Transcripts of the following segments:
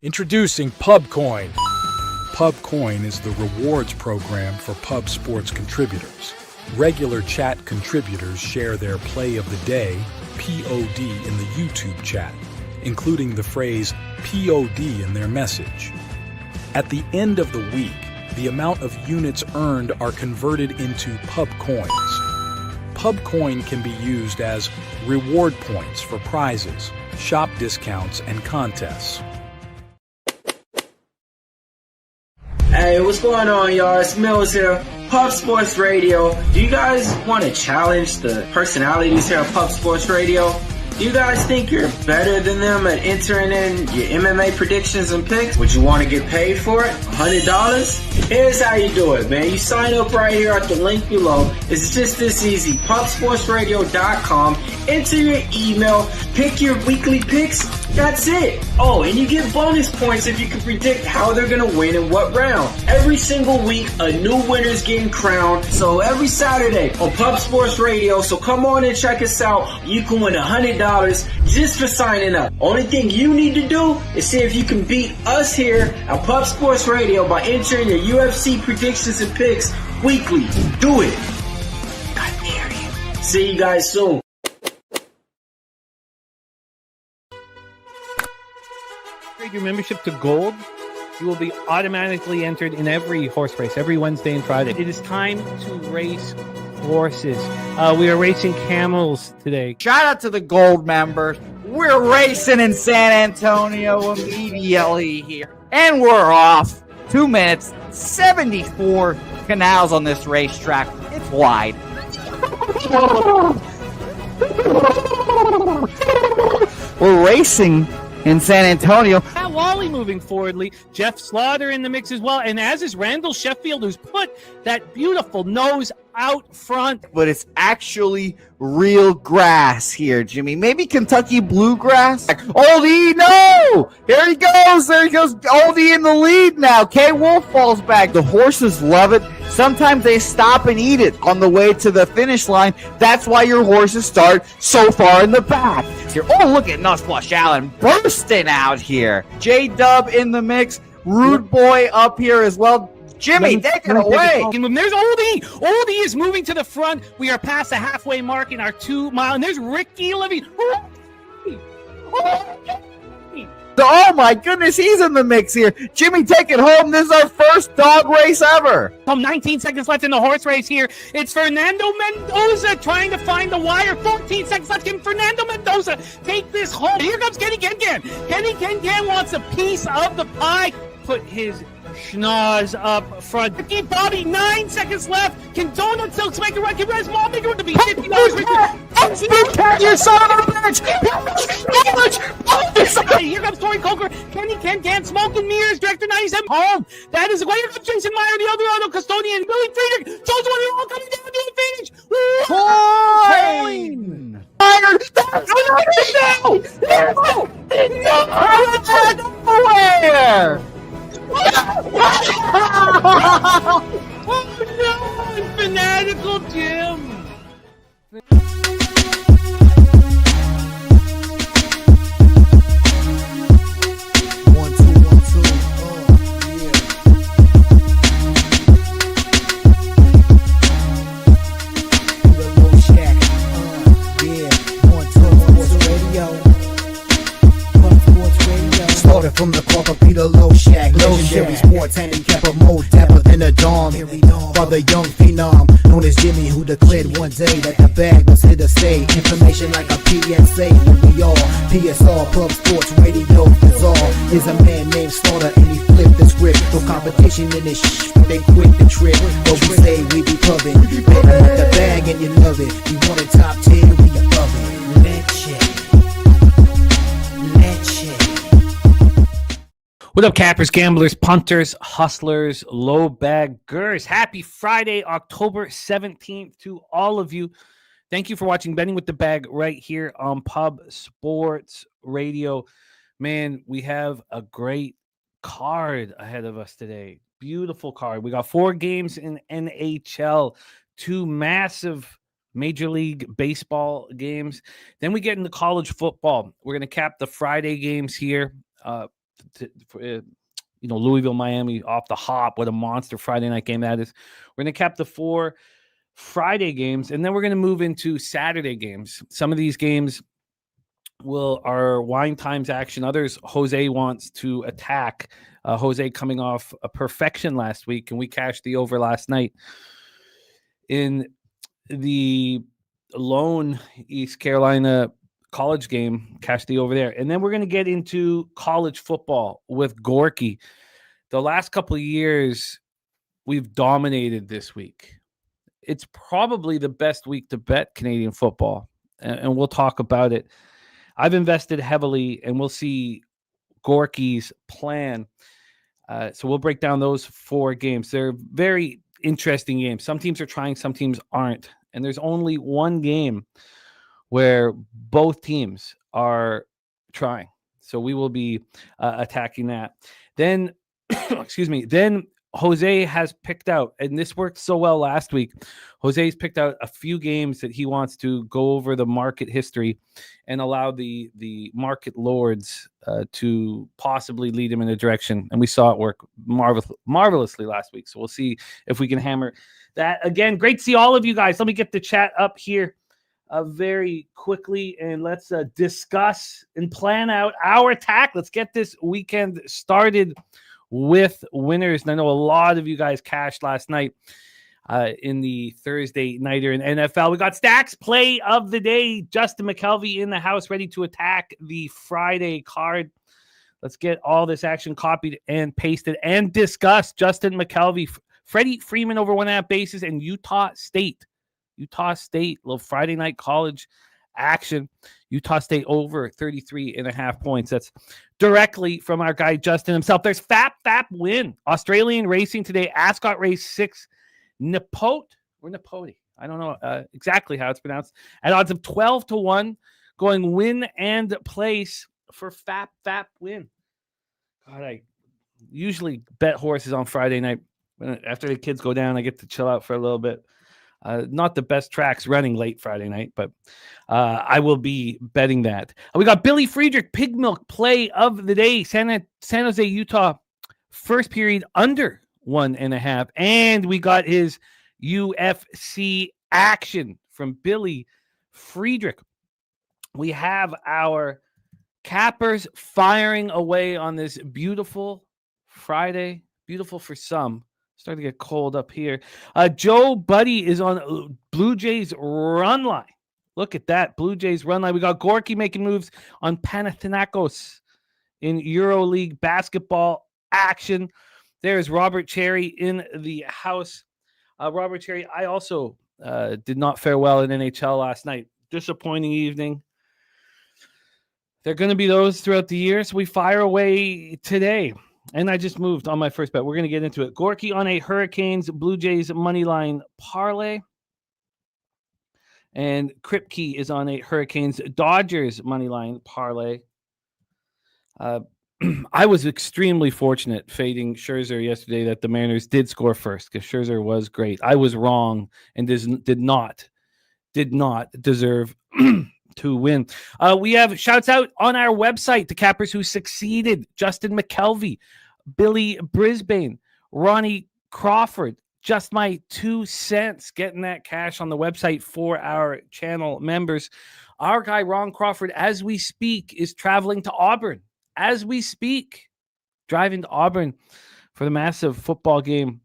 Introducing Pubcoin. Pubcoin is the rewards program for pub sports contributors. Regular chat contributors share their play of the day, POD, in the YouTube chat, including the phrase POD in their message. At the end of the week, the amount of units earned are converted into Pubcoins. Pubcoin can be used as reward points for prizes, shop discounts, and contests. Hey, what's going on, y'all? It's Mills here, Pub Sports Radio. Do you guys want to challenge the personalities here at Pub Sports Radio? Do you guys think you're better than them at entering in your MMA predictions and picks? Would you want to get paid for it? $100? Here's how you do it, man. You sign up right here at the link below. It's just this easy. PubSportsRadio.com. Enter your email. Pick your weekly picks. That's it. Oh, and you get bonus points if you can predict how they're going to win in what round. Every single week, a new winner's getting crowned. So every Saturday on Pub Sports Radio. So come on and check us out. You can win $100 just for signing up. Only thing you need to do is see if you can beat us here at Pub Sports Radio by entering your UFC predictions and picks weekly. Do it. I dare you. See you guys soon. Your membership to gold, you will be automatically entered in every horse race, every Wednesday and Friday. It is time to race horses. We are racing camels today. Shout out to the gold members. We're racing in San Antonio immediately here. And we're off. 2 minutes, 74 canals on this racetrack. It's wide. We're racing in San Antonio. Pat Wally moving forwardly. Jeff Slaughter in the mix as well. And as is Randall Sheffield, who's put that beautiful nose out front. But it's actually real grass here, Jimmy. Maybe Kentucky bluegrass. Oldie, no! There he goes. There he goes. Oldie in the lead now. K. Wolf falls back. The horses love it. Sometimes they stop and eat it on the way to the finish line. That's why your horses start so far in the back. Here. Oh, look at Nussflush Allen bursting out here. J-Dub in the mix. Rude Boy up here as well. Jimmy, take it away. There's Oldie. Oldie is moving to the front. We are past the halfway mark in our 2 mile. And there's Ricky Levy. Oh my goodness, he's in the mix here. Jimmy, take it home. This is our first dog race ever. 19 seconds left in the horse race here. It's Fernando Mendoza trying to find the wire. 14 seconds left. Can Fernando Mendoza take this home? Here comes Kenny Can. Kenny Can wants a piece of the pie. Put his schnoz up front. Ricky Bobby, 9 seconds left. Can Donut Silks make a run? Can Res Mall make a run to be $50? You son of a bitch! Here comes Corey Coker. Kenny Can, Smoke and Mirrors, Director 97. Home. That is the way. Here comes Jason Meyer, the Eldorado Custodian. Billy Friedrich. Jones one all coming down to the finish. Coin! Nowhere! Oh no! Fanatical Jim! From the Corker Peter Low Shack, legendary sports handicapper, more dapper than a dom. Father young phenom, known as Jimmy, who declared one day that the bag was here to stay. Information like a PSA, when we all PSR, Pub Sports Radio, bizarre. Is a man named Slaughter and he flipped the script. No competition in this they quit the trip. But we say we be pubbing, better with the bag and you love it. We want a top 10, we above it. Let's check. What up, cappers, gamblers, punters, hustlers, low baggers? Happy Friday, October 17th to all of you. Thank you for watching Betting with the Bag right here on Pub Sports Radio. Man, we have a great card ahead of us today. Beautiful card. We got 4 games in NHL, 2 massive Major League Baseball games. Then we get into college football. We're going to cap the Friday games here. Louisville, Miami off the hop. What a monster Friday night game that is. We're going to cap the 4 Friday games, and then we're going to move into Saturday games. Some of these games are wine times action. Others, Jose wants to attack. Jose coming off a perfection last week, and we cashed the over last night in the lone East Carolina college game. Cashed the over there. And then we're going to get into college football with Gorky. The last couple of years, we've dominated this week. It's probably the best week to bet Canadian football, and we'll talk about it. I've invested heavily, and we'll see Gorky's plan. So we'll break down those 4 games. They're very interesting games. Some teams are trying, some teams aren't. And there's only one game where both teams are trying. So we will be attacking that. Then, then Jose has picked out, and this worked so well last week, Jose's picked out a few games that he wants to go over the market history and allow the market lords to possibly lead him in a direction. And we saw it work marvelously last week. So we'll see if we can hammer that again. Great to see all of you guys. Let me get the chat up here very quickly, and let's discuss and plan out our attack. Let's get this weekend started with winners. And I know a lot of you guys cashed last night in the Thursday nighter in NFL. We got Stacks play of the day. Justin McKelvey in the house, ready to attack the Friday card. Let's get all this action copied and pasted and discussed. Justin McKelvey, Freddie Freeman over 1.5 bases, and Utah State, little Friday night college action. Utah State over 33.5 points. That's directly from our guy Justin himself. There's Fap win. Australian racing today. Ascot race 6. Napote or Napote. I don't know exactly how it's pronounced. At odds of 12-1, going win and place for Fap win. God, I usually bet horses on Friday night. After the kids go down, I get to chill out for a little bit. Not the best tracks running late Friday night, but I will be betting that. We got Billy Friedrich, Pig Milk play of the day. San Jose, Utah, first period under 1.5. And we got his UFC action from Billy Friedrich. We have our cappers firing away on this beautiful Friday. Beautiful for some. Starting to get cold up here. Joe Buddy is on Blue Jays run line. Look at that. Blue Jays run line. We got Gorky making moves on Panathinaikos in EuroLeague basketball action. There's Robert Cherry in the house. Robert Cherry, I also did not fare well in NHL last night. Disappointing evening. There are going to be those throughout the year, so we fire away today. And I just moved on my first bet. We're going to get into it. Gorky on a Hurricanes Blue Jays money line parlay. And Kripke is on a Hurricanes Dodgers money line parlay. I was extremely fortunate fading Scherzer yesterday that the Mariners did score first because Scherzer was great. I was wrong and did not deserve to win. We have shouts out on our website to cappers who succeeded. Justin McKelvey, Billy Brisbane, Ronnie Crawford. Just my 2 cents getting that cash on the website for our channel members. Our guy Ron Crawford, as we speak, is traveling to Auburn. As we speak, driving to Auburn for the massive football game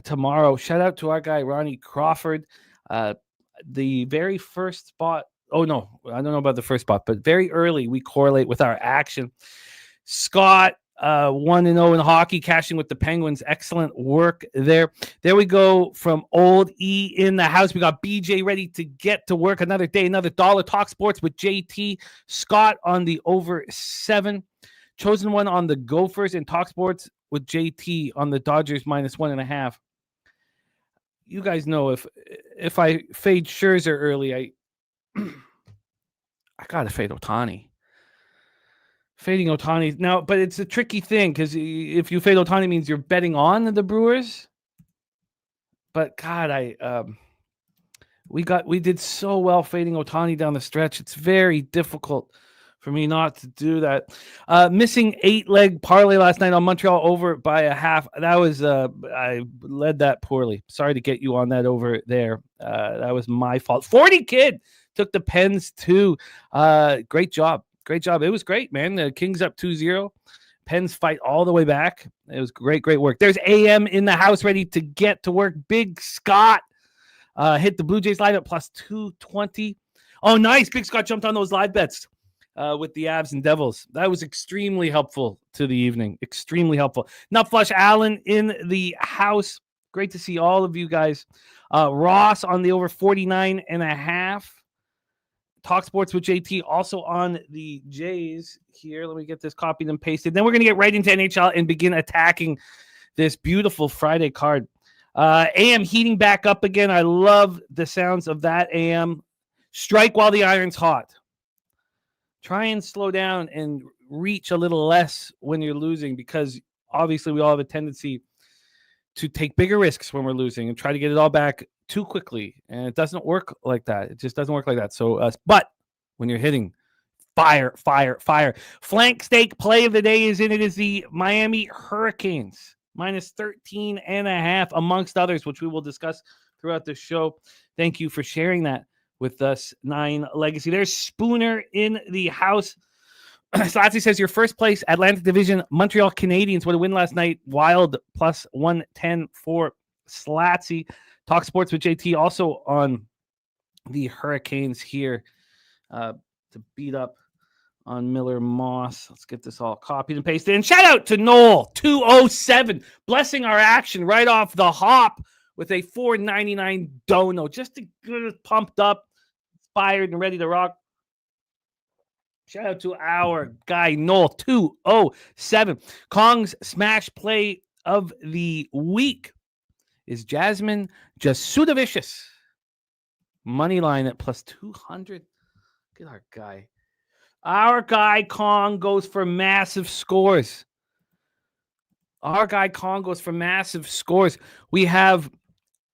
tomorrow. Shout out to our guy Ronnie Crawford. The very first spot. Oh, no, I don't know about the first spot, but very early we correlate with our action. Scott, 1-0 in hockey, cashing with the Penguins. Excellent work there. There we go from Old E in the house. We got BJ ready to get to work. Another day, another dollar. Talk sports with JT. Scott on the over 7. Chosen one on the Gophers, and Talk Sports with JT on the Dodgers minus 1.5. You guys know if I fade Scherzer early, I gotta fade Ohtani. Fading Ohtani now, but it's a tricky thing because if you fade Ohtani, means you're betting on the Brewers. But God, we did so well fading Ohtani down the stretch. It's very difficult for me not to do that. Missing 8-leg parlay last night on Montreal over by a half. That was I led that poorly. Sorry to get you on that over there. That was my fault. 40 kid took the Pens too. Great job. It was great, man. The Kings up 2-0. Pens fight all the way back. It was great work. There's AM in the house ready to get to work. Big Scott hit the Blue Jays live at plus 220. Oh, nice. Big Scott jumped on those live bets with the Avs and Devils. That was extremely helpful to the evening. Extremely helpful. Nutflush Allen in the house. Great to see all of you guys. Ross on the over 49.5. Talk Sports with JT also on the Jays here. Let me get this copied and pasted. Then we're going to get right into NHL and begin attacking this beautiful Friday card. AM heating back up again. I love the sounds of that, AM. Strike while the iron's hot. Try and slow down and reach a little less when you're losing, because obviously we all have a tendency to take bigger risks when we're losing and try to get it all back too quickly. And it doesn't work like that. It just doesn't work like that. So, but when you're hitting, fire. Flank stake play of the day is in. It is the Miami Hurricanes. Minus 13.5 amongst others, which we will discuss throughout the show. Thank you for sharing that with us, 9 Legacy. There's Spooner in the house. Slatsy says your first place Atlantic Division Montreal Canadiens with a win last night. Wild plus 110 for Slatsy. Talk Sports with JT also on the Hurricanes here to beat up on Miller Moss. Let's get this all copied and pasted. And shout out to Noel 207, blessing our action right off the hop with a $4.99 dono, just to get us pumped up, inspired, and ready to rock. Shout out to our guy Noel 207. Kong's smash play of the week is Jasmine Jasudavicius. Money line at plus 200. Look at our guy. Our guy Kong goes for massive scores. We have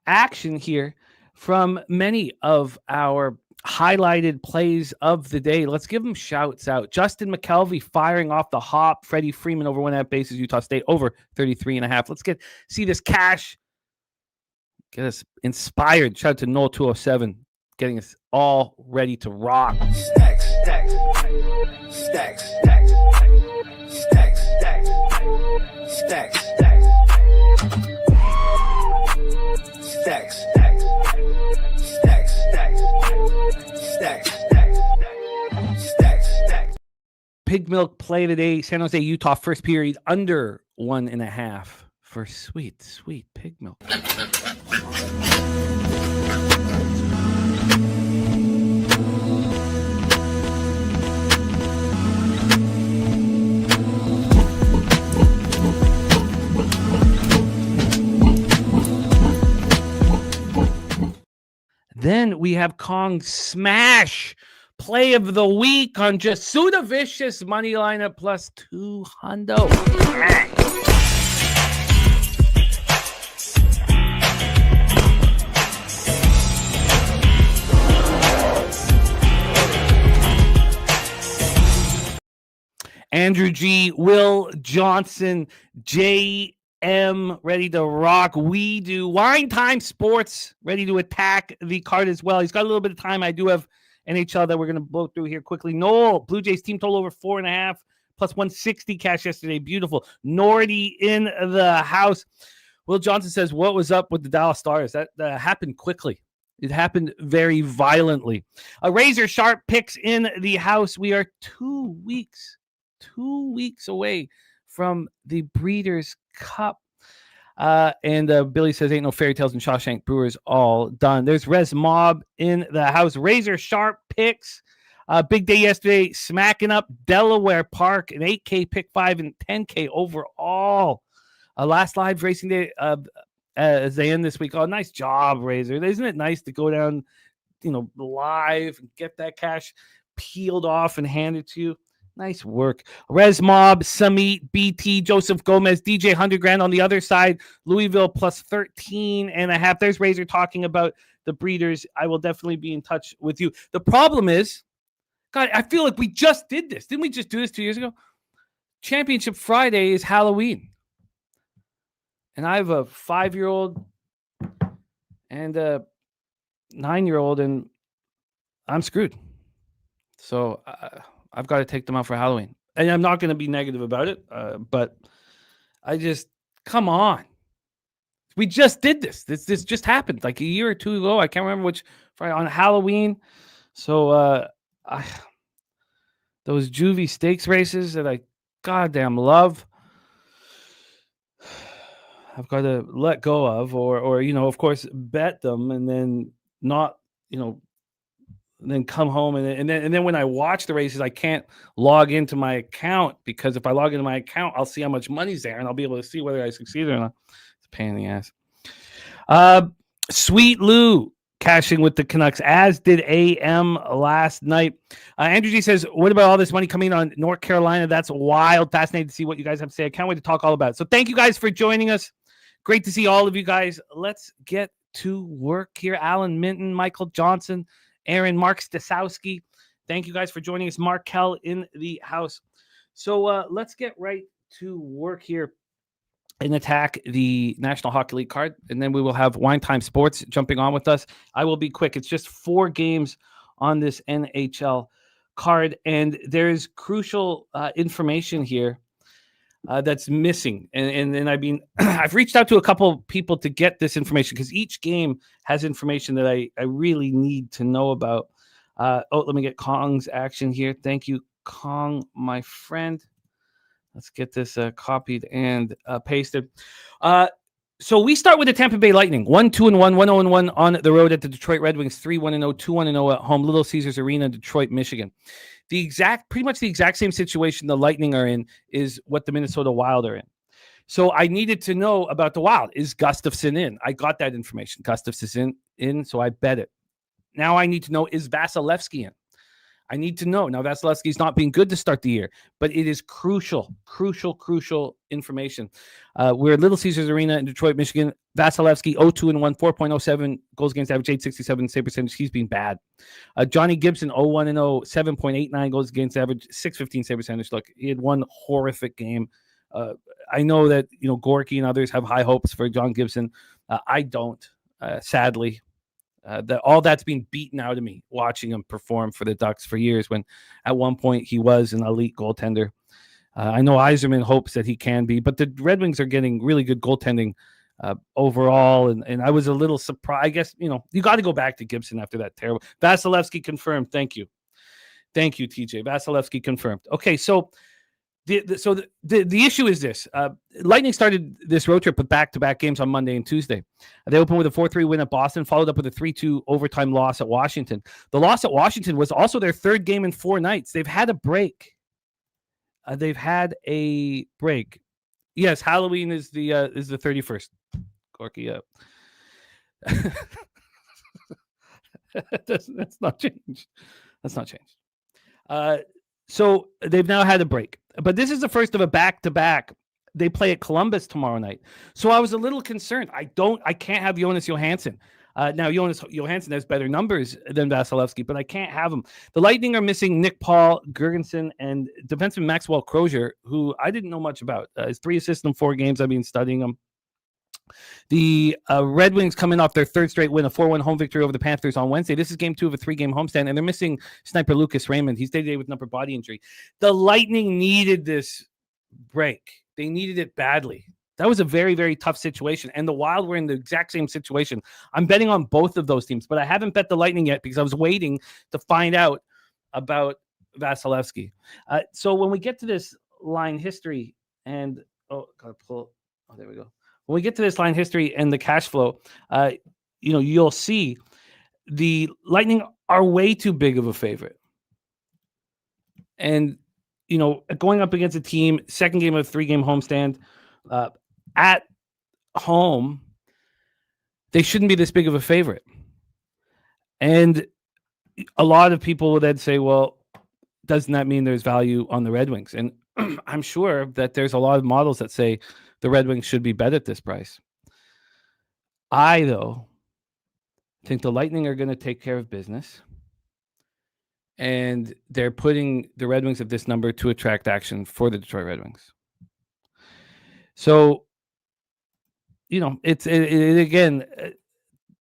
action here from many of our highlighted plays of the day. Let's give them shouts out. Justin McKelvey firing off the hop. Freddie Freeman over 1.5 bases. Utah State over 33.5. Let's see this cash. Get us inspired. Shout out to Noel 207, getting us all ready to rock. Stacks. Pig milk play today. San Jose, Utah, first period under 1.5 for sweet pig milk. Then we have Kong smash play of the week on Jasudavicius money line at plus 200. Andrew G, Will Johnson, JM ready to rock. We do Wine Time Sports ready to attack the card as well. He's got a little bit of time. I do have NHL that we're going to blow through here quickly. Noel, Blue Jays team total over 4.5 plus 160 cash yesterday. Beautiful. Nordy in the house. Will Johnson says, what was up with the Dallas Stars? That happened quickly. It happened very violently. A razor sharp picks in the house. We are 2 weeks away from the Breeders' Cup. And Billy says, ain't no fairy tales in Shawshank. Brewers all done. There's Res Mob in the house. Razor sharp picks. Big day yesterday. Smacking up Delaware Park. An 8K pick 5 and 10K overall. Last live racing day as they end this week. Oh, nice job, Razor. Isn't it nice to go down, live and get that cash peeled off and handed to you? Nice work. Res Mob, Samit, BT, Joseph Gomez, DJ 100 grand on the other side. Louisville plus 13.5. There's Razor talking about the Breeders. I will definitely be in touch with you. The problem is, God, I feel like we just did this. Didn't we just do this 2 years ago? Championship Friday is Halloween. And I have a 5-year-old and a 9-year-old, and I'm screwed. So I've got to take them out for Halloween. And I'm not going to be negative about it, but I just, come on. We just did this. This just happened like a year or two ago. I can't remember which Friday, on Halloween. So those juvie stakes races that I goddamn love, I've got to let go of, or of course, bet them and then not, and then come home and then when I watch the races, I can't log into my account, because if I log into my account, I'll see how much money's there and I'll be able to see whether I succeeded or not. It's a pain in the ass. Sweet Lou cashing with the Canucks, as did AM last night. Andrew G says, what about all this money coming on North Carolina? That's wild. Fascinating to see what you guys have to say. I can't wait to talk all about it. So thank you guys for joining us. Great to see all of you guys. Let's get to work here. Alan Minton, Michael Johnson, Aaron, Mark Stasowski. Thank you guys for joining us. Markel in the house. So let's get right to work here and attack the National Hockey League card. And then we will have Wine Time Sports jumping on with us. I will be quick. It's just 4 games on this NHL card. And there's crucial information here that's missing. And I mean, I've reached out to a couple people to get this information, because each game has information that I really need to know about. Let me get Kong's action here. Thank you, Kong, my friend. Let's get this copied and pasted. So we start with the Tampa Bay Lightning, 1-2-1, 1-0-1 on the road at the Detroit Red Wings, 3-1-0, 2-1-0 at home, Little Caesars Arena, Detroit, Michigan. Pretty much the exact same situation the Lightning are in is what the Minnesota Wild are in. So I needed to know about the Wild. Is Gustafsson in? I got that information. Gustafsson in, so I bet it. Now I need to know, is Vasilevsky in? I need to know. Now, Vasilevsky's not being good to start the year, but it is crucial information. We're at Little Caesars Arena in Detroit, Michigan. Vasilevsky, 0-2-1, 4.07 goals against average, 867 save percentage. He's been bad. Johnny Gibson, 0-1-0, 7.89 goals against average, 615 save percentage. Look, he had one horrific game. I know that, Gorky and others have high hopes for John Gibson. I don't, sadly. All that's been beaten out of me watching him perform for the Ducks for years, when at one point he was an elite goaltender. I know Yzerman hopes that he can be, but the Red Wings are getting really good goaltending overall, and I was a little surprised. I guess, you got to go back to Gibson after that terrible. Vasilevsky confirmed. Thank you, TJ. Vasilevsky confirmed. Okay, so the issue is this. Lightning started this road trip with back-to-back games on Monday and Tuesday. They opened with a 4-3 win at Boston, followed up with a 3-2 overtime loss at Washington. The loss at Washington was also their third game in 4 nights. They've had a break. Yes, Halloween is the 31st. Gorky up. That's not changed. That's not changed. So they've now had a break. But this is the first of a back-to-back. They play at Columbus tomorrow night. So I was a little concerned. I can't have Jonas Johansson. Now, Jonas Johansson has better numbers than Vasilevsky, but I can't have him. The Lightning are missing Nick Paul, Gergensen, and defenseman Maxwell Crozier, who I didn't know much about. His 3 assists in 4 games. I've been studying him. The Red Wings coming off their third straight win, a 4-1 home victory over the Panthers on Wednesday. This is game 2 of a 3-game homestand, and they're missing sniper Lucas Raymond. He's day-to-day with an upper body injury. The Lightning needed this break. They needed it badly. That was a very, very tough situation, and the Wild were in the exact same situation. I'm betting on both of those teams, but I haven't bet the Lightning yet because I was waiting to find out about Vasilevsky. So when we get to this line history and there we go. When we get to this line history and the cash flow, you'll see the Lightning are way too big of a favorite. And, going up against a team, second game of a 3-game homestand at home, they shouldn't be this big of a favorite. And a lot of people will then say, well, doesn't that mean there's value on the Red Wings? And I'm sure that there's a lot of models that say the Red Wings should be bet at this price. I, though, think the Lightning are going to take care of business. and they're putting the Red Wings of this number to attract action for the Detroit Red Wings. So, again,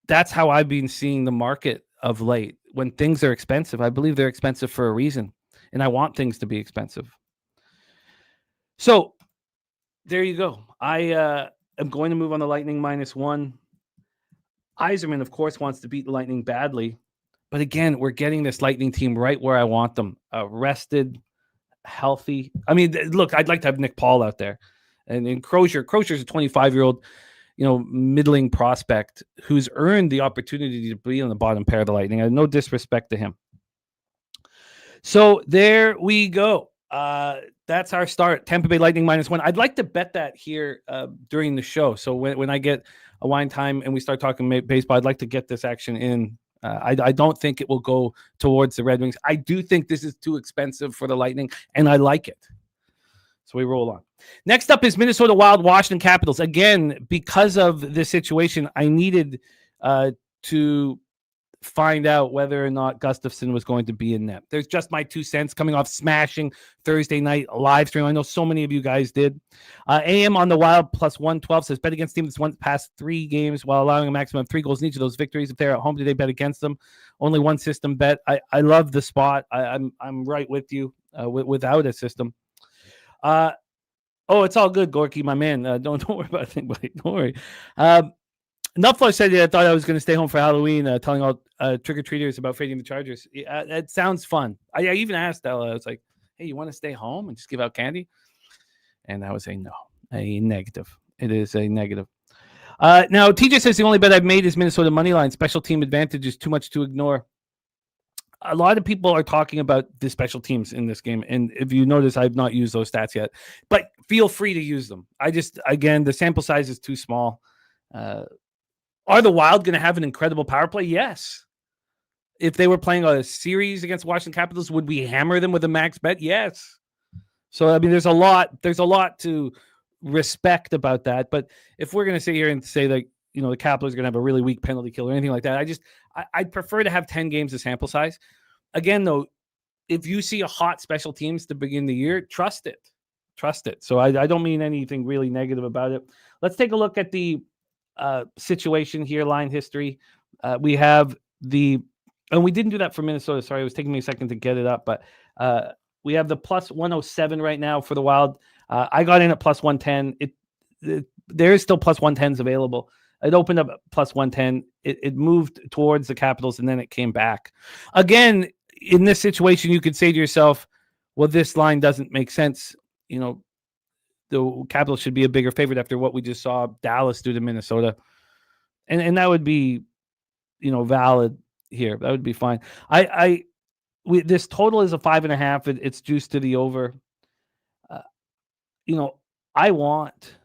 that's how I've been seeing the market of late. When things are expensive, I believe they're expensive for a reason, and I want things to be expensive. So there you go. I am going to move on the Lightning -1. Yzerman, of course, wants to beat the Lightning badly. But again, we're getting this Lightning team right where I want them. Rested, healthy. I mean, look, I'd like to have Nick Paul out there. And Crozier's a 25-year-old, middling prospect who's earned the opportunity to be on the bottom pair of the Lightning. I have no disrespect to him. So there we go. That's our start. Tampa Bay Lightning -1. I'd like to bet that here during the show. So when I get a wine time and we start talking baseball, I'd like to get this action in. I don't think it will go towards the Red Wings. I do think this is too expensive for the Lightning, and I like it. So we roll on. Next up is Minnesota Wild, Washington Capitals. Again, because of this situation, I needed to find out whether or not Gustafsson was going to be in net. There's just my 2 cents coming off smashing Thursday night live stream. I know so many of you guys did. AM on the Wild +112 says bet against team that's won past 3 games while allowing a maximum of 3 goals in each of those victories. If they're at home, do they bet against them? Only one system bet. I love the spot. I'm right with you without a system. It's all good, Gorky, my man. Don't worry about it, buddy. Don't worry. Nuffler said I thought I was going to stay home for Halloween, telling all trick-or-treaters about fading the Chargers. It sounds fun. I even asked Ella, I was like, hey, you want to stay home and just give out candy? And I was saying no, a negative. It is a negative. Now, TJ says the only bet I've made is Minnesota money line. Special team advantage is too much to ignore. A lot of people are talking about the special teams in this game. And if you notice, I've not used those stats yet. But feel free to use them. Again, the sample size is too small. Are the Wild going to have an incredible power play? Yes. If they were playing a series against Washington Capitals, would we hammer them with a max bet? Yes. So, I mean, there's a lot to respect about that. But if we're going to sit here and say that, the Capitals are going to have a really weak penalty kill or anything like that, I'd prefer to have 10 games of sample size. Again, though, if you see a hot special teams to begin the year, trust it. So I don't mean anything really negative about it. Let's take a look at the situation here, line history. We have and we didn't do that for Minnesota. Sorry, it was taking me a second to get it up, but we have the +107 right now for the Wild. I got in at +110. There is still +110s available. It opened up at +110. It moved towards the Capitals, and then it came back. Again, in this situation, you could say to yourself, well, this line doesn't make sense. The Capitals should be a bigger favorite after what we just saw Dallas do to Minnesota. And that would be, valid here. That would be fine. This total is a 5.5. It's juiced to the over. I want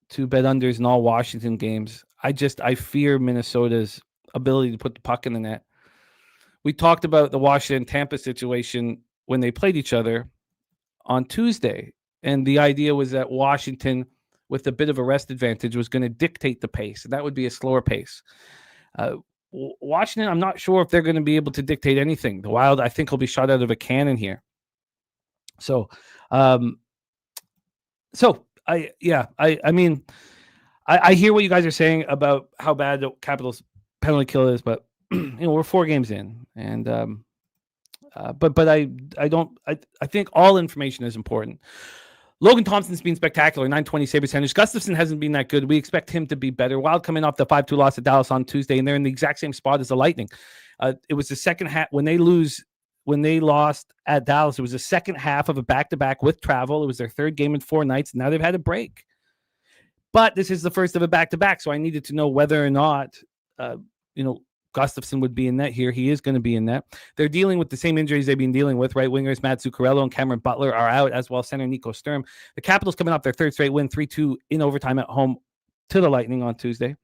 to bet unders in all Washington games. I fear Minnesota's ability to put the puck in the net. We talked about the Washington-Tampa situation when they played each other on Tuesday. And the idea was that Washington, with a bit of a rest advantage, was going to dictate the pace. And that would be a slower pace. Washington, I'm not sure if they're going to be able to dictate anything. The Wild, I think, will be shot out of a cannon here. So, I mean, I hear what you guys are saying about how bad the Capitals penalty kill is, but we're 4 games in, and but I think all information is important. Logan Thompson's been spectacular, 920 save percentage. Gustafsson hasn't been that good. We expect him to be better. Wild coming off the 5-2 loss at Dallas on Tuesday, and they're in the exact same spot as the Lightning. It was the second half when they lost at Dallas. It was the second half of a back-to-back with travel. It was their 3rd game in 4 nights. And now they've had a break. But this is the first of a back-to-back, so I needed to know whether or not, Gustafsson would be in net here. He is going to be in net. They're dealing with the same injuries they've been dealing with. Right wingers Matt Zuccarello and Cameron Butler are out, as well as center Nico Sturm. The Capitals coming off their 3rd straight win, 3-2 in overtime at home to the Lightning on Tuesday.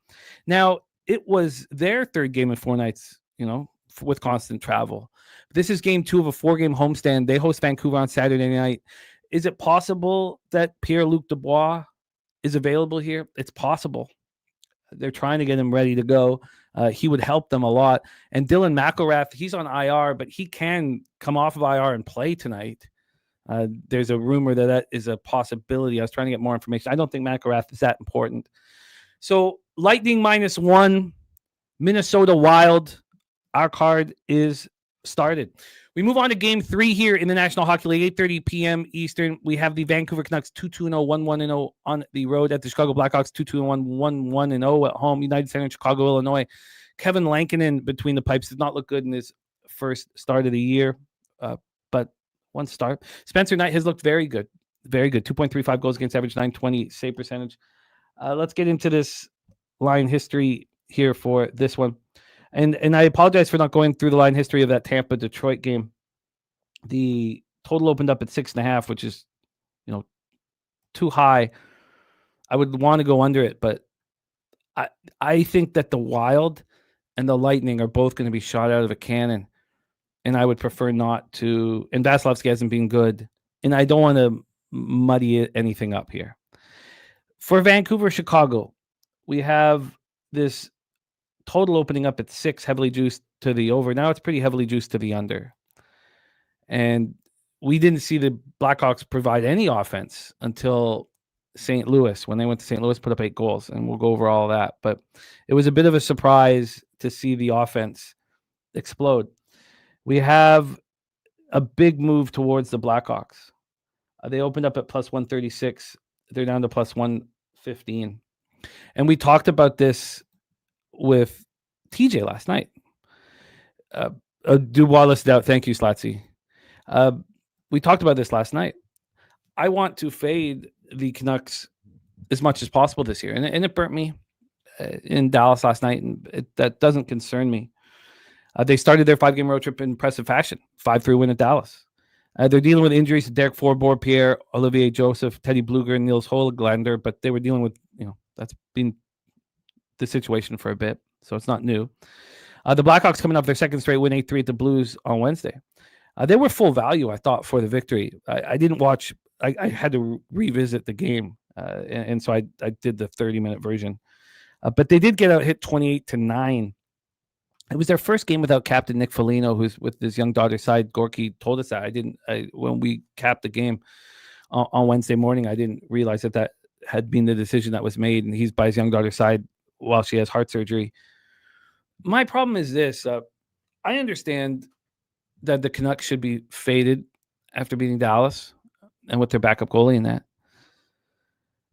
Now, it was their 3rd game in 4 nights, with constant travel. This is game 2 of a 4-game homestand. They host Vancouver on Saturday night. Is it possible that Pierre-Luc Dubois is available here? It's possible. They're trying to get him ready to go. He would help them a lot. And Dylan McElrath, he's on IR, but he can come off of IR and play tonight. There's a rumor that is a possibility. I was trying to get more information. I don't think McElrath is that important. So Lightning -1, Minnesota Wild. Our card is started. We move on to game 3 here in the National Hockey League, 8:30 p.m. Eastern. We have the Vancouver Canucks 2-2-0, 1-1-0 on the road at the Chicago Blackhawks 2-2-1, 1-1-0 at home. United Center in Chicago, Illinois. Kevin Lankinen between the pipes did not look good in his first start of the year, but one start. Spencer Knight has looked very good. Very good. 2.35 goals against average, 920 save percentage. Let's get into this line history here for this one. And I apologize for not going through the line history of that Tampa-Detroit game. The total opened up at 6.5, which is, too high. I would want to go under it, but I think that the Wild and the Lightning are both going to be shot out of a cannon, and I would prefer not to. And Vasilevsky hasn't been good, and I don't want to muddy anything up here. For Vancouver, Chicago, we have this total opening up at 6, heavily juiced to the over. Now it's pretty heavily juiced to the under. And we didn't see the Blackhawks provide any offense until St. Louis. When they went to St. Louis, put up 8 goals, and we'll go over all of that. But it was a bit of a surprise to see the offense explode. We have a big move towards the Blackhawks. They opened up at plus 136. They're down to plus 115. And we talked about this with TJ last night. Dubois listed out. Thank you, Slatsy. We talked about this last night. I want to fade the Canucks as much as possible this year. And it burnt me in Dallas last night, and that doesn't concern me. They started their 5-game road trip in impressive fashion. 5-3 win at Dallas. They're dealing with injuries to Derek Forbort, Pierre, Olivier Joseph, Teddy Bluger, and Niels Holglander, but they were dealing with, that's been the situation for a bit, so it's not new. The Blackhawks coming off their second straight win, 8-3 at the Blues on Wednesday. They were full value, I thought, for the victory. I didn't watch. I had to revisit the game, and so I did the 30-minute version. But they did get out hit 28-9. It was their first game without captain Nick Foligno, who's with his young daughter's side. Gorky told us that. When we capped the game on Wednesday morning, I didn't realize that had been the decision that was made, and he's by his young daughter's side while she has heart surgery. My problem is this. I understand that the Canucks should be faded after beating Dallas and with their backup goalie in that.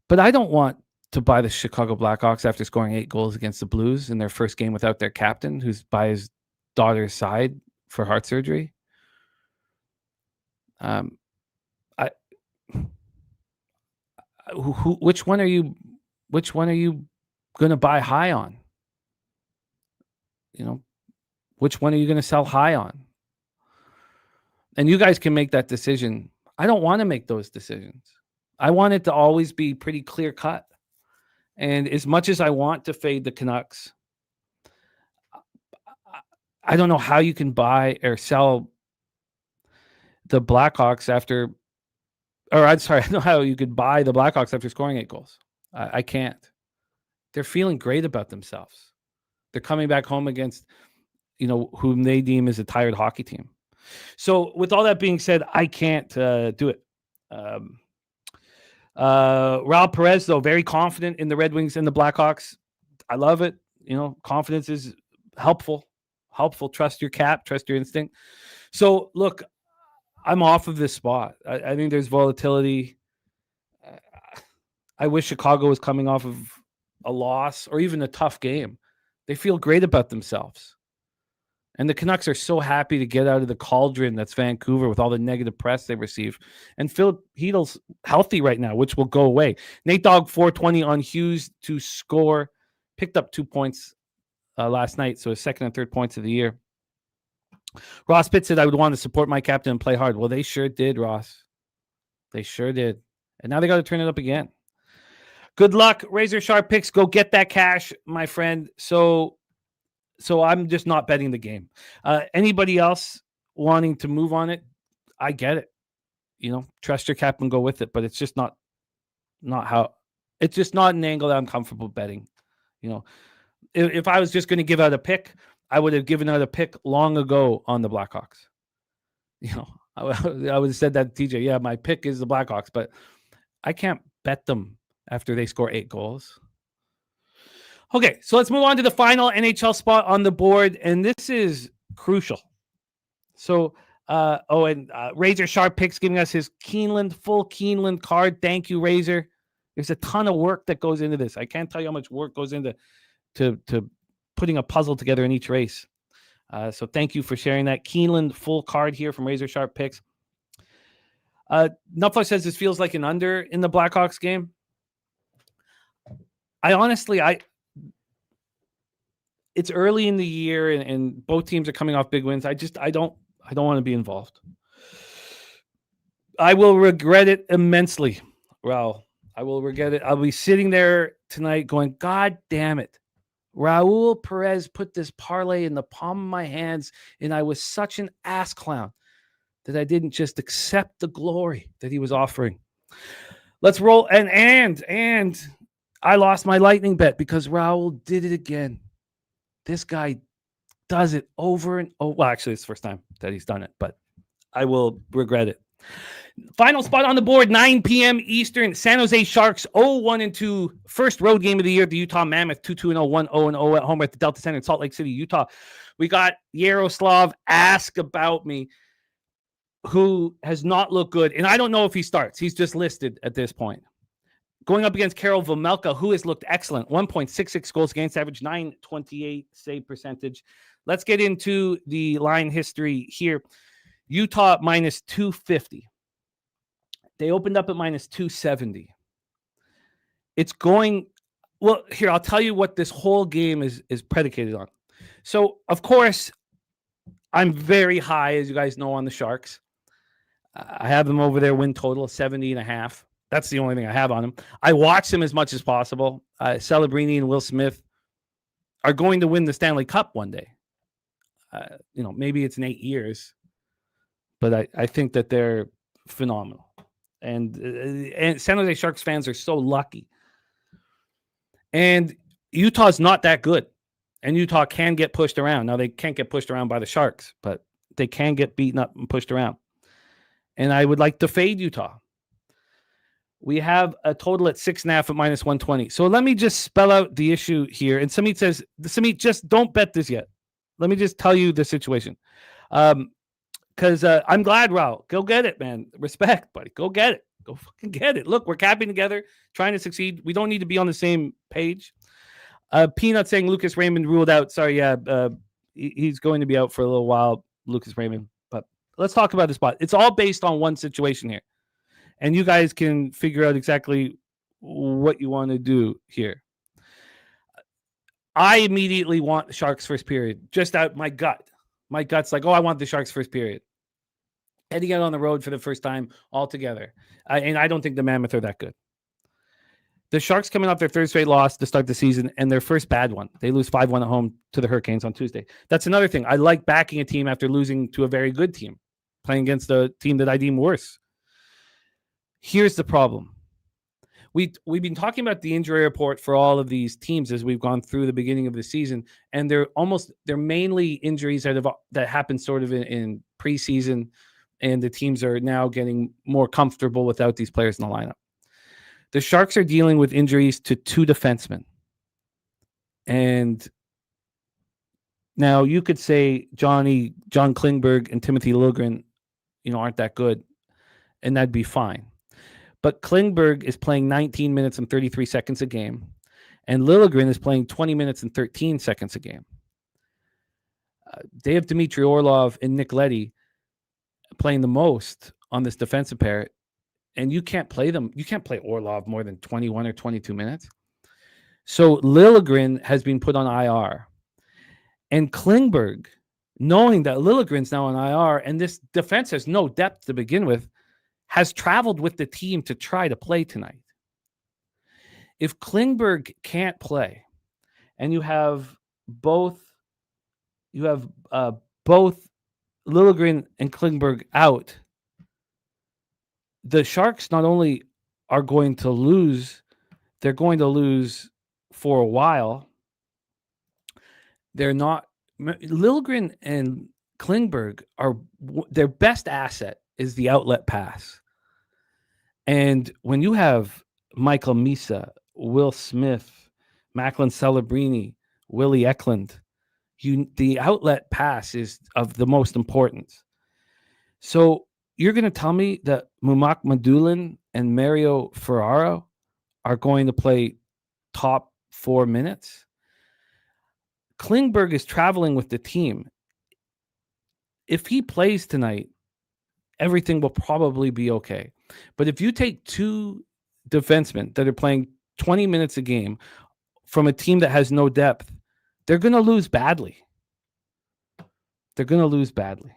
But I don't want to buy the Chicago Blackhawks after scoring 8 goals against the Blues in their first game without their captain, who's by his daughter's side for heart surgery. Which one are you going to buy high on? Which one are you going to sell high on? And you guys can make that decision. I don't want to make those decisions. I want it to always be pretty clear cut. And as much as I want to fade the Canucks, I don't know how you can buy or sell the Blackhawks after, I don't know how you could buy the Blackhawks after scoring 8 goals. I can't. They're feeling great about themselves. They're coming back home against, whom they deem as a tired hockey team. So with all that being said, I can't do it. Raul Perez, though, very confident in the Red Wings and the Blackhawks. I love it. Confidence is helpful. Trust your cap, trust your instinct. So look, I'm off of this spot. I think there's volatility. I wish Chicago was coming off of a loss or even a tough game. They feel great about themselves. And the Canucks are so happy to get out of the cauldron that's Vancouver with all the negative press they receive. And Phil Heedle's healthy right now, which will go away. Nate Dogg, 420 on Hughes to score. Picked up 2 points last night, so his second and third points of the year. Ross Pitt said, I would want to support my captain and play hard. Well, they sure did, Ross. They sure did. And now they got to turn it up again. Good luck, Razor Sharp Picks. Go get that cash, my friend. So I'm just not betting the game. Anybody else wanting to move on it, I get it. Trust your cap and go with it. But it's just not how. It's just not an angle that I'm comfortable betting. if I was just going to give out a pick, I would have given out a pick long ago on the Blackhawks. I would have said that to TJ. Yeah, my pick is the Blackhawks, but I can't bet them after they score 8 goals. Okay, so let's move on to the final NHL spot on the board, and this is crucial. So, Razor Sharp Picks giving us his full Keeneland card. Thank you, Razor. There's a ton of work that goes into this. I can't tell you how much work goes into to putting a puzzle together in each race. So thank you for sharing that. Keeneland full card here from Razor Sharp Picks. Nuffler says this feels like an under in the Blackhawks game. It's early in the year and both teams are coming off big wins. I don't want to be involved. I will regret it immensely. Well, I will regret it. I'll be sitting there tonight going, God damn it. Raul Perez put this parlay in the palm of my hands, and I was such an ass clown that I didn't just accept the glory that he was offering. Let's roll. And I lost my lightning bet because Raul did it again. This guy does it over and over. Well, actually, it's the first time that he's done it, but I will regret it. Final spot on the board, 9 p.m. Eastern. San Jose Sharks 0-1-2. First road game of the year. The Utah Mammoth 2-2-0, 1-0-0 at home at the Delta Center in Salt Lake City, Utah. We got Yaroslav Ask About Me, who has not looked good. And I don't know if he starts. He's just listed at this point. Going up against Karel Vejmelka, who has looked excellent. 1.66 goals against average, 928 save percentage. Let's get into the line history here. Utah minus 250. They opened up at minus 270. It's going, well, here, I'll tell you what this whole game is predicated on. So, of course, I'm very high, as you guys know, on the Sharks. I have them over their win total of 70.5. That's the only thing I have on them. I watch them as much as possible. Celebrini and Will Smith are going to win the Stanley Cup one day. Maybe it's in 8 years, but I think that they're phenomenal. And San Jose Sharks fans are so lucky. And Utah's not that good. And Utah can get pushed around. Now, they can't get pushed around by the Sharks, but they can get beaten up and pushed around. And I would like to fade Utah. We have a total at 6.5 at minus 120. So let me just spell out the issue here. And Samit says, just don't bet this yet. Let me just tell you the situation. Because I'm glad, Raul. Go get it, man. Respect, buddy. Go get it. Go fucking get it. Look, we're capping together, trying to succeed. We don't need to be on the same page. Peanut saying Lucas Raymond ruled out. Sorry, yeah. He's going to be out for a little while, Lucas Raymond. But let's talk about the spot. It's all based on one situation here. And you guys can figure out exactly what you want to do here. I immediately want the Sharks first period. Just out my gut. My gut's like, I want the Sharks first period. Heading out on the road for the first time altogether. And I don't think the Mammoth are that good. The Sharks coming off their third straight loss to start the season and their first bad one. They lose 5-1 at home to the Hurricanes on Tuesday. That's another thing. I like backing a team after losing to a very good team, playing against a team that I deem worse. Here's the problem. We've been talking about the injury report for all of these teams as we've gone through the beginning of the season, and they're mainly injuries that happen sort of in preseason, and the teams are now getting more comfortable without these players in the lineup. The Sharks are dealing with injuries to 2 defensemen, and now you could say John Klingberg and Timothy Liljegren, aren't that good, and that'd be fine. But Klingberg is playing 19 minutes and 33 seconds a game, and Liljegren is playing 20 minutes and 13 seconds a game. They have Dmitry Orlov and Nick Leddy playing the most on this defensive pair, and you can't play them. You can't play Orlov more than 21 or 22 minutes. So Liljegren has been put on IR, and Klingberg, knowing that Liljegren's now on IR, and this defense has no depth to begin with, has traveled with the team to try to play tonight. If Klingberg can't play, and you have both Liljegren and Klingberg out, the Sharks not only are going to lose, they're going to lose for a while. They're not. Liljegren and Klingberg are their best asset is the outlet pass. And when you have Michael Misa, Will Smith, Macklin Celebrini, Willie Eklund, the outlet pass is of the most importance. So you're going to tell me that Mumak Madulin and Mario Ferraro are going to play top 4 minutes? Klingberg is traveling with the team. If he plays tonight, everything will probably be okay. But if you take two defensemen that are playing 20 minutes a game from a team that has no depth, they're going to lose badly. They're going to lose badly.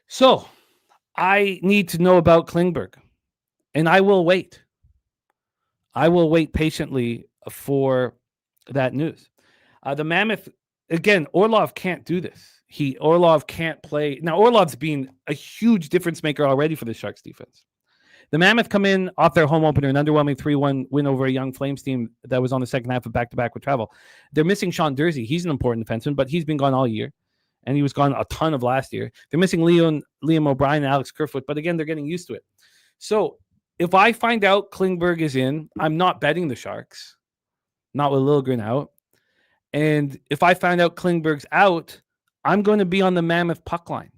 So I need to know about Klingberg, and I will wait. I will wait patiently for that news. The Mammoth, again, Orlov can't do this. Orlov can't play. Now, Orlov's been a huge difference maker already for the Sharks defense. The Mammoth come in off their home opener, an underwhelming 3-1 win over a young Flames team that was on the second half of back-to-back with travel. They're missing Sean Dursey. He's an important defenseman, but he's been gone all year, and he was gone a ton of last year. They're missing Liam O'Brien and Alex Kerfoot, but again, they're getting used to it. So if I find out Klingberg is in, I'm not betting the Sharks, not with Liljegren out. And if I find out Klingberg's out, I'm going to be on the Mammoth puck line.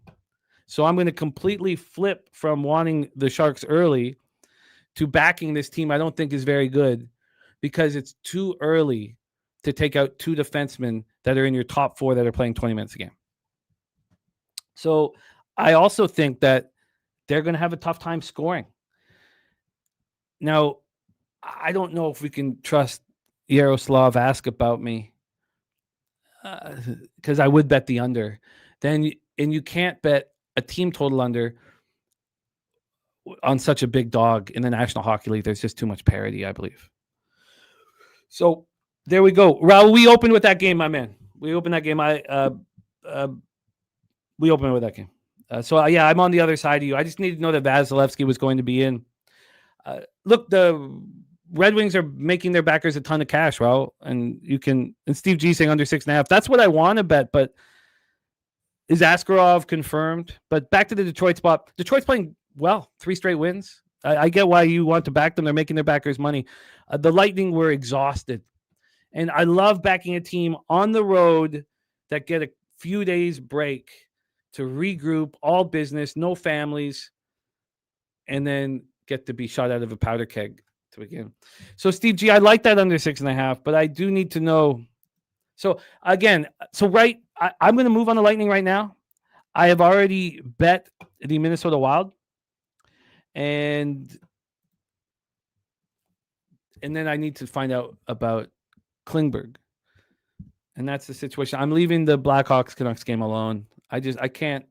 So I'm going to completely flip from wanting the Sharks early to backing this team I don't think is very good because it's too early to take out two defensemen that are in your top 4 that are playing 20 minutes a game. So I also think that they're going to have a tough time scoring. Now, I don't know if we can trust Yaroslav Ask about me because I would bet the under. And you can't bet a team total under on such a big dog in the National Hockey League. There's just too much parity, I believe. So there we go. Raul, we opened with that game, my man. We opened that game. We opened with that game. Yeah, I'm on the other side of you. I just need to know that Vasilevsky was going to be in. Look, the Red Wings are making their backers a ton of cash, Raul, and Steve G saying under 6.5. That's what I want to bet, but is Askarov confirmed? But back to the Detroit spot. Detroit's playing well, 3 straight wins. I get why you want to back them. They're making their backers money. The Lightning were exhausted. And I love backing a team on the road that get a few days break to regroup, all business, no families, and then get to be shot out of a powder keg to begin. So, Steve G, I like that under 6.5, but I do need to know. So, again, I'm going to move on the Lightning right now. I have already bet the Minnesota Wild. And then I need to find out about Klingberg. And that's the situation. I'm leaving the Blackhawks Canucks game alone. I can't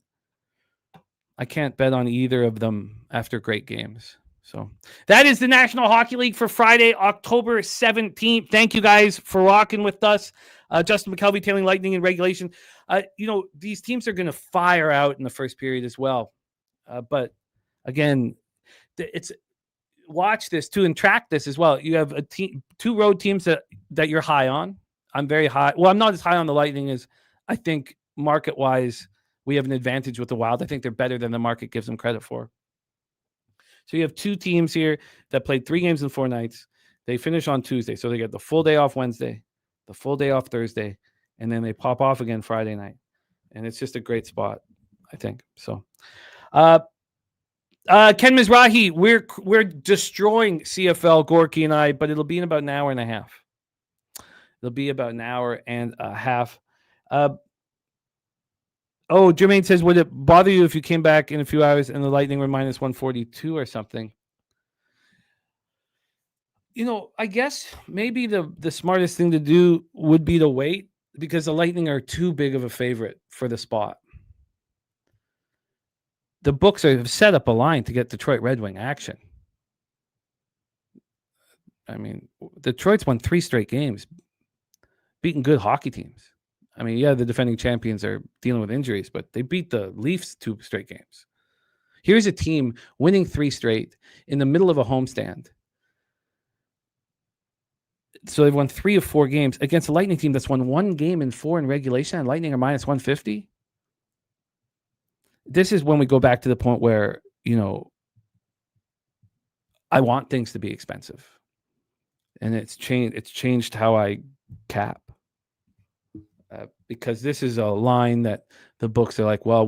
bet on either of them after great games. So that is the National Hockey League for Friday, October 17th. Thank you guys for rocking with us. Justin McKelvey tailing Lightning in regulation. These teams are going to fire out in the first period as well. But again, it's watch this too and track this as well. You have two road teams that you're high on. I'm very high. Well, I'm not as high on the Lightning as I think market-wise we have an advantage with the Wild. I think they're better than the market gives them credit for. So you have 2 teams here that played 3 games in 4 nights. They finish on Tuesday. So they get the full day off Wednesday, the full day off Thursday, and then they pop off again Friday night. And it's just a great spot, I think. So Ken Mizrahi, we're destroying CFL, Gorky and I, but it'll be in about an hour and a half. It'll be about an hour and a half. Jermaine says, would it bother you if you came back in a few hours and the Lightning were minus 142 or something? I guess maybe the smartest thing to do would be to wait because the Lightning are too big of a favorite for the spot. The books have set up a line to get Detroit Red Wing action. I mean, Detroit's won 3 straight games, beating good hockey teams. I mean, yeah, the defending champions are dealing with injuries, but they beat the Leafs 2 straight games. Here's a team winning 3 straight in the middle of a homestand. So they've won 3 of 4 games against a Lightning team that's won 1 game in 4 in regulation, and Lightning are minus 150. This is when we go back to the point where, I want things to be expensive. And it's changed how I cap. Because this is a line that the books are like, well,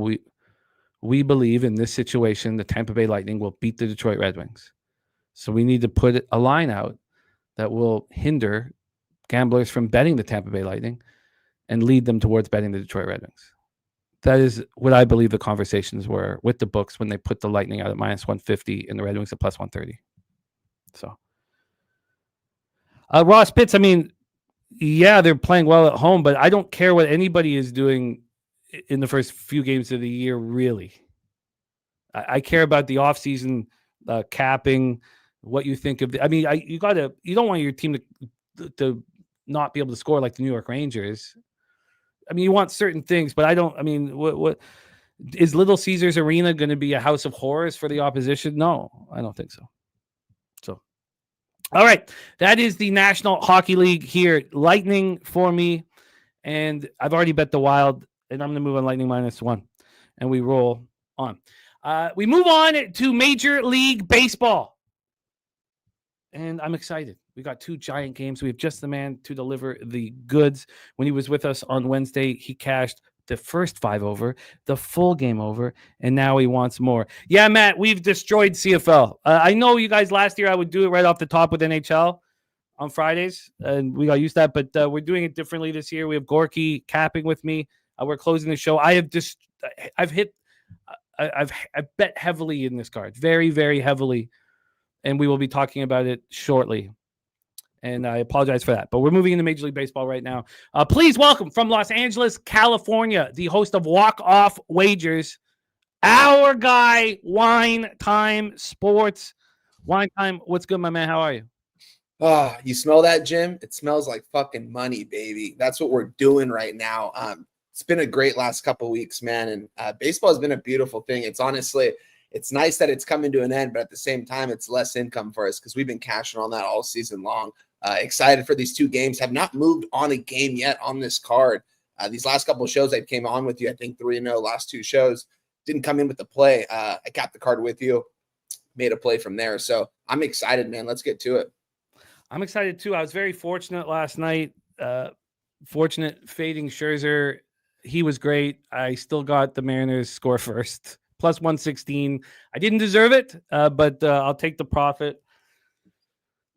we believe in this situation, the Tampa Bay Lightning will beat the Detroit Red Wings. So we need to put a line out that will hinder gamblers from betting the Tampa Bay Lightning and lead them towards betting the Detroit Red Wings. That is what I believe the conversations were with the books when they put the Lightning out at minus 150 and the Red Wings at plus 130. So, Ross Pitts, I mean, yeah, they're playing well at home, but I don't care what anybody is doing in the first few games of the year, really. I care about the offseason capping, what you think of. You don't want your team to not be able to score like the New York Rangers. I mean, you want certain things, but what is Little Caesars Arena going to be a house of horrors for the opposition? No, I don't think so. So, all right, that is the National Hockey League here. Lightning for me, and I've already bet the Wild, and I'm going to move on Lightning -1, and we roll on. We move on to Major League Baseball, and I'm excited. We got 2 giant games. We have just the man to deliver the goods. When he was with us on Wednesday, he cashed the first 5 over, the full game over, and now he wants more. Yeah, Matt, we've destroyed CFL. I know you guys last year I would do it right off the top with NHL on Fridays, and we got used to that, but we're doing it differently this year. We have Gorky capping with me. We're closing the show. I've bet heavily in this card, very, very heavily, and we will be talking about it shortly. And I apologize for that. But we're moving into Major League Baseball right now. Please welcome from Los Angeles, California, the host of Walk Off Wagers, our guy, Wine Time Sports. Wine Time, what's good, my man? How are you? Oh, you smell that, Jim? It smells like fucking money, baby. That's what we're doing right now. It's been a great last couple of weeks, man. And baseball has been a beautiful thing. It's nice that it's coming to an end, but at the same time, it's less income for us because we've been cashing on that all season long. Excited for these 2 games. Have not moved on a game yet on this card. These last couple of shows I came on with you, I think 3-0 last 2 shows. Didn't come in with the play. I got the card with you. Made a play from there. So I'm excited, man. Let's get to it. I'm excited too. I was very fortunate last night. Fortunate fading Scherzer. He was great. I still got the Mariners score first. Plus 116. I didn't deserve it, but I'll take the profit.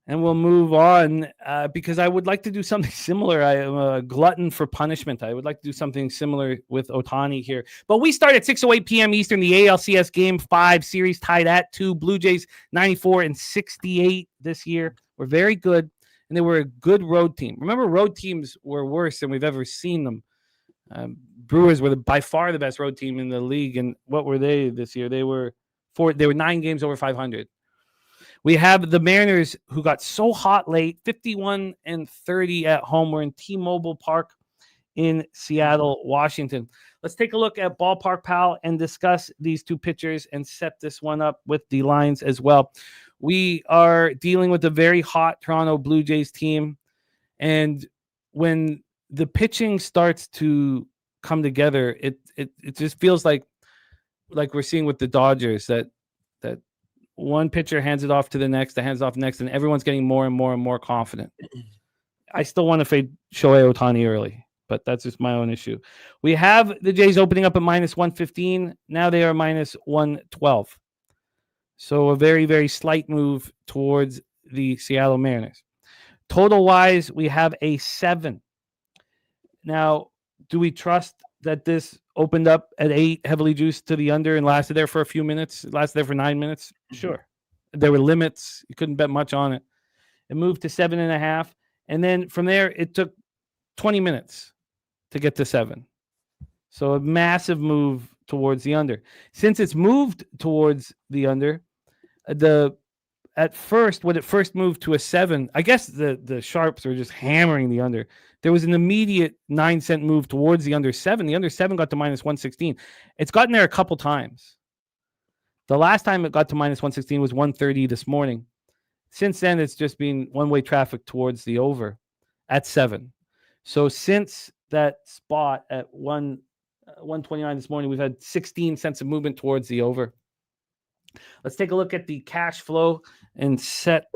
And we'll move on because I would like to do something similar. I am a glutton for punishment. I would like to do something similar with Ohtani here. But we start at 6:08 p.m. Eastern, the ALCS Game 5 series tied at 2. Blue Jays 94 and 68 this year. We're very good, and they were a good road team. Remember, road teams were worse than we've ever seen them. Brewers were by far the best road team in the league, and what were they this year? They were 9 games over 500. We have the Mariners, who got so hot late, 51 and 30 at home. We're in T-Mobile Park in Seattle, Washington. Let's take a look at Ballpark Pal and discuss these 2 pitchers and set this one up with the lines as well. We are dealing with a very hot Toronto Blue Jays team, and when the pitching starts to come together, it just feels like we're seeing with the Dodgers that one pitcher hands it off to the next, and everyone's getting more and more and more confident. I still want to fade Shohei Ohtani early, but that's just my own issue. We have the Jays opening up at minus 115. Now they are minus 112. So a very, very slight move towards the Seattle Mariners. Total-wise, we have a 7. Now, do we trust that this opened up at 8, heavily juiced to the under, and lasted there for a few minutes? It lasted there for 9 minutes? Sure. There were limits. You couldn't bet much on it. It moved to 7.5. And then from there, it took 20 minutes to get to 7. So a massive move towards the under. Since it's moved towards the under, when it first moved to a 7, I guess the sharps were just hammering the under. There was an immediate 9-cent move towards the under 7. The under 7 got to minus 116. It's gotten there a couple times. The last time it got to minus 116 was 1:30 this morning. Since then, it's just been one-way traffic towards the over at 7. So since that spot at 129 this morning, we've had 16 cents of movement towards the over. Let's take a look at the cash flow and set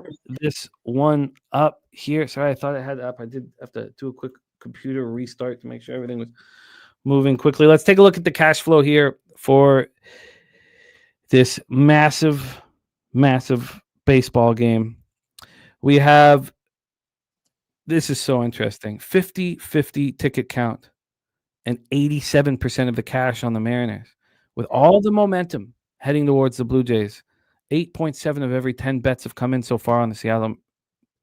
this one up here. Sorry, I thought I had it up. I did have to do a quick computer restart to make sure everything was moving quickly. Let's take a look at the cash flow here for this massive baseball game. We have, this is so interesting, 50-50 ticket count and 87% of the cash on the Mariners. With all the momentum heading towards the Blue Jays, 8.7 of every 10 bets have come in so far on the Seattle.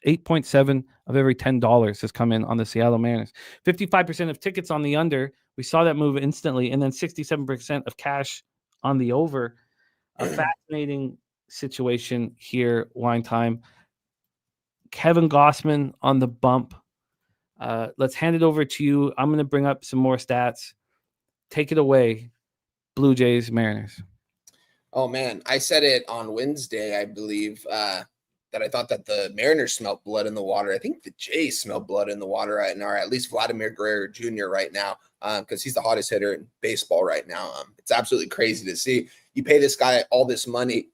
8.7 of every $10 has come in on the Seattle Mariners. 55% of tickets on the under. We saw that move instantly. And then 67% of cash on the over. A fascinating situation here, Wine Time. Kevin Gossman on the bump. Let's hand it over to you. I'm going to bring up some more stats. Take it away, Blue Jays, Mariners. Oh, man. I said it on Wednesday, I believe, that I thought that the Mariners smelled blood in the water. I think the Jays smell blood in the water right now, or at least Vladimir Guerrero Jr. right now, because he's the hottest hitter in baseball right now. It's absolutely crazy to see. You pay this guy all this money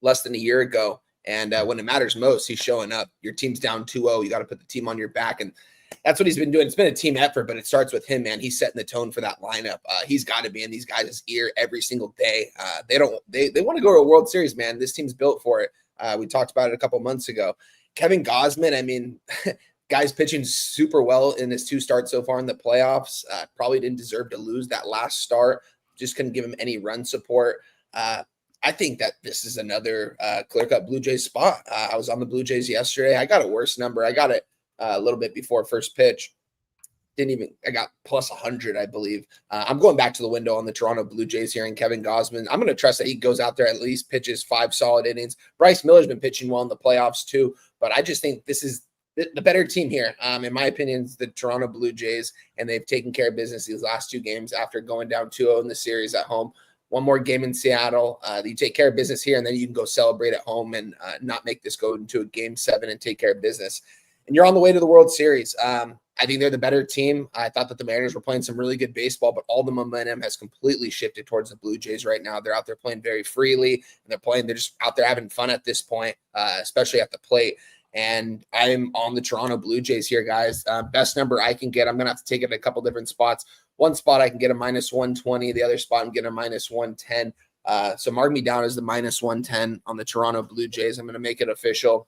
less than a year ago, and when it matters most, he's showing up. Your team's down 2-0. You got to put the team on your back, and that's what he's been doing. It's been a team effort, but it starts with him, man. He's setting the tone for that lineup. He's got to be in these guys' ear every single day. They want to go to a World Series, man. This team's built for it. We talked about it a couple months ago. Kevin Gausman, I mean, guy's pitching super well in his 2 starts so far in the playoffs. Probably didn't deserve to lose that last start. Just couldn't give him any run support. I think that this is another clear-cut Blue Jays spot. I was on the Blue Jays yesterday. I got a worse number. I got it a little bit before first pitch. I got plus 100, I believe. I'm going back to the window on the Toronto Blue Jays here and Kevin Gausman. I'm going to trust that he goes out there, at least pitches 5 solid innings. Bryce Miller's been pitching well in the playoffs too, but I just think this is the better team here. In my opinion, it's the Toronto Blue Jays, and they've taken care of business these last 2 games after going down 2-0 in the series at home. One more game in Seattle. You take care of business here, and then you can go celebrate at home and not make this go into a game 7 and take care of business. And you're on the way to the World Series. I think they're the better team. I thought that the Mariners were playing some really good baseball, but all the momentum has completely shifted towards the Blue Jays right now. They're out there playing very freely, and they're just out there having fun at this point, especially at the plate. And I'm on the Toronto Blue Jays here, guys. Best number I can get. I'm going to have to take it a couple different spots. One spot I can get a minus 120. The other spot I'm getting a minus 110. So mark me down as the minus 110 on the Toronto Blue Jays. I'm going to make it official.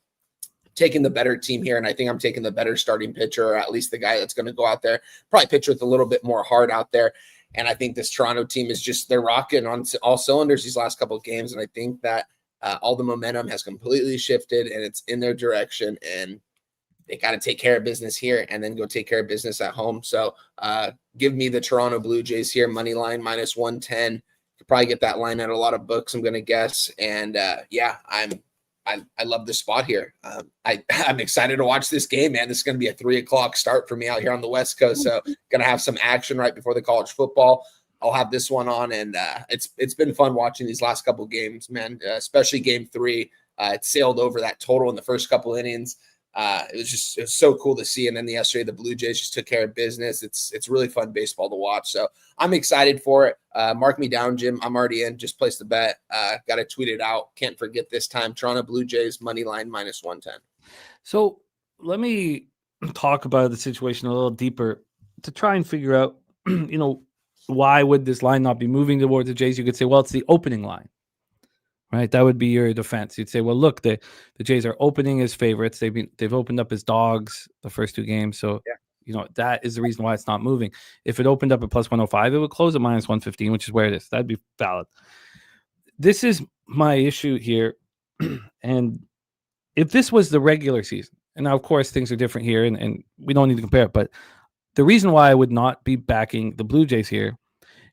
Taking the better team here, and I think I'm taking the better starting pitcher, or at least the guy that's going to go out there, probably pitch with a little bit more heart out there. And I think this Toronto team is they're rocking on all cylinders these last couple of games, and I think that all the momentum has completely shifted, and it's in their direction, and they got to take care of business here and then go take care of business at home. So give me the Toronto Blue Jays here, money line minus 110. You could probably get that line at a lot of books, I'm going to guess. And I love this spot here. I'm excited to watch this game, man. This is going to be a 3:00 start for me out here on the West Coast. So going to have some action right before the college football. I'll have this one on, and it's been fun watching these last couple games, man, especially game 3. It sailed over that total in the first couple innings. It was so cool to see. And then yesterday, the Blue Jays just took care of business. It's really fun baseball to watch. So I'm excited for it. Mark me down, Jim. I'm already in. Just place the bet. Got to tweet it out. Can't forget this time. Toronto Blue Jays money line minus 110. So let me talk about the situation a little deeper to try and figure out, why would this line not be moving towards the Jays? You could say, well, it's the opening line. Right, that would be your defense. You'd say, well, look, the Jays are opening as favorites. They've opened up as dogs the first 2 games, so that is the reason why it's not moving. If it opened up at plus 105, it would close at minus 115, which is where it is. That'd be valid. This is my issue here, and if this was the regular season, and now of course things are different here, and we don't need to compare it, but the reason why I would not be backing the Blue Jays here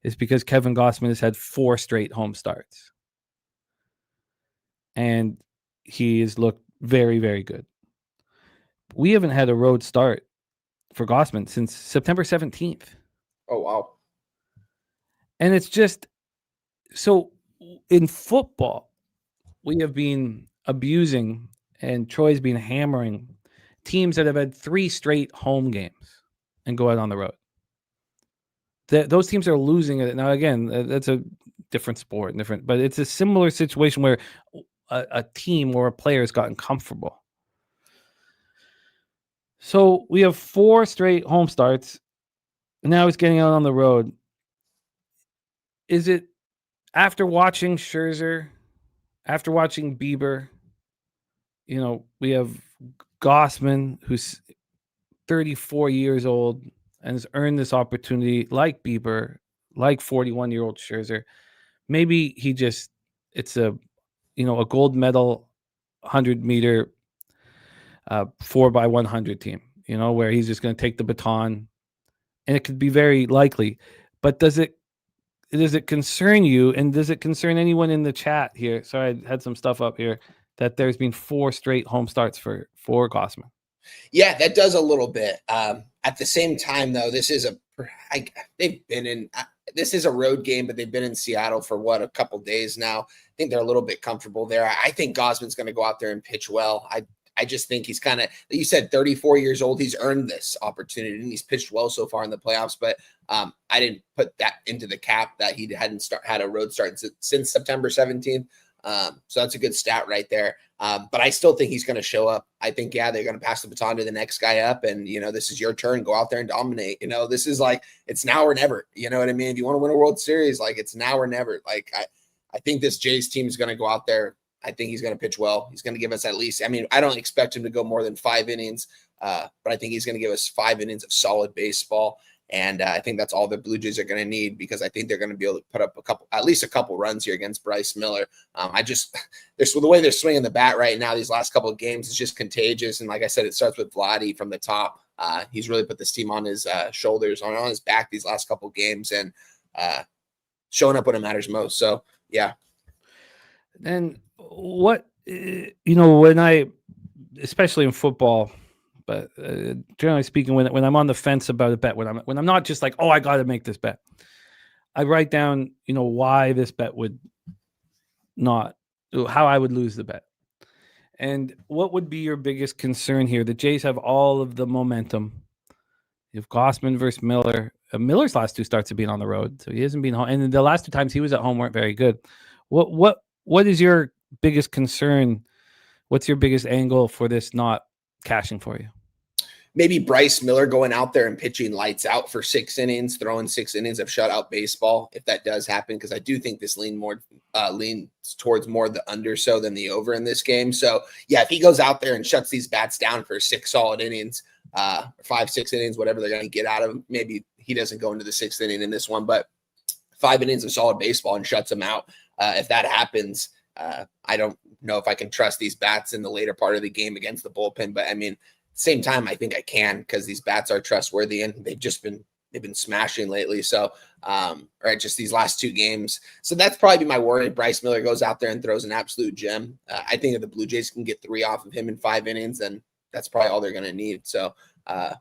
is because Kevin Gausman has had 4 straight home starts. And he has looked very, very good. We haven't had a road start for Gausman since September 17th. Oh, wow. And it's just, so in football, we have been abusing and Troy's been hammering teams that have had 3 straight home games and go out on the road. Those teams are losing it. Now, again, that's a different sport, but it's a similar situation where a team or a player has gotten comfortable. So we have 4 straight home starts. Now he's getting out on the road. Is it after watching Scherzer, after watching Bieber, we have Gossman, who's 34 years old and has earned this opportunity like Bieber, like 41-year-old Scherzer. Maybe it's a gold medal 100-meter 4x100 team, where he's just going to take the baton, and it could be very likely. But does it concern you, and does it concern anyone in the chat here? Sorry, I had some stuff up here that there's been 4 straight home starts for Gossman. Yeah, that does a little bit. At the same time, though, this is a road game, but they've been in Seattle for a couple days now. I think they're a little bit comfortable there. I think Gossman's going to go out there and pitch well. I just think he's kind of, you said 34 years old. He's earned this opportunity, and he's pitched well so far in the playoffs. But I didn't put that into the cap that he hadn't had a road start since September 17th. So that's a good stat right there. But I still think he's going to show up. I think, they're going to pass the baton to the next guy up, and, this is your turn. Go out there and dominate. This is like, it's now or never. You know what I mean? If you want to win a World Series, like, it's now or never. Like, I think this Jays team is going to go out there. I think he's going to pitch well. He's going to give us at least, I don't expect him to go more than 5 innings, but I think he's going to give us 5 innings of solid baseball. And I think that's all the Blue Jays are going to need, because I think they're going to be able to put up at least a couple runs here against Bryce Miller. The way they're swinging the bat right now, these last couple of games, is just contagious. And like I said, it starts with Vladdy from the top. He's really put this team on his shoulders, on his back these last couple of games, and showing up when it matters most. So, yeah. And what, when especially in football, but generally speaking, when I'm on the fence about a bet, when I'm not just like, oh, I got to make this bet, I write down, why this bet would not, how I would lose the bet. And what would be your biggest concern here? The Jays have all of the momentum. You have Gossman versus Miller. Miller's last 2 starts have been on the road, so he hasn't been home. And the last 2 times he was at home weren't very good. What is your biggest concern? What's your biggest angle for this not cashing for you? Maybe Bryce Miller going out there and pitching lights out for 6 innings, throwing 6 innings of shutout baseball, if that does happen, because I do think this leans towards more the under so than the over in this game. So, yeah, if he goes out there and shuts these bats down for 6 solid innings, 5-6 innings, whatever they're going to get out of him, maybe he doesn't go into the 6th inning in this one, but 5 innings of solid baseball and shuts them out. If that happens, I don't know if I can trust these bats in the later part of the game against the bullpen, but same time, I think I can, because these bats are trustworthy, and they've been smashing lately. So, just these last 2 games. So that's probably my worry. Bryce Miller goes out there and throws an absolute gem. I think if the Blue Jays can get 3 off of him in 5 innings, then that's probably all they're going to need. So that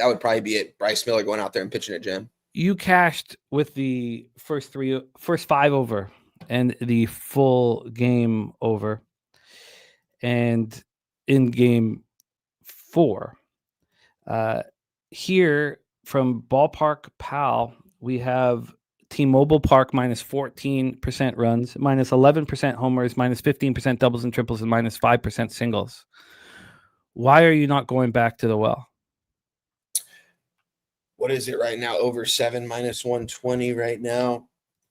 would probably be it. Bryce Miller going out there and pitching a gem. You cashed with the first 5 over and the full game over, and in game 4. Here from Ballpark Pal, we have T-Mobile Park minus 14% runs, minus 11% homers, minus 15% doubles and triples, and minus 5% singles. Why are you not going back to the well? What is it right now? Over 7 minus 120 right now.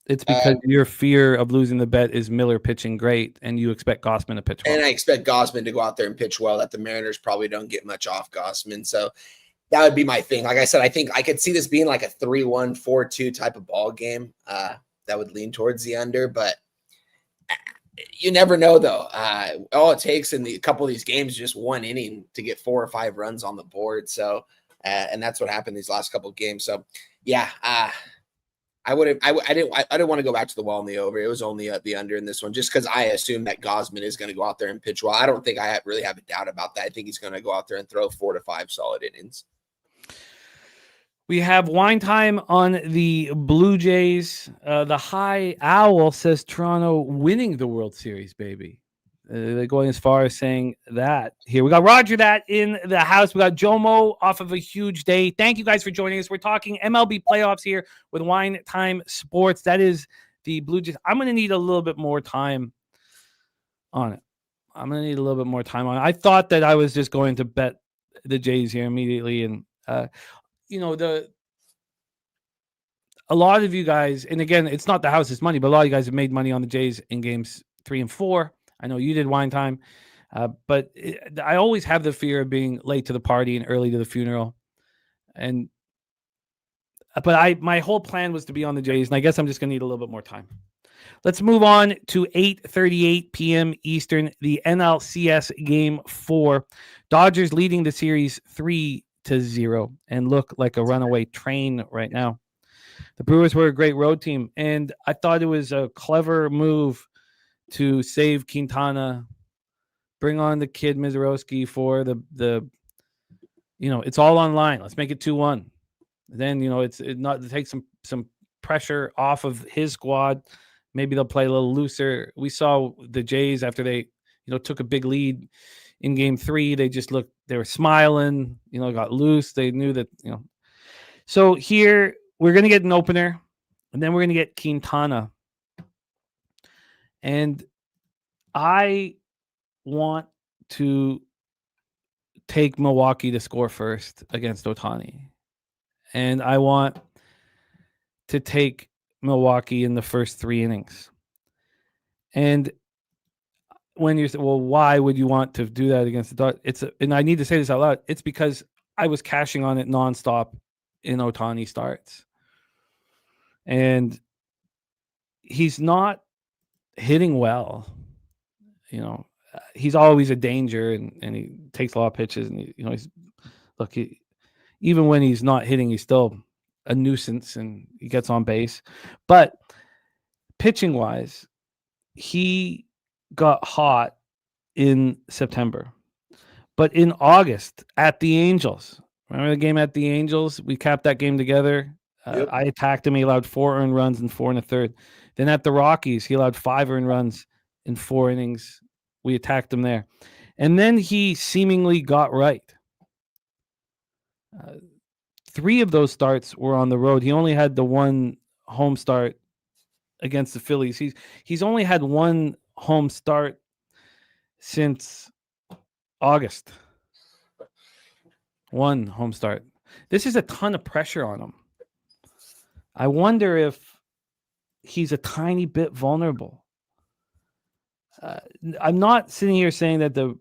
It's because your fear of losing the bet is Miller pitching great, and you expect Gossman to pitch well. And I expect Gossman to go out there and pitch well, that the Mariners probably don't get much off Gossman. So that would be my thing. Like I said, I think I could see this being like a 3-1, 4-2 type of ball game. That would lean towards the under, but you never know, though. All it takes in a couple of these games is just 1 inning to get 4 or 5 runs on the board. So, and that's what happened these last couple of games. So, yeah, I didn't want to go back to the well in the over. It was only the under in this one, just because I assume that Gossman is going to go out there and pitch well. I don't think I really have a doubt about that. I think he's going to go out there and throw 4 to 5 solid innings. We have wine time on the Blue Jays. The High Owl says Toronto winning the World Series, baby. They're going as far as saying that. Here we got Roger that in the house. We got Jomo off of a huge day. Thank you guys for joining us. We're talking MLB playoffs here with Wine Time Sports. That is the Blue Jays. I'm going to need a little bit more time on it. I thought that I was just going to bet the Jays here immediately. And, a lot of you guys, and again, it's not the house's money, but a lot of you guys have made money on the Jays in games 3 and 4. I know you did, Wine Time, but I always have the fear of being late to the party and early to the funeral. But my whole plan was to be on the Jays, and I guess I'm just going to need a little bit more time. Let's move on to 8:38 p.m. Eastern, the NLCS Game 4. Dodgers leading the series 3-0 and look like a runaway train right now. The Brewers were a great road team, and I thought it was a clever move to save Quintana, bring on the kid Mizorowski for the it's all online. Let's make it 2-1. Then, it takes some pressure off of his squad. Maybe they'll play a little looser. We saw the Jays after they, took a big lead in game 3. They were smiling, got loose. They knew that, So here we're going to get an opener, and then we're going to get Quintana. And I want to take Milwaukee to score first against Ohtani. And I want to take Milwaukee in the first 3 innings. And when you say, well, why would you want to do that against the Dodgers? And I need to say this out loud. It's because I was cashing on it nonstop in Ohtani starts. And he's not hitting well. He's always a danger, and he takes a lot of pitches. And even when he's not hitting, he's still a nuisance, and he gets on base. But pitching wise, he got hot in September. But in August at the Angels, remember the game at the Angels? We capped that game together. Yep. I attacked him. He allowed 4 earned runs in 4 1/3. Then at the Rockies, he allowed 5 earned runs in 4 innings. We attacked him there. And then he seemingly got right. 3 of those starts were on the road. He only had the 1 home start against the Phillies. He's only had 1 home start since August. 1 home start. This is a ton of pressure on him. I wonder if he's a tiny bit vulnerable. I'm not sitting here saying that the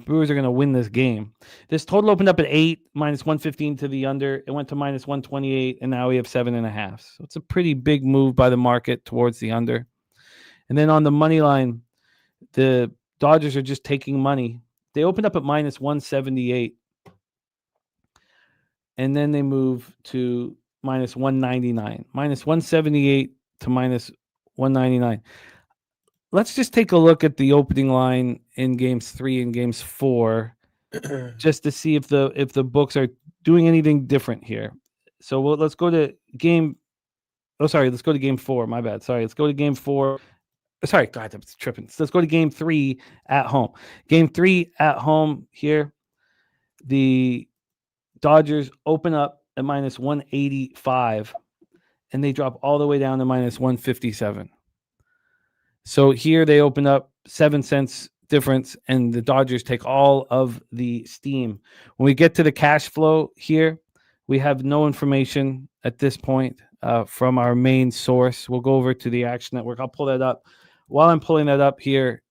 Brewers are going to win this game. This total opened up at 8, -115 to the under. It went to -128, and now we have 7.5. So it's a pretty big move by the market towards the under. And then on the money line, the Dodgers are just taking money. They opened up at -178, and then they move to -199, -178 to -199. Let's just take a look at the opening line in games 3 and games 4, just to see if the books are doing anything different here. So let's go to game. Let's go to game 4. My bad. Sorry. Let's go to game 4. Sorry, God, I'm tripping. So let's go to game 3 at home. Game 3 at home here. The Dodgers open up at -185, and they drop all the way down to -157. So here they open up 7 cents difference, and the Dodgers take all of the steam. When we get to the cash flow here, we have no information at this point from our main source. We'll go over to the Action Network. I'll pull that up. While I'm pulling that up here,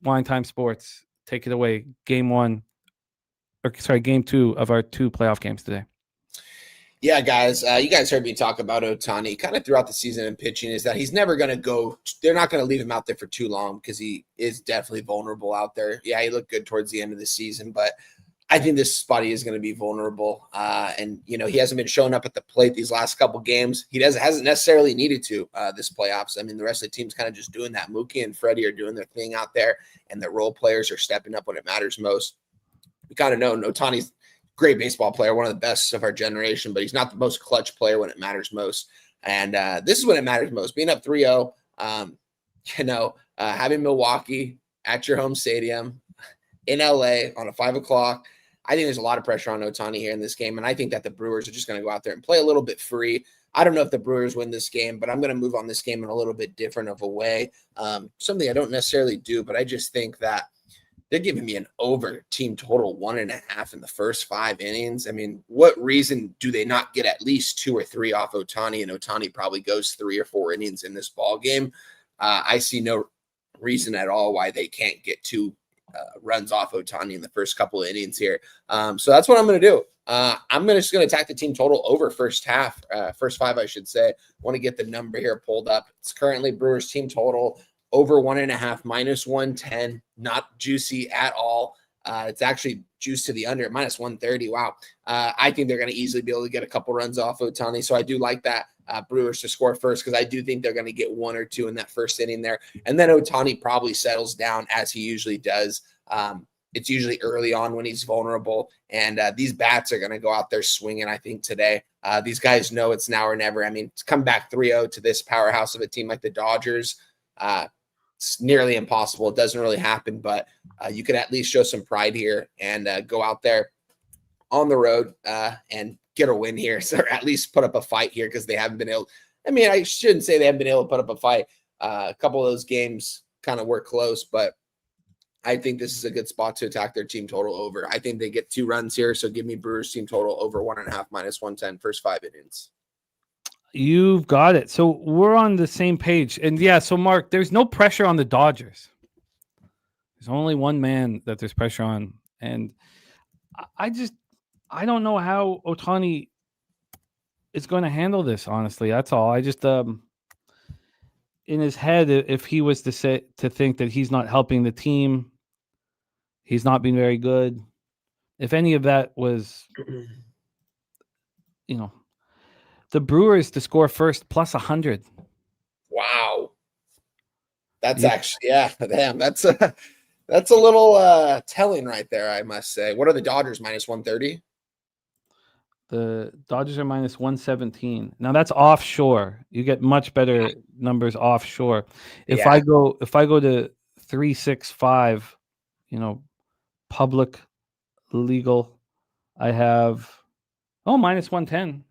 Wine Time Sports, take it away. Game 2 of our 2 playoff games today. Yeah, guys, you guys heard me talk about Ohtani kind of throughout the season in pitching, is that he's never going to go – they're not going to leave him out there for too long because he is definitely vulnerable out there. Yeah, he looked good towards the end of the season, but I think this spot he is going to be vulnerable. And, he hasn't been showing up at the plate these last couple games. He hasn't necessarily needed to this playoffs. I mean, the rest of the team's kind of just doing that. Mookie and Freddie are doing their thing out there, and the role players are stepping up when it matters most. We kind of know Ohtani's great baseball player, one of the best of our generation, but he's not the most clutch player when it matters most. And this is when it matters most. Being up 3-0, having Milwaukee at your home stadium in LA on a 5 o'clock, I think there's a lot of pressure on Ohtani here in this game. And I think that the Brewers are just going to go out there and play a little bit free. I don't know if the Brewers win this game, but I'm going to move on this game in a little bit different of a way. Something I don't necessarily do, but I just think that they're giving me an over team total 1.5 in the first 5 innings. I mean, what reason do they not get at least 2 or 3 off Ohtani? And Ohtani probably goes 3 or 4 innings in this ball game. I see no reason at all why they can't get 2 runs off Ohtani in the first couple of innings here. So that's what I'm going to do. I'm just going to attack the team total over first 5, I should say. Want to get the number here pulled up. It's currently Brewers team total over 1.5 minus 110, not juicy at all. It's actually juiced to the under at minus 130. Wow. I think they're going to easily be able to get a couple runs off Ohtani. So I do like that Brewers to score first, because I do think they're going to get 1 or 2 in that first inning there. And then Ohtani probably settles down as he usually does. It's usually early on when he's vulnerable, and these bats are going to go out there swinging, I think, today. These guys know it's now or never. I mean, to come back 3-0 to this powerhouse of a team like the Dodgers, it's nearly impossible. It doesn't really happen, but you could at least show some pride here and go out there on the road and get a win here. So at least put up a fight here, because they haven't been able – I mean, I shouldn't say they haven't been able to put up a fight. A couple of those games kind of were close, but I think this is a good spot to attack their team total over. I think they get 2 runs here, so give me Brewers team total over 1.5 minus 110 first 5 innings. You've got it. So we're on the same page. And yeah, so Mark, there's no pressure on the Dodgers. There's only one man that there's pressure on. And I don't know how Ohtani is going to handle this, honestly. That's all. I just, in his head, if he was to think that he's not helping the team, he's not being very good. If any of that was, the Brewers to score first plus 100. Wow. That's actually, damn. That's a little telling right there, I must say. What are the Dodgers, minus 130? The Dodgers are minus 117. Now that's offshore. You get much better numbers offshore. If I go to 365, public legal, I have minus 110.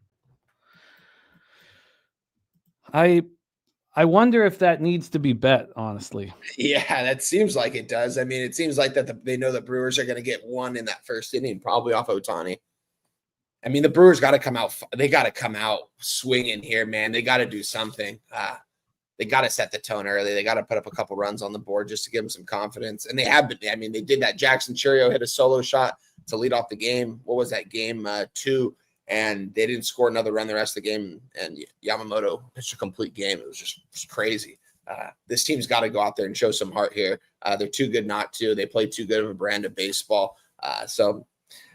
I wonder if that needs to be bet, honestly. Yeah, that seems like it does. I mean, it seems like that they know the Brewers are going to get 1 in that first inning, probably off Ohtani. I mean, the Brewers got to come out. They got to come out swinging here, man. They got to do something. They got to set the tone early. They got to put up a couple runs on the board just to give them some confidence. And they have been. I mean, they did that. Jackson Churio hit a solo shot to lead off the game. What was that, game 2? And they didn't score another run the rest of the game. And Yamamoto pitched a complete game. It was just crazy. This team's got to go out there and show some heart here. They're too good not to. They play too good of a brand of baseball. So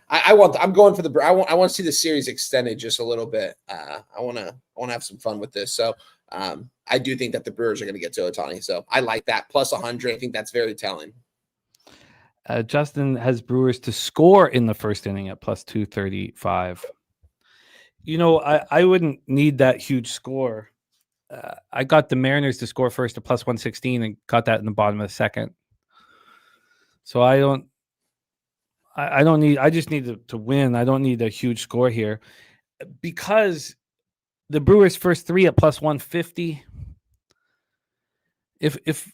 I'm going for the. I want to see the series extended just a little bit. I want to have some fun with this. So I do think that the Brewers are going to get to Ohtani. So I like that plus 100. I think that's very telling. Justin has Brewers to score in the first inning at plus 235. I wouldn't need that huge score. I got the Mariners to score first at plus 116 and got that in the bottom of the second. So I just need to win. I don't need a huge score here, because the Brewers first 3 at plus 150. If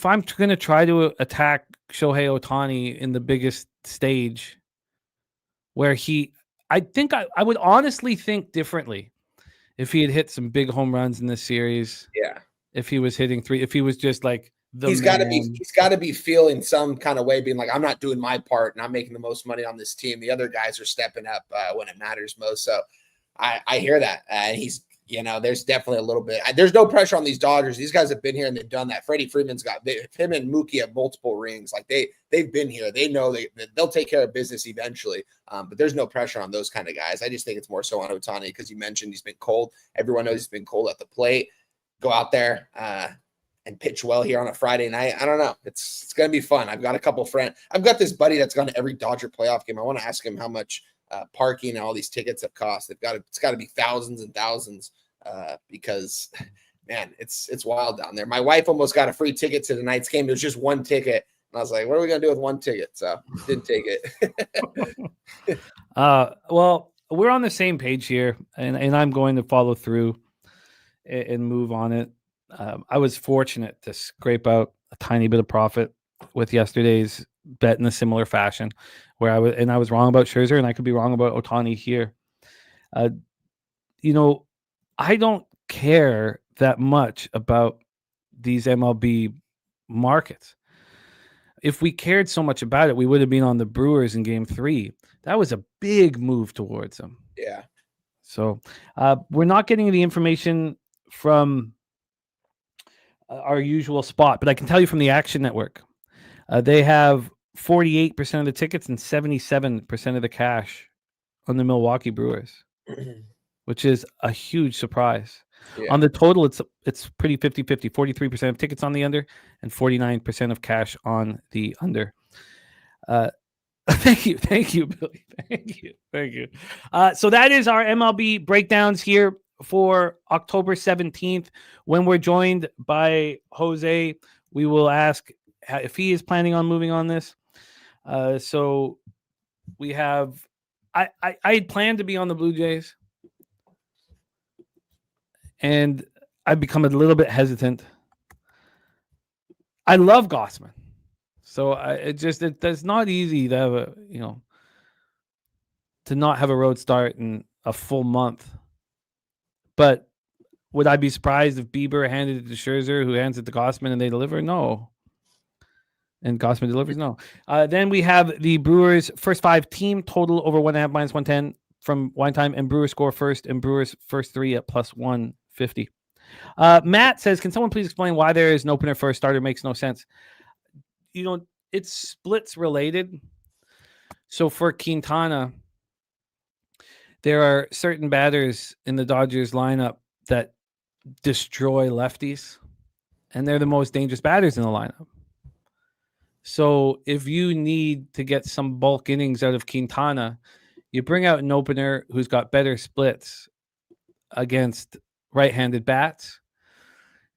I'm going to try to attack Shohei Ohtani in the biggest stage, where I think I would honestly think differently if he had hit some big home runs in this series. Yeah. If he was hitting 3, if he was just like he's got to be feeling some kind of way, being like, I'm not doing my part and I'm making the most money on this team. The other guys are stepping up when it matters most. So I hear that. He's, there's definitely a little bit. There's no pressure on these Dodgers. These guys have been here and they've done that. Freddie Freeman's got him and Mookie have multiple rings. Like they've been here. They know they'll take care of business eventually. But there's no pressure on those kind of guys. I just think it's more so on Ohtani, because you mentioned he's been cold. Everyone knows he's been cold at the plate. Go out there and pitch well here on a Friday night. I don't know. It's going to be fun. I've got a couple friends. I've got this buddy that's gone to every Dodger playoff game. I want to ask him how much parking and all these tickets have cost. It's got to be thousands and thousands, because man, it's wild down there. My wife almost got a free ticket to tonight's game. It was just one ticket. And I was like, what are we going to do with one ticket? So didn't take it. Well, we're on the same page here, and I'm going to follow through and move on it. I was fortunate to scrape out a tiny bit of profit with yesterday's bet in a similar fashion, where I was wrong about Scherzer, and I could be wrong about Ohtani here. I don't care that much about these MLB markets. If we cared so much about it, we would have been on the Brewers in Game 3. That was a big move towards them. Yeah. So we're not getting the information from our usual spot, but I can tell you from the Action Network, they have 48% of the tickets and 77% of the cash on the Milwaukee Brewers, which is a huge surprise. Yeah. On the total, it's pretty 50-50, 43% of tickets on the under and 49% of cash on the under. Thank you, Billy. Thank you. So that is our MLB breakdowns here for October 17th. When we're joined by Jose, we will ask if he is planning on moving on this. So we have, I had planned to be on the Blue Jays, and I've become a little bit hesitant. I love Gossman. So it's not easy to have to not have a road start in a full month. But would I be surprised if Bieber handed it to Scherzer, who hands it to Gossman, and they deliver? No. And Gossman delivers? No. Then we have the Brewers' first 5 team total over 1.5 minus 110 from wine time, and Brewers score first, and Brewers first 3 at plus 150. Matt says, can someone please explain why there is an opener for a starter? Makes no sense. It's splits related. So for Quintana, there are certain batters in the Dodgers lineup that destroy lefties, and they're the most dangerous batters in the lineup. So if you need to get some bulk innings out of Quintana, you bring out an opener who's got better splits against right-handed bats,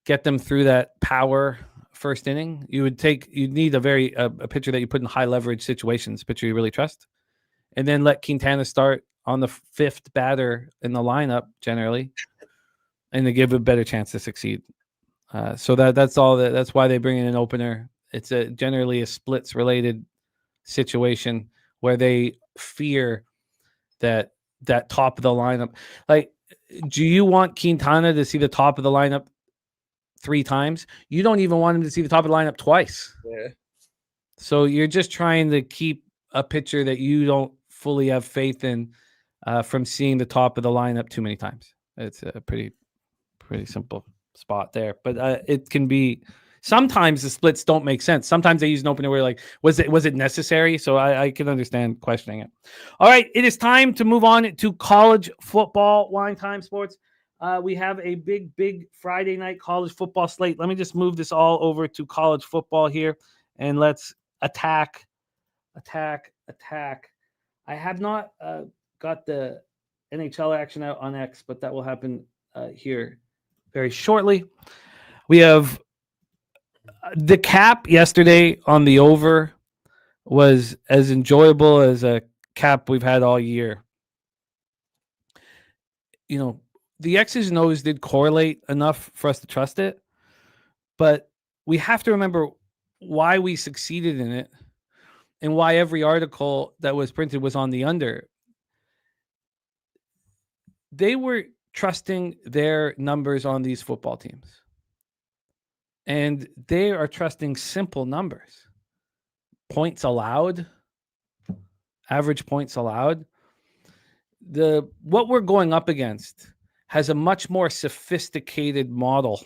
get them through that power first inning. You'd need a pitcher that you put in high leverage situations, pitcher you really trust, and then let Quintana start on the 5th batter in the lineup generally, and to give a better chance to succeed. So that's all. That's why they bring in an opener. It's generally a splits related situation where they fear that top of the lineup. Like, do you want Quintana to see the top of the lineup 3 times? You don't even want him to see the top of the lineup twice. Yeah. So you're just trying to keep a pitcher that you don't fully have faith in from seeing the top of the lineup too many times. It's a pretty simple spot there, but it can be. Sometimes the splits don't make sense. Sometimes they use an opener where, like, was it necessary? So I can understand questioning it. All right, it is time to move on to college football. Wine Time Sports. We have a big Friday night college football slate. Let me just move this all over to college football here, and let's attack. I have not got the NHL action out on X, but that will happen here very shortly. We have the cap yesterday on the over was as enjoyable as a cap we've had all year. The X's and O's did correlate enough for us to trust it, but we have to remember why we succeeded in it and why every article that was printed was on the under. They were trusting their numbers on these football teams. And they are trusting simple numbers. Points allowed, average points allowed. What we're going up against has a much more sophisticated model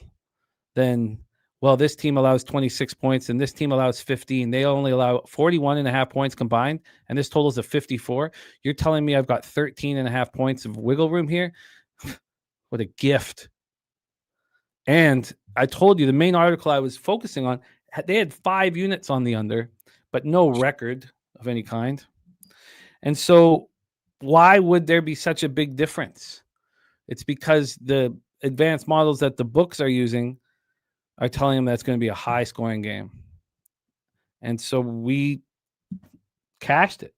than, well, this team allows 26 points and this team allows 15. They only allow 41.5 points combined, and this totals of 54. You're telling me I've got 13.5 points of wiggle room here? What a gift. And I told you the main article I was focusing on, they had 5 units on the under, but no record of any kind. And so why would there be such a big difference? It's because advanced models that the books are using are telling them that's going to be a high scoring game. And so we cashed it.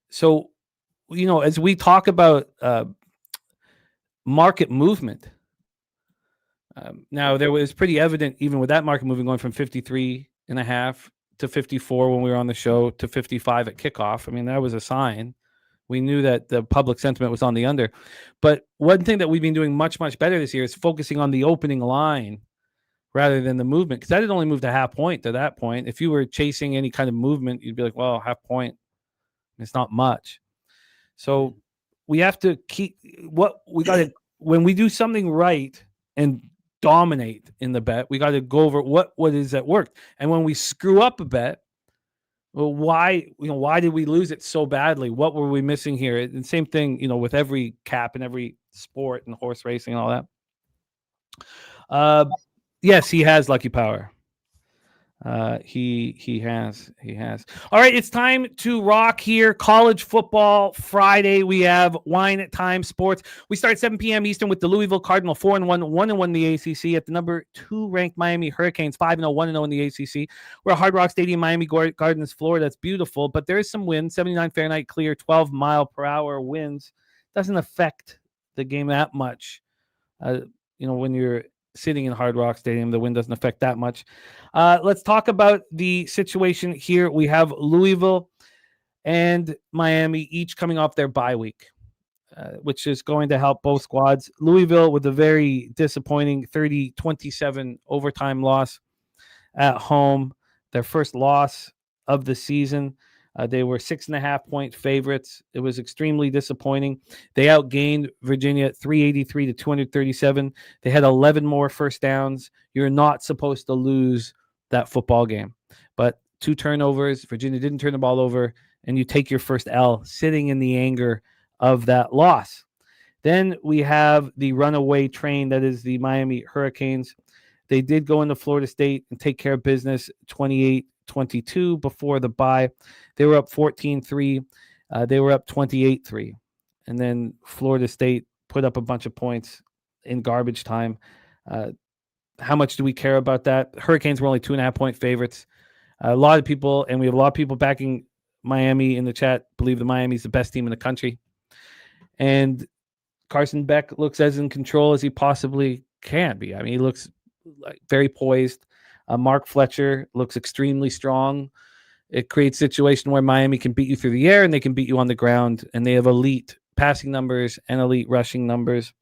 So, as we talk about market movement, now there was pretty evident, even with that market moving, going from 53.5 to 54 when we were on the show to 55 at kickoff. I mean, that was a sign. We knew that the public sentiment was on the under. But one thing that we've been doing much, much better this year is focusing on the opening line rather than the movement, because that had only moved a half point to that point. If you were chasing any kind of movement, you'd be like, well, half point, it's not much. So we have to keep what we got to, when we do something right and dominate in the bet, we got to go over what is that worked. And when we screw up a bet, well, why did we lose it so badly? What were we missing here? And same thing, with every cap and every sport and horse racing and all that. Yes, he has lucky power. He has. All right, it's time to rock here. College football Friday. We have Wine Time Sports. We start at 7 p.m. Eastern with the Louisville Cardinal 4-1, 1-1 in the ACC at the number 2 ranked Miami Hurricanes 5-0, 1-0 in the ACC. We're at Hard Rock Stadium, Miami Gardens, Florida. That's beautiful, but there is some wind. 79 Fahrenheit clear, 12 mile per hour winds. Doesn't affect the game that much. When you're sitting in Hard Rock Stadium, the wind doesn't affect that much. Let's talk about the situation here. We have Louisville and Miami each coming off their bye week, which is going to help both squads. Louisville with a very disappointing 30-27 overtime loss at home, their first loss of the season. They were 6.5-point favorites. It was extremely disappointing. They outgained Virginia 383 to 237. They had 11 more first downs. You're not supposed to lose that football game. But 2 turnovers. Virginia didn't turn the ball over, and you take your first L sitting in the anger of that loss. Then we have the runaway train that is the Miami Hurricanes. They did go into Florida State and take care of business 28-22 before the bye. They were up 14-3. They were up 28-3. And then Florida State put up a bunch of points in garbage time. How much do we care about that? Hurricanes were only 2.5-point favorites. A lot of people, and we have a lot of people backing Miami in the chat, believe that Miami's the best team in the country. And Carson Beck looks as in control as he possibly can be. I mean, he looks very poised. Mark Fletcher looks extremely strong. It creates a situation where Miami can beat you through the air and they can beat you on the ground, and they have elite passing numbers and elite rushing numbers.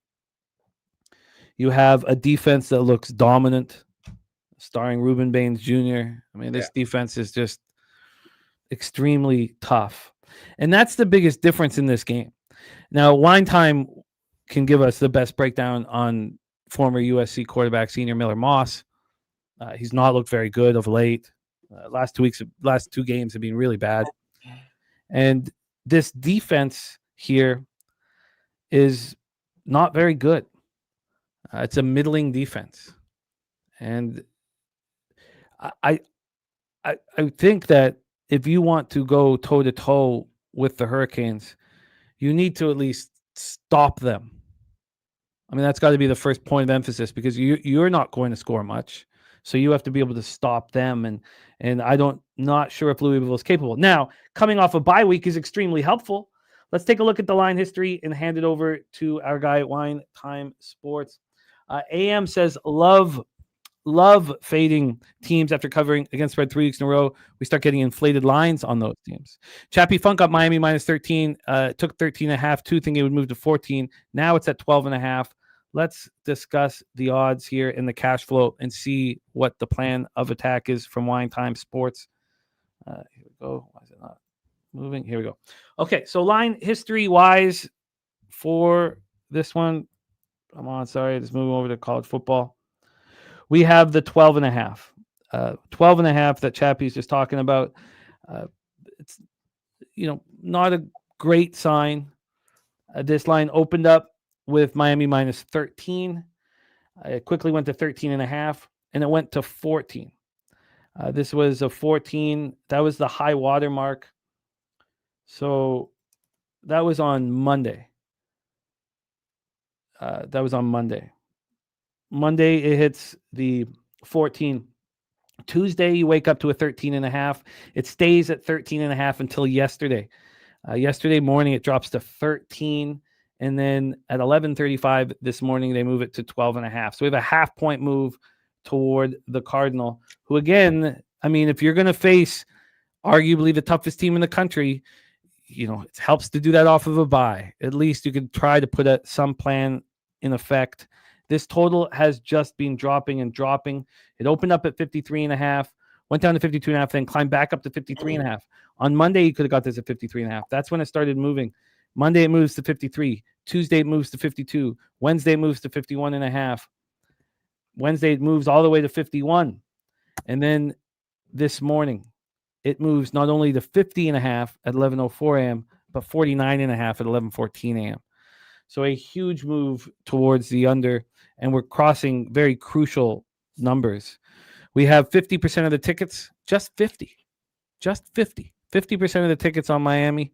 You have a defense that looks dominant, starring Reuben Baines Jr. I mean, this defense is just extremely tough. And that's the biggest difference in this game. Now, Wine Time can give us the best breakdown on former USC quarterback Senior Miller Moss. He's not looked very good of late. Last 2 games have been really bad. And this defense here is not very good. It's a middling defense. And I think that if you want to go toe-to-toe with the Hurricanes, you need to at least stop them. I mean, that's got to be the first point of emphasis, because you're not going to score much. So you have to be able to stop them. And not sure if Louisville is capable. Now, coming off a bye week is extremely helpful. Let's take a look at the line history and hand it over to our guy at Wine Time Sports. AM says, love fading teams after covering against spread 3 weeks in a row. We start getting inflated lines on those teams. Chappie Funk got Miami minus 13, took 13.5, thinking it would move to 14. Now it's at 12.5. Let's discuss the odds here in the cash flow and see what the plan of attack is from Wine Time Sports. Here we go. Why is it not moving? Here we go. Okay, so line history-wise for this one, I'm on, sorry, just moving over to college football. We have the 12.5. 12.5 that Chappie's just talking about. It's, not a great sign. This line opened up with Miami minus 13. It quickly went to 13.5, and it went to 14. This was a 14. That was the high water mark. So that was on Monday. Monday, it hits the 14. Tuesday, you wake up to a 13.5. It stays at 13.5 until yesterday. Yesterday morning, it drops to 13. And then at 11:35 this morning, they move it to 12.5. So we have a half-point move toward the Cardinal, who, again, I mean, if you're going to face arguably the toughest team in the country, it helps to do that off of a bye. At least you could try to put some plan in effect. This total has just been dropping and dropping. It opened up at 53.5, went down to 52.5, then climbed back up to 53.5. On Monday, you could have got this at 53.5. That's when it started moving. Monday, it moves to 53. Tuesday, it moves to 52. Wednesday, it moves to 51.5. Wednesday, it moves all the way to 51. And then this morning, it moves not only to 50.5 at 11:04 a.m., but 49.5 at 11:14 a.m. So a huge move towards the under, and we're crossing very crucial numbers. We have 50% of the tickets, just 50. 50% of the tickets on Miami,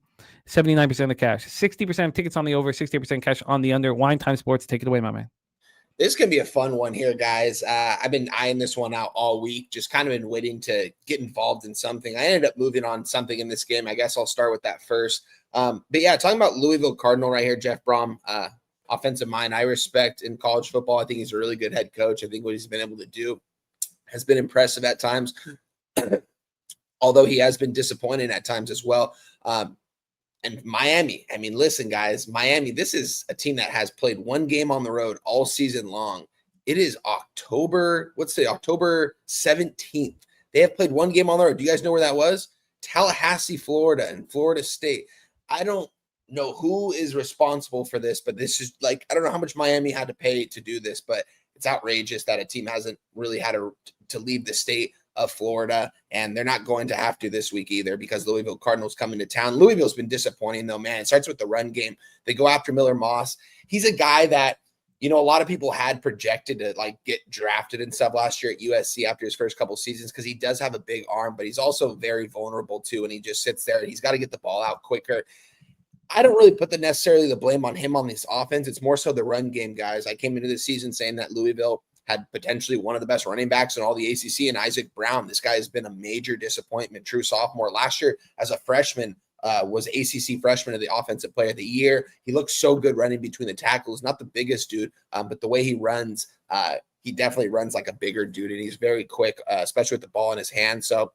79% of the cash. 60% of tickets on the over, 60% cash on the under. Wine Time Sports, take it away, my man. This is going to be a fun one here, guys. I've been eyeing this one out all week, just kind of been waiting to get involved in something. I ended up moving on something in this game. I guess I'll start with that first. But yeah, talking about Louisville Cardinal right here, Jeff Brom, offensive mind I respect in college football. I think he's a really good head coach. I think what he's been able to do has been impressive at times, although he has been disappointing at times as well. And Miami, I mean, listen, guys, Miami, this is a team that has played one game on the road all season long. It is October 17th. They have played one game on the road. Do you guys know where that was? Tallahassee, Florida, and Florida State. I don't know who is responsible for this, but this is I don't know how much Miami had to pay to do this, but it's outrageous that a team hasn't really had to leave the state of Florida, and they're not going to have to this week either because Louisville Cardinals coming to town. Louisville's been disappointing though, man. It starts with the run game. They go after Miller Moss. He's a guy that, a lot of people had projected to get drafted and stuff last year at USC after his first couple seasons because he does have a big arm, but he's also very vulnerable too, and he just sits there and he's got to get the ball out quicker. I don't really put necessarily the blame on him on this offense. It's more so the run game, guys. I came into the season saying that Louisville had potentially one of the best running backs in all the ACC, and Isaac Brown. This guy has been a major disappointment, true sophomore. Last year, as a freshman, was ACC freshman of the offensive player of the year. He looks so good running between the tackles. Not the biggest dude, but the way he runs, he definitely runs like a bigger dude, and he's very quick, especially with the ball in his hand. So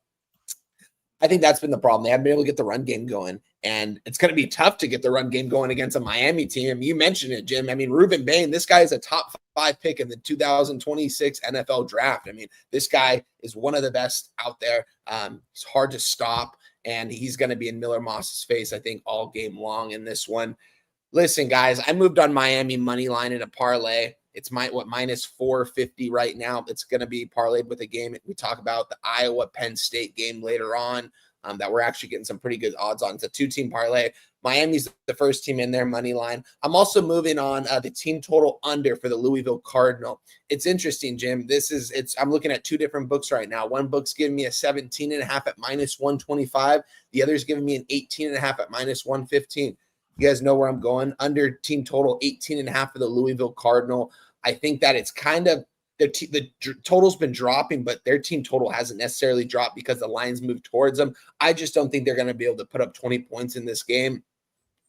I think that's been the problem. They haven't been able to get the run game going, and it's going to be tough to get the run game going against a Miami team. You mentioned it, Jim. I mean, Reuben Bain, this guy is a top 5 pick in the 2026 NFL draft. I mean, this guy is one of the best out there. He's hard to stop, and he's going to be in Miller Moss's face, I think, all game long in this one. Listen, guys, I moved on Miami money line in a parlay. It's minus 450 right now. It's going to be parlayed with a game. We talk about the Iowa Penn State game later on that we're actually getting some pretty good odds on. It's a 2-team parlay. Miami's the first team in their money line. I'm also moving on the team total under for the Louisville Cardinal. It's interesting, Jim. I'm looking at 2 different books right now. One book's giving me a 17.5 at minus 125. The other's giving me an 18.5 at minus 115. You guys know where I'm going. Under team total 18.5 for the Louisville Cardinal. I think that it's kind of the total's been dropping, but their team total hasn't necessarily dropped because the lines moved towards them. I just don't think they're going to be able to put up 20 points in this game.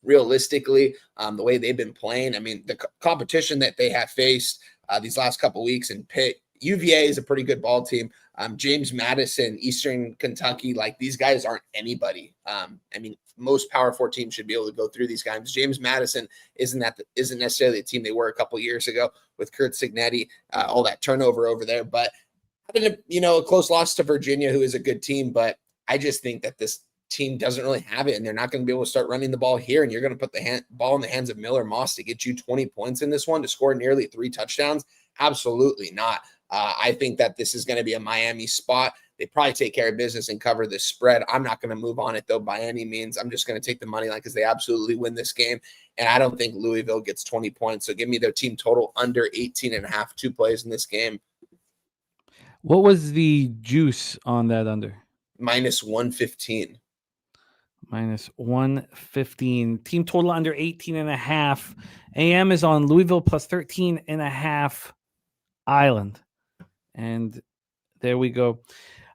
Realistically, the way they've been playing, I mean, the competition that they have faced these last couple of weeks in Pitt, UVA is a pretty good ball team. James Madison, Eastern Kentucky, these guys aren't anybody. I mean, most Power 4 teams should be able to go through these guys. James Madison isn't necessarily the team they were a couple years ago with Kurt Signetti, all that turnover over there. But a close loss to Virginia, who is a good team. But I just think that this team doesn't really have it, and they're not going to be able to start running the ball here. And you're going to put the ball in the hands of Miller Moss to get you 20 points in this one, to score nearly 3 touchdowns. Absolutely not. I think that this is going to be a Miami spot. They probably take care of business and cover this spread. I'm not going to move on it, though, by any means. I'm just going to take the money line because they absolutely win this game. And I don't think Louisville gets 20 points. So give me their team total under 18.5, 2 plays in this game. What was the juice on that under? Minus 115. Minus 115. Team total under 18.5. AM is on Louisville plus 13.5. Island. And there we go.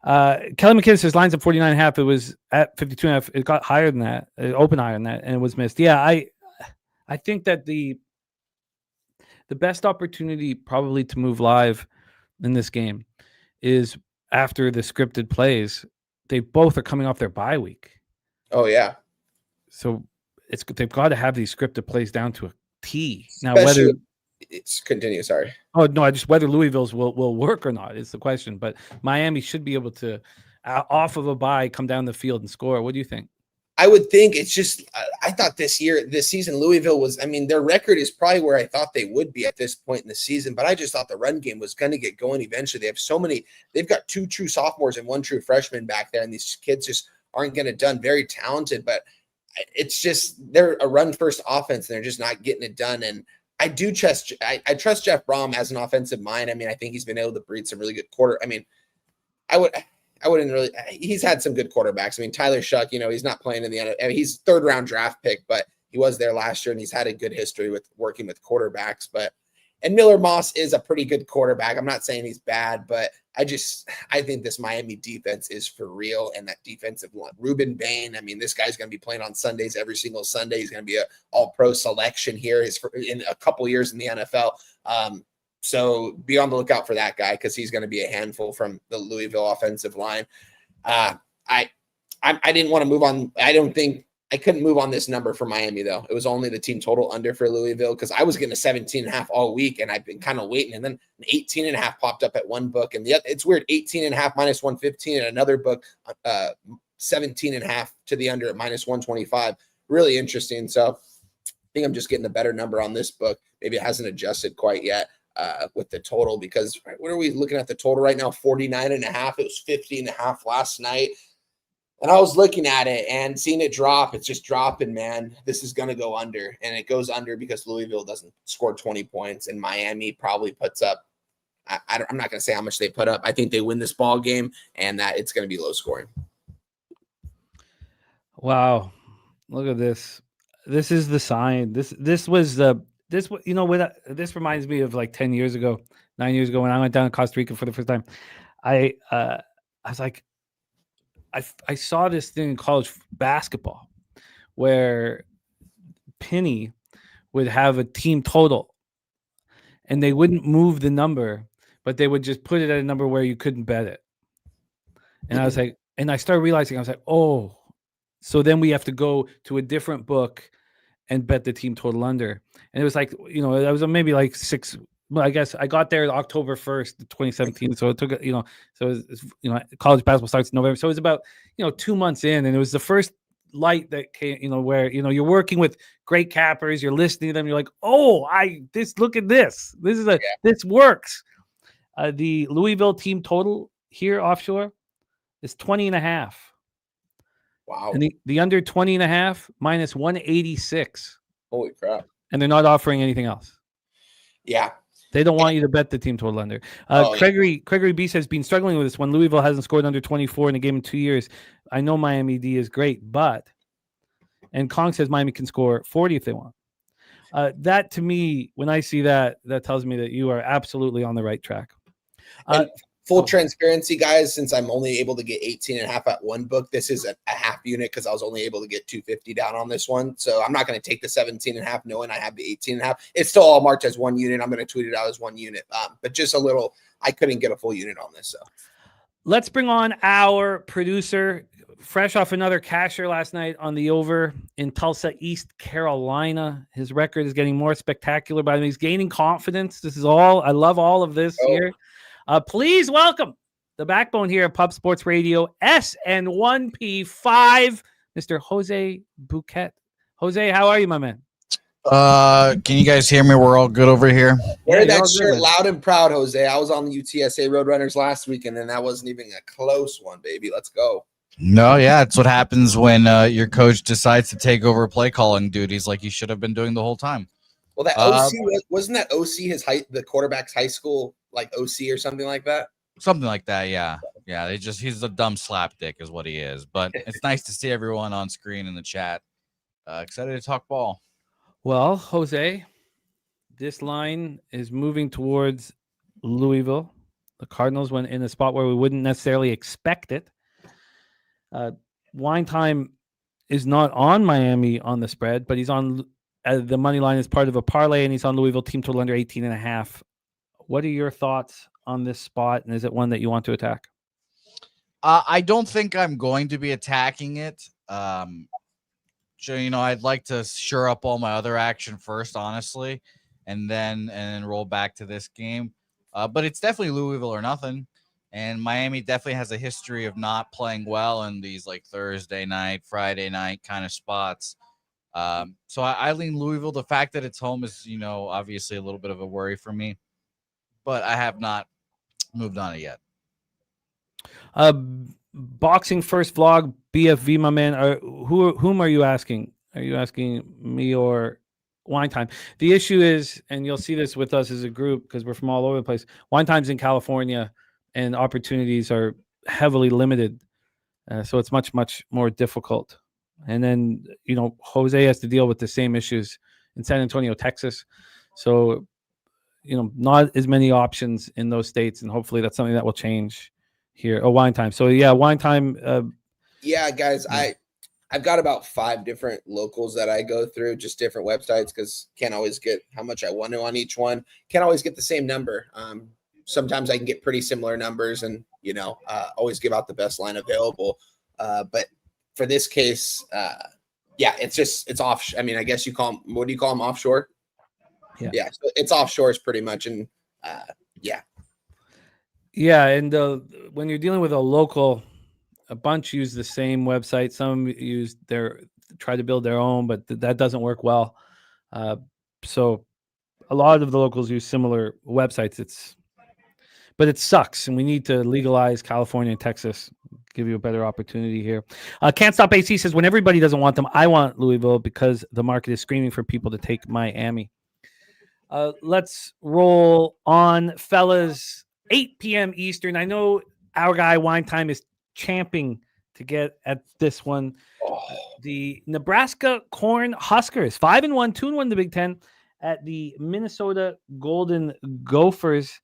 Kelly McKinnon says lines at 49.5. It was at 52.5. It got higher than that. It opened higher than that, and it was missed. Yeah, I think that the best opportunity probably to move live in this game is after the scripted plays. They both are coming off their bye week. Oh yeah. So they've got to have these scripted plays down to a T. Now, Especially whether it's continue, sorry. Oh no, whether Louisville's will work or not is the question. But Miami should be able to, off of a bye, come down the field and score. What do you think? I would think it's just, I thought this season, Louisville was, I mean, their record is probably where I thought they would be at this point in the season, but I just thought the run game was going to get going eventually. They have they've got 2 true sophomores and 1 true freshman back there, and these kids just aren't getting it done. Very talented, but it's just, they're a run first offense and they're just not getting it done. And I do trust, I trust Jeff Brom as an offensive mind. I mean, I think he's been able to breed some really good I wouldn't really. He's had some good quarterbacks. I mean, Tyler Shuck, he's not playing in the NFL. I mean, he's 3rd round draft pick, but he was there last year, and he's had a good history with working with quarterbacks. And Miller Moss is a pretty good quarterback. I'm not saying he's bad, but I think this Miami defense is for real, and that defensive line. Ruben Bain, I mean, this guy's going to be playing on Sundays every single Sunday. He's going to be an All-Pro selection here in a couple years in the NFL. So be on the lookout for that guy because he's going to be a handful from the Louisville offensive line. I didn't want to move on. I couldn't move on this number for Miami, though. It was only the team total under for Louisville because I was getting a 17.5 all week, and I've been kind of waiting. And then an 18.5 popped up at one book. And it's weird, 18.5 minus 115, and another book, 17.5 to the under at minus 125. Really interesting. So I think I'm just getting a better number on this book. Maybe it hasn't adjusted quite yet. With the total, because what are we looking at the total right now? 49.5. It was 50.5 last night. And I was looking at it and seeing it drop. It's just dropping, man. This is going to go under. And it goes under because Louisville doesn't score 20 points. And Miami probably puts up, I'm not going to say how much they put up. I think they win this ball game and that it's going to be low scoring. Wow. Look at this. This is the sign. This reminds me of like 9 years ago when I went down to Costa Rica for the first time. I was like, I saw this thing in college basketball where Penny would have a team total and they wouldn't move the number, but they would just put it at a number where you couldn't bet it. And I was like, and I started realizing, I was like, oh, so then we have to go to a different book and bet the team total under. And it was like, that was maybe like 6. Well, I guess I got there October 1st, 2017. So it took, college basketball starts in November. So it was about, 2 months in, and it was the first light that came, where, you're working with great cappers, you're listening to them. You're like, oh, look at this. This works. The Louisville team total here offshore is 20.5. Wow. And the under 20.5 minus 186. Holy crap. And they're not offering anything else. Yeah. They don't want you to bet the team total under. Gregory B says, been struggling with this one. Louisville hasn't scored under 24 in a game in 2 years. I know Miami D is great, and Kong says Miami can score 40 if they want. That to me, when I see that tells me that you are absolutely on the right track. Full transparency, guys, since I'm only able to get 18.5 at one book, this is a half unit because I was only able to get 250 down on this one. So I'm not going to take the 17.5 knowing I have the 18.5. It's still all marked as 1 unit. I'm going to tweet it out as 1 unit. But just a little, I couldn't get a full unit on this. So let's bring on our producer, fresh off another casher last night on the over in Tulsa, East Carolina. His record is getting more spectacular, but he's gaining confidence. I love all of this here. Please welcome the backbone here at Pub Sports Radio, SN1P5, Mr. Jose Bouquet. Jose, how are you, my man? Can you guys hear me? We're all good over here. Wear that shirt loud and proud, Jose. I was on the UTSA Roadrunners last weekend, and that wasn't even a close one, baby. Let's go. No, yeah, it's what happens when your coach decides to take over play calling duties like you should have been doing the whole time. Well, that OC wasn't that OC the quarterback's high school like OC or something like that? Something like that, yeah. Yeah, he's a dumb slapdick is what he is. But it's nice to see everyone on screen in the chat. Excited to talk ball. Well, Jose, this line is moving towards Louisville. The Cardinals went in a spot where we wouldn't necessarily expect it. Wine Time is not on Miami on the spread, but he's on the money line as part of a parlay, and he's on Louisville team total under 18.5. What are your thoughts on this spot, and is it one that you want to attack? I don't think I'm going to be attacking it. I'd like to shore up all my other action first, honestly, and then roll back to this game. But it's definitely Louisville or nothing. And Miami definitely has a history of not playing well in these like Thursday night, Friday night kind of spots. So I lean Louisville. The fact that it's home is, obviously a little bit of a worry for me, but I have not moved on it yet. Boxing first vlog, BFV, my man. Whom are you asking? Are you asking me or Wine Time? The issue is, and you'll see this with us as a group because we're from all over the place. Wine Time's in California, and opportunities are heavily limited, so it's much, much more difficult. And then Jose has to deal with the same issues in San Antonio, Texas. So not as many options in those states, and hopefully that's something that will change here. Wine Time. So yeah, Wine Time. Yeah, guys, I've got about 5 different locals that I go through, just different websites, because can't always get how much I want to on each one. Can't always get the same number. Sometimes I can get pretty similar numbers, and always give out the best line available. But for this case, it's off. I mean, I guess you call them. What do you call them? Offshore. Yeah. So it's offshores pretty much, and yeah. Yeah, and when you're dealing with a local, a bunch use the same website. Some try to build their own, but that doesn't work well. So a lot of the locals use similar websites. But it sucks, and we need to legalize California and Texas. Give you a better opportunity here. Can't Stop AC says, when everybody doesn't want them, I want Louisville because the market is screaming for people to take Miami. Let's roll on, fellas. 8 p.m. Eastern. I know our guy Wine Time is champing to get at this one. The Nebraska Corn Huskers, 5-1, 2-1 in the Big Ten at the Minnesota Golden Gophers.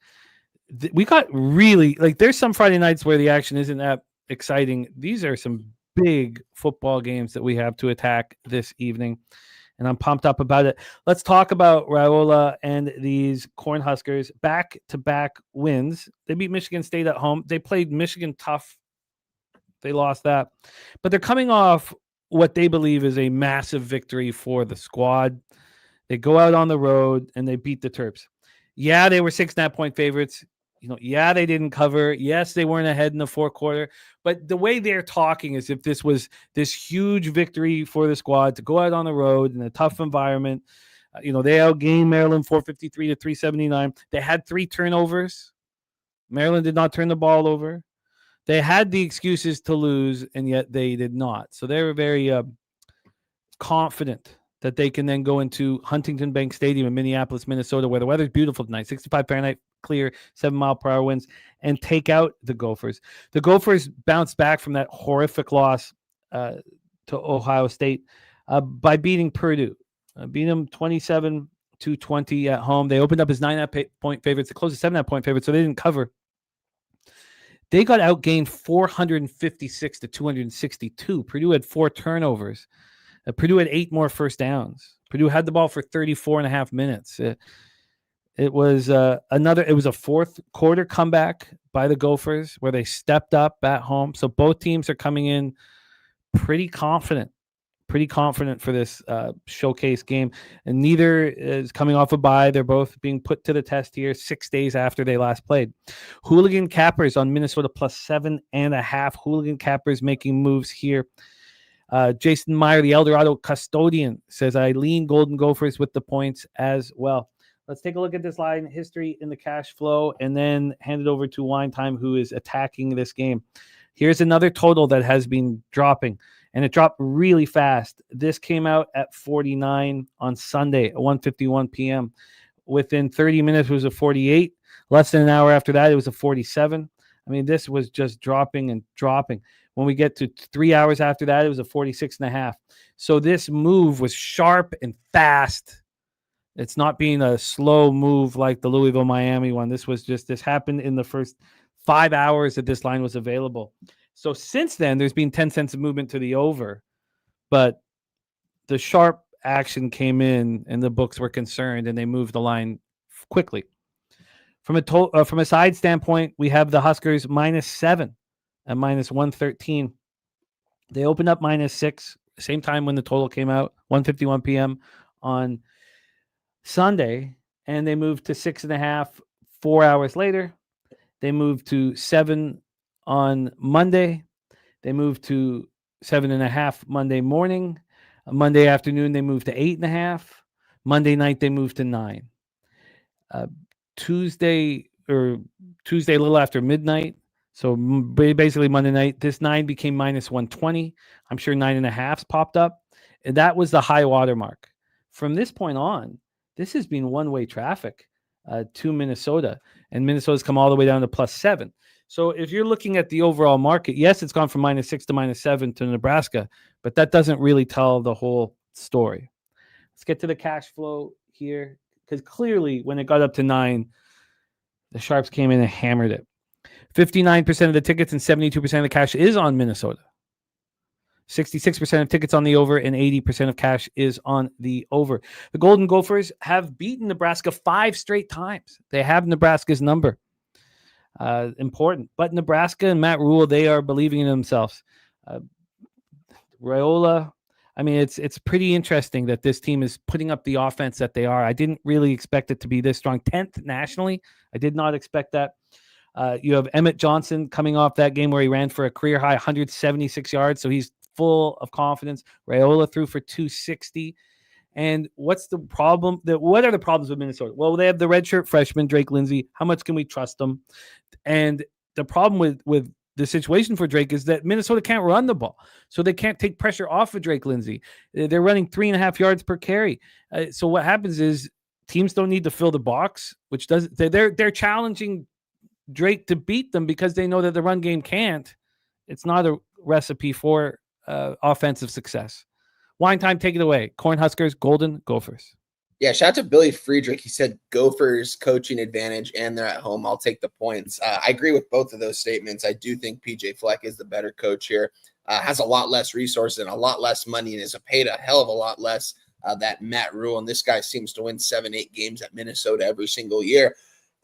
We got really, there's some Friday nights where the action isn't that exciting. These are some big football games that we have to attack this evening, and I'm pumped up about it. Let's talk about Raiola and these Cornhuskers. Back-to-back wins. They beat Michigan State at home. They played Michigan tough. They lost that. But they're coming off what they believe is a massive victory for the squad. They go out on the road, and they beat the Terps. Yeah, they were 6.5-point favorites. Yeah, they didn't cover. Yes, they weren't ahead in the fourth quarter. But the way they're talking is if this was this huge victory for the squad to go out on the road in a tough environment. They outgained Maryland 453-379. They had 3 turnovers. Maryland did not turn the ball over. They had the excuses to lose, and yet they did not. So they were very confident that they can then go into Huntington Bank Stadium in Minneapolis, Minnesota, where the weather's beautiful tonight, 65 Fahrenheit, clear, 7-mile-per-hour winds, and take out the Gophers. The Gophers bounced back from that horrific loss to Ohio State by beating Purdue. Beat them 27-20 at home. They opened up as 9.5-point favorites. They closed as 7.5-point favorites, so they didn't cover. They got outgained 456-262. Purdue had 4 turnovers. Purdue had 8 more first downs. Purdue had the ball for 34.5 minutes. It was a fourth quarter comeback by the Gophers where they stepped up at home. So both teams are coming in pretty confident for this showcase game. And neither is coming off a bye. They're both being put to the test here 6 days after they last played. Hooligan Cappers on Minnesota plus 7.5. Hooligan Cappers making moves here. Jason Meyer, the Eldorado custodian, says, I lean Golden Gophers with the points as well. Let's take a look at this line history in the cash flow and then hand it over to Wine Time, who is attacking this game. Here's another total that has been dropping, and it dropped really fast. This came out at 49 on Sunday at 1:51 p.m. Within 30 minutes, it was a 48. Less than an hour after that, it was a 47. I mean, this was just dropping and dropping. When we get to 3 hours after that, it was a 46.5. So this move was sharp and fast. It's not being a slow move like the Louisville Miami one. This happened in the first 5 hours that this line was available. So since then, there's been 10 cents of movement to the over, but the sharp action came in and the books were concerned and they moved the line quickly. From a side standpoint, we have the Huskers -7 at -113. They opened up -6, same time when the total came out, 1:51 p.m. on Sunday, and they moved to 6.5 4 hours later. They moved to 7 on Monday. They moved to 7.5 Monday morning. Monday afternoon, they moved to 8.5. Monday night, they moved to 9. Tuesday, a little after midnight. So basically Monday night, this 9 became -120. I'm sure 9.5s popped up. And that was the high water mark. From this point on, this has been one-way traffic to Minnesota. And Minnesota's come all the way down to +7. So if you're looking at the overall market, yes, it's gone from -6 to -7 to Nebraska, but that doesn't really tell the whole story. Let's get to the cash flow here, because clearly when it got up to 9, the Sharps came in and hammered it. 59% of the tickets and 72% of the cash is on Minnesota. 66% of tickets on the over and 80% of cash is on the over. The Golden Gophers have beaten Nebraska 5 straight times. They have Nebraska's number. Important. But Nebraska and Matt Rule, they are believing in themselves. Raiola, I mean, it's pretty interesting that this team is putting up the offense that they are. I didn't really expect it to be this strong. 10th nationally. I did not expect that. You have Emmett Johnson coming off that game where he ran for a career high 176 yards. So he's full of confidence. Raiola threw for 260. And what's the problem? What are the problems with Minnesota? Well, they have the redshirt freshman, Drake Lindsay. How much can we trust them? And the problem with the situation for Drake is that Minnesota can't run the ball. So they can't take pressure off of Drake Lindsay. They're running 3.5 yards per carry. So what happens is teams don't need to fill the box, which does they're challenging Drake to beat them because they know that the run game can't. It's not a recipe for offensive success. Wine time, take it away. Cornhuskers, Golden Gophers. Yeah, shout out to Billy Friedrich. He said Gophers coaching advantage and they're at home. I'll take the points. I agree with both of those statements. I do think PJ Fleck is the better coach here. Has a lot less resources and a lot less money and is paid a hell of a lot less than Matt Rule. And this guy seems to win 7-8 games at Minnesota every single year.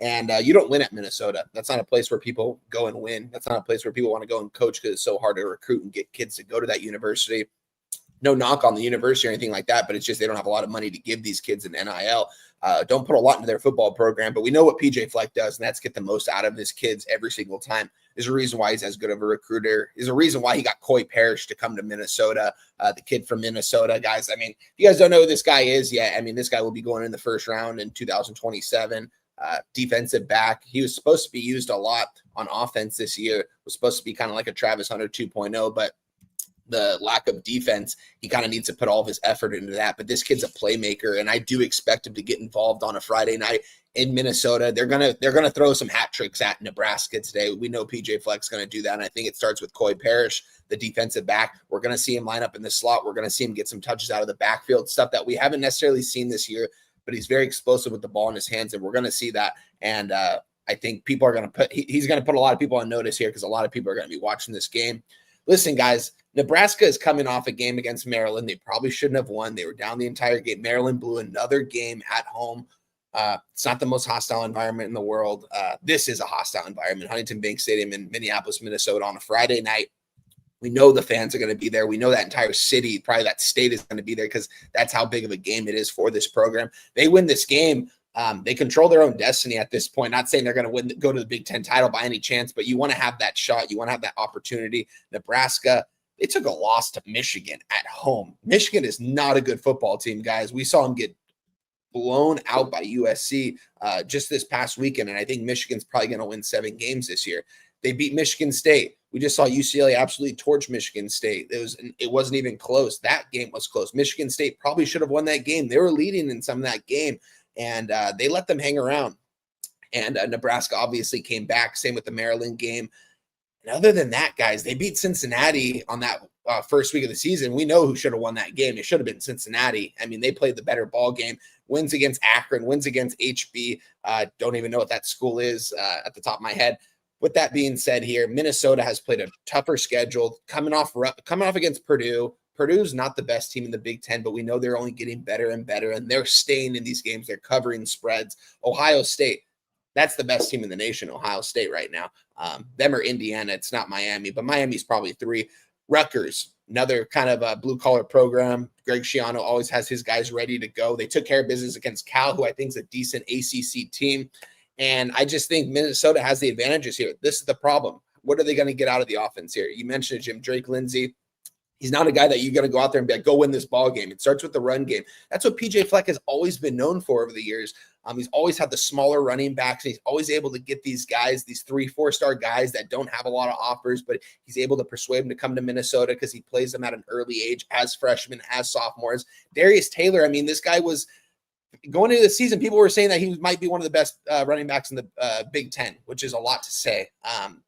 And you don't win at Minnesota. That's not a place where people go and win. That's not a place where people want to go and coach because it's so hard to recruit and get kids to go to that university. No knock on the university or anything like that, but it's just they don't have a lot of money to give these kids an NIL. Don't put a lot into their football program, but we know what PJ Fleck does, and that's get the most out of his kids every single time. There's a reason why he's as good of a recruiter. There's a reason why he got Coy Parrish to come to Minnesota, the kid from Minnesota. Guys, I mean, if you guys don't know who this guy is yet, I mean, this guy will be going in the first round in 2027. Defensive back. He was supposed to be used a lot on offense this year. Was supposed to be kind of like a Travis Hunter 2.0, but the lack of defense, he kind of needs to put all of his effort into that. But this kid's a playmaker, and I do expect him to get involved on a Friday night in Minnesota. They're gonna throw some hat tricks at Nebraska today. We know PJ Fleck's gonna do that, and I think it starts with Coy Parrish, the defensive back. We're gonna see him line up in the slot. We're gonna see him get some touches out of the backfield, stuff that we haven't necessarily seen this year. But he's very explosive with the ball in his hands, and we're gonna see that. And I think people are gonna he's gonna put a lot of people on notice here because a lot of people are gonna be watching this game. Listen, guys, Nebraska is coming off a game against Maryland. They probably shouldn't have won. They were down the entire game. Maryland blew another game at home. It's not the most hostile environment in the world. This is a hostile environment. Huntington Bank Stadium in Minneapolis, Minnesota on a Friday night. We know the fans are going to be there. We know that entire city, probably that state is going to be there because that's how big of a game it is for this program. They win this game. They control their own destiny at this point. Not saying they're going to go to the Big Ten title by any chance, but you want to have that shot. You want to have that opportunity. Nebraska, they took a loss to Michigan at home. Michigan is not a good football team, guys. We saw them get blown out by USC just this past weekend, and I think Michigan's probably going to win 7 games this year. They beat Michigan State. We just saw UCLA absolutely torch Michigan State. It wasn't even close. That game was close. Michigan State probably should have won that game. They were leading in some of that game, and they let them hang around. And Nebraska obviously came back. Same with the Maryland game. And other than that, guys, they beat Cincinnati on that first week of the season. We know who should have won that game. It should have been Cincinnati. I mean, they played the better ball game. Wins against Akron, wins against HB. Don't even know what that school is at the top of my head. With that being said here, Minnesota has played a tougher schedule, coming off against Purdue. Purdue's not the best team in the Big Ten, but we know they're only getting better and better, and they're staying in these games. They're covering spreads. Ohio State, that's the best team in the nation, Ohio State right now. Them or Indiana, it's not Miami, but Miami's probably 3. Rutgers, another kind of a blue-collar program. Greg Schiano always has his guys ready to go. They took care of business against Cal, who I think is a decent ACC team. And I just think Minnesota has the advantages here. This is the problem. What are they going to get out of the offense here? You mentioned Jim Drake Lindsay. He's not a guy that you're going to go out there and be like, go win this ball game. It starts with the run game. That's what PJ Fleck has always been known for over the years. He's always had the smaller running backs. And he's always able to get these guys, these 3-4-star guys that don't have a lot of offers, but he's able to persuade them to come to Minnesota because he plays them at an early age as freshmen, as sophomores. Darius Taylor, I mean, this guy was going into the season, people were saying that he might be one of the best running backs in the Big Ten, which is a lot to say.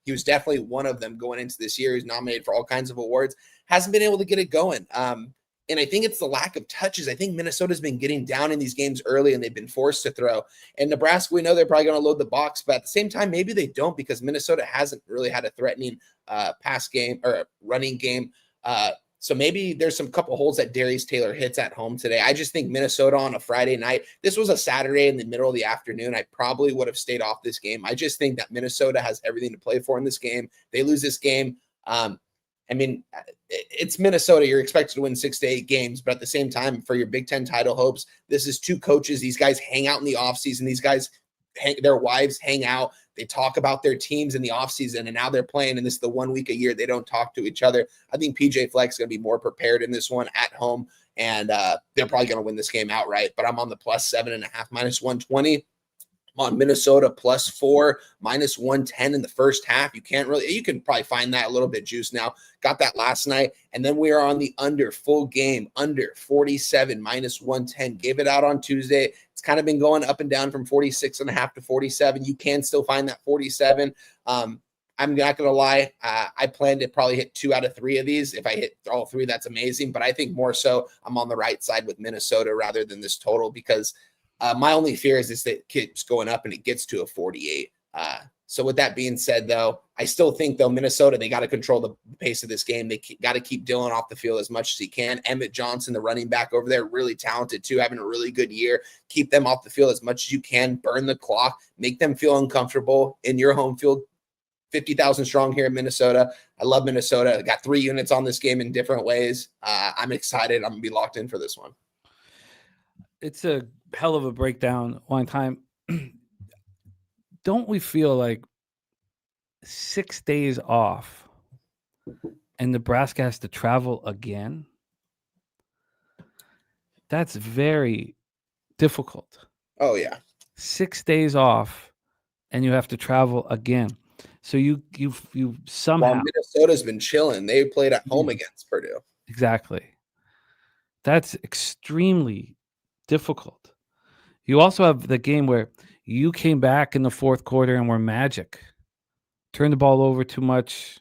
He was definitely one of them going into this year. He's nominated for all kinds of awards. Hasn't been able to get it going. And I think it's the lack of touches. I think Minnesota's been getting down in these games early and they've been forced to throw. And Nebraska, we know they're probably going to load the box, but at the same time, maybe they don't because Minnesota hasn't really had a threatening pass game or running game. So maybe there's some couple holes that Darius Taylor hits at home today. I just think Minnesota on a Friday night, this was a Saturday in the middle of the afternoon. I probably would have stayed off this game. I just think that Minnesota has everything to play for in this game. They lose this game. I mean, it's Minnesota. You're expected to win 6 to 8 games, but at the same time, for your Big Ten title hopes, this is 2 coaches. These guys hang out in the offseason. These guys, their wives hang out. They talk about their teams in the offseason, and now they're playing, and this is the 1 week a year they don't talk to each other. I think PJ Fleck's going to be more prepared in this one at home, and they're probably going to win this game outright. But I'm on the +7.5, -120. On Minnesota +4, -110 in the first half. You can probably find that a little bit juice now. Got that last night. And then we are on the under full game, under 47, -110. Gave it out on Tuesday. It's kind of been going up and down from 46.5 to 47. You can still find that 47. I'm not going to lie. I plan to probably hit 2 out of 3 of these. If I hit all 3, that's amazing. But I think more so I'm on the right side with Minnesota rather than this total because my only fear is that it keeps going up and it gets to a 48. So with that being said, though, I still think, though, Minnesota, they got to control the pace of this game. They got to keep Dillon off the field as much as he can. Emmett Johnson, the running back over there, really talented too, having a really good year. Keep them off the field as much as you can. Burn the clock. Make them feel uncomfortable in your home field. 50,000 strong here in Minnesota. I love Minnesota. I got 3 units on this game in different ways. I'm excited. I'm going to be locked in for this one. It's a hell of a breakdown one time. Don't we feel like 6 days off and Nebraska has to travel again? That's very difficult. Oh, yeah. 6 days off and you have to travel again. So you somehow. Well, Minnesota's been chilling. They played at home against Purdue. Exactly. That's extremely difficult. You also have the game where you came back in the fourth quarter and were magic. Turned the ball over too much.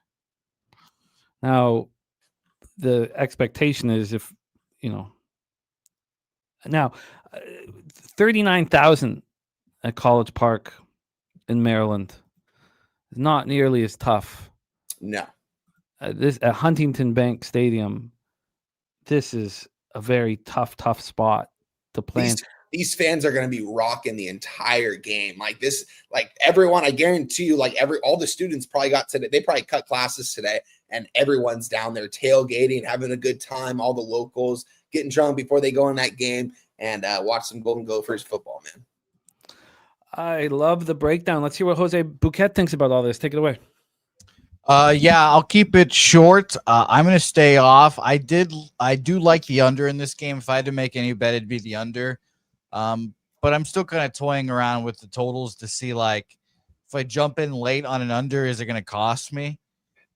Now, the expectation is now 39,000 at College Park in Maryland is not nearly as tough. No. This at Huntington Bank Stadium, this is a very tough spot to play in. These fans are going to be rocking the entire game. Like this, like everyone, I guarantee you, like all the students probably got today. They probably cut classes today and everyone's down there tailgating, having a good time. All the locals getting drunk before they go in that game and watch some Golden Gophers football, man. I love the breakdown. Let's hear what Jose Bouquet thinks about all this. Take it away. Yeah, I'll keep it short. I'm going to stay off. I do like the under in this game. If I had to make any bet, it'd be the under. But I'm still kind of toying around with the totals to see, like, if I jump in late on an under, is it going to cost me?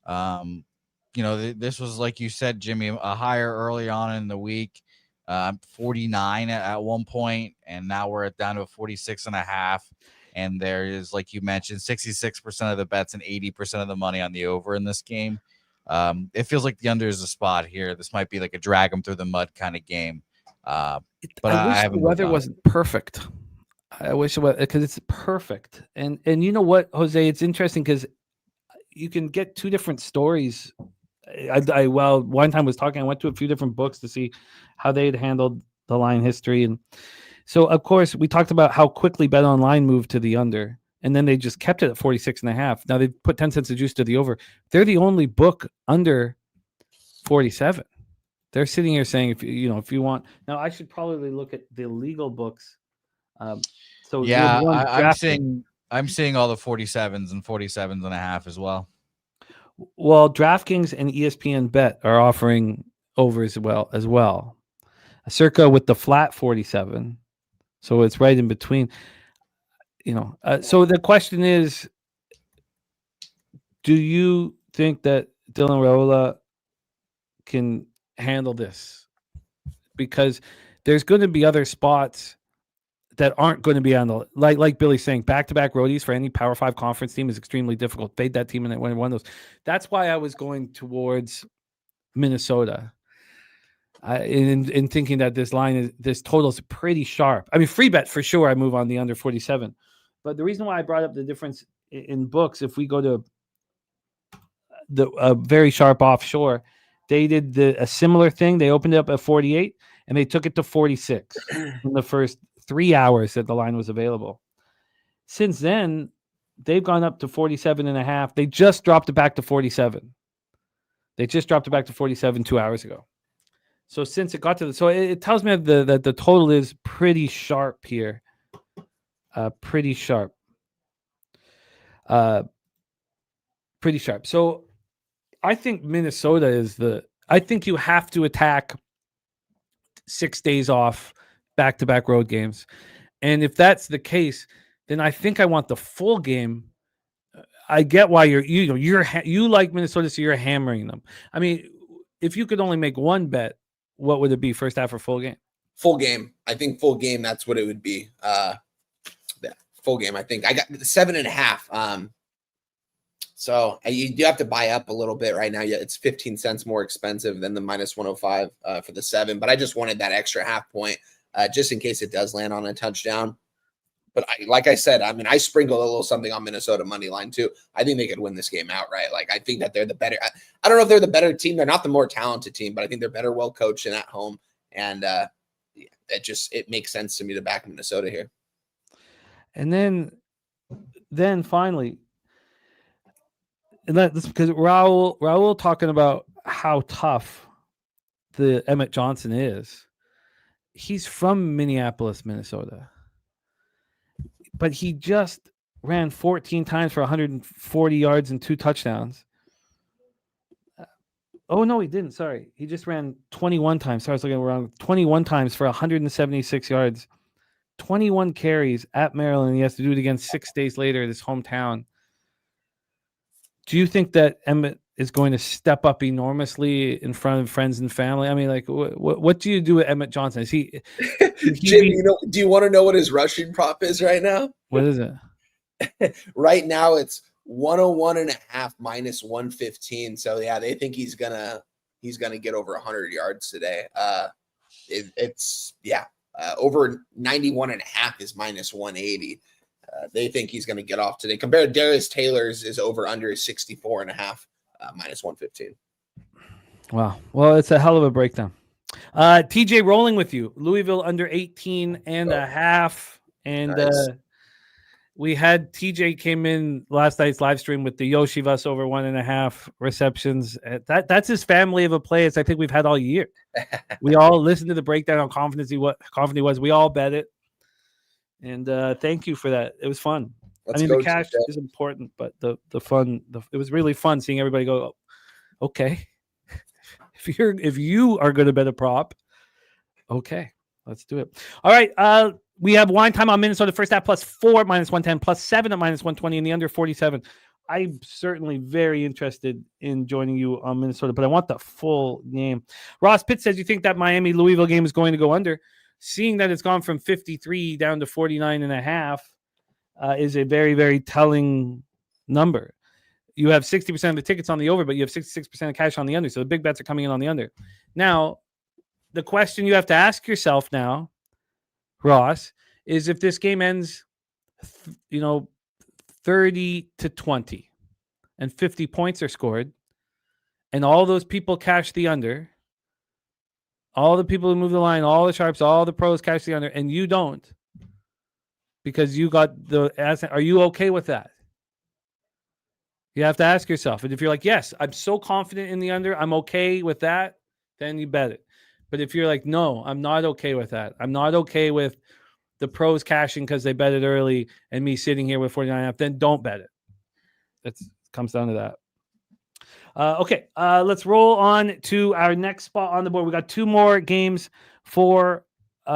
This was, like you said, Jimmy, a higher early on in the week. 49 at one point, and now we're down to a 46.5. And there is, like you mentioned, 66% of the bets and 80% of the money on the over in this game. It feels like the under is a spot here. This might be like a drag them through the mud kind of game. But I wish the haven't weather wasn't perfect. I wish it was, because it's perfect. And you know what, Jose? It's interesting because you can get two different stories. Well, one time I was talking, I went to a few different books to see how they had handled the line history. And so, of course, we talked about how quickly Bet Online moved to the under, and then they just kept it at 46.5. Now they put 10 cents of juice to the over. They're the only book under 47. They're sitting here saying, if you want. Now I should probably look at the legal books. So yeah, I'm seeing all the 47s and 47.5 as well. Well, DraftKings and ESPN Bet are offering over as well. Circa with the flat 47, so it's right in between. So the question is, do you think that Dylan Raiola can handle this? Because there's going to be other spots that aren't going to be on the, like Billy's saying, back-to-back roadies for any Power 5 conference team is extremely difficult. Fade that team and win one of those. That's why I was going towards Minnesota. In thinking that this total is pretty sharp. I mean, free bet for sure. I move on the under 47, but the reason why I brought up the difference in books, if we go to the very sharp offshore, they did a similar thing. They opened it up at 48 and they took it to 46 in the first 3 hours that the line was available. Since then, they've gone up to 47.5. They just dropped it back to 47. They just dropped it back to 47 2 hours ago. So since it got to it tells me that the total is pretty sharp here. Pretty sharp. So I think Minnesota I think you have to attack 6 days off back-to-back road games. And if that's the case, then I think I want the full game. I get why you like Minnesota, so you're hammering them. I mean, if you could only make one bet, what would it be, first half or full game? Full game. I think full game, that's what it would be. Full game, I think. I got 7.5. So you do have to buy up a little bit right now. Yeah, it's 15 cents more expensive than the minus 105 for the 7. But I just wanted that extra half point just in case it does land on a touchdown. But like I said, I mean, I sprinkled a little something on Minnesota money line too. I think they could win this game outright. Like, I think that they're the better. I don't know if they're the better team. They're not the more talented team, but I think they're better, well coached and at home. And it makes sense to me to back Minnesota here. And then finally, and that's because Raul talking about how tough the Emmett Johnson is. He's from Minneapolis, Minnesota. But he just ran 14 times for 140 yards and 2 touchdowns. Oh, no, he didn't. Sorry. He just ran 21 times. Sorry, I was looking around. 21 times for 176 yards. 21 carries at Maryland. He has to do it again 6 days later at his hometown. Do you think that Emmett is going to step up enormously in front of friends and family? I mean, like, what do you do with Emmett Johnson? Is he Jim, do you want to know what his rushing prop is right now? What is it? Right now, it's 101.5 minus 115. So yeah, they think he's gonna get over 100 yards today. Over 91.5 is minus 180. They think he's going to get off today. Compared to Darius Taylor's is over under 64.5, minus 115. Wow. Well, it's a hell of a breakdown. TJ rolling with you. Louisville under 18.5. And nice. We had TJ came in last night's live stream with the Yoshivas over 1.5 receptions. That's his family of a play as I think we've had all year. We all listened to the breakdown how confident he was. We all bet it. And thank you for that. It was fun. The cash is important, but the fun, it was really fun seeing everybody go, oh, okay. If you are going to bet a prop, okay, let's do it. All right. We have wine time on Minnesota first half +4 minus 110 +7 at minus 120 in the under 47. I'm certainly very interested in joining you on Minnesota, but I want the full game. Ross Pitt says, you think that Miami Louisville game is going to go under? Seeing that it's gone from 53 down to 49.5, is a very, very telling number. You have 60% of the tickets on the over, but you have 66% of cash on the under. So the big bets are coming in on the under. Now, the question you have to ask yourself now, Ross, is if this game ends, 30-20 and 50 points are scored, and all those people cash the under, all the people who move the line, all the sharps, all the pros cash the under, and you don't because you got are you okay with that? You have to ask yourself. And if you're like, yes, I'm so confident in the under, I'm okay with that, then you bet it. But if you're like, no, I'm not okay with that. I'm not okay with the pros cashing because they bet it early and me sitting here with 49.5, then don't bet it. It comes down to that. Okay, let's roll on to our next spot on the board. We got 2 more games for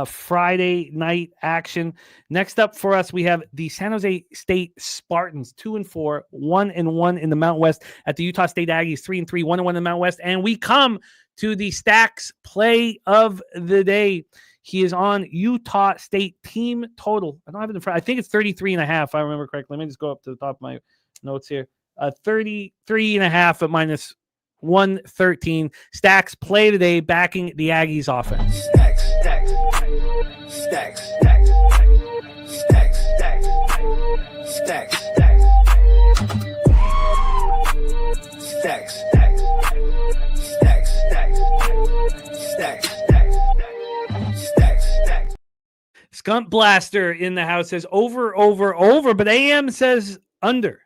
Friday night action. Next up for us, we have the San Jose State Spartans, 2-4, 1-1 in the Mountain West at the Utah State Aggies, 3-3, 1-1 in the Mountain West. And we come to the Stacks play of the day. He is on Utah State team total. I don't have it in front. I think it's 33.5, if I remember correctly. Let me just go up to the top of my notes here. 33.5 at -113. Stacks play today, backing the Aggies offense. Stacks. Skunk Blaster in the house says over, but AM says under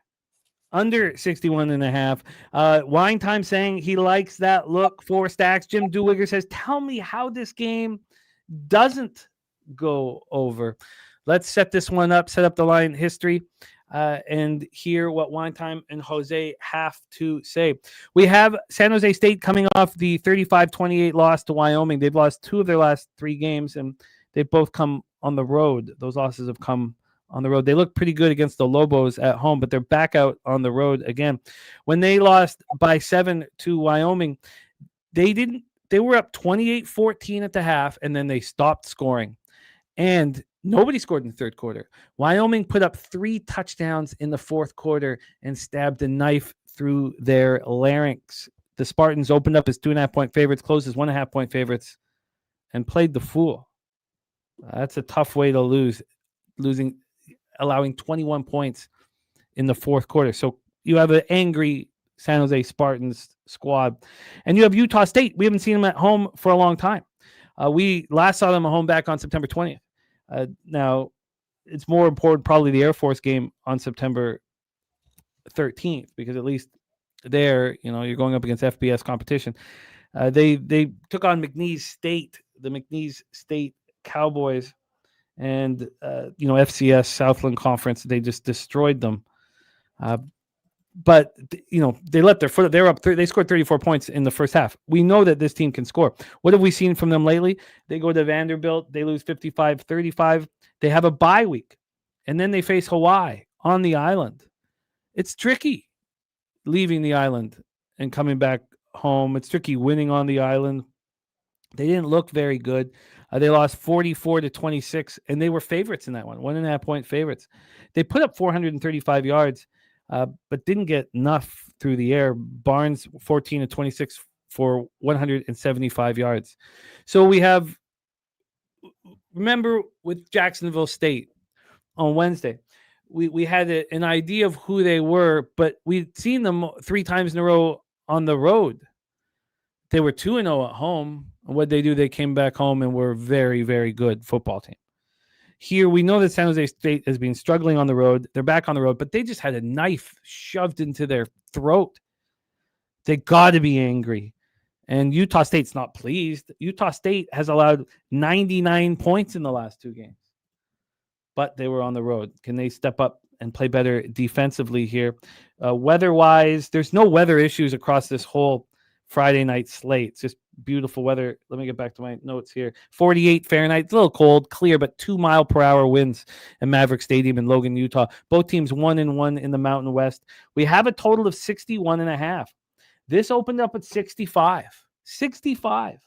61.5. Wine Time saying he likes that look for Stacks. Jim Dewigger says, tell me how this game doesn't go over. Let's set this one up, set up the line history, and hear what Wine Time and Jose have to say. We have San Jose State coming off the 35-28 loss to Wyoming. They've lost 2 of their last 3 games, and they've both come on the road. Those losses have come on the road. They look pretty good against the Lobos at home, but they're back out on the road again. When they lost by 7 to Wyoming, they were up 28-14 at the half, and then they stopped scoring. And nobody scored in the third quarter. Wyoming put up 3 touchdowns in the fourth quarter and stabbed a knife through their larynx. The Spartans opened up as 2.5-point favorites, closed as 1.5-point favorites, and played the fool. That's a tough way to allowing 21 points in the fourth quarter. So you have an angry San Jose Spartans squad. And you have Utah State. We haven't seen them at home for a long time. We last saw them at home back on September 20th. Now, it's more important probably the Air Force game on September 13th, because at least there, you're going up against FBS competition. They took on McNeese State, the McNeese State Cowboys, and FCS Southland Conference. They just destroyed them. But they let their foot. They were up. They scored 34 points in the first half. We know that this team can score. What have we seen from them lately? They go to Vanderbilt. They lose 55-35. They have a bye week, and then they face Hawaii on the island. It's tricky leaving the island and coming back home. It's tricky winning on the island. They didn't look very good. They lost 44-26, and they were favorites in that one, 1.5-point favorites. They put up 435 yards, but didn't get enough through the air. Barnes, 14-26 for 175 yards. So we have, remember with Jacksonville State on Wednesday, we had an idea of who they were, but we'd seen them 3 times in a row on the road. They were 2-0 at home. And what they do, they came back home and were very, very good football team. Here, we know that San Jose State has been struggling on the road. They're back on the road, but they just had a knife shoved into their throat. They got to be angry. And Utah State's not pleased. Utah State has allowed 99 points in the last 2 games. But they were on the road. Can they step up and play better defensively here? Weather-wise, there's no weather issues across this whole Friday night slate. It's just beautiful weather. Let me get back to my notes here. 48 Fahrenheit. It's a little cold, clear, but 2-mile-per-hour winds in Maverick Stadium in Logan, Utah. Both teams 1-1 in the Mountain West. We have a total of 61.5. This opened up at 65. 65.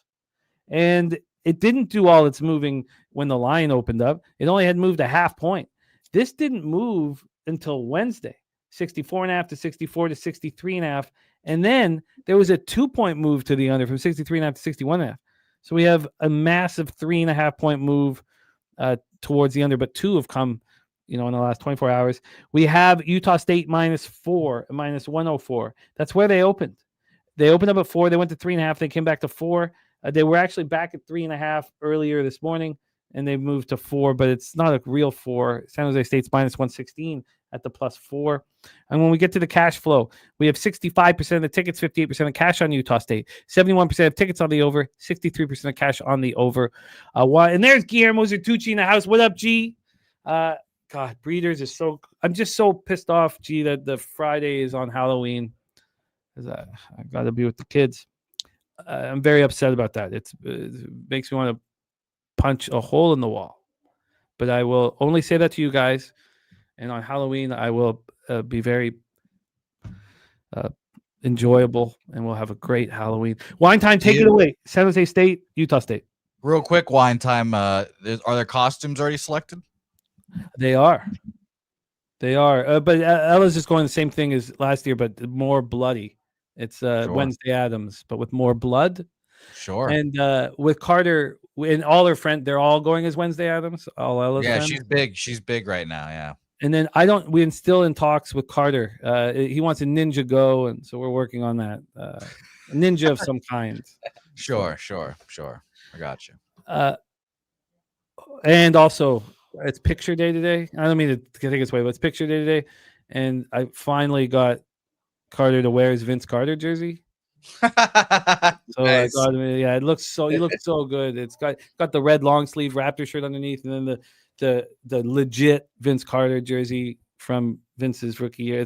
And it didn't do all its moving when the line opened up. It only had moved a half point. This didn't move until Wednesday, 64.5 to 64 to 63.5. And then there was a 2-point move to the under from 63.5 to 61.5. So we have a massive 3.5 point move towards the under, but 2 have come, in the last 24 hours. We have Utah State -4, -104. That's where they opened. They opened up at 4. They went to 3.5. They came back to 4. They were actually back at 3.5 earlier this morning, and they moved to 4, but it's not a real 4. San Jose State's -116 at the +4. And when we get to the cash flow, we have 65% of the tickets, 58% of cash on Utah State, 71% of tickets on the over, 63% of cash on the over. And there's Guillermo Zertucci in the house. What up, G? God, Breeders is so. I'm just so pissed off, G, that the Friday is on Halloween. I got to be with the kids. I'm very upset about that. It makes me want to punch a hole in the wall. But I will only say that to you guys. And on Halloween, I will be very enjoyable, and we'll have a great Halloween. Wine time, take it away. San Jose State, Utah State. Real quick, wine time. Are their costumes already selected? They are. But Ella's just going the same thing as last year, but more bloody. It's Sure. Wednesday Addams, but with more blood. Sure. And with Carter and all her friends, they're all going as Wednesday Addams. All Ella's friends. She's big. She's big right now. Yeah. And then we're still in talks with Carter. He wants a ninja go, and so we're working on that. A ninja of some kind. Sure. I got you. And also, it's picture day today. I don't mean to take this way, but it's picture day today. And I finally got Carter to wear his Vince Carter jersey. So Nice. I got him. Yeah, he looks so good. It's got the red long sleeve Raptor shirt underneath, and then the legit Vince Carter jersey from Vince's rookie year.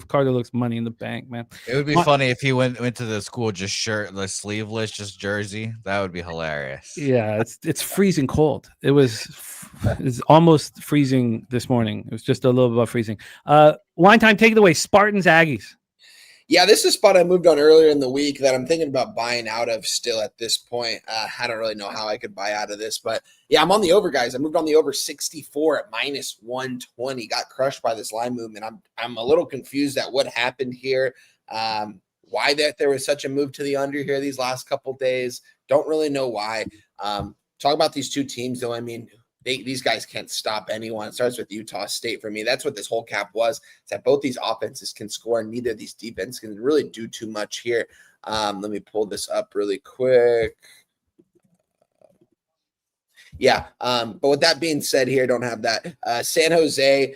Carter looks money in the bank, man. It would be funny if he went to the school just shirtless, sleeveless, just jersey. That would be hilarious. Yeah, it's freezing cold. It's almost freezing this morning. It was just a little bit above freezing. Wine time, take it away. Spartans, Aggies. Yeah, this is a spot I moved on earlier in the week that I'm thinking about buying out of still at this point. I don't really know how I could buy out of this, but yeah, I'm on the over, guys. I moved on the over 64 at -120. Got crushed by this line movement. I'm a little confused at what happened here. Why there was such a move to the under here these last couple days. Don't really know why. Talk about these two teams, though. I mean, these guys can't stop anyone. It starts with Utah State for me. That's what this whole cap was, is that both these offenses can score and neither of these defenses can really do too much here. Let me pull this up really quick. Yeah, but with that being said here, don't have that. San Jose,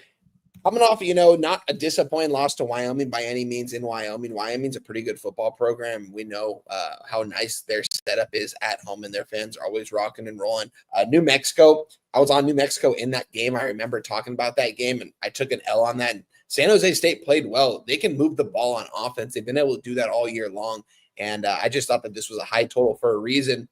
coming off, not a disappointing loss to Wyoming by any means in Wyoming. Wyoming's a pretty good football program. We know how nice their setup is at home, and their fans are always rocking and rolling. New Mexico, I was on New Mexico in that game. I remember talking about that game, and I took an L on that. And San Jose State played well. They can move the ball on offense. They've been able to do that all year long, and I just thought that this was a high total for a reason.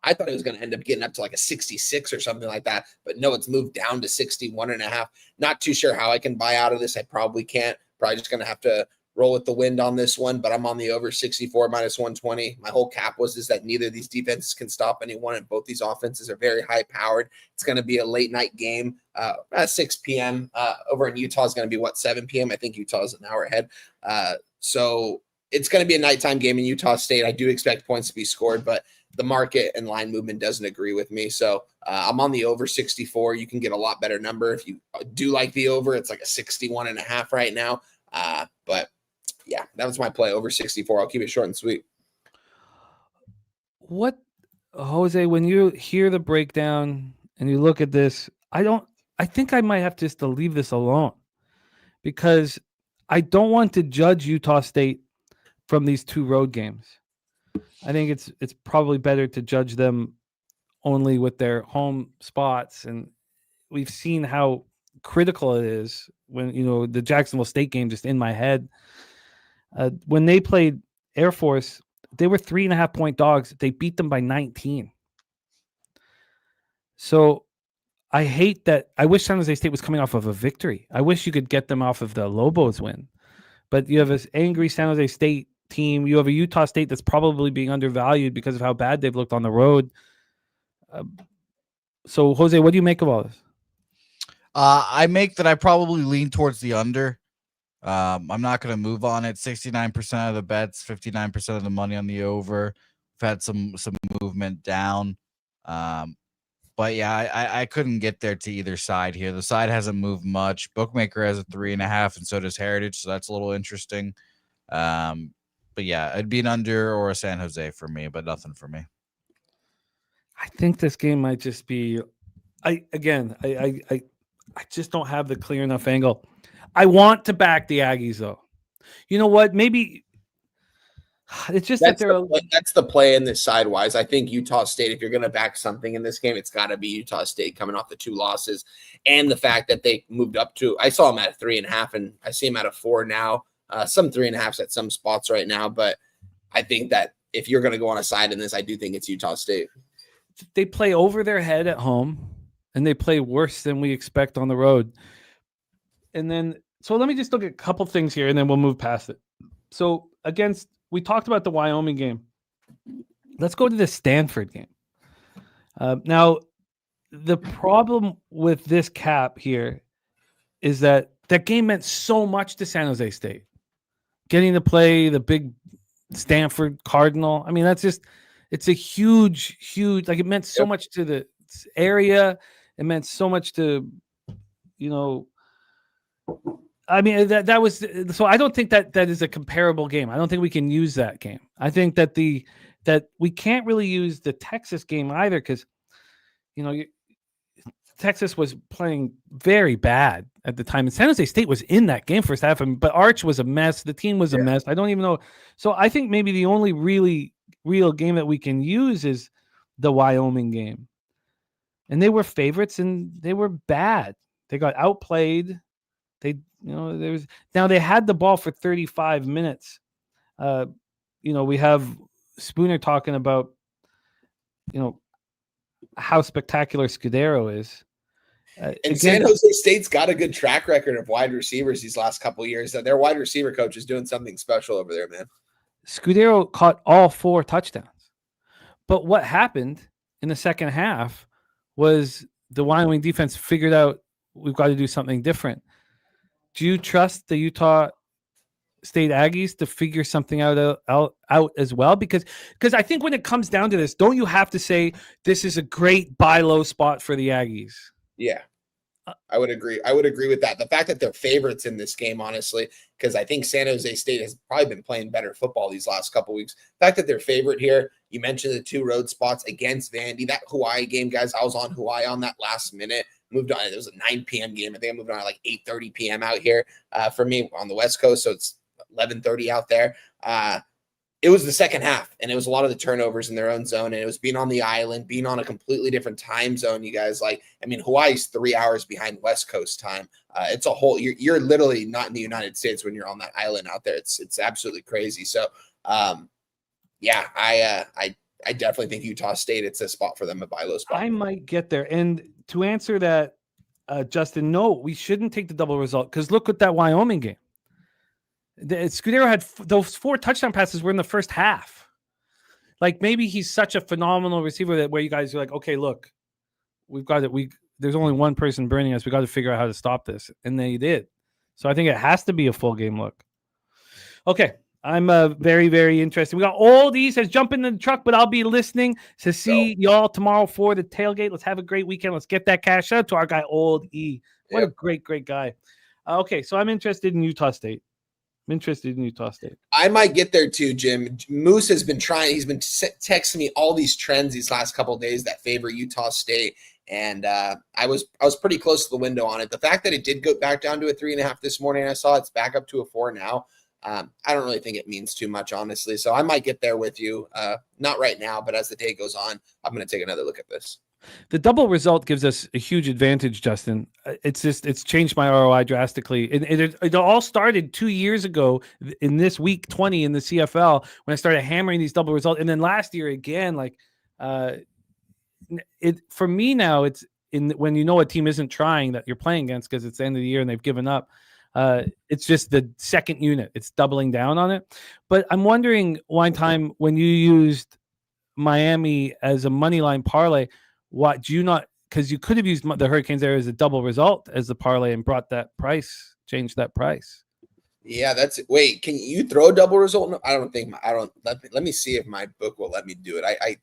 I thought it was going to end up getting up to like a 66 or something like that, but no, it's moved down to 61.5. Not too sure how I can buy out of this. I probably can't. Probably just going to have to roll with the wind on this one, but I'm on the over 64 -120. My whole cap was that neither of these defenses can stop anyone, and both these offenses are very high powered. It's going to be a late night game at 6 p.m. Over in Utah is going to be 7 p.m. I think Utah is an hour ahead. So it's going to be a nighttime game in Utah State. I do expect points to be scored, but the market and line movement doesn't agree with me. So I'm on the over 64. You can get a lot better number. If you do like the over, it's like a 61.5 right now. But yeah, that was my play, over 64. I'll keep it short and sweet. What, Jose, when you hear the breakdown and you look at this, I think I might have just to leave this alone, because I don't want to judge Utah State from these two road games. I think it's probably better to judge them only with their home spots, and we've seen how critical it is when the Jacksonville State game just in my head. When they played Air Force, they were 3.5 point dogs. They beat them by 19. So I hate that. I wish San Jose State was coming off of a victory. I wish you could get them off of the Lobos win, but you have this angry San Jose State team. You have a Utah State that's probably being undervalued because of how bad they've looked on the road. So Jose, what do you make of all this? I make that I probably lean towards the under. I'm not going to move on it. 69% of the bets, 59% of the money on the over. We've had some movement down. But yeah, I couldn't get there to either side here. The side hasn't moved much. Bookmaker has a 3.5, and so does Heritage, so that's a little interesting. But yeah, it'd be an under or a San Jose for me, but nothing for me. I think this game might just be. I just don't have the clear enough angle. I want to back the Aggies though. You know what? Maybe it's just that's the play in this sidewise. I think Utah State, if you're going to back something in this game, it's got to be Utah State coming off the 2 losses and the fact that they moved up to. I saw them at 3.5, and I see them at a 4 now. Some 3.5s at some spots right now, but I think that if you're going to go on a side in this, I do think it's Utah State. They play over their head at home, and they play worse than we expect on the road. And then, so let me just look at a couple things here, and then we'll move past it. So we talked about the Wyoming game. Let's go to the Stanford game. Now, the problem with this cap here is that game meant so much to San Jose State. Getting to play the big Stanford Cardinal. I mean, it's a huge, like it meant so much to the area. It meant so much to, I mean, that was, so I don't think that is a comparable game. I don't think we can use that game. I think that that we can't really use the Texas game either because, Texas was playing very bad at the time. And San Jose State was in that game first half, but Arch was a mess. The team was a mess. I don't even know. So I think maybe the only really real game that we can use is the Wyoming game. And they were favorites and they were bad. They got outplayed. They had the ball for 35 minutes. We have Spooner talking about, how spectacular Scudero is. And San Jose State's got a good track record of wide receivers these last couple of years. Their wide receiver coach is doing something special over there, man. Scudero caught all 4 touchdowns. But what happened in the second half was the Wyoming defense figured out we've got to do something different. Do you trust the Utah State Aggies to figure something out as well? Because I think when it comes down to this, don't you have to say this is a great buy low spot for the Aggies? Yeah, I would agree. I would agree with that. The fact that they're favorites in this game, honestly, because I think San Jose State has probably been playing better football these last couple of weeks. The fact that they're favorite here, you mentioned the 2 road spots against Vandy. That Hawaii game, guys, I was on Hawaii on that last minute. Moved on. It was a 9 p.m. game. I think I moved on at like 8:30 p.m. out here for me on the West Coast. So it's 11:30 out there. It was the second half, and it was a lot of the turnovers in their own zone, and it was being on the island, being on a completely different time zone. You guys, Hawaii's 3 hours behind West Coast time. It's a whole. You're literally not in the United States when you're on that island out there. It's absolutely crazy. So, I definitely think Utah State. It's a spot for them, a buy low spot. I might get there, and to answer that, Justin, no, we shouldn't take the double result because look at that Wyoming game. Scudero had those 4 touchdown passes were in the first half. Like maybe he's such a phenomenal receiver that where you guys are like, okay, look, we've got it. There's only one person burning us. We got to figure out how to stop this, and they did. So I think it has to be a full game look. Okay, I'm very, very interested. We got all these. Says jump in the truck, but I'll be listening to see y'all tomorrow for the tailgate. Let's have a great weekend. Let's get that cash out to our guy Old E. What a great guy. Okay, so I'm interested in Utah State. I might get there too, Jim. Moose has been trying. He's been texting me all these trends these last couple of days that favor Utah State, and I was pretty close to the window on it. The fact that it did go back down to a 3.5 this morning, I saw it's back up to a 4 now. I don't really think it means too much, honestly. So I might get there with you. Not right now, but as the day goes on, I'm going to take another look at this. The double result gives us a huge advantage, Justin. It's changed my ROI drastically. It all started 2 years ago in this week 20 in the CFL when I started hammering these double results. And then last year again, for me now, it's when a team isn't trying that you're playing against because it's the end of the year and they've given up. It's just the second unit. It's doubling down on it. But I'm wondering one time when you used Miami as a money line parlay, what do you not because you could have used the Hurricanes there as a double result as the parlay and changed that price. Yeah, that's it. Wait, can you throw a double result? No, I don't think let me see if my book will let me do it. I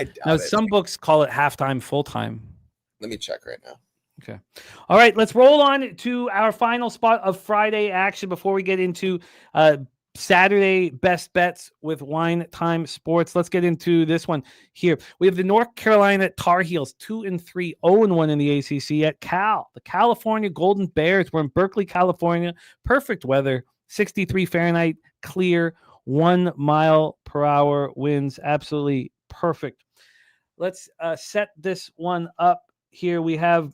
doubt Now it. some books call it halftime, full time. Let me check right now. Okay. All right, let's roll on to our final spot of Friday action before we get into Saturday best bets with Wine Time Sports. Let's get into this one here. We have the North Carolina Tar Heels 2-3, 0-1 in the ACC at Cal. The California Golden Bears were in Berkeley, California. Perfect weather, 63 Fahrenheit, clear, 1 mile per hour winds. Absolutely perfect. Let's set this one up here. We have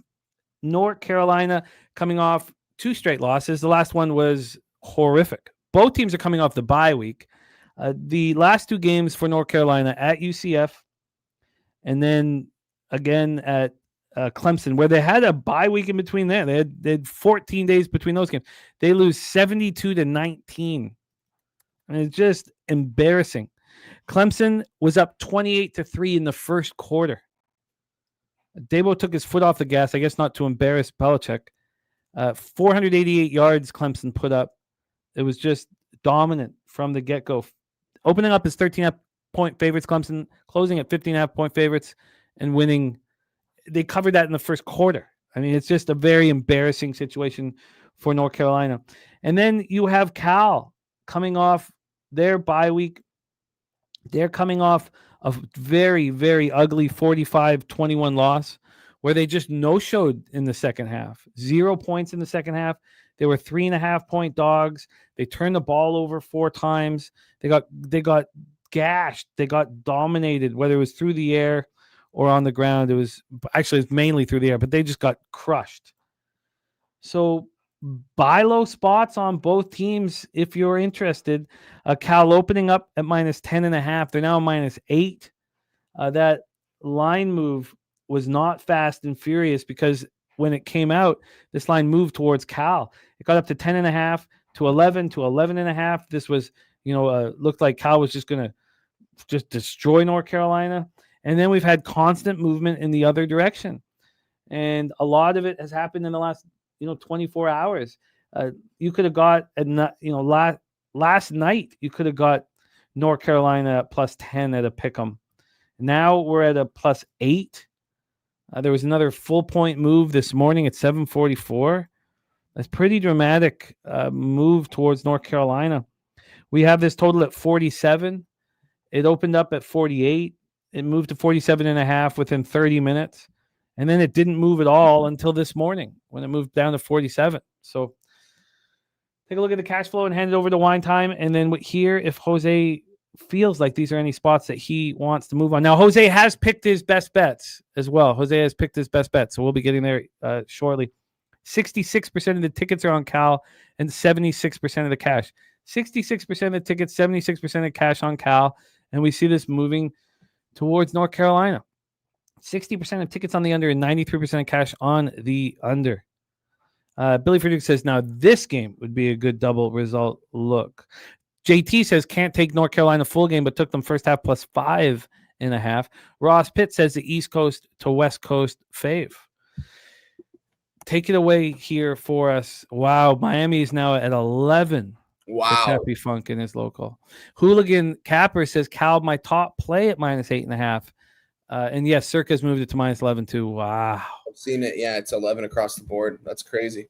North Carolina coming off 2 straight losses. The last one was horrific. Both teams are coming off the bye week. The last 2 games for North Carolina at UCF and then again at Clemson, where they had a bye week in between there. They had 14 days between those games. They lose 72-19. I mean, it's just embarrassing. Clemson was up 28-3 in the first quarter. Dabo took his foot off the gas, I guess not to embarrass Belichick. 488 yards Clemson put up. It was just dominant from the get-go. Opening up as 13.5-point favorites, Clemson closing at 15.5-point favorites and winning. They covered that in the first quarter. I mean, it's just a very embarrassing situation for North Carolina. And then you have Cal coming off their bye week. They're coming off a very, very ugly 45-21 loss where they just no-showed in the second half. 0 points in the second half. They were 3.5-point dogs. They turned the ball over 4 times. They got gashed. They got dominated, whether it was through the air or on the ground. It's mainly through the air, but they just got crushed. So buy low spots on both teams if you're interested. Cal opening up at -10.5. They're now -8. That line move was not fast and furious because when it came out, this line moved towards Cal. It got up to 10.5 to 11 to 11.5. This was, looked like Cal was just going to just destroy North Carolina. And then we've had constant movement in the other direction. And a lot of it has happened in the last, 24 hours. You could have got, last night, you could have got North Carolina at +10 at a pick'em. Now we're at a +8. There was another full point move this morning at 7:44. That's pretty dramatic move towards North Carolina. We have this total at 47. It opened up at 48. It moved to 47.5 within 30 minutes. And then it didn't move at all until this morning when it moved down to 47. So take a look at the cash flow and hand it over to Wine Time. And then here, if Jose feels like these are any spots that he wants to move on. Now, Jose has picked his best bets as well. Jose has picked his best bets, so we'll be getting there shortly. 66% of the tickets are on Cal and 76% of the cash. 66% of the tickets, 76% of cash on Cal, and we see this moving towards North Carolina. 60% of tickets on the under and 93% of cash on the under. Billy Friedrich says, now this game would be a good double result look. JT says can't take North Carolina full game, but took them first half +5.5. Ross Pitt says the East Coast to West Coast fave. Take it away here for us. Wow, Miami is now at 11. Wow. Happy Funk in his local. Hooligan Capper says Cal my top play at -8.5. And yes, Circa's moved it to -11 too. Wow. I've seen it. Yeah, it's 11 across the board. That's crazy.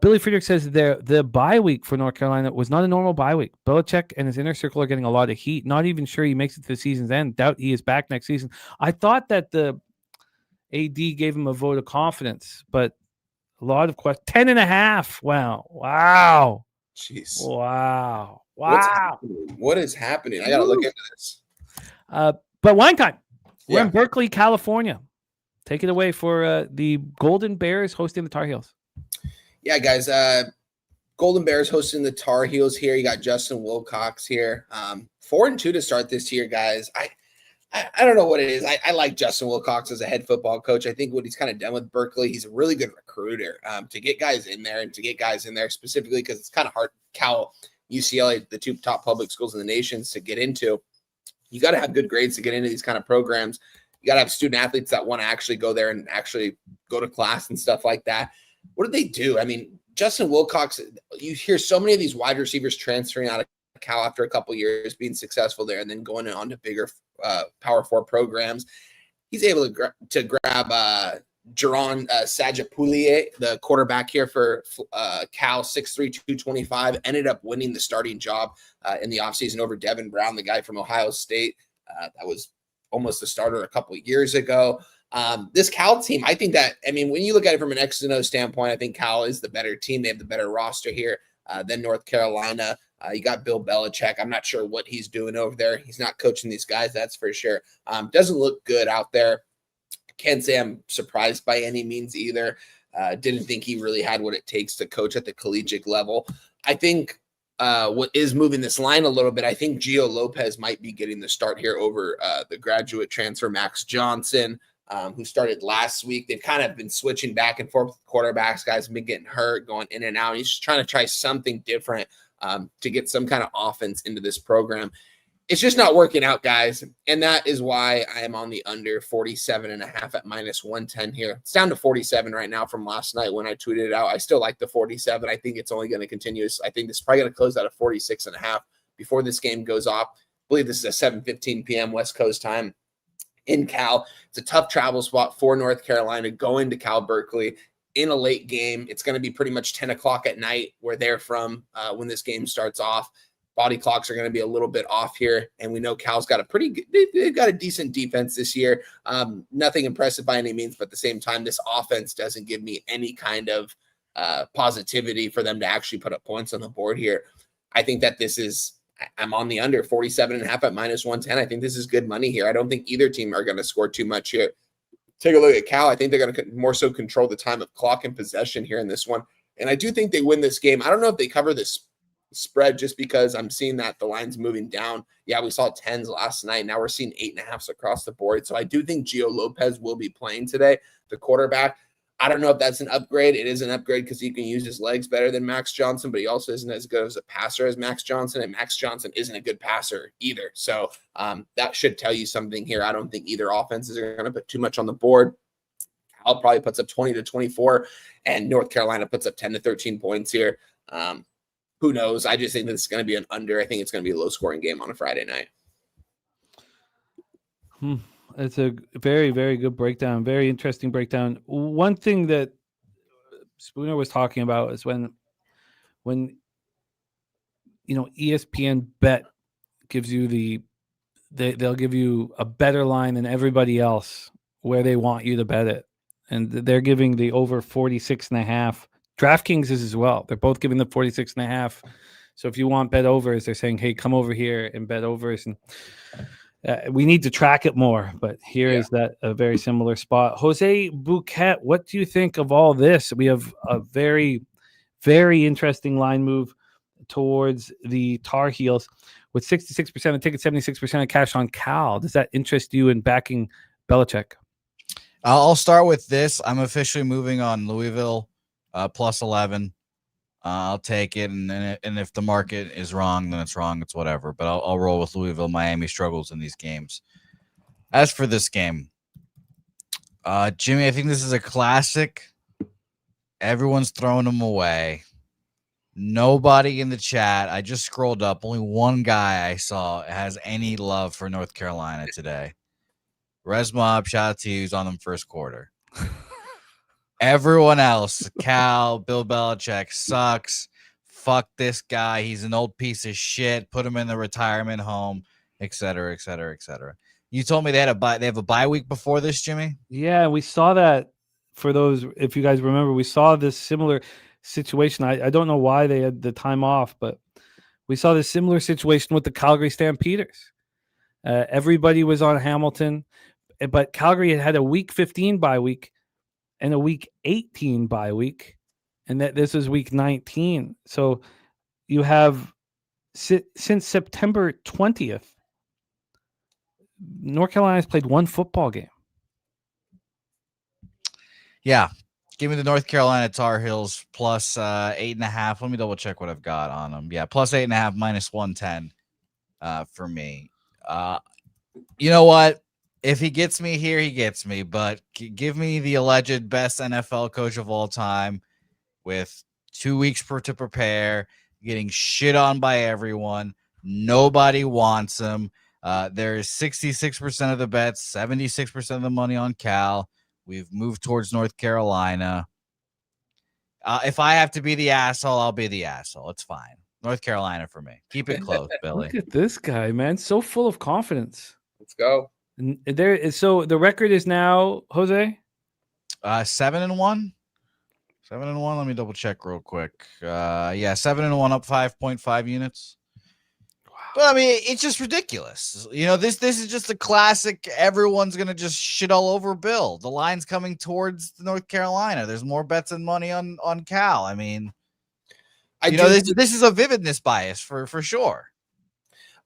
Billy Friedrich says the bye week for North Carolina was not a normal bye week. Belichick and his inner circle are getting a lot of heat. Not even sure he makes it to the season's end. Doubt he is back next season. I thought that the AD gave him a vote of confidence, but a lot of questions. 10.5. Wow. Jeez. Wow. What is happening? I got to look into this. But Wine Time. We're Yeah. in Berkeley, California. Take it away for the Golden Bears hosting the Tar Heels. Yeah, guys. Golden Bears hosting the Tar Heels here. You got Justin Wilcox here. 4-2 to start this year, guys. I don't know what it is. I like Justin Wilcox as a head football coach. I think what he's kind of done with Berkeley, he's a really good recruiter to get guys in there specifically because it's kind of hard. Cal, UCLA, the 2 top public schools in the nation to get into. You got to have good grades to get into these kind of programs. You got to have student athletes that want to actually go there and actually go to class and stuff like that. What did they do? I mean, Justin Wilcox, you hear so many of these wide receivers transferring out of Cal after a couple of years, being successful there, and then going on to bigger Power 4 programs. He's able to grab Jaron Sajapoulier, the quarterback here for Cal, 6'3", 225, ended up winning the starting job in the offseason over Devin Brown, the guy from Ohio State. That was almost the starter a couple of years ago. This Cal team, I think that, I mean, when you look at it from an X and O standpoint, I think Cal is the better team. They have the better roster here than North Carolina. You got Bill Belichick. I'm not sure what he's doing over there. He's not coaching these guys, that's for sure. Doesn't look good out there. Can't say I'm surprised by any means either. Didn't think he really had what it takes to coach at the collegiate level. I think what is moving this line a little bit, I think Gio Lopez might be getting the start here over the graduate transfer Max Johnson, who started last week. They've kind of been switching back and forth with quarterbacks. Guys have been getting hurt, going in and out. He's just trying to try something different to get some kind of offense into this program. It's just not working out, guys. And that is why I am on the under 47.5 at -110 here. It's down to 47 right now from last night when I tweeted it out. I still like the 47. I think it's only going to continue. I think this is probably going to close out at 46.5 before this game goes off. I believe this is a 7:15 p.m. West Coast time in Cal. It's a tough travel spot for North Carolina going to Cal Berkeley in a late game. It's going to be pretty much 10 o'clock at night where they're from when this game starts off. Body clocks are going to be a little bit off here, and we know Cal's got a pretty good, they've got a decent defense this year. Nothing impressive by any means, but at the same time, this offense doesn't give me any kind of positivity for them to actually put up points on the board here. I think that this is, I'm on the under 47.5 at -110. I think this is good money here. I don't think either team are going to score too much here. Take a look at Cal. I think they're going to more so control the time of clock and possession here in this one. And I do think they win this game. I don't know if they cover this spread just because I'm seeing that the line's moving down. Yeah, we saw 10s last night. Now we're seeing 8.5s across the board. So I do think Gio Lopez will be playing today, the quarterback. I don't know if that's an upgrade. It is an upgrade because he can use his legs better than Max Johnson, but he also isn't as good as a passer as Max Johnson, and Max Johnson isn't a good passer either. So that should tell you something here. I don't think either offenses are going to put too much on the board. Cal probably puts up 20 to 24, and North Carolina puts up 10 to 13 points here. Who knows? I just think this is going to be an under. I think it's going to be a low-scoring game on a Friday night. It's a very, very good breakdown. Very interesting breakdown. One thing that Spooner was talking about is when you know ESPN Bet gives you they'll give you a better line than everybody else where they want you to bet it, and they're giving the over 46.5. DraftKings is as well. They're both giving the 46.5. So if you want bet overs, they're saying, hey, come over here and bet overs. And we need to track it more. But here is that a very similar spot. Jose Bouquet, what do you think of all this? We have a very, very interesting line move towards the Tar Heels with 66% of tickets, 76% of cash on Cal. Does that interest you in backing Belichick? I'll start with this. I'm officially moving on Louisville. Plus 11. I'll take it. And if the market is wrong, then it's wrong. It's whatever. But I'll roll with Louisville. Miami struggles in these games. As for this game, Jimmy, I think this is a classic. Everyone's throwing them away. Nobody in the chat. I just scrolled up. Only one guy I saw has any love for North Carolina today. Res Mob, shout out to you. He's on them first quarter. Everyone else, Cal, Bill Belichick sucks. Fuck this guy. He's an old piece of shit. Put him in the retirement home, et cetera, et cetera, et cetera. You told me they have a bye week before this, Jimmy? Yeah, we saw that for those. If you guys remember, we saw this similar situation. I don't know why they had the time off, but we saw this similar situation with the Calgary Stampeders. Everybody was on Hamilton, but Calgary had a week 15 bye week and a week 18 bye week, and that this is week 19. So you have since September 20th, North Carolina has played one football game. Yeah. Give me the North Carolina Tar Heels plus 8.5. Let me double check what I've got on them. Yeah, plus 8.5 minus 110 for me. You know what? If he gets me here, he gets me. But give me the alleged best NFL coach of all time with 2 weeks to prepare, getting shit on by everyone. Nobody wants him. There's 66% of the bets, 76% of the money on Cal. We've moved towards North Carolina. If I have to be the asshole, I'll be the asshole. It's fine. North Carolina for me. Keep it close, Billy. Look at this guy, man. So full of confidence. Let's go. And so the record is now, Jose? 7-1. 7-1. Let me double check real quick. 7-1, up 5.5 units. But I mean, it's just ridiculous. This is just a classic. Everyone's gonna just shit all over Bill. The line's coming towards North Carolina. There's more bets and money on Cal. I mean, this is a vividness bias for sure.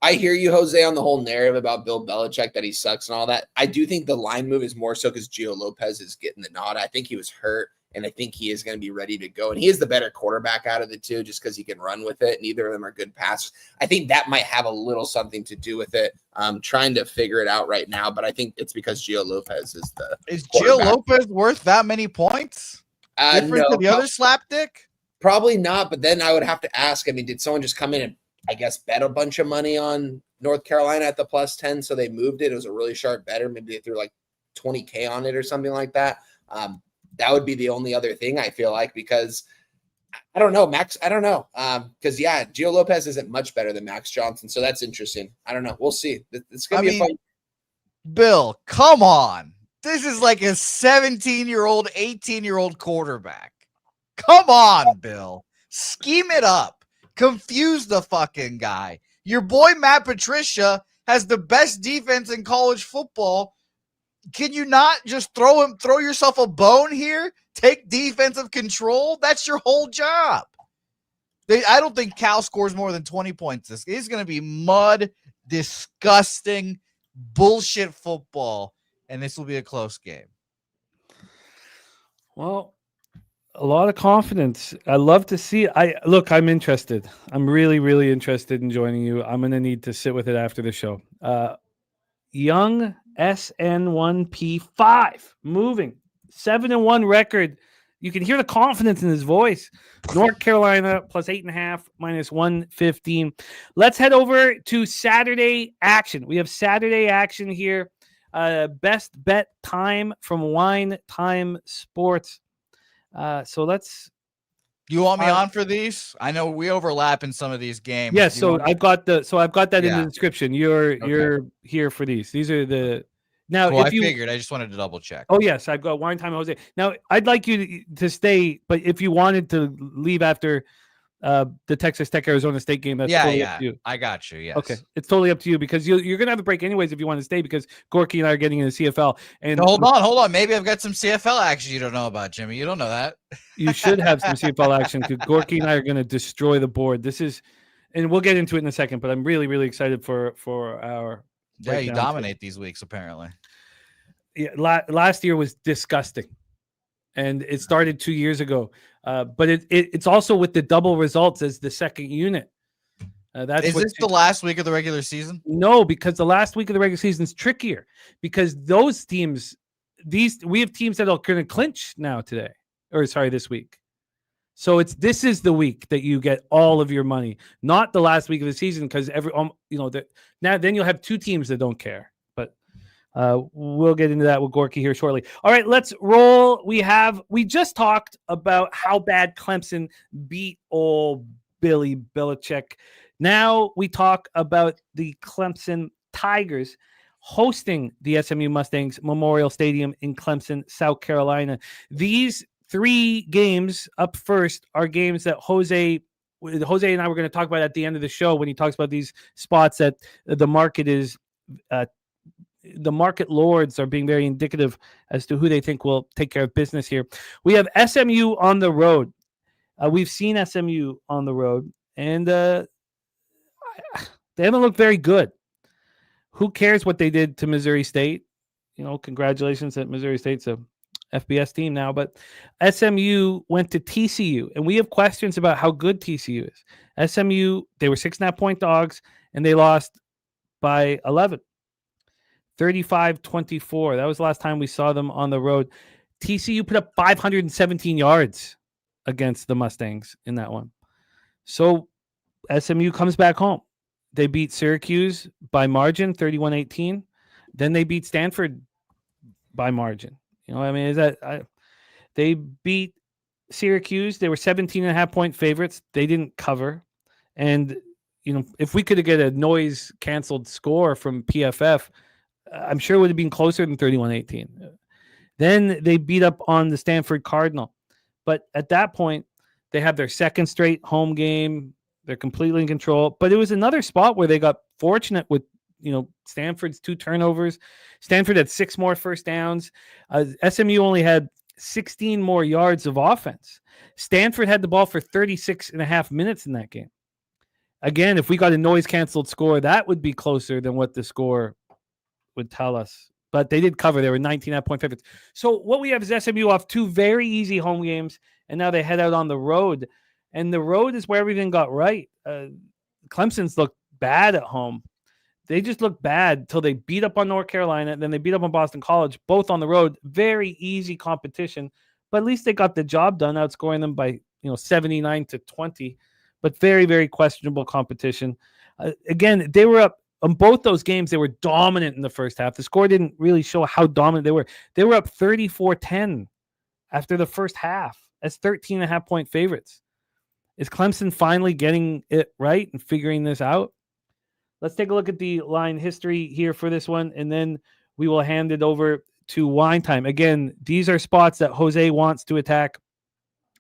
I hear you, Jose, on the whole narrative about Bill Belichick, that he sucks and all that. I do think the line move is more so because Gio Lopez is getting the nod. I think he was hurt, and I think he is going to be ready to go. And he is the better quarterback out of the two just because he can run with it. Neither of them are good passers. I think that might have a little something to do with it. I'm trying to figure it out right now, but I think it's because Gio Lopez is the Is Gio Lopez worth that many points? Different to the other slapdick? Probably not, but then I would have to ask, I mean, did someone just come in and, I guess, bet a bunch of money on North Carolina at the +10, so they moved it? It was a really sharp better. Maybe they threw like $20K on it or something like that. That would be the only other thing, I feel like, because I don't know, Max. I don't know. Because, Gio Lopez isn't much better than Max Johnson, so that's interesting. I don't know. We'll see. It's going to be a fun. Bill, come on. This is like a 17-year-old, 18-year-old quarterback. Come on, Bill. Scheme it up. Confuse the fucking guy. Your boy Matt Patricia has the best defense in college football. Can you not just throw yourself a bone here? Take defensive control? That's your whole job. I don't think Cal scores more than 20 points. This is going to be mud, disgusting, bullshit football, and this will be a close game. Well, a lot of confidence. I love to see it. I'm interested. I'm really, really interested in joining you. I'm going to need to sit with it after the show. Young SN1P5 moving 7-1 record. You can hear the confidence in his voice. North Carolina +8.5 -115. Let's head over to Saturday action. We have Saturday action here. Best bet time from Wine Time Sports. So let's. You want me on for these? I know we overlap in some of these games. Yes, I've got that in the description. You're here for these. These are the now. Well, if you figured. I just wanted to double check. Oh yes, I've got Wine Time Jose. Now I'd like you to stay, but if you wanted to leave after the Texas Tech Arizona State game, that's totally up to you. I got you. Yes. Okay, it's totally up to you because you're gonna have a break anyways if you want to stay because Gorky and I are getting in the CFL. And hold on. Maybe I've got some CFL action you don't know about, Jimmy. You don't know that. You should have some CFL action because Gorky and I are gonna destroy the board. This is, and we'll get into it in a second. But I'm really, really excited for our. Yeah, you dominate these weeks apparently. Yeah, last year was disgusting, and it started 2 years ago. But it's also with the double results as the second unit. Is this the last week of the regular season? No, because the last week of the regular season is trickier because those teams, we have teams that are going to clinch now this week. So this is the week that you get all of your money, not the last week of the season because now then you'll have two teams that don't care. But we'll get into that with Gorky here shortly. All right, let's roll. We just talked about how bad Clemson beat old Billy Belichick. Now we talk about the Clemson Tigers hosting the SMU Mustangs Memorial Stadium in Clemson, South Carolina. These three games up first are games that Jose and I were going to talk about at the end of the show when he talks about these spots that the market is the market lords are being very indicative as to who they think will take care of business here. We have SMU on the road. We've seen SMU on the road, and they haven't looked very good. Who cares what they did to Missouri State? Congratulations that Missouri State's a FBS team now, but SMU went to TCU, and we have questions about how good TCU is. SMU, they were 6.5-point dogs, and they lost by 11. 35-24. That was the last time we saw them on the road. TCU put up 517 yards against the Mustangs in that one. So SMU comes back home. They beat Syracuse by margin, 31-18. Then they beat Stanford by margin. I mean, they beat Syracuse. They were 17.5-point favorites. They didn't cover. And, if we could get a noise canceled score from PFF, I'm sure it would have been closer than 31-18. Then they beat up on the Stanford Cardinal. But at that point, they have their second straight home game. They're completely in control. But it was another spot where they got fortunate with, Stanford's 2 turnovers. Stanford had 6 more first downs. SMU only had 16 more yards of offense. Stanford had the ball for 36.5 minutes in that game. Again, if we got a noise-canceled score, that would be closer than what the score would tell us. But they did cover. They were 19.5-point favorites. So what we have is SMU off 2 very easy home games, and now they head out on the road. And the road is where everything got right. Clemson's looked bad at home. They just looked bad until they beat up on North Carolina. Then they beat up on Boston College, both on the road. Very easy competition. But at least they got the job done, outscoring them by 79-20. But very, very questionable competition. Again, they were up. On both those games, they were dominant in the first half. The score didn't really show how dominant they were. They were up 34-10 after the first half as 13.5-point favorites. Is Clemson finally getting it right and figuring this out? Let's take a look at the line history here for this one, and then we will hand it over to Wine Time. Again, these are spots that Jose wants to attack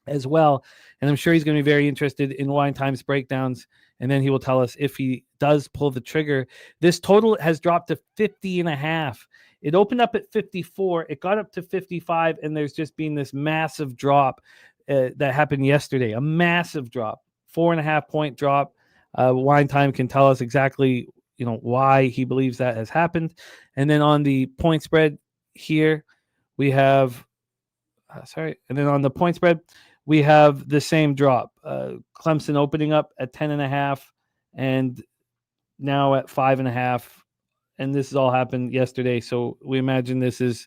as well, and I'm sure he's going to be very interested in Wine Time's breakdowns, and then he will tell us if he does pull the trigger. This total has dropped to 50.5. It opened up at 54. It got up to 55, and there's just been this massive drop that happened yesterday. A massive drop, 4.5-point drop. Wine Time can tell us exactly, why he believes that has happened. And then on the point spread here, we have, and then on the point spread, we have the same drop. Clemson opening up at 10.5 and now at 5.5. And this has all happened yesterday. So we imagine this is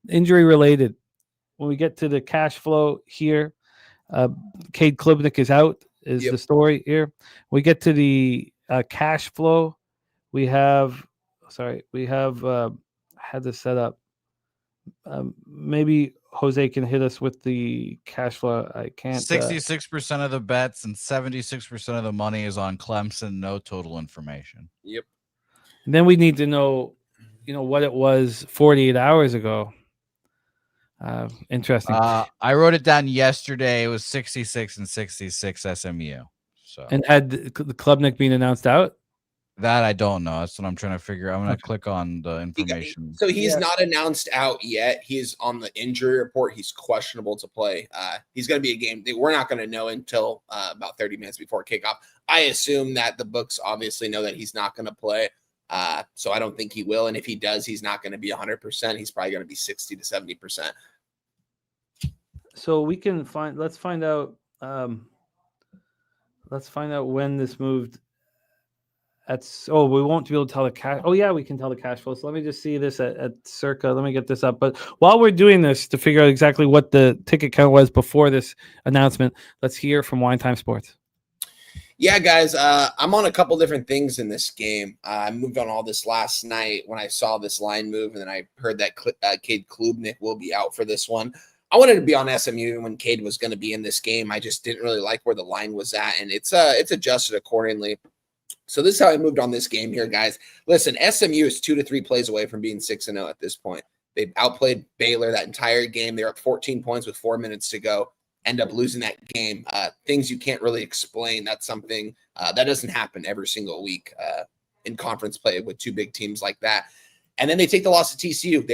injury related. When we get to the cash flow here, Cade Klubnik is out, is the story here. We get to the cash flow. We have had this set up. Maybe Jose can hit us with the cash flow. I can't. 66% of the bets and 76% of the money is on Clemson. No total information. Yep. And then we need to know, what it was 48 hours ago. Interesting. I wrote it down yesterday. It was 66 and 66 SMU. So, and had the Klubnik been announced out? That I don't know. That's what I'm trying to figure out. I'm going to click on the information. So he's not announced out yet. He's on the injury report. He's questionable to play. He's going to be a game. We're not going to know until about 30 minutes before kickoff. I assume that the books obviously know that he's not going to play. So I don't think he will. And if he does, he's not going to be 100%. He's probably going to be 60 to 70%. So we can let's find out when this moved. We won't be able to tell the cash. Oh yeah, we can tell the cash flow. So let me just see this at Circa. Let me get this up. But while we're doing this to figure out exactly what the ticket count was before this announcement, let's hear from Wine Time Sports. Yeah, guys, I'm on a couple different things in this game. I moved on all this last night when I saw this line move, and then I heard that Cade Klubnik will be out for this one. I wanted to be on SMU when Cade was going to be in this game. I just didn't really like where the line was at, and it's adjusted accordingly. So this is how I moved on this game here, guys. Listen, SMU is 2 to 3 plays away from being 6-0 at this point. They outplayed Baylor that entire game. They're up 14 points with 4 minutes to go. End up losing that game. Things you can't really explain. That's something that doesn't happen every single week in conference play with 2 big teams like that. And then they take the loss to TCU.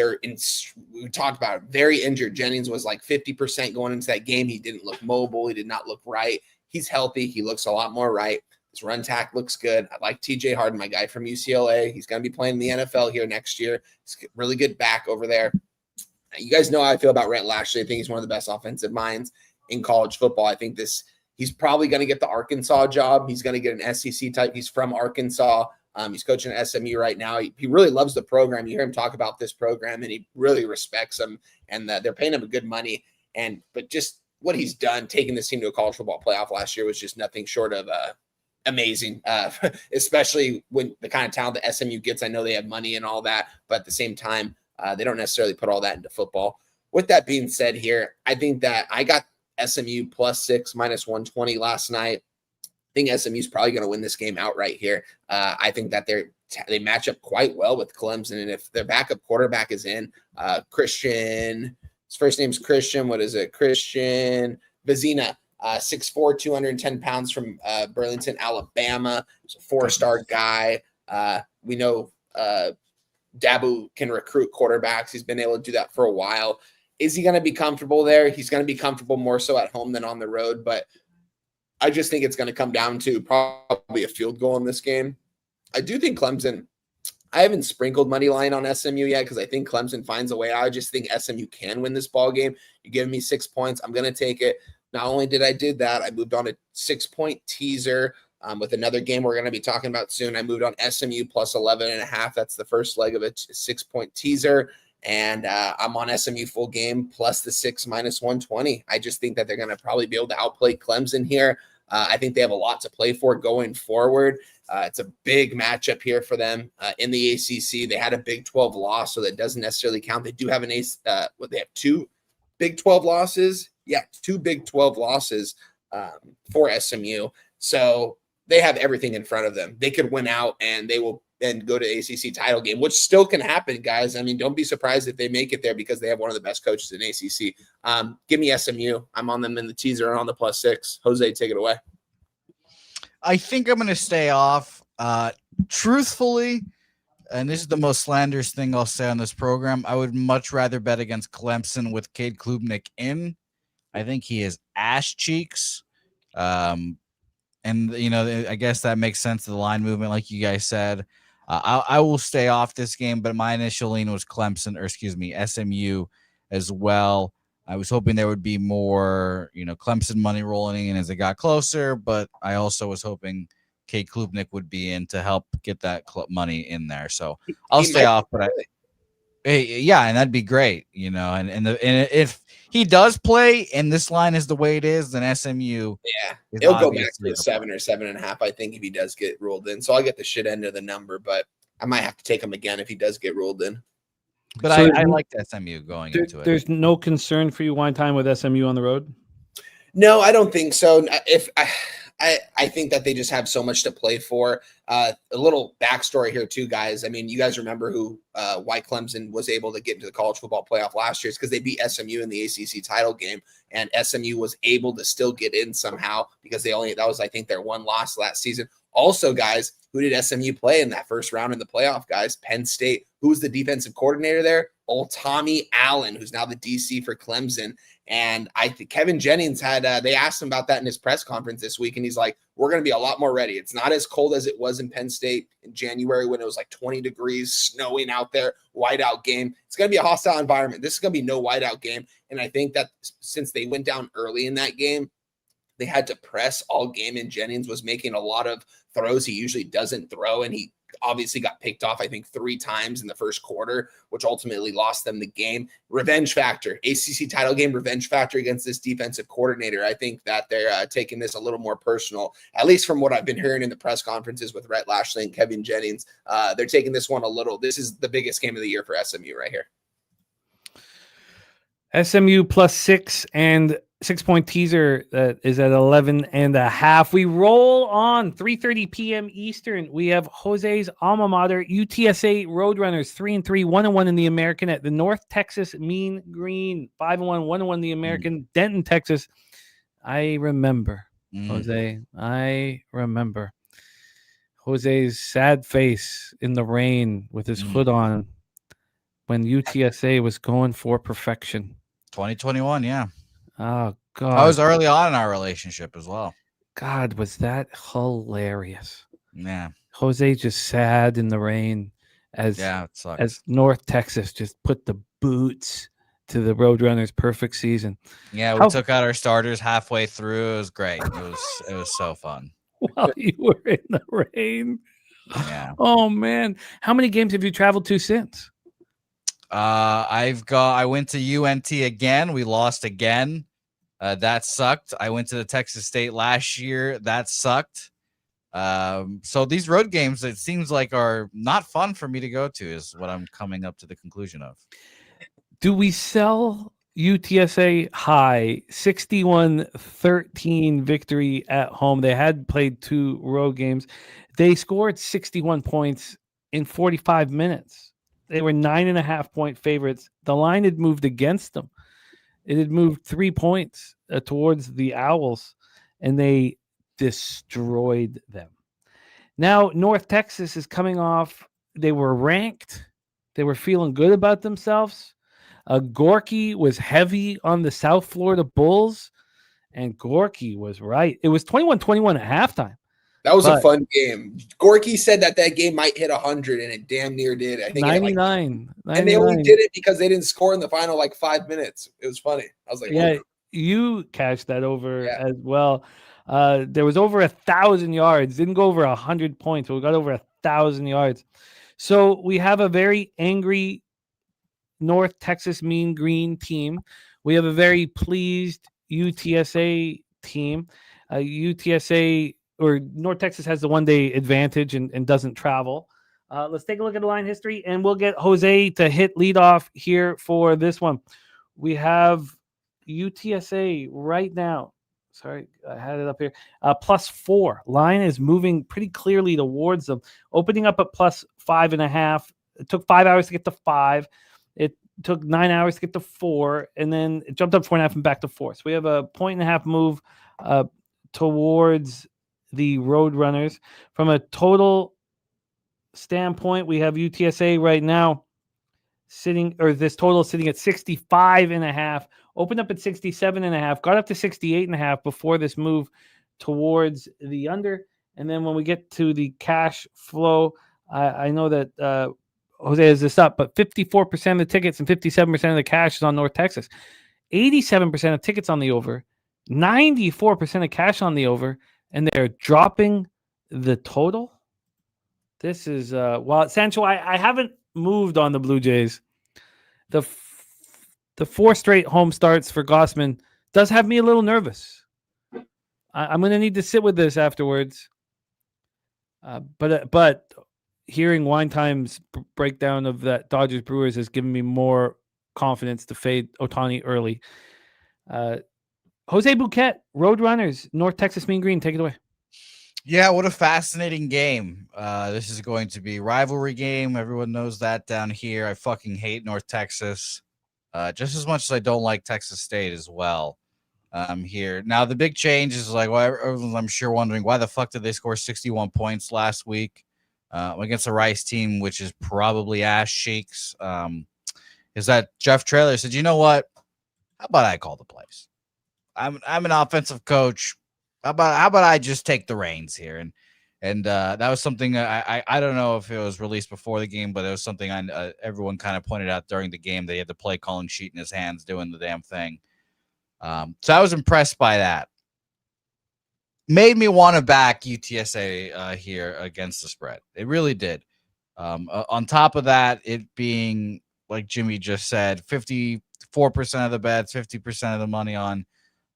We talked about it, very injured. Jennings was like 50% going into that game. He didn't look mobile. He did not look right. He's healthy. He looks a lot more right. His run tack looks good. I like TJ Harden, my guy from UCLA. He's going to be playing in the NFL here next year. He's really good back over there. You guys know how I feel about Rhett Lashley. I think he's one of the best offensive minds in college football. I think he's probably going to get the Arkansas job. He's going to get an SEC type. He's from Arkansas. He's coaching at SMU right now. He really loves the program. You hear him talk about this program, and he really respects them. And they're paying him good money. But just what he's done, taking this team to a college football playoff last year was just nothing short of amazing, especially when the kind of talent that SMU gets. I know they have money and all that, but at the same time, they don't necessarily put all that into football. With that being said here, I think that I got SMU +6, -120 last night. I think SMU is probably going to win this game outright here. I think that they match up quite well with Clemson, and if their backup quarterback is in, Christian, his first name's Christian. What is it? Christian Vezina, 6'4", 210 pounds from Burlington, Alabama. He's a 4-star guy. We know Dabu can recruit quarterbacks. He's been able to do that for a while. Is he going to be comfortable there? He's going to be comfortable more so at home than on the road, but I just think it's going to come down to probably a field goal in this game. I do think Clemson, I haven't sprinkled money line on SMU yet because I think Clemson finds a way out. I just think SMU can win this ball game. You're giving me 6 points. I'm going to take it. Not only did I do that, I moved on a 6-point teaser with another game we're going to be talking about soon. I moved on SMU +11.5. That's the first leg of a 6-point teaser. And I'm on SMU full game plus the 6 -120. I just think that they're going to probably be able to outplay Clemson here. I think they have a lot to play for going forward. It's a big matchup here for them in the ACC. They had a Big 12 loss, so that doesn't necessarily count. They do have they have 2 Big 12 losses. Yeah, 2 Big 12 losses for SMU. So they have everything in front of them. They could win out, and they will then go to ACC title game, which still can happen, guys. I mean, don't be surprised if they make it there because they have one of the best coaches in ACC. Give me SMU. I'm on them in the teaser and on the +6. Jose, take it away. I think I'm going to stay off. Truthfully, and this is the most slanderous thing I'll say on this program, I would much rather bet against Clemson with Cade Klubnik in. I think he is ass cheeks. And, I guess that makes sense to the line movement, like you guys said. I will stay off this game, but my initial lean was SMU as well. I was hoping there would be more, Clemson money rolling in as it got closer, but I also was hoping Cade Klubnik would be in to help get that money in there. So I'll stay off, but and that'd be great, and if he does play and this line is the way it is, then SMU, he'll go back to 7 or 7.5. I think if he does get ruled in, so I'll get the shit end of the number, but I might have to take him again if he does get ruled in. But so I like SMU going into it. There's no concern for you one time with SMU on the road? No, I don't think so. If I think that they just have so much to play for. A little backstory here too, guys. I mean, you guys remember why Clemson was able to get into the college football playoff last year? It's because they beat SMU in the ACC title game, and SMU was able to still get in somehow because that was, I think, their one loss last season. Also, guys, who did SMU play in that first round in the playoff, guys? Penn State. Who was the defensive coordinator there? Old Tommy Allen, who's now the DC for Clemson. And I think Kevin Jennings they asked him about that in his press conference this week. And he's like, we're going to be a lot more ready. It's not as cold as it was in Penn State in January when it was like 20 degrees, snowing out there, whiteout game. It's going to be a hostile environment. This is going to be no whiteout game. And I think that since they went down early in that game, they had to press all game, and Jennings was making a lot of throws he usually doesn't throw. And he obviously got picked off, I think, 3 times in the first quarter, which ultimately lost them the game. Revenge factor, ACC title game, revenge factor against this defensive coordinator. I think that they're taking this a little more personal, at least from what I've been hearing in the press conferences with Rhett Lashley and Kevin Jennings. They're taking this one this is the biggest game of the year for SMU right here. SMU +6 and 6-point teaser that is at 11.5. We roll on 3:30 p.m. Eastern. We have Jose's alma mater, UTSA Roadrunners, 3-3, 1-1 in the American at the North Texas Mean Green, 5-1, 1-1 in the American, Denton, Texas. I remember, Jose. I remember Jose's sad face in the rain with his hood on when UTSA was going for perfection. 2021, yeah. Oh, God. I was early on in our relationship as well. God, was that hilarious. Yeah. Jose just sad in the rain as North Texas just put the boots to the Roadrunners' perfect season. Yeah, we took out our starters halfway through. It was great. It was so fun. While you were in the rain. Yeah. Oh man, how many games have you traveled to since? I went to UNT again. We lost again. That sucked. I went to the Texas State last year. That sucked. So these road games, it seems like, are not fun for me to go to, is what I'm coming up to the conclusion of. Do we sell UTSA high 61-13 victory at home? They had played 2 road games. They scored 61 points in 45 minutes. They were 9.5-point favorites. The line had moved against them. It had moved 3 points towards the Owls, and they destroyed them. Now, North Texas is coming off. They were ranked. They were feeling good about themselves. Gorky was heavy on the South Florida Bulls, and Gorky was right. It was 21-21 at halftime. That was a fun game. Gorky said that game might hit 100, and it damn near did. I think 99. And they only did it because they didn't score in the final 5 minutes. It was funny. I was like, yeah, you cashed that over as well. There was over 1,000 yards. Didn't go over 100 points, but we got over 1,000 yards. So we have a very angry North Texas Mean Green team. We have a very pleased UTSA team. UTSA or North Texas has the 1-day advantage and doesn't travel. Let's take a look at the line history, and we'll get Jose to hit leadoff here for this one. We have UTSA right now. Sorry, I had it up here. +4. Line is moving pretty clearly towards them. Opening up at +5.5. It took 5 hours to get to 5. It took 9 hours to get to 4, and then it jumped up 4.5 and back to 4. So we have a 1.5 move towards the Roadrunners. From a total standpoint, we have UTSA right now this total sitting at 65.5. Opened up at 67.5, got up to 68.5 before this move towards the under. And then when we get to the cash flow, I know that Jose has this up, but 54% of the tickets and 57% of the cash is on North Texas. 87% of tickets on the over, 94% of cash on the over, and they're dropping the total. This is Sancho, I haven't moved on the Blue Jays. The 4 straight home starts for Gossman does have me a little nervous. I'm going to need to sit with this afterwards. But hearing Wine Time's breakdown of that Dodgers Brewers has given me more confidence to fade Ohtani early. Jose Bouquet, Roadrunners, North Texas Mean Green, take it away. Yeah, what a fascinating game. This is going to be a rivalry game. Everyone knows that down here. I fucking hate North Texas. Just as much as I don't like Texas State as well. Here. Now, the big change is everyone's, I'm sure, wondering why the fuck did they score 61 points last week against a Rice team, which is probably ass cheeks. Is that Jeff Traylor said, you know what? How about I call the plays? I'm an offensive coach. How about I just take the reins here? And that was something I don't know if it was released before the game, but it was something everyone kind of pointed out during the game. They had the play calling sheet in his hands doing the damn thing. So I was impressed by that. Made me want to back UTSA here against the spread. It really did. On top of that, it being, like Jimmy just said, 54% of the bets, 50% of the money on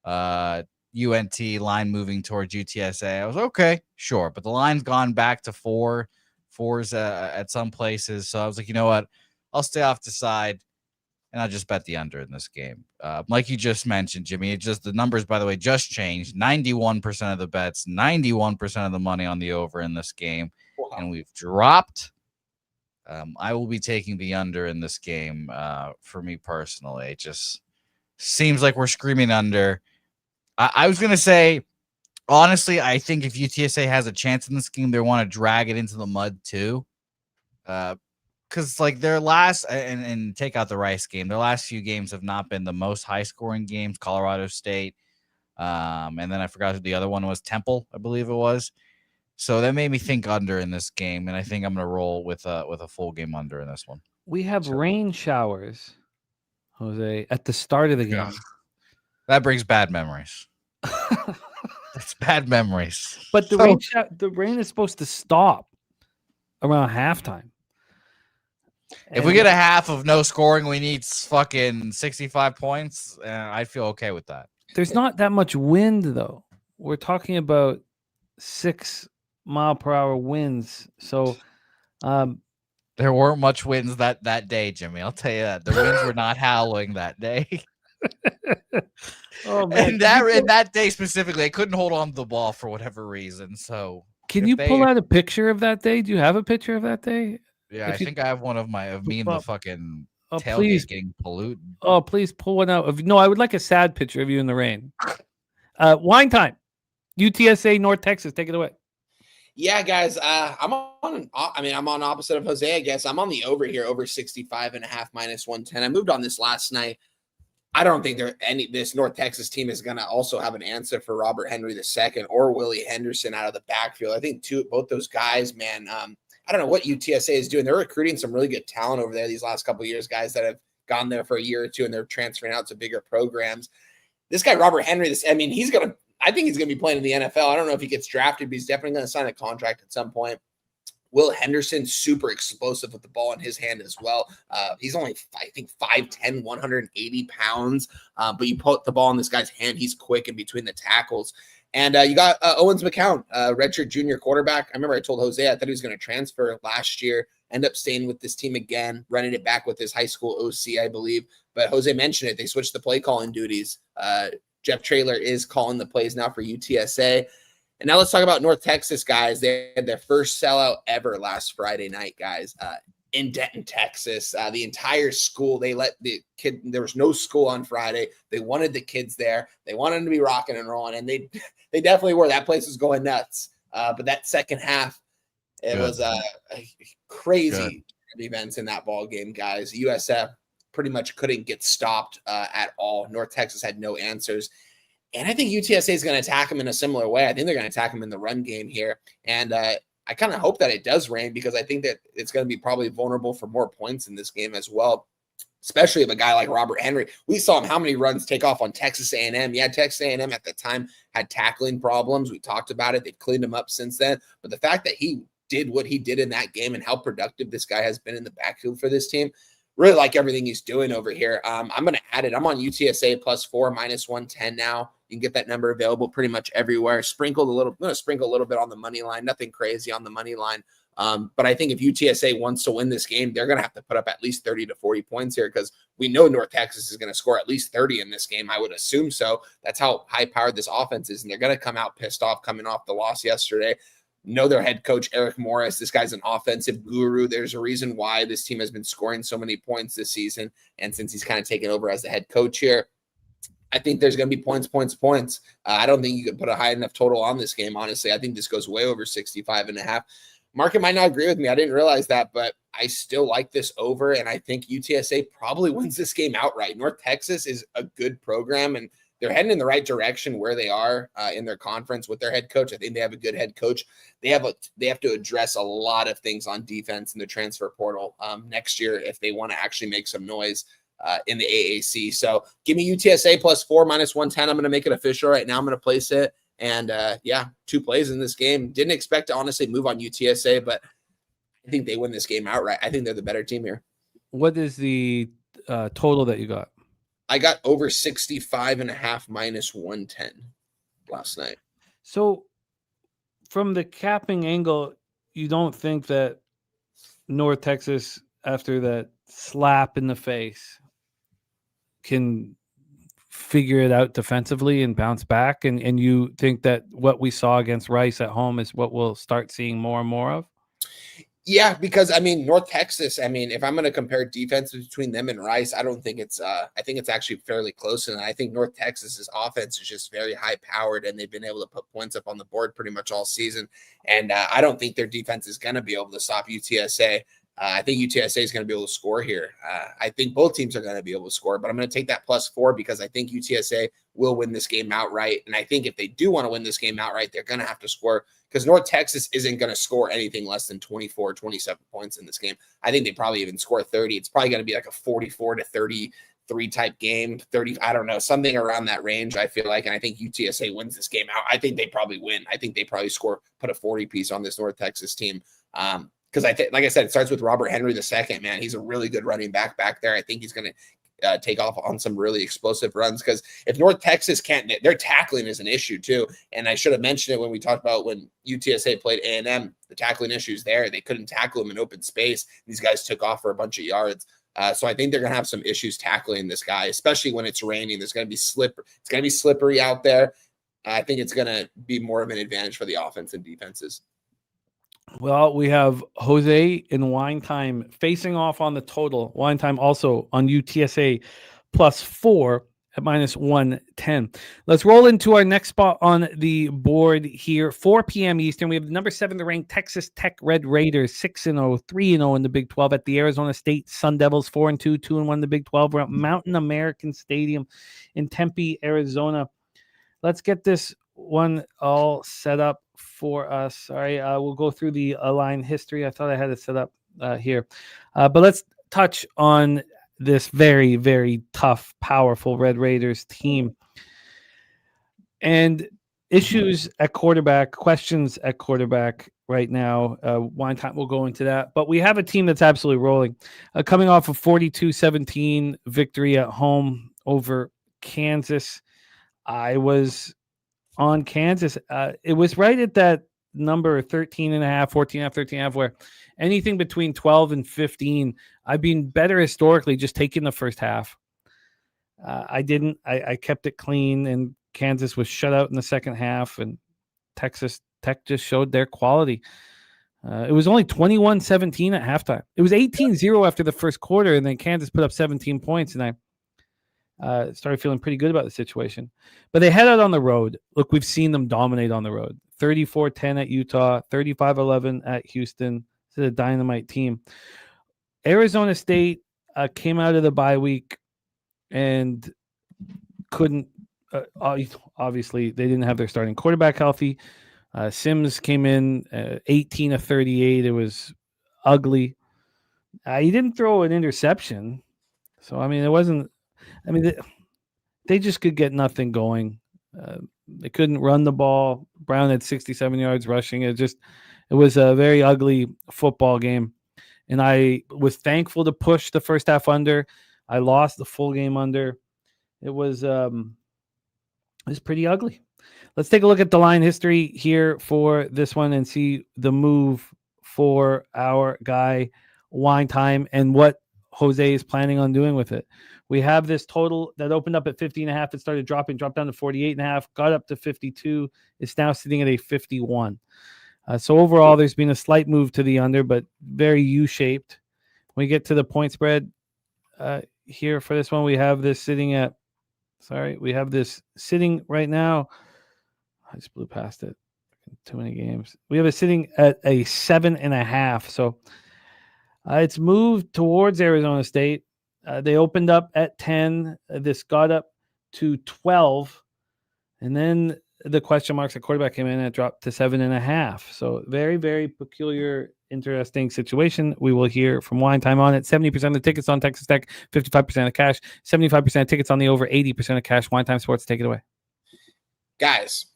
UNT line moving towards UTSA. I was okay, sure, but the line's gone back to 4s at some places. So I was like, you know what? I'll stay off the side and I'll just bet the under in this game. Like you just mentioned, Jimmy, the numbers, by the way, just changed. 91% of the bets, 91% of the money on the over in this game. Wow. And we've dropped. I will be taking the under in this game for me personally. It just seems like we're screaming under. I was going to say, honestly, I think if UTSA has a chance in this game, they want to drag it into the mud too. Because their last, and take out the Rice game, their last few games have not been the most high-scoring games. Colorado State, and then I forgot who the other one was, Temple, I believe it was. So that made me think under in this game, and I think I'm going to roll with a full game under in this one. We have rain showers, Jose, at the start of the game. That brings bad memories. It's bad memories. But the rain is supposed to stop. around halftime. If we get a half of no scoring, we need fucking 65 points. I'd feel okay with that. There's not that much wind, though. We're talking about 6-mile-per-hour winds. So there weren't much winds that day, Jimmy. I'll tell you that. The winds were not howling that day. Oh man! And that day specifically, I couldn't hold on to the ball for whatever reason. So can you pull out a picture of that day? Do you have a picture of that day? Yeah, I think I have one of me and the fucking tailgate getting polluted. Oh, please pull one out. No, I would like a sad picture of you in the rain. Wine time. UTSA, North Texas. Take it away. Yeah, guys. I'm on opposite of Jose, I guess. I'm on the over here, over 65.5 minus 110. I moved on this last night. I don't think this North Texas team is going to also have an answer for Robert Henry II or Willie Henderson out of the backfield. I think both those guys, man. I don't know what UTSA is doing. They're recruiting some really good talent over there these last couple of years, guys that have gone there for a year or two and they're transferring out to bigger programs. This guy, Robert Henry, I think he's going to be playing in the NFL. I don't know if he gets drafted, but he's definitely going to sign a contract at some point. Will Henderson, super explosive with the ball in his hand as well. He's only, I think, 5'10", 180 pounds. But you put the ball in this guy's hand, he's quick in between the tackles. And you got Owens McCown, redshirt junior quarterback. I remember I told Jose I thought he was going to transfer last year, end up staying with this team again, running it back with his high school OC, I believe. But Jose mentioned it. They switched the play calling duties. Jeff Traylor is calling the plays now for UTSA. And now let's talk about North Texas, guys. They had their first sellout ever last Friday night, guys, in Denton, Texas. The entire school, they let the kid, there was no school on Friday. They wanted the kids there. They wanted them to be rocking and rolling, and they definitely were. That place was going nuts. But that second half, it was crazy events in that ball game, guys. USF pretty much couldn't get stopped at all. North Texas had no answers. And I think UTSA is going to attack them in a similar way. I think they're going to attack them in the run game here. And I kind of hope that it does rain because I think that it's going to be probably vulnerable for more points in this game as well, especially if a guy like Robert Henry. We saw him how many runs take off on Texas A&M. Yeah, Texas A&M at the time had tackling problems. We talked about it. They've cleaned them up since then. But the fact that he did what he did in that game and how productive this guy has been in the backfield for this team, really like everything he's doing over here. I'm going to add it. I'm on UTSA +4 minus 110 now. You can get that number available pretty much everywhere. I'm going to sprinkle a little bit on the money line. Nothing crazy on the money line. But I think if UTSA wants to win this game, they're going to have to put up at least 30 to 40 points here because we know North Texas is going to score at least 30 in this game. I would assume so. That's how high-powered this offense is, and they're going to come out pissed off coming off the loss yesterday. Know their head coach, Eric Morris. This guy's an offensive guru. There's a reason why this team has been scoring so many points this season, and since he's kind of taken over as the head coach here, I think there's going to be points. I don't think you could put a high enough total on this game, honestly. I think this goes way over 65.5. Market might not agree with me. I didn't realize that, but I still like this over, and I think UTSA probably wins this game outright. North Texas is a good program, and they're heading in the right direction where they are in their conference with their head coach. I think they have a good head coach. They have to address a lot of things on defense in the transfer portal next year if they want to actually make some noise in the AAC. So give me UTSA +4 minus 110. I'm going to make it official right now. I'm going to place it. And 2 plays in this game. Didn't expect to honestly move on UTSA, but I think they win this game outright. I think they're the better team here. What is the total that you got? I got over 65.5 minus 110 last night. So from the capping angle, you don't think that North Texas, after that slap in the face, can figure it out defensively and bounce back? And you think that what we saw against Rice at home is what we'll start seeing more and more of? Yeah, because North Texas, if I'm going to compare defense between them and Rice, I don't think it's I think it's actually fairly close. And I think North Texas's offense is just very high powered, and they've been able to put points up on the board pretty much all season. And I don't think their defense is going to be able to stop UTSA. I think UTSA is going to be able to score here. I think both teams are going to be able to score, but I'm going to take that +4 because I think UTSA will win this game outright. And I think if they do want to win this game outright, they're going to have to score because North Texas isn't going to score anything less than 24, 27 points in this game. I think they probably even score 30. It's probably going to be like a 44 to 33 type game, 30, I don't know, something around that range, I feel like. And I think UTSA wins this game out. I think they probably win. I think they probably put a 40 piece on this North Texas team. because I think, like I said, it starts with Robert Henry II, man. He's a really good running back there. I think he's going to take off on some really explosive runs, because if North Texas can't, their tackling is an issue too. And I should have mentioned it when we talked about when UTSA played A&M, the tackling issues there. They couldn't tackle them in open space. These guys took off for a bunch of yards. So I think they're going to have some issues tackling this guy, especially when it's raining. There's going to be It's going to be slippery out there. I think it's going to be more of an advantage for the offense and defenses. Well, we have Jose and Wine Time facing off on the total. Wine Time also on UTSA +4 at -110. Let's roll into our next spot on the board here. 4 p.m. Eastern. We have the number 7 ranked Texas Tech Red Raiders 6-0, 3-0 in the Big 12 at the Arizona State Sun Devils 4-2, 2-1 in the Big 12. We're at Mountain American Stadium in Tempe, Arizona. Let's get this one all set up for us. Sorry, we'll go through the line history. I thought I had it set up here. But let's touch on this very, very tough, powerful Red Raiders team. And issues at quarterback, questions at quarterback right now. Wine Time will go into that. But we have a team that's absolutely rolling. Coming off a 42-17 victory at home over Kansas. I was on Kansas. It was right at that number 13.5, 14.5, 13.5, where anything between 12 and 15, I've been better historically just taking the first half. I kept it clean, and Kansas was shut out in the second half, and Texas Tech just showed their quality. It was only 21-17 at halftime. It was 18-0 after the first quarter, and then Kansas put up 17 points, and I started feeling pretty good about the situation. But they head out on the road. Look, we've seen them dominate on the road. 34-10 at Utah, 35-11 at Houston. It's a dynamite team. Arizona State came out of the bye week and couldn't obviously, they didn't have their starting quarterback healthy. Sims came in 18 of 38. It was ugly. He didn't throw an interception. So, I mean, it wasn't. I mean, they just could get nothing going. They couldn't run the ball. Brown had 67 yards rushing. It was a very ugly football game. And I was thankful to push the first half under. I lost the full game under. It was pretty ugly. Let's take a look at the line history here for this one and see the move for our guy Wine Time and what Jose is planning on doing with it. We have this total that opened up at 50.5. It started dropped down to 48.5, got up to 52. It's now sitting at a 51. So overall, there's been a slight move to the under, but very U-shaped. When we get to the point spread here for this one, we have this sitting at, right now. I just blew past it. Too many games. We have it sitting at a 7.5. So it's moved towards Arizona State. They opened up at 10. This got up to 12. And then the question marks at quarterback came in and it dropped to 7.5. So very, very peculiar, interesting situation. We will hear from Wine Time on it. 70% of the tickets on Texas Tech, 55% of cash, 75% of tickets on the over, 80% of cash. Wine Time Sports, take it away. Guys,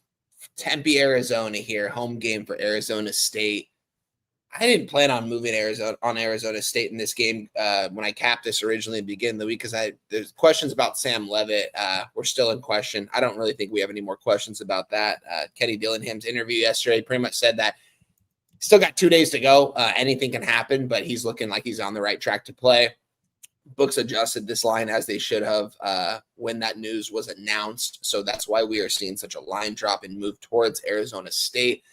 Tempe, Arizona here, home game for Arizona State. I didn't plan on moving Arizona State in this game when I capped this originally at the beginning of the week, because there's questions about Sam Leavitt. We're still in question. I don't really think we have any more questions about that. Kenny Dillingham's interview yesterday pretty much said that still got 2 days to go. Anything can happen, but he's looking like he's on the right track to play. Books adjusted this line as they should have when that news was announced. So that's why we are seeing such a line drop and move towards Arizona State.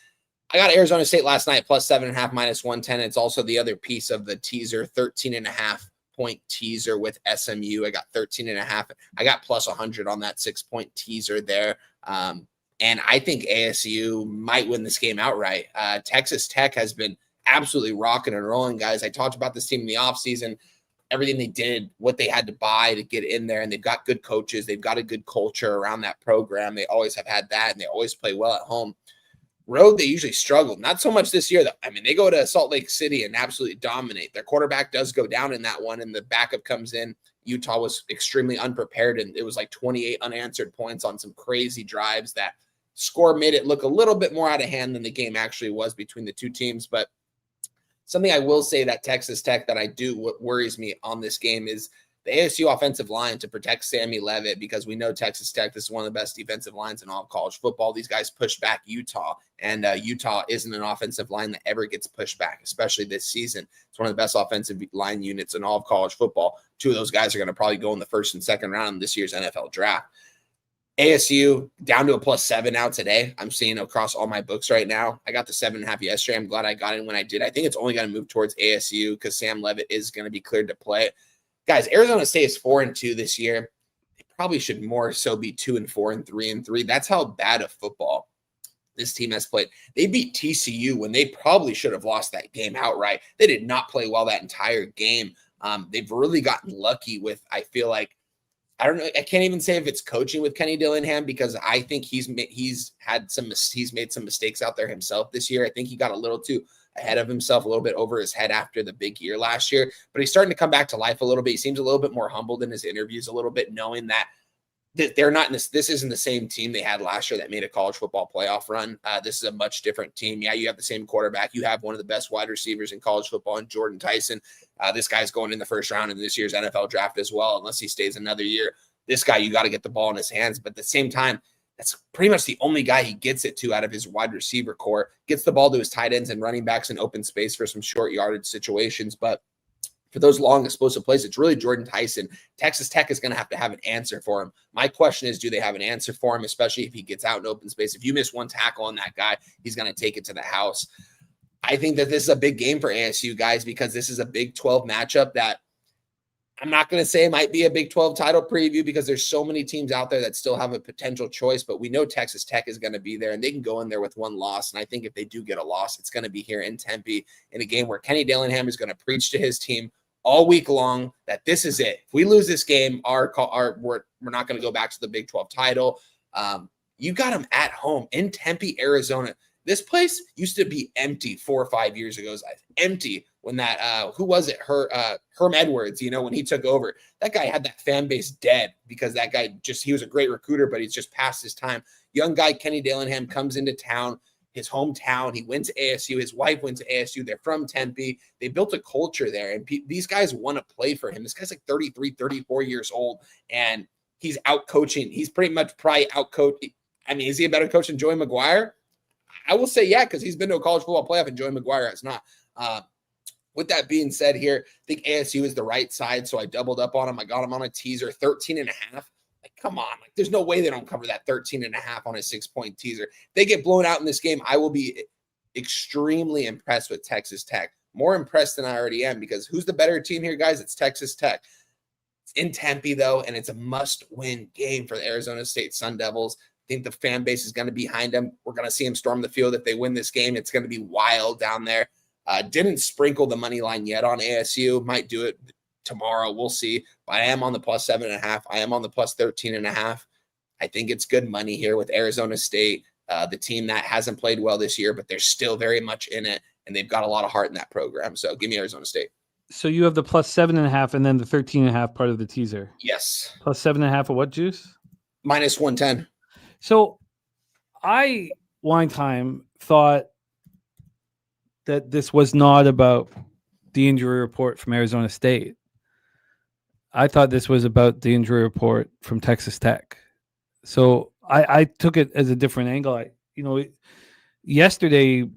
I got Arizona State last night plus 7.5 -110. It's also the other piece of the teaser, 13.5 point teaser with SMU. I got 13.5. I got plus 100 on that 6-point teaser there. And I think ASU might win this game outright. Texas Tech has been absolutely rocking and rolling, guys. I talked about this team in the offseason, everything they did, what they had to buy to get in there, and they've got good coaches. They've got a good culture around that program. They always have had that, and they always play well at home. Road, they usually struggle. Not so much this year, though. I mean, they go to Salt Lake City and absolutely dominate. Their quarterback does go down in that one, and the backup comes in. Utah was extremely unprepared, and it was like 28 unanswered points on some crazy drives. That score made it look a little bit more out of hand than the game actually was between the two teams. But Something I will say that Texas Tech that I do, what worries me on this game is the ASU offensive line to protect Sammy Levitt, because we know Texas Tech, this is one of the best defensive lines in all of college football. These guys pushed back Utah, and Utah isn't an offensive line that ever gets pushed back, especially this season. It's one of the best offensive line units in all of college football. Two of those guys are going to probably go in the first and second round in this year's NFL draft. ASU down to a +7 now today. I'm seeing across all my books right now. I got the 7.5 yesterday. I'm glad I got in when I did. I think it's only going to move towards ASU because Sam Levitt is going to be cleared to play. Guys, Arizona State is 4-2 this year. They probably should more so be 2-4 and 3-3. That's how bad of football this team has played. They beat TCU when they probably should have lost that game outright. They did not play well that entire game. They've really gotten lucky with, I feel like, I don't know. I can't even say if it's coaching with Kenny Dillingham, because I think he's made some mistakes out there himself this year. I think he got a little too ahead of himself, a little bit over his head after the big year last year, but he's starting to come back to life a little bit. He seems a little bit more humbled in his interviews, a little bit, knowing that they're not in this. This isn't the same team they had last year that made a college football playoff run. This is a much different team. Yeah, you have the same quarterback. You have one of the best wide receivers in college football in Jordan Tyson. This guy's going in the first round in this year's NFL draft as well, unless he stays another year. This guy, you got to get the ball in his hands. But at the same time, that's pretty much the only guy he gets it to out of his wide receiver core. Gets the ball to his tight ends and running backs in open space for some short yardage situations. But for those long explosive plays, it's really Jordan Tyson. Texas Tech is going to have an answer for him. My question is, do they have an answer for him, especially if he gets out in open space? If you miss one tackle on that guy, he's going to take it to the house. I think that this is a big game for ASU, guys, because this is a Big 12 matchup that I'm not going to say it might be a Big 12 title preview, because there's so many teams out there that still have a potential choice, but we know Texas Tech is going to be there, and they can go in there with one loss. And I think if they do get a loss, it's going to be here in Tempe in a game where Kenny Dillingham is going to preach to his team all week long that this is it. If we lose this game, we're not going to go back to the Big 12 title. You got them at home in Tempe, Arizona. This place used to be empty 4 or 5 years ago. It was empty when that, who was it? Herm Edwards, when he took over. That guy had that fan base dead because that guy he was a great recruiter, but he's just past his time. Young guy, Kenny Dillingham, comes into town, his hometown. He went to ASU. His wife went to ASU. They're from Tempe. They built a culture there, and these guys want to play for him. This guy's like 33, 34 years old, and he's out coaching. He's probably out coached. I mean, is he a better coach than Joey McGuire? I will say, yeah, because he's been to a college football playoff and Joey McGuire has not. With that being said here, I think ASU is the right side, so I doubled up on him. I got him on a teaser, 13.5. Like, come on. Like, there's no way they don't cover that 13.5 on a 6-point teaser. If they get blown out in this game, I will be extremely impressed with Texas Tech. More impressed than I already am, because who's the better team here, guys? It's Texas Tech. It's in Tempe, though, and it's a must-win game for the Arizona State Sun Devils. I think the fan base is going to be behind them. We're going to see them storm the field if they win this game. It's going to be wild down there. Didn't sprinkle the money line yet on ASU. Might do it tomorrow. We'll see. But I am on the +7.5. I am on the +13.5. I think it's good money here with Arizona State, the team that hasn't played well this year, but they're still very much in it, and they've got a lot of heart in that program. So give me Arizona State. So you have the +7.5 and then the 13.5 part of the teaser. Yes. +7.5 of what juice? -110. So I, one time, thought that this was not about the injury report from Arizona State. I thought this was about the injury report from Texas Tech. So I took it as a different angle. Yesterday,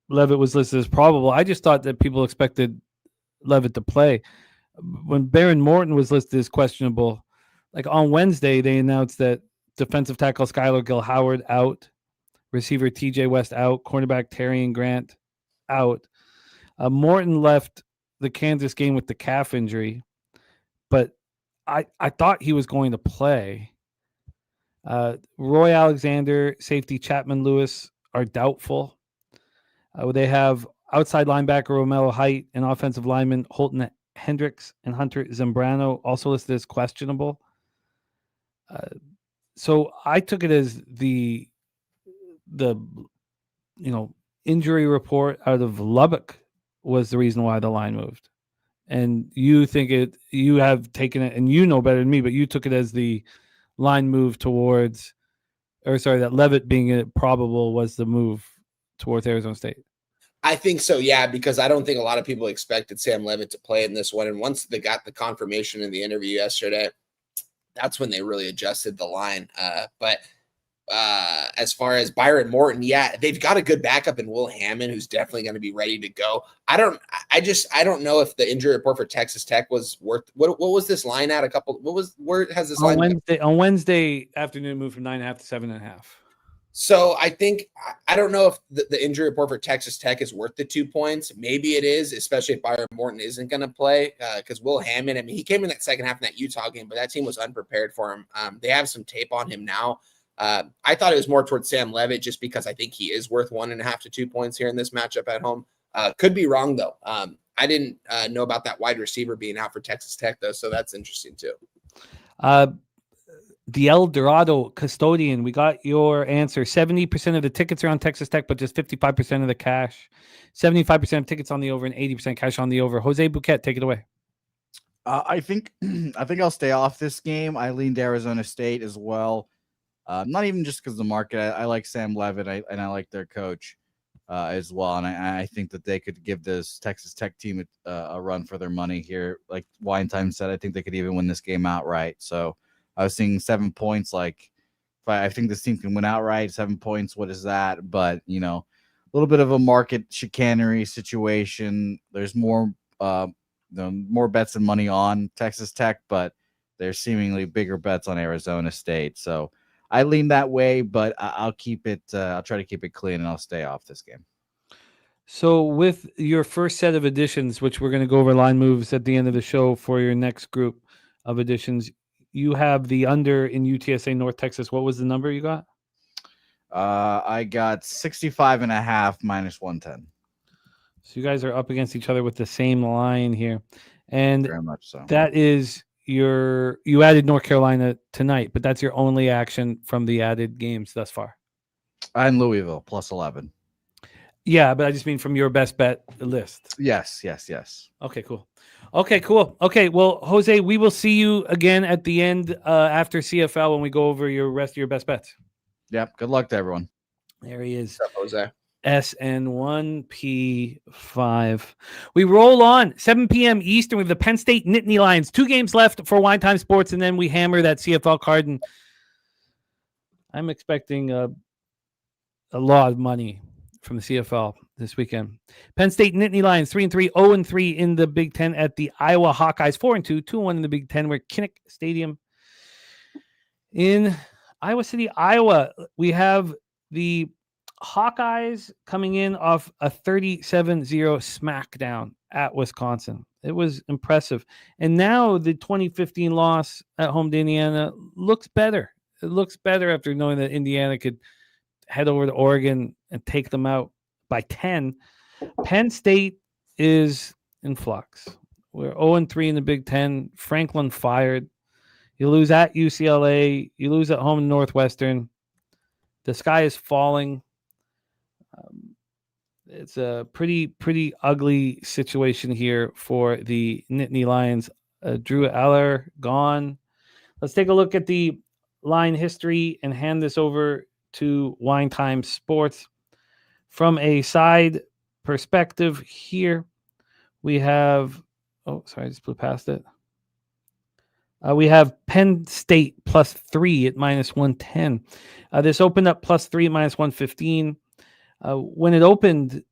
Levitt was listed as probable. I just thought that people expected Levitt to play. When Baron Morton was listed as questionable, like on Wednesday, they announced that defensive tackle Skylar Gill-Howard out, receiver TJ West out, cornerback Terrian Grant out. Morton left the Kansas game with the calf injury, but I thought he was going to play. Roy Alexander, safety Chapman Lewis are doubtful. They have outside linebacker Romello Height and offensive lineman Holton Hendricks and Hunter Zambrano also listed as questionable. So I took it as the injury report out of Lubbock was the reason why the line moved. And you have taken it, and you know better than me, but you took it as the line move that Levitt being probable was the move towards Arizona State. I think so, yeah, because I don't think a lot of people expected Sam Levitt to play in this one. And once they got the confirmation in the interview yesterday, that's when they really adjusted the line. But as far as Byron Morton, yeah, they've got a good backup in Will Hammond, who's definitely going to be ready to go. I don't know if the injury report for Texas Tech was worth what was this line at where has this line on Wednesday afternoon moved from 9.5 to 7.5. So I think I don't know if the injury report for Texas Tech is worth the 2 points. Maybe it is, especially if Byron Morton isn't going to play because Will Hammond, I mean, he came in that second half in that Utah game, but that team was unprepared for him. They have some tape on him now. I thought it was more towards Sam Levitt just because I think he is worth 1.5 to 2 points here in this matchup at home. Could be wrong, though. I didn't know about that wide receiver being out for Texas Tech, though, so that's interesting, too. The El Dorado custodian, we got your answer. 70% of the tickets are on Texas Tech, but just 55% of the cash. 75% of tickets on the over and 80% cash on the over. Jose Bouquet, take it away. I think I'll stay off this game. I leaned Arizona State as well. Not even just because of the market. I like Sam Levitt and I like their coach as well. And I think that they could give this Texas Tech team a run for their money here. Like Wine Time said, I think they could even win this game outright. So I was seeing 7 points. Like, I think this team can win outright. 7 points, what is that? But, you know, a little bit of a market chicanery situation. There's more bets and money on Texas Tech, but there's seemingly bigger bets on Arizona State. So I lean that way, but I'll keep it. I'll try to keep it clean, and I'll stay off this game. So with your first set of additions, which we're going to go over line moves at the end of the show for your next group of additions, you have the under in UTSA North Texas. What was the number you got? I got 65.5 minus 110. So you guys are up against each other with the same line here. And very much so. That is you added North Carolina tonight, but that's your only action from the added games thus far. And Louisville plus 11. Yeah, but I just mean from your best bet list. Yes. Okay, cool. Okay, well, Jose, we will see you again at the end after CFL when we go over your rest of your best bets. Yep. Good luck to everyone. There he is. What's up, Jose? SN1P5. We roll on 7 p.m. Eastern with the Penn State Nittany Lions. 2 games left for Wine Time Sports, and then we hammer that CFL card. And I'm expecting a lot of money from the CFL this weekend. Penn State Nittany Lions 3-3, 0-3 in the Big Ten at the Iowa Hawkeyes 4-2, 2-1 in the Big Ten. We're at Kinnick Stadium in Iowa City, Iowa. We have the Hawkeyes coming in off a 37-0 smackdown at Wisconsin. It was impressive. And now the 2015 loss at home to Indiana looks better. It looks better after knowing that Indiana could head over to Oregon and take them out by 10. Penn State is in flux. We're 0-3 in the Big Ten. Franklin fired. You lose at UCLA. You lose at home in Northwestern. The sky is falling. It's a pretty ugly situation here for the Nittany Lions. Drew Eller gone. Let's take a look at the line history and hand this over to Wine Time Sports. From a side perspective here, we have I just blew past it. We have Penn State +3 at -110. This opened up +3 at -115. When it opened,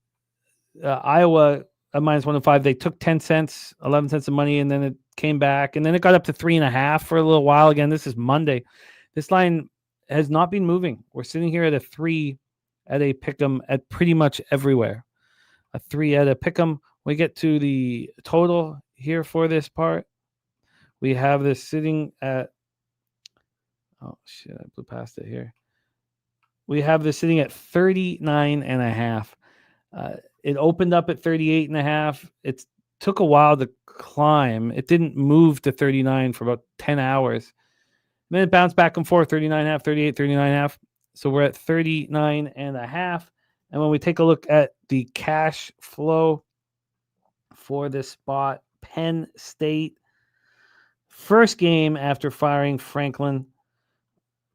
Iowa at -105, they took 10 cents, 11 cents of money, and then it came back, and then it got up to 3.5 for a little while. Again, this is Monday. This line has not been moving. We're sitting here at a 3 at a pick'em at pretty much everywhere. A 3 at a pick'em. We get to the total here for this part. We have this sitting at, oh shit, I blew past it here. We have this sitting at 39.5. It opened up at 38.5. It took a while to climb. It didn't move to 39 for about 10 hours. And then it bounced back and forth, 39.5, 38, 39.5. So we're at 39.5. And when we take a look at the cash flow for this spot, Penn State, first game after firing Franklin.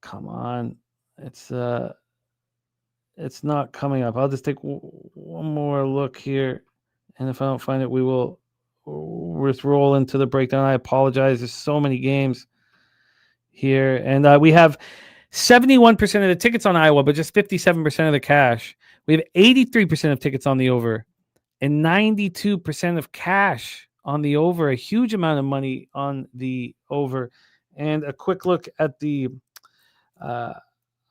Come on. It's not coming up. I'll just take one more look here, and if I don't find it, we'll roll into the breakdown. I apologize. There's so many games here, and we have 71% of the tickets on Iowa, but just 57% of the cash. We have 83% of tickets on the over, and 92% of cash on the over. A huge amount of money on the over, and a quick look at the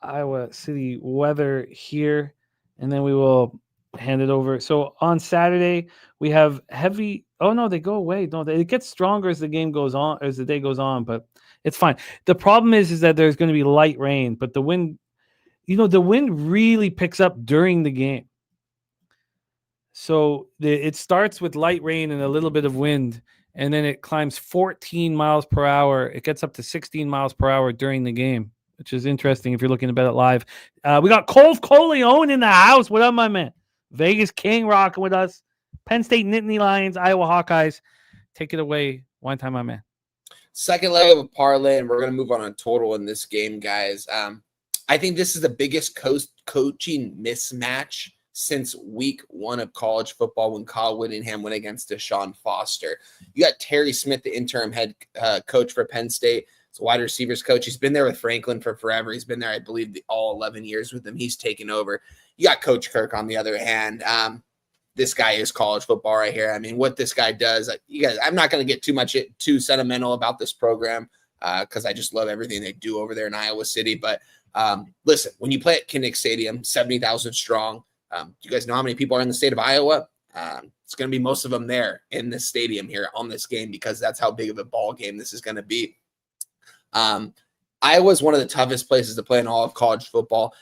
Iowa City weather here, and then we will hand it over. So on Saturday, we have heavy. Oh no, they go away. No, it gets stronger as the game goes on, as the day goes on, but it's fine. The problem is that there's going to be light rain, but the wind, the wind really picks up during the game. So it starts with light rain and a little bit of wind, and then it climbs 14 miles per hour. It gets up to 16 miles per hour during the game, which is interesting if you're looking to bet it live. We got Cole Coleone in the house. What up, my man? Vegas King rocking with us. Penn State Nittany Lions, Iowa Hawkeyes. Take it away. One time, my man. Second leg of a parlay, and we're going to move on total in this game, guys. I think this is the biggest coaching mismatch since week 1 of college football when Kyle Whittingham went against Deshaun Foster. You got Terry Smith, the interim head coach for Penn State. He's a wide receivers coach. He's been there with Franklin for forever. He's been there, I believe, all 11 years with him. He's taken over. You got Coach Kirk on the other hand. This guy is college football right here. I mean, what this guy does, you guys, I'm not going to get too sentimental about this program because I just love everything they do over there in Iowa City. But listen, when you play at Kinnick Stadium, 70,000 strong, do you guys know how many people are in the state of Iowa? It's going to be most of them there in this stadium here on this game because that's how big of a ball game this is going to be. Iowa is one of the toughest places to play in all of college football.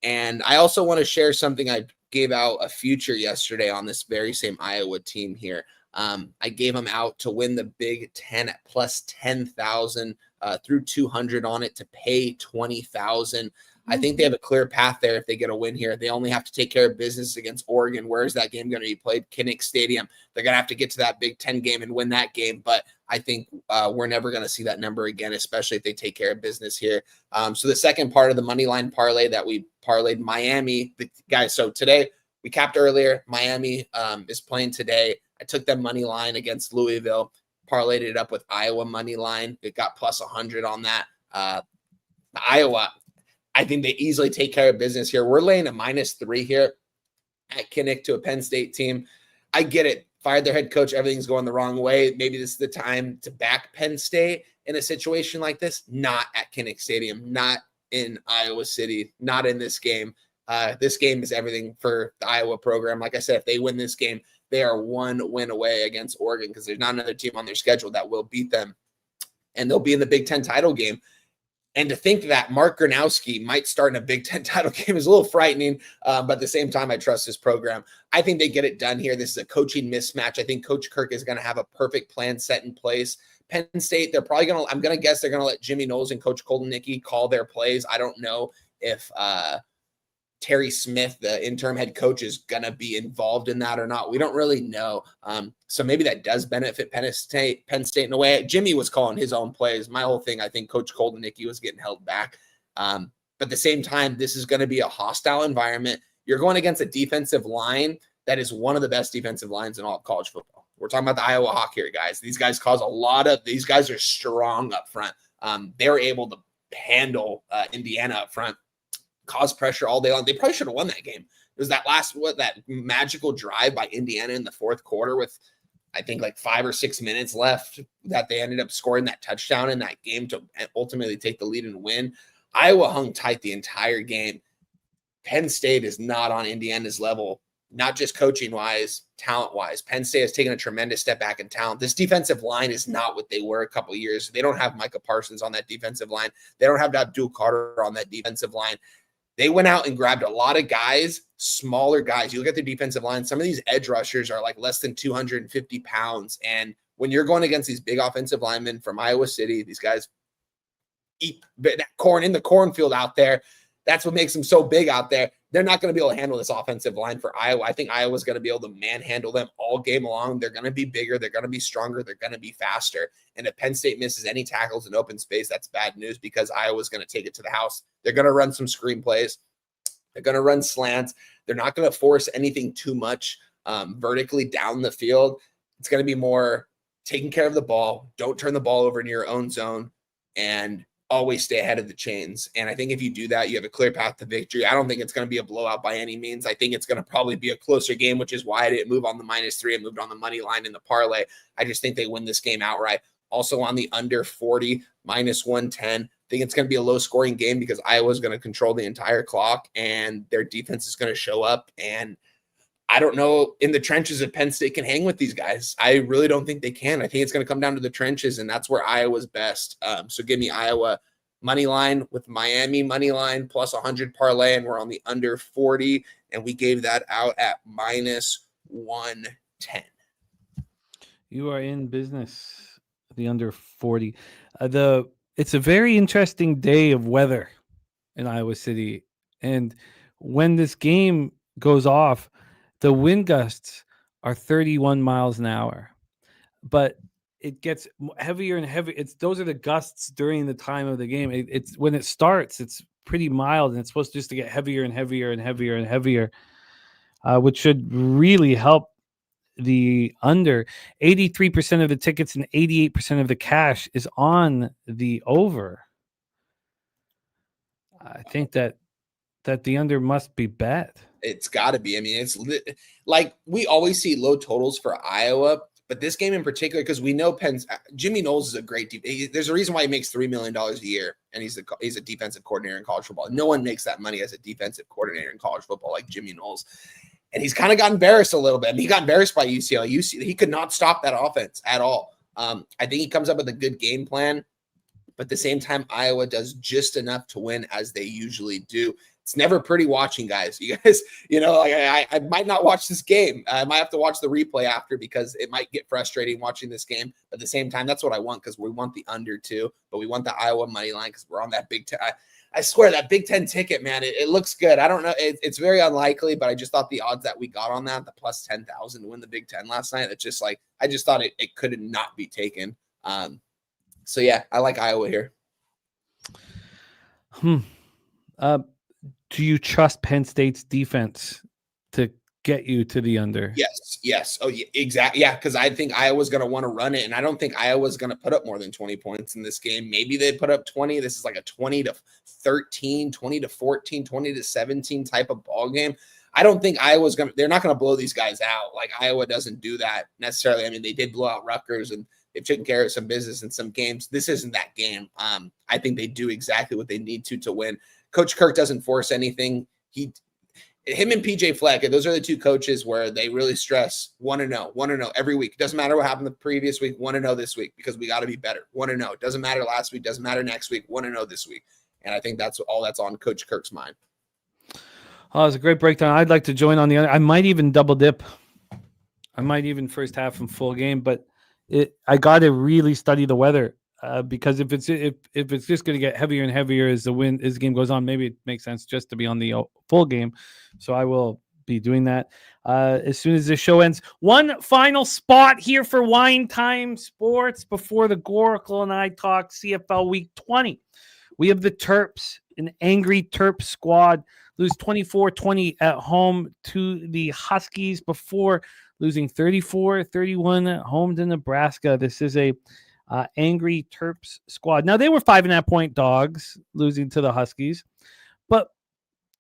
And I also want to share something. I gave out a future yesterday on this very same Iowa team here. I gave them out to win the Big Ten at plus 10,000 through 200 on it to pay 20,000. I think they have a clear path there if they get a win here. They only have to take care of business against Oregon. Where is that game going to be played? Kinnick Stadium. They're going to have to get to that Big Ten game and win that game. But I think we're never going to see that number again, especially if they take care of business here. So the second part of the money line parlay that we parlayed Miami. Guys, so today we capped earlier. Miami is playing today. I took them money line against Louisville, parlayed it up with Iowa money line. It got plus 100 on that. Iowa, I think they easily take care of business here. We're laying a -3 here at Kinnick to a Penn State team. I get it. Fired their head coach. Everything's going the wrong way. Maybe this is the time to back Penn State in a situation like this. Not at Kinnick Stadium. Not in Iowa City. Not in this game. This game is everything for the Iowa program. Like I said, if they win this game, they are 1 win away against Oregon because there's not another team on their schedule that will beat them. And they'll be in the Big Ten title game. And to think that Mark Gronowski might start in a Big Ten title game is a little frightening. But at the same time, I trust this program. I think they get it done here. This is a coaching mismatch. I think Coach Kirk is going to have a perfect plan set in place. Penn State, they're probably going to, I'm going to guess they're going to let Jimmy Knowles and Coach Koldenicki call their plays. I don't know if Terry Smith, the interim head coach, is going to be involved in that or not. We don't really know. So maybe that does benefit Penn State in a way. Jimmy was calling his own plays. My whole thing, I think Coach Koldenicki was getting held back. But at the same time, this is going to be a hostile environment. You're going against a defensive line that is one of the best defensive lines in all of college football. We're talking about the Iowa Hawk here, guys. These guys cause a lot of – these guys are strong up front. They're able to handle Indiana up front. Cause pressure all day long. They probably should have won that game. It was that that magical drive by Indiana in the fourth quarter with, I think, like 5 or 6 minutes left that they ended up scoring that touchdown in that game to ultimately take the lead and win. Iowa hung tight the entire game. Penn State is not on Indiana's level, not just coaching-wise, talent-wise. Penn State has taken a tremendous step back in talent. This defensive line is not what they were a couple of years. They don't have Micah Parsons on that defensive line. They don't have Abdul Carter on that defensive line. They went out and grabbed a lot of guys, smaller guys. You look at their defensive line, some of these edge rushers are like less than 250 pounds. And when you're going against these big offensive linemen from Iowa City, these guys eat that corn in the cornfield out there. That's what makes them so big out there. They're not going to be able to handle this offensive line for Iowa. I think Iowa's going to be able to manhandle them all game long. They're going to be bigger. They're going to be stronger. They're going to be faster. And if Penn State misses any tackles in open space, that's bad news because Iowa's going to take it to the house. They're going to run some screen plays. They're going to run slants. They're not going to force anything too much vertically down the field. It's going to be more taking care of the ball. Don't turn the ball over in your own zone and always stay ahead of the chains. And I think if you do that, you have a clear path to victory. I don't think it's going to be a blowout by any means. I think it's going to probably be a closer game, which is why I didn't move on the -3. I moved on the money line in the parlay. I just think they win this game outright. Also on the under 40, -110. I think it's going to be a low scoring game because Iowa's going to control the entire clock and their defense is going to show up. And I don't know in the trenches if Penn State can hang with these guys. I really don't think they can. I think it's going to come down to the trenches, and that's where Iowa's best. So give me Iowa money line with Miami money line plus 100 parlay, and we're on the under 40, and we gave that out at -110. You are in business. The under 40. It's a very interesting day of weather in Iowa City, and when this game goes off, the wind gusts are 31 miles an hour, but it gets heavier and heavier. Those are the gusts during the time of the game. It's when it starts, it's pretty mild, and it's supposed just to get heavier and heavier and heavier and heavier, which should really help the under. 83% of the tickets and 88% of the cash is on the over. I think that the under must be bet. It's got to be. I mean, it's like we always see low totals for Iowa, but this game in particular, because we know Jimmy Knowles is a great there's a reason why he makes $3 million a year, and he's a defensive coordinator in college football. No one makes that money as a defensive coordinator in college football like Jimmy Knowles. And he's kind of got embarrassed a little bit. I mean, he got embarrassed by UCLA. He could not stop that offense at all. I think he comes up with a good game plan, but at the same time, Iowa does just enough to win as they usually do. It's never pretty watching, guys. You guys, I might not watch this game. I might have to watch the replay after because it might get frustrating watching this game. But at the same time, that's what I want because we want the under too, but we want the Iowa money line because we're on that Big Ten. I swear that Big Ten ticket, man, it looks good. I don't know. It's very unlikely, but I just thought the odds that we got on that, the plus 10,000 to win the Big Ten last night, it's just like, I just thought it could not be taken. So yeah, I like Iowa here. Do you trust Penn State's defense to get you to the under? Yes. Oh, yeah, exactly. Yeah, because I think Iowa's going to want to run it, and I don't think Iowa's going to put up more than 20 points in this game. Maybe they put up 20. This is like a 20-13, 20-14, 20-17 type of ball game. I don't think Iowa's going to – they're not going to blow these guys out. Like, Iowa doesn't do that necessarily. I mean, they did blow out Rutgers, and they've taken care of some business in some games. This isn't that game. I think they do exactly what they need to win. Coach Kirk doesn't force anything. Him and PJ Fleck, those are the two coaches where they really stress 1-0 every week. It doesn't matter what happened the previous week, 1-0 this week because we got to be better. 1-0. It doesn't matter last week, doesn't matter next week, 1-0 this week. And I think that's all that's on Coach Kirk's mind. Oh, it's a great breakdown. I'd like to join on the other. I might even double dip. I might even first half and full game, but I got to really study the weather. Because if it's just going to get heavier and heavier as the game goes on, maybe it makes sense just to be on the full game. So I will be doing that as soon as the show ends. One final spot here for Wine Time Sports before the Goracle and I talk CFL Week 20. We have the Terps, an angry Terps squad, lose 24-20 at home to the Huskies before losing 34-31 at home to Nebraska. This is a angry Terps squad. Now, they were 5.5-point dogs losing to the Huskies, but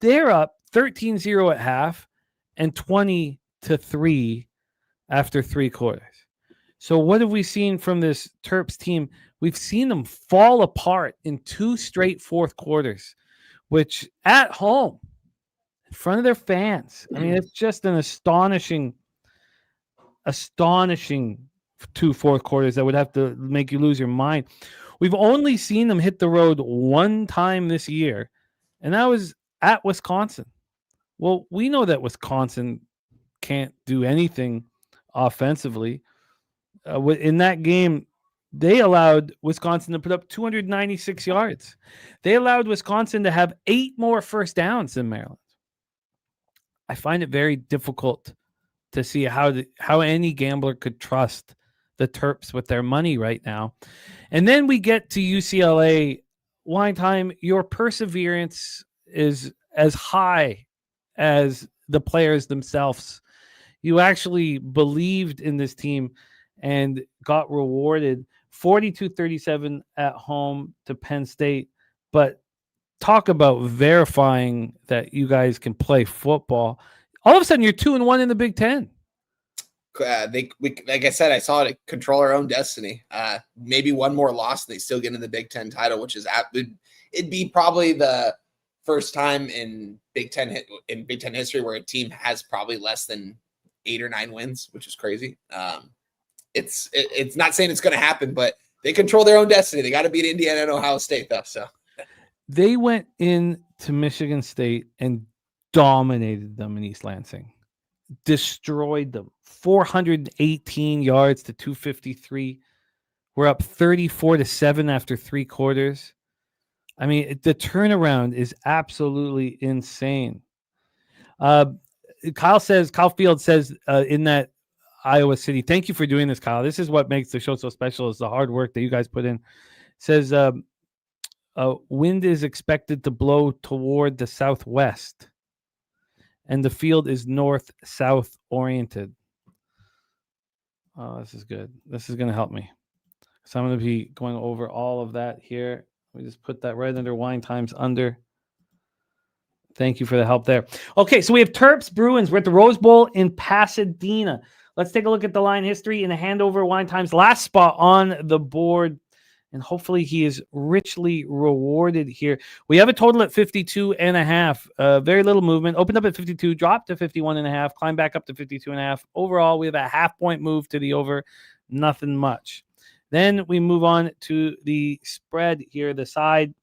they're up 13-0 at half and 20-3 after 3 quarters. So what have we seen from this Terps team? We've seen them fall apart in 2 straight fourth quarters, which at home, in front of their fans. I mean, it's just an astonishing 2 fourth quarters that would have to make you lose your mind. We've only seen them hit the road one time this year, and that was at Wisconsin. Well, we know that Wisconsin can't do anything offensively. In that game, they allowed Wisconsin to put up 296 yards. They allowed Wisconsin to have 8 more first downs than Maryland. I find it very difficult to see how any gambler could trust the Terps with their money right now. And then we get to UCLA. Wine Time, your perseverance is as high as the players themselves. You actually believed in this team and got rewarded 42-37 at home to Penn State. But talk about verifying that you guys can play football. All of a sudden, you're 2-1 in the Big Ten. Like I said, I saw it control our own destiny. Maybe one more loss, and they still get in the Big Ten title, which is it'd be probably the first time in Big Ten history where a team has probably less than 8 or 9 wins, which is crazy. It's not saying it's going to happen, but they control their own destiny. They got to beat Indiana and Ohio State, though. So they went into Michigan State and dominated them in East Lansing, destroyed them, 418 yards to 253. We're up 34-7 after 3 quarters. I mean, the turnaround is absolutely insane. Kyle Field says in that Iowa City, thank you for doing this, Kyle. This is what makes the show so special, is the hard work that you guys put in. Says wind is expected to blow toward the southwest, and the field is north-south oriented. Oh, this is good. This is going to help me. So I'm going to be going over all of that here. We just put that right under wine times under. Thank you for the help there. Okay, so we have Terps Bruins. We're at the Rose Bowl in Pasadena. Let's take a look at the line history and the handover. Wine times last spot on the board, and hopefully he is richly rewarded here. We have a total at 52.5. Very little movement. Opened up at 52, dropped to 51.5, climbed back up to 52.5. Overall, we have a half-point move to the over. Nothing much. Then we move on to the spread here, the side.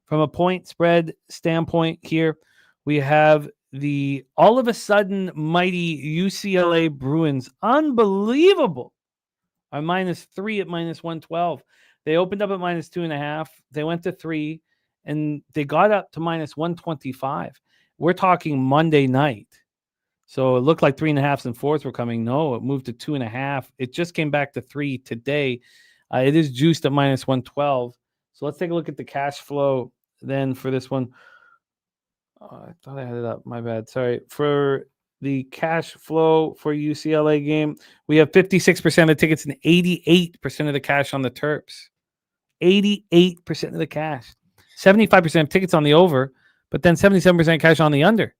From a point spread standpoint here, we have the all of a sudden mighty UCLA Bruins. Unbelievable. Are -3 at -112. They opened up at -2.5. They went to 3, and they got up to -125. We're talking Monday night. So it looked like 3.5s and 4s were coming. No, it moved to 2.5. It just came back to 3 today. It is juiced at -112. So let's take a look at the cash flow then for this one. I thought I had it up. My bad. Sorry. For the cash flow for UCLA game, we have 56% of the tickets and 88% of the cash on the Terps. 88% of the cash. 75% of tickets on the over, but then 77% cash on the under.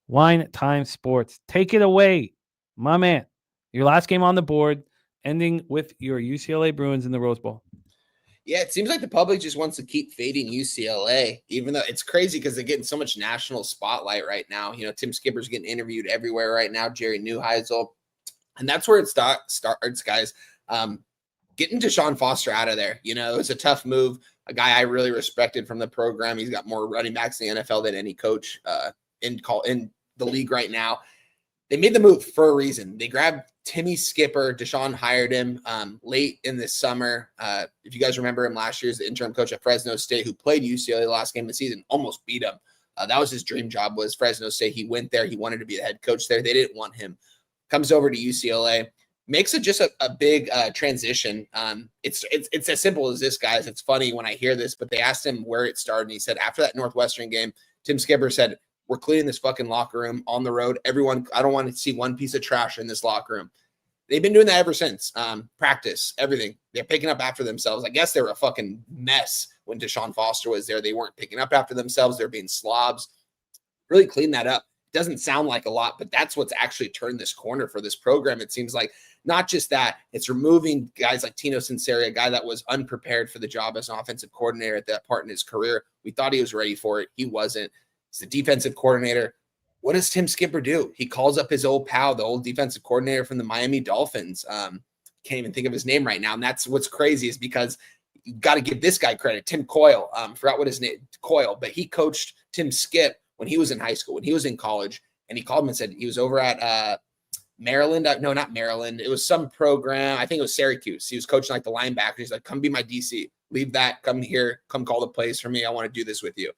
Wine Time Sports. Take it away, my man. Your last game on the board, ending with your UCLA Bruins in the Rose Bowl. Yeah, it seems like the public just wants to keep fading UCLA, even though it's crazy because they're getting so much national spotlight right now. You know, Tim Skipper's getting interviewed everywhere right now, Jerry Neuheisel. And that's where it starts, guys. Getting Deshaun Foster out of there. You know, it was a tough move. A guy I really respected from the program. He's got more running backs in the NFL than any coach in the league right now. They made the move for a reason. They grabbed Timmy Skipper. Deshaun hired him late in this summer. If you guys remember him last year as the interim coach at Fresno State, who played UCLA the last game of the season, almost beat him. That was his dream job, was Fresno State. He went there. He wanted to be the head coach there. They didn't want him. Comes over to UCLA. Makes it just a big transition. It's as simple as this, guys. It's funny when I hear this, but they asked him where it started, and he said after that Northwestern game, Tim Skipper said, "We're cleaning this fucking locker room on the road. Everyone, I don't want to see one piece of trash in this locker room." They've been doing that ever since. Practice, everything. They're picking up after themselves. I guess they were a fucking mess when Deshaun Foster was there. They weren't picking up after themselves. They're being slobs. Really clean that up. Doesn't sound like a lot, but that's what's actually turned this corner for this program. It seems like not just that, it's removing guys like Tino Sinceri, a guy that was unprepared for the job as an offensive coordinator at that part in his career. We thought he was ready for it. He wasn't. He's the defensive coordinator. What does Tim Skipper do? He calls up his old pal, the old defensive coordinator from the Miami Dolphins. Can't even think of his name right now. And that's what's crazy, is because you got to give this guy credit. Tim Coyle. Forgot what his name, Coyle, but he coached Tim Skip when he was in high school, when he was in college. And he called him and said he was over at Maryland. No, not Maryland. It was some program. I think it was Syracuse. He was coaching like the linebacker. He's like, "Come be my DC. Leave that. Come here. Come call the plays for me. I want to do this with you."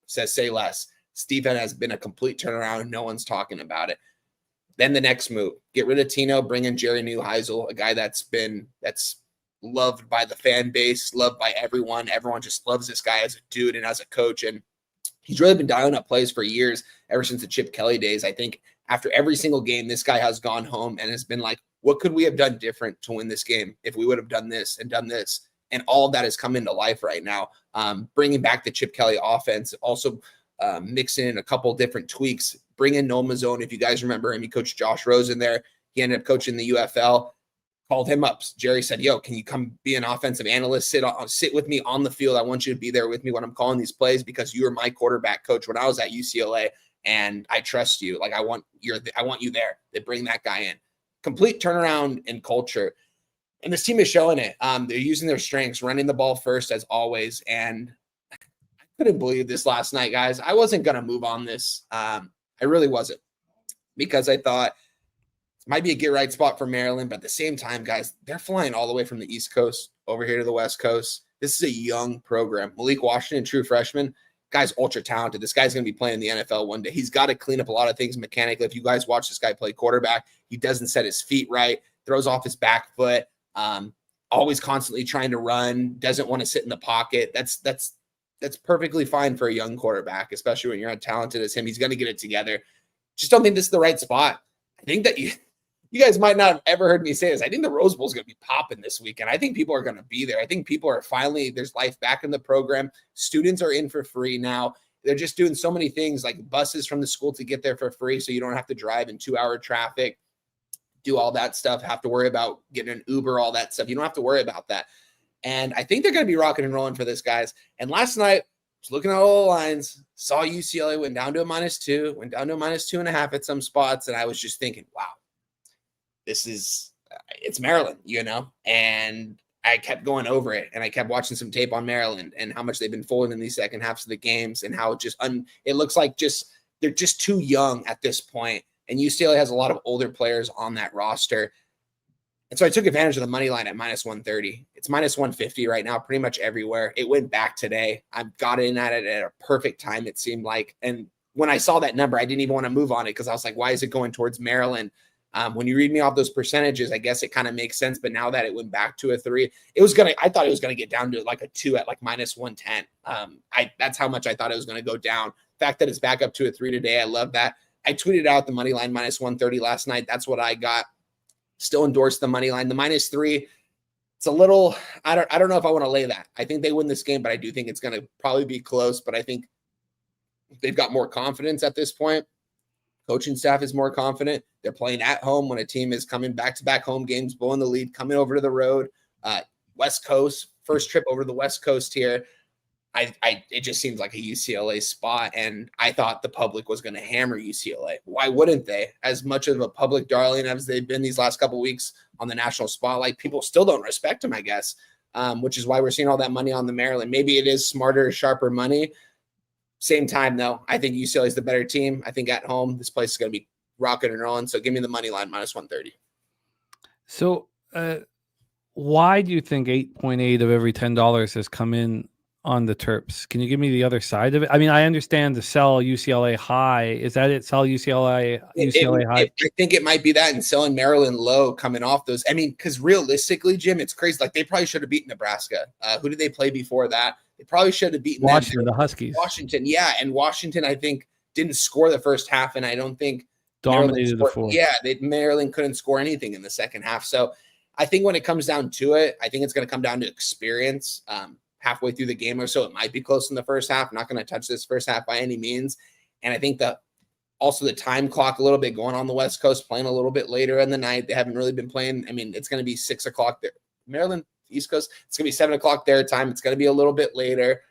Says, "Say less." Stephen has been a complete turnaround. No one's talking about it. Then the next move, get rid of Tino, bring in Jerry Neuheisel, a guy that's loved by the fan base, loved by everyone. Everyone just loves this guy as a dude and as a coach. And he's really been dialing up plays for years, ever since the Chip Kelly days. I think after every single game, this guy has gone home and has been like, what could we have done different to win this game if we would have done this and done this? And all of that has come into life right now. Bringing back the Chip Kelly offense, also mixing in a couple different tweaks, bring in Noel Mazzone. If you guys remember him, he coached Josh Rosen there. He ended up coaching the UFL. Called him up. Jerry said, yo, can you come be an offensive analyst? Sit with me on the field. I want you to be there with me when I'm calling these plays because you were my quarterback coach when I was at UCLA, and I trust you. Like I want you there. They bring that guy in. Complete turnaround in culture. And this team is showing it. They're using their strengths, running the ball first as always. And I couldn't believe this last night, guys. I wasn't going to move on this. I really wasn't, because I thought might be a get right spot for Maryland, but at the same time, guys, they're flying all the way from the East Coast over here to the West Coast. This is a young program. Malik Washington, true freshman, guy's ultra talented. This guy's going to be playing in the NFL one day. He's got to clean up a lot of things mechanically. If you guys watch this guy play quarterback, he doesn't set his feet right, throws off his back foot, always constantly trying to run, doesn't want to sit in the pocket. That's perfectly fine for a young quarterback, especially when you're as talented as him. He's going to get it together. Just don't think this is the right spot. I think that you guys might not have ever heard me say this. I think the Rose Bowl is going to be popping this weekend. I think people are going to be there. I think people are finally, there's life back in the program. Students are in for free now. They're just doing so many things like buses from the school to get there for free, so you don't have to drive in 2-hour traffic, do all that stuff, have to worry about getting an Uber, all that stuff. You don't have to worry about that. And I think they're going to be rocking and rolling for this, guys. And last night, I was looking at all the lines, saw UCLA went down to a -2, went down to a -2.5 at some spots, and I was just thinking, wow, it's Maryland, and I kept going over it, and I kept watching some tape on Maryland and how much they've been folding in these second halves of the games, and how it looks like they're just too young at this point. And UCLA has a lot of older players on that roster. And so I took advantage of the money line at -130. It's -150 right now, pretty much everywhere. It went back today. I got in at it at a perfect time, it seemed like. And when I saw that number, I didn't even want to move on it because I was like, why is it going towards Maryland? When you read me off those percentages, I guess it kind of makes sense. But now that it went back to a 3, I thought it was going to get down to like a 2 at like -110. That's how much I thought it was going to go down. The fact that it's back up to a 3 today, I love that. I tweeted out the money line -130 last night. That's what I got. Still endorsed the money line. The -3, it's a little, I don't know if I want to lay that. I think they win this game, but I do think it's going to probably be close. But I think they've got more confidence at this point. Coaching staff is more confident. They're playing at home when a team is coming back-to-back home games, blowing the lead, coming over to the road. West Coast, first trip over the West Coast here. It just seems like a UCLA spot, and I thought the public was going to hammer UCLA. Why wouldn't they? As much of a public darling as they've been these last couple of weeks on the national spotlight, people still don't respect them, I guess, which is why we're seeing all that money on the Maryland. Maybe it is smarter, sharper money. Same time, though, I think UCLA is the better team. I think at home, this place is going to be rocking and rolling. So give me the money line -130. So why do you think 8.8 of every $10 has come in on the Terps? Can you give me the other side of it? I mean, I understand the sell UCLA high. Is that it? Sell UCLA high? I think it might be that, and selling Maryland low coming off those. I mean, because realistically, Jim, it's crazy. Like they probably should have beaten Nebraska. Who did they play before that? They probably should have beaten Washington, them. the Huskies. Washington, yeah. And Washington, I think, didn't score the first half, and I don't think dominated the fourth. Yeah, Maryland couldn't score anything in the second half. So I think when it comes down to it, I think it's going to come down to experience. Halfway through the game or so, it might be close in the first half. I'm not going to touch this first half by any means. And I think also the time clock a little bit going on the West Coast, playing a little bit later in the night. They haven't really been playing. I mean, it's going to be 6 o'clock there. Maryland, East Coast, it's going to be 7 o'clock their time. It's going to be a little bit later.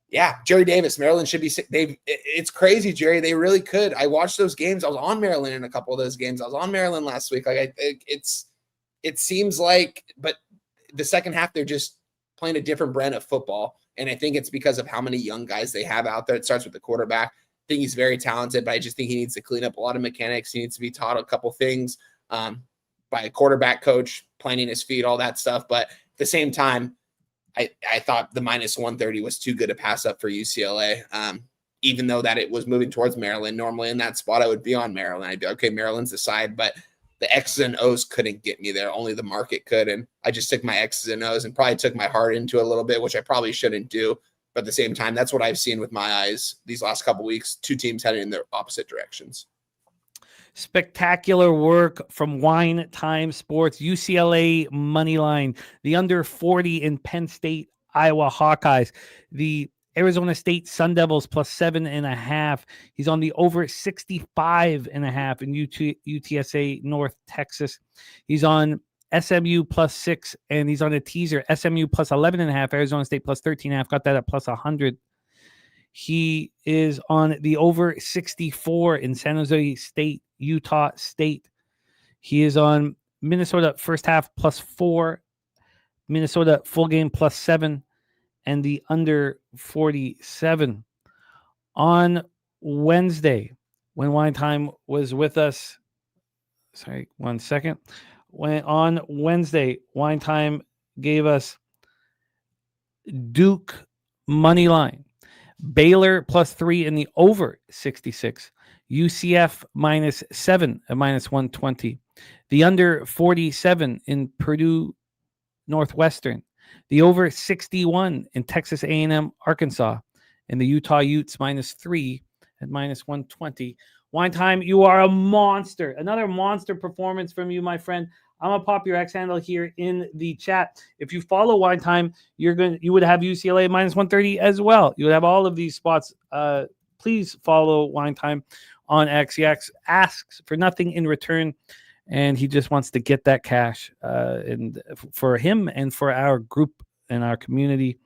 Yeah, Jerry Davis, Maryland should be – it's crazy, Jerry. They really could. I watched those games. I was on Maryland in a couple of those games. I was on Maryland last week. Like it seems like – but the second half, they're just playing a different brand of football. And I think it's because of how many young guys they have out there. It starts with the quarterback. I think he's very talented, but I just think he needs to clean up a lot of mechanics. He needs to be taught a couple things by a quarterback coach, planting his feet, all that stuff. But at the same time, I thought the -130 was too good a pass up for UCLA, even though that it was moving towards Maryland. Normally in that spot, I would be on Maryland. I'd be, okay, Maryland's the side, but the X's and O's couldn't get me there. Only the market could. And I just took my X's and O's and probably took my heart into a little bit, which I probably shouldn't do. But at the same time, that's what I've seen with my eyes these last couple weeks. Two teams heading in their opposite directions. Spectacular work from Wine Time Sports. UCLA money line, the under 40 in Penn State, Iowa Hawkeyes, the Arizona State Sun Devils plus 7.5. He's on the over 65.5 in UTSA North Texas. He's on SMU plus 6, and he's on a teaser SMU plus 11.5, Arizona State plus 13.5. Got that at plus 100. He is on the over 64 in San Jose State, Utah State. He is on Minnesota first half plus 4, Minnesota full game plus 7, and the under 47. On Wednesday, when Wine Time was with us, sorry, 1 second. On Wednesday, Wine Time gave us Duke money line, Baylor plus 3 in the over 66, UCF minus 7 at minus 120, the under 47 in Purdue Northwestern, the over 61 in Texas A&M Arkansas, and the Utah Utes minus 3 at minus 120. Wine Time, you are a monster. Another monster performance from you, my friend. I'm gonna pop your X handle here in the chat. If you follow Wine Time, you would have UCLA minus 130 as well. You would have all of these spots. Please follow Wine Time on X. He asks for nothing in return, and he just wants to get that cash. And for him and for our group and our community,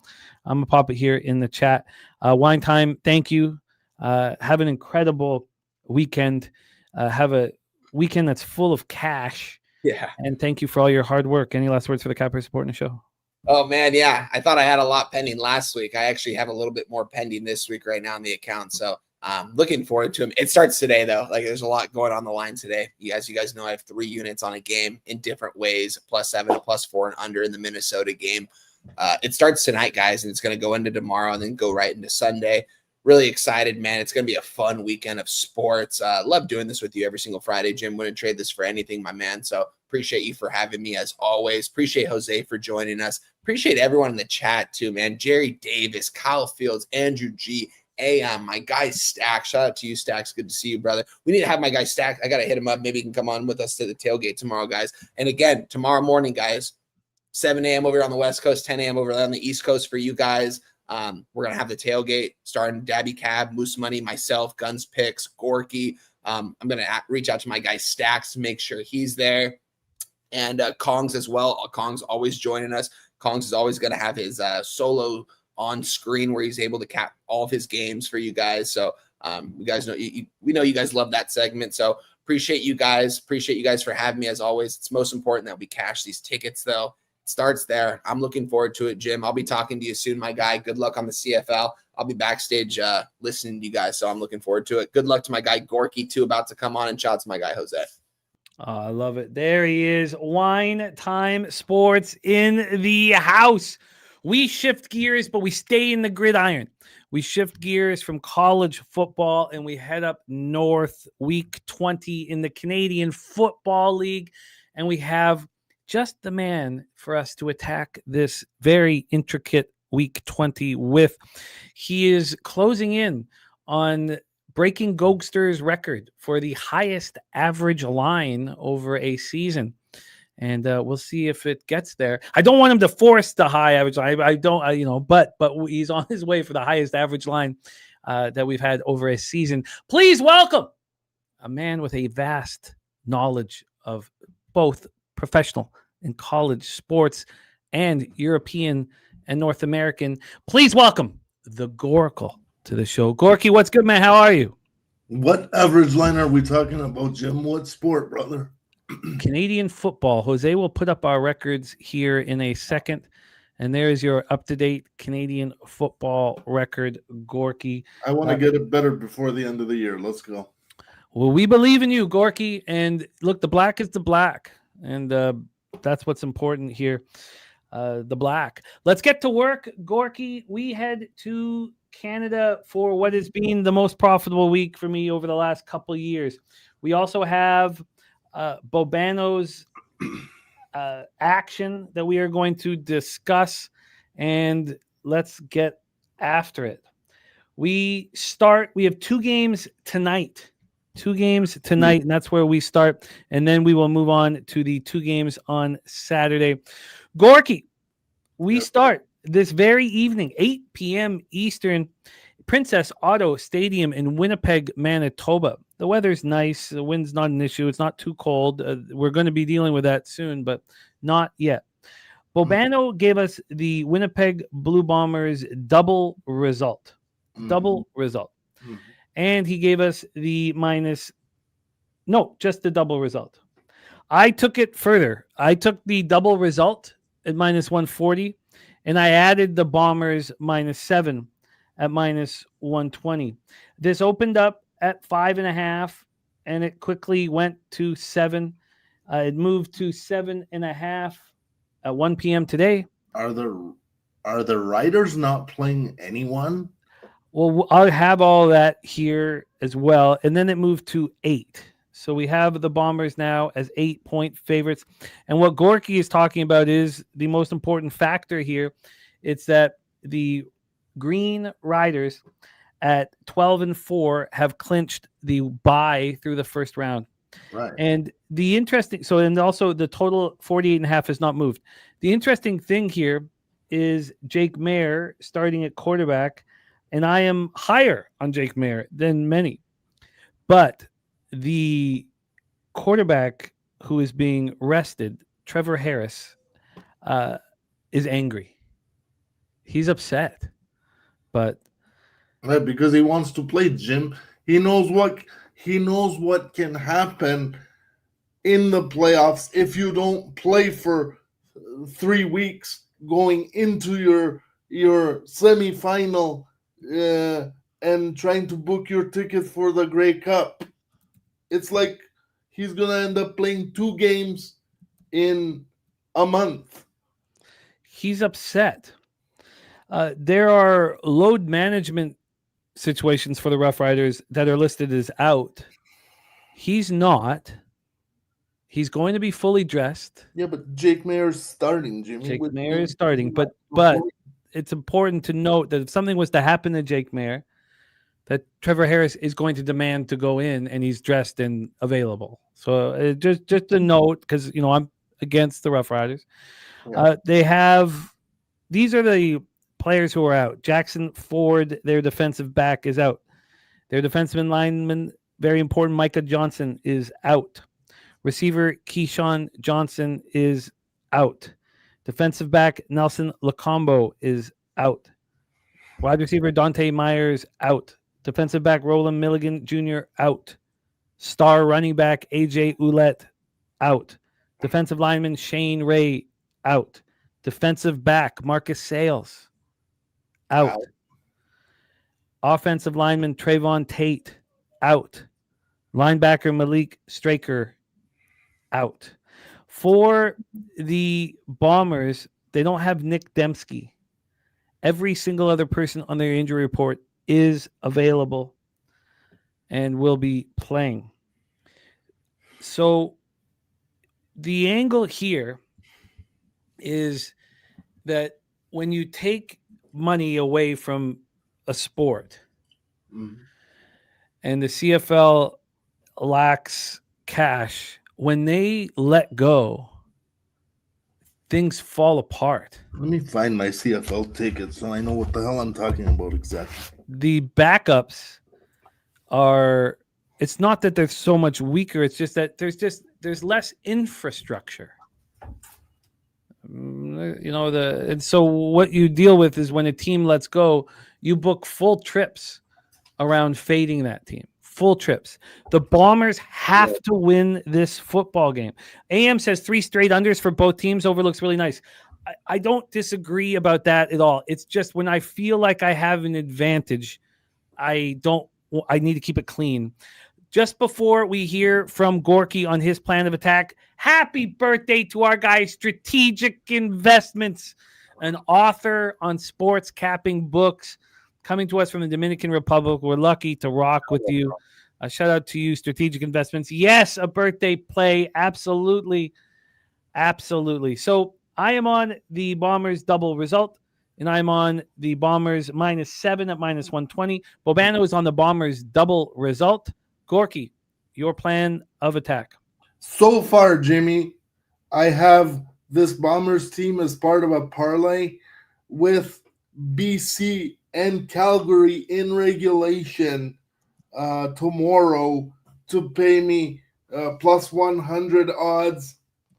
I'm gonna pop it here in the chat. Wine Time, thank you. Have an incredible weekend. Have a weekend that's full of cash. Yeah. And thank you for all your hard work. Any last words for the Capper supporting the show? Oh, man, yeah. I thought I had a lot pending last week. I actually have a little bit more pending this week right now in the account. So looking forward to him. It starts today, though. Like, there's a lot going on the line today. You guys know I have 3 units on a game in different ways, +7, +4, and under in the Minnesota game. It starts tonight, guys, and it's going to go into tomorrow and then go right into Sunday. Really excited, man. It's going to be a fun weekend of sports. Love doing this with you every single Friday. Jim, wouldn't trade this for anything, my man. So appreciate you for having me as always. Appreciate Jose for joining us. Appreciate everyone in the chat too, man. Jerry Davis, Kyle Fields, Andrew G, AM, my guy Stack. Shout out to you, Stacks. Good to see you, brother. We need to have my guy Stack. I got to hit him up. Maybe he can come on with us to the tailgate tomorrow, guys. And again, tomorrow morning, guys, 7 a.m. over here on the West Coast, 10 a.m. over there on the East Coast for you guys. We're going to have the tailgate starting Dabby Cab, Moose Money, myself, Guns Picks, Gorky. I'm going to reach out to my guy Stacks to make sure he's there. And Kongs as well. Kong's always joining us. Kongs is always going to have his solo on screen where he's able to cap all of his games for you guys. So you guys know, we know you guys love that segment. So appreciate you guys. Appreciate you guys for having me as always. It's most important that we cash these tickets though. Starts there. I'm looking forward to it, Jim. I'll be talking to you soon, my guy. Good luck on the CFL. I'll be backstage listening to you guys, so I'm looking forward to it. Good luck to my guy Gorky, too, about to come on, and shout out to my guy Jose. Oh, I love it. There he is. Wine Time Sports in the house. We shift gears, but we stay in the gridiron. We shift gears from college football, and we head up north, week 20 in the Canadian Football League, and we have just the man for us to attack this very intricate week 20 with. He is closing in on breaking Gogster's record for the highest average line over a season. And we'll see if it gets there. I don't want him to force the high average line. I don't, but he's on his way for the highest average line that we've had over a season. Please welcome a man with a vast knowledge of both professional and college sports and European and North American. Please welcome the Goracle to the show. Gorky, what's good, man? How are you? What average line are we talking about, Jim? What sport, brother? Canadian football. Jose will put up our records here in a second. And there's your up-to-date Canadian football record, Gorky. I want to get it better before the end of the year. Let's go. Well, we believe in you, Gorky. And look, the black is the black. And that's what's important here. The black. Let's get to work, Gorky. We head to Canada for what has been the most profitable week for me over the last couple of years. We also have Bobano's action that we are going to discuss. And let's get after it. We have 2 games tonight. 2 games tonight, and that's where we start. And then we will move on to the 2 games on Saturday. Gorky, we start this very evening, 8 p.m. Eastern, Princess Auto Stadium in Winnipeg, Manitoba. The weather's nice. The wind's not an issue. It's not too cold. We're going to be dealing with that soon, but not yet. Bobano gave us the Winnipeg Blue Bombers double result. And he gave us just the double result. I took it further. I took the double result at -140, and I added the Bombers -7 at -120. This opened up at 5.5, and it quickly went to 7. It moved to 7.5 at 1 p.m. today. Are the Riders not playing anyone? Well, I'll have all that here as well. And then it moved to 8. So we have the Bombers now as 8-point favorites. And what Gorky is talking about is the most important factor here. It's that the Green Riders at 12-4 have clinched the bye through the first round. Right. And and also the total 48.5 has not moved. The interesting thing here is Jake Maier starting at quarterback, and I am higher on Jake Maier than many. But the quarterback who is being rested, Trevor Harris, is angry. He's upset. But right, because he wants to play, Jim. He knows what can happen in the playoffs if you don't play for 3 weeks going into your semifinal and trying to book your ticket for the Grey Cup. It's like he's going to end up playing 2 games in a month. He's upset. There are load management situations for the Rough Riders that are listed as out. He's not. He's going to be fully dressed. Yeah, but Jake Maier is starting, Jimmy. Jake Maier is starting, but it's important to note that if something was to happen to Jake Maier, that Trevor Harris is going to demand to go in, and he's dressed and available. So just a note, because I'm against the Rough Riders. Yeah. These are the players who are out. Jackson Ford, their defensive back, is out. Their defenseman lineman, very important, Micah Johnson, is out. Receiver Keyshawn Johnson is out. Defensive back Nelson Lacombo is out. Wide receiver Dante Myers out. Defensive back Roland Milligan Jr. out. Star running back AJ Ouellette out. Defensive lineman Shane Ray out. Defensive back Marcus Sales out. Offensive lineman Trayvon Tate out. Linebacker Malik Straker out. For the Bombers, they don't have Nick Dembski. Every single other person on their injury report is available and will be playing. So the angle here is that when you take money away from a sport, and the CFL lacks cash, when they let go, things fall apart. Let me find my CFL ticket so I know what the hell I'm talking about exactly. The backups are, it's not that they're so much weaker, it's just that there's less infrastructure. And so what you deal with is when a team lets go, you book full trips around fading that team. Full trips. The Bombers have to win this football game. AM says 3 straight unders for both teams. Overlooks really nice. I don't disagree about that at all. It's just when I feel like I have an advantage, I need to keep it clean. Just before we hear from Gorky on his plan of attack, happy birthday to our guy, Strategic Investments, an author on sports capping books, coming to us from the Dominican Republic. We're lucky to rock with you. A shout out to you, Strategic Investments. Yes, a birthday play. Absolutely. Absolutely. So I am on the Bombers double result. and I'm on the Bombers -7 at -120. Bobano is on the Bombers double result. Gorky, your plan of attack. So far, Jimmy, I have this Bombers team as part of a parlay with BC and Calgary in regulation tomorrow to pay me plus 100 odds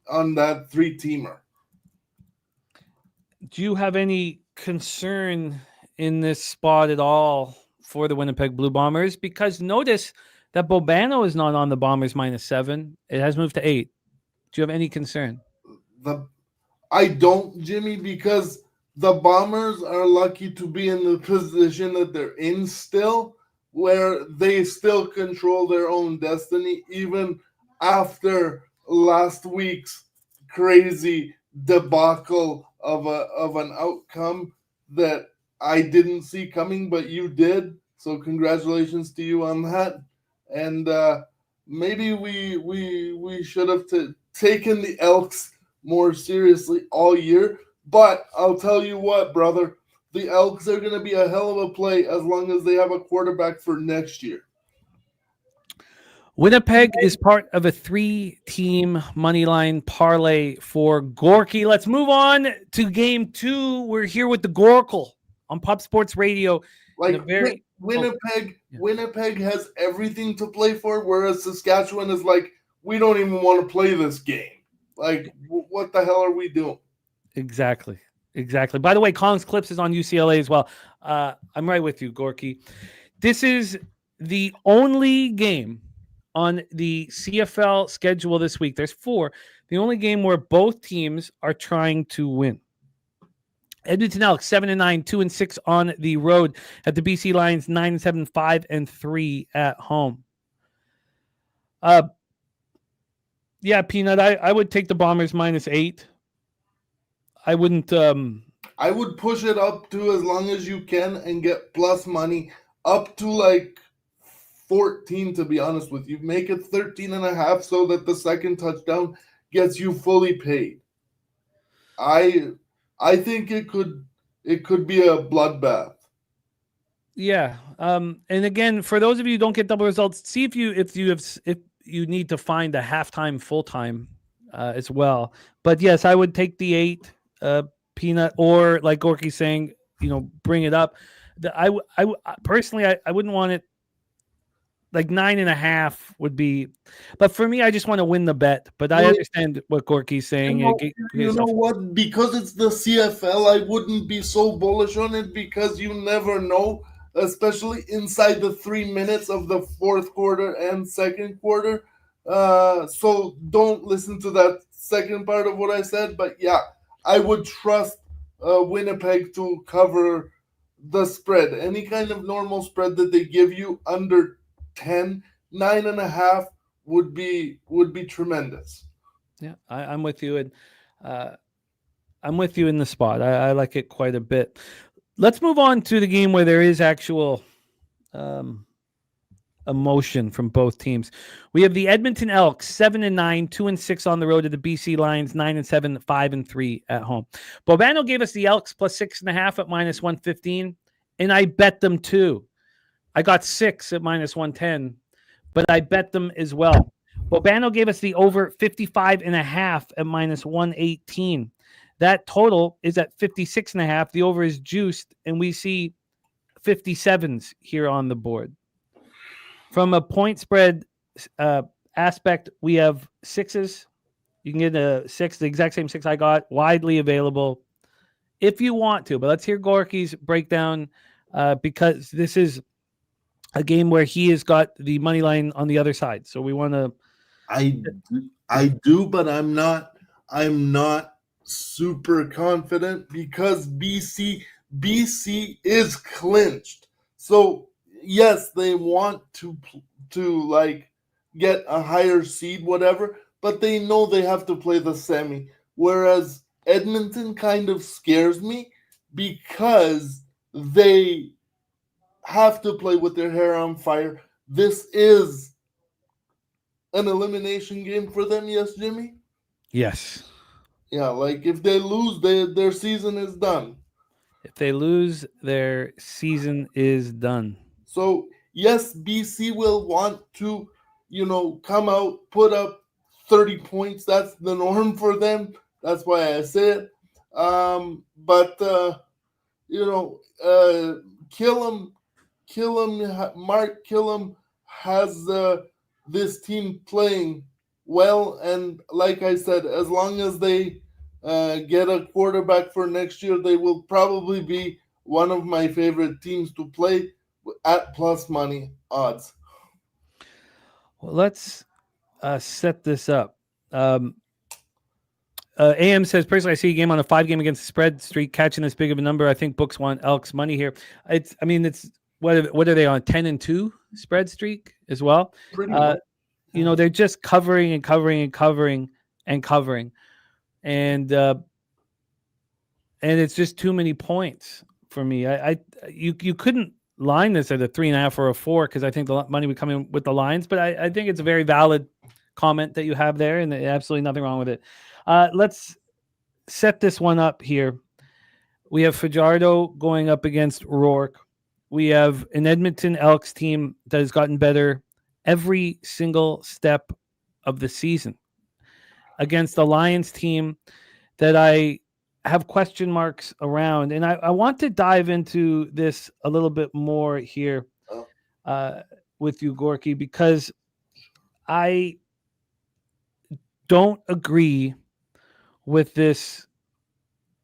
on that 3-teamer. Do you have any concern in this spot at all for the Winnipeg Blue Bombers? Because notice that Bobano is not on the Bombers -7. It has moved to 8. Do you have any concern? I don't, Jimmy, because the Bombers are lucky to be in the position that they're in still, where they still control their own destiny, even after last week's crazy debacle of an outcome that I didn't see coming, but you did. So congratulations to you on that. And maybe we should have taken the Elks more seriously all year. But I'll tell you what, brother, the Elks are going to be a hell of a play as long as they have a quarterback for next year. Winnipeg is part of a 3-team moneyline parlay for Gorky. Let's move on to game 2. We're here with the Gorkle on Pub Sports Radio. Like Winnipeg has everything to play for, whereas Saskatchewan is like, we don't even want to play this game. Like, what the hell are we doing? Exactly. By the way, Collins Clips is on UCLA as well. I'm right with you, Gorky. This is the only game on the CFL schedule this week. There's 4. The only game where both teams are trying to win. Edmonton Elks 7-9, 2-6 on the road at the BC Lions 9-7, 5-3 at home. Yeah, Peanut, I would take the Bombers -8. I wouldn't. I would push it up to as long as you can and get plus money up to like 14, to be honest with you. Make it 13.5 so that the second touchdown gets you fully paid. I think it could be a bloodbath. Yeah. And again, for those of you who don't get double results, see if you need to find a halftime, full time as well. But yes, I would take the 8, Peanut, or like Gorky's saying, bring it up. I personally, I wouldn't want it. Like 9.5 would be, but for me, I just want to win the bet. But I understand what Gorky's saying. You know what? Because it's the CFL, I wouldn't be so bullish on it because you never know, especially inside the 3 minutes of the fourth quarter and second quarter. So don't listen to that second part of what I said. But yeah, I would trust Winnipeg to cover the spread. Any kind of normal spread that they give you under 10, 9.5 would be tremendous. Yeah, I'm with you, and I'm with you in the spot. I like it quite a bit. Let's move on to the game where there is actual emotion from both teams. We have the Edmonton Elks 7-9, 2-6 on the road to the BC Lions 9-7, 5-3 at home. Bobano gave us the Elks plus 6.5 at -115, and I bet them too. I got 6 at -110, but I bet them as well. Bobano gave us the over 55.5 at -118. That total is at 56.5. The over is juiced, and we see 57s here on the board. From a point spread aspect, we have 6s. You can get a 6, the exact same 6 I got, widely available if you want to. But let's hear Gorky's breakdown because this is a game where he has got the money line on the other side. So we want to. I do, but I'm not super confident because BC is clinched. So yes, they want to like get a higher seed, whatever, but they know they have to play the semi. Whereas Edmonton kind of scares me because they have to play with their hair on fire. This is an elimination game for them, yes, Jimmy? Yes. Yeah, like if they lose, their season is done. If they lose, their season is done. So yes, BC will want to, come out, put up 30 points. That's the norm for them. That's why I say it. But Mark Killam has this team playing well, and like I said, as long as they get a quarterback for next year, they will probably be one of my favorite teams to play at plus money odds. Well, let's set this up. AM says, personally, I see a game on a 5-game against the spread streak catching this big of a number. I think books want Elks money here. It's what are they on, 10-2 spread streak as well? Pretty much. They're just covering and covering and covering and covering, and it's just too many points for me. You couldn't line this at a 3.5 or a 4 because I think the money would come in with the lines, but I think it's a very valid comment that you have there, and absolutely nothing wrong with it. Let's set this one up here. We have Fajardo going up against Rourke. We have an Edmonton Elks team that has gotten better every single step of the season against the Lions team that I have question marks around. And I want to dive into this a little bit more here with you, Gorky, because I don't agree with this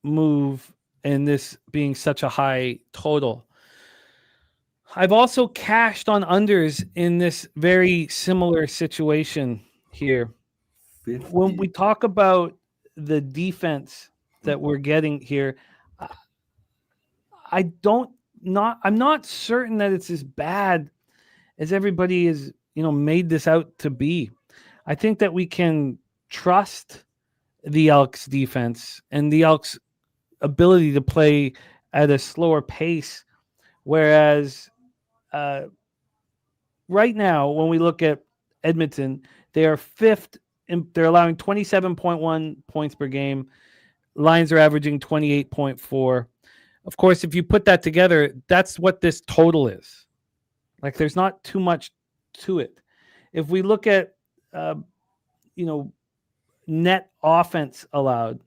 move and this being such a high total. I've also cashed on unders in this very similar situation here. 50. When we talk about the defense that we're getting here, I'm not certain that it's as bad as everybody is, made this out to be. I think that we can trust the Elks defense and the Elks ability to play at a slower pace. Whereas right now, when we look at Edmonton, they are fifth. They're allowing 27.1 points per game. Lions are averaging 28.4. Of course, if you put that together, that's what this total is. Like, there's not too much to it. If we look at, net offense allowed,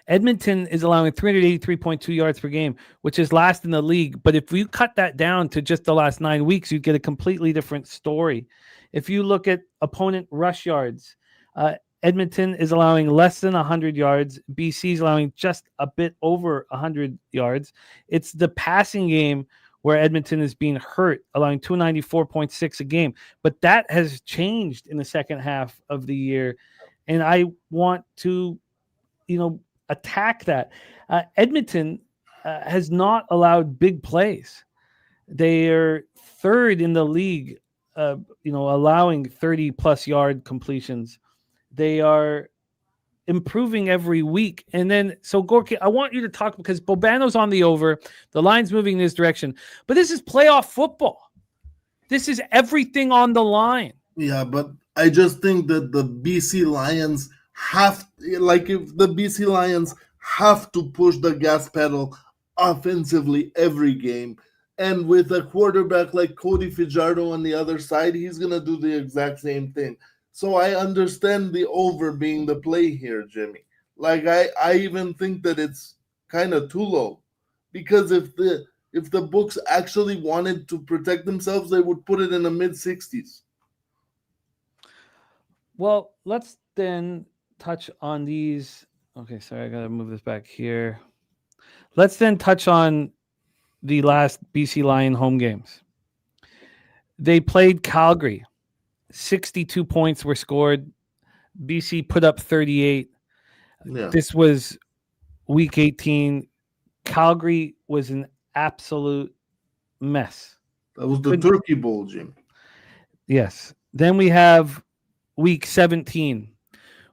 Edmonton is allowing 383.2 yards per game, which is last in the league. But if you cut that down to just the last 9 weeks, you get a completely different story. If you look at opponent rush yards, Edmonton is allowing less than 100 yards. BC is allowing just a bit over 100 yards. It's the passing game where Edmonton is being hurt, allowing 294.6 a game. But that has changed in the second half of the year. And I want to, attack that. Edmonton has not allowed big plays. They are third in the league, allowing 30-plus yard completions. They are improving every week. And then, so Gorky, I want you to talk, because Bobano's on the over. The line's moving in this direction. But this is playoff football. This is everything on the line. Yeah, but I just think that the BC Lions if the BC Lions have to push the gas pedal offensively every game. And with a quarterback like Cody Fajardo on the other side, he's going to do the exact same thing. So I understand the over being the play here, Jimmy. Like, I even think that it's kind of too low, because if the books actually wanted to protect themselves, they would put it in the mid-60s. Well, let's then touch on these. Okay, sorry, I got to move this back here. Let's then touch on the last BC Lion home games. They played Calgary. 62 points were scored. BC put up 38. Yeah. This was week 18. Calgary was an absolute mess. That was the Turkey Bowl, Jim. Yes. Then we have week 17.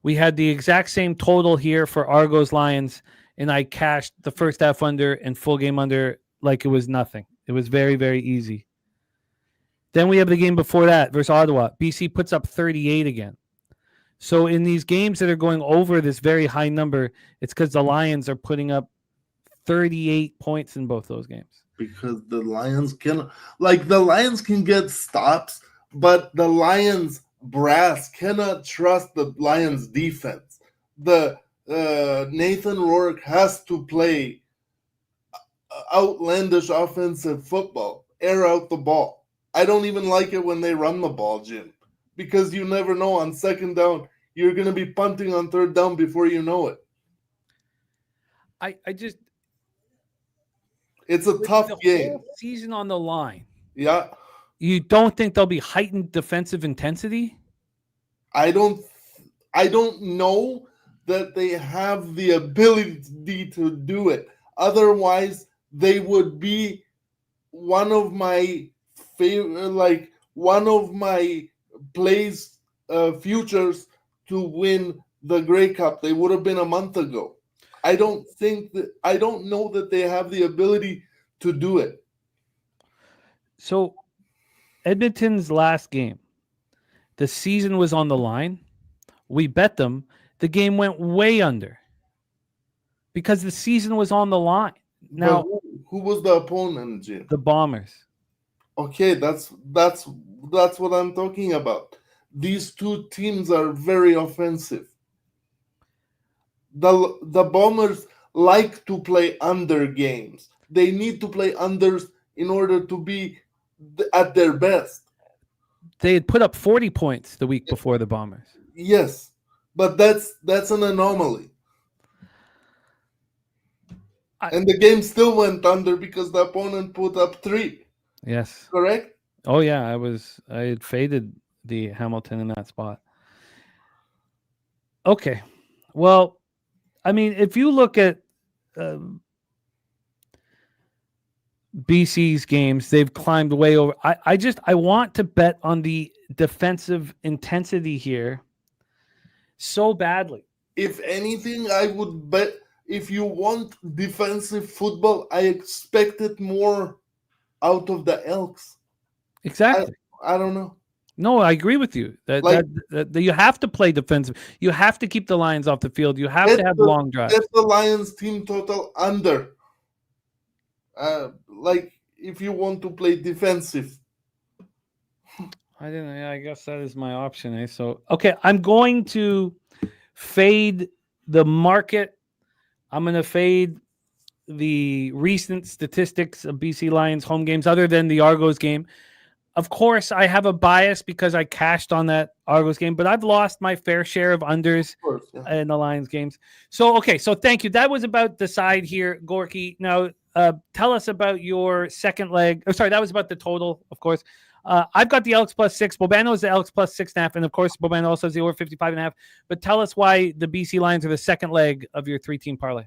We had the exact same total here for Argos Lions, and I cashed the first half under and full game under like it was nothing. It was very, very easy. Then we have the game before that versus Ottawa. BC puts up 38 again. So in these games that are going over this very high number, it's because the Lions are putting up 38 points in both those games. Because the Lions can get stops, but the Lions brass cannot trust the Lions defense. The Nathan Rourke has to play outlandish offensive football, air out the ball. I don't even like it when they run the ball, Jim, because you never know. On second down, you're going to be punting on third down before you know it. It's a tough game. Whole season on the line. Yeah. You don't think there'll be heightened defensive intensity? I don't know that they have the ability to do it. Otherwise, they would be one of my favorite, one of my plays futures to win the Grey Cup. They would have been a month ago. I don't know that they have the ability to do it. So Edmonton's last game, the season was on the line. We bet them. The game went way under because the season was on the line. Now, who was the opponent, Jim? The Bombers. Okay, that's what I'm talking about. These two teams are very offensive. The Bombers like to play under games. They need to play unders in order to be at their best. They had put up 40 points the week before the Bombers. Yes, but that's an anomaly. And the game still went under because the opponent put up 3. Yes. Correct? Oh yeah, I had faded the Hamilton in that spot. Okay. Well, I mean, if you look at BC's games, they've climbed way over. I want to bet on the defensive intensity here so badly. If anything, I would bet if you want defensive football, I expect it more out of the Elks. Exactly. I don't know. No, I agree with you. That you have to play defensive. You have to keep the Lions off the field. You have to have long drives. Get the Lions team total under. If you want to play defensive. I guess that is my option. Eh? So, okay, I'm going to fade the market. I'm going to fade the recent statistics of BC Lions home games other than the Argos game. Of course, I have a bias because I cashed on that Argos game, but I've lost my fair share of unders in the Lions games. So, okay, so thank you. That was about the side here, Gorky. Now, tell us about your second leg. Oh, sorry, that was about the total, of course. I've got the Elks +6. Bobano is the Elks +6.5. And, of course, Bobano also has the over 55.5. But tell us why the BC Lions are the second leg of your 3-team parlay.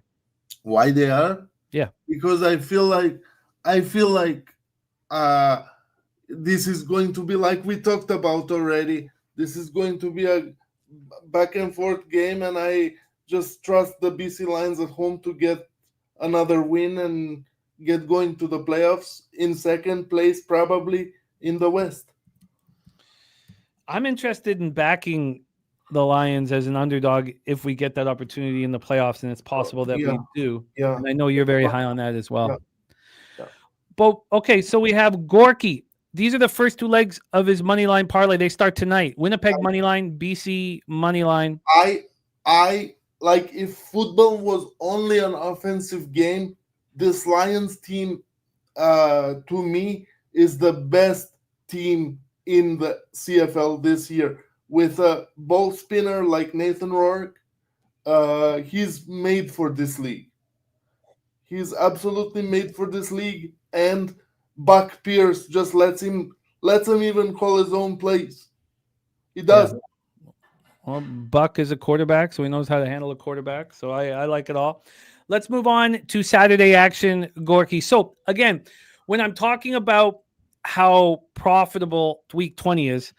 Why they are? Yeah. Because I feel like this is going to be like we talked about already. This is going to be a back and forth game, and I just trust the BC Lions at home to get another win and get going to the playoffs in second place, probably in the West. I'm interested in backing the Lions as an underdog if we get that opportunity in the playoffs, and it's possible that we do. Yeah. And I know you're very high on that as well. Yeah. But okay, so we have Gorky. These are the first 2 legs of his money line parlay. They start tonight. Winnipeg money line, BC money line. I like if football was only an offensive game, this Lions team to me is the best team in the CFL this year. With a ball spinner like Nathan Rourke, he's made for this league. He's absolutely made for this league, and Buck Pierce just lets him even call his own plays. He does. Yeah. Well, Buck is a quarterback, so he knows how to handle a quarterback. So I like it all. Let's move on to Saturday action, Gorky. So again, when I'm talking about how profitable week 20 is,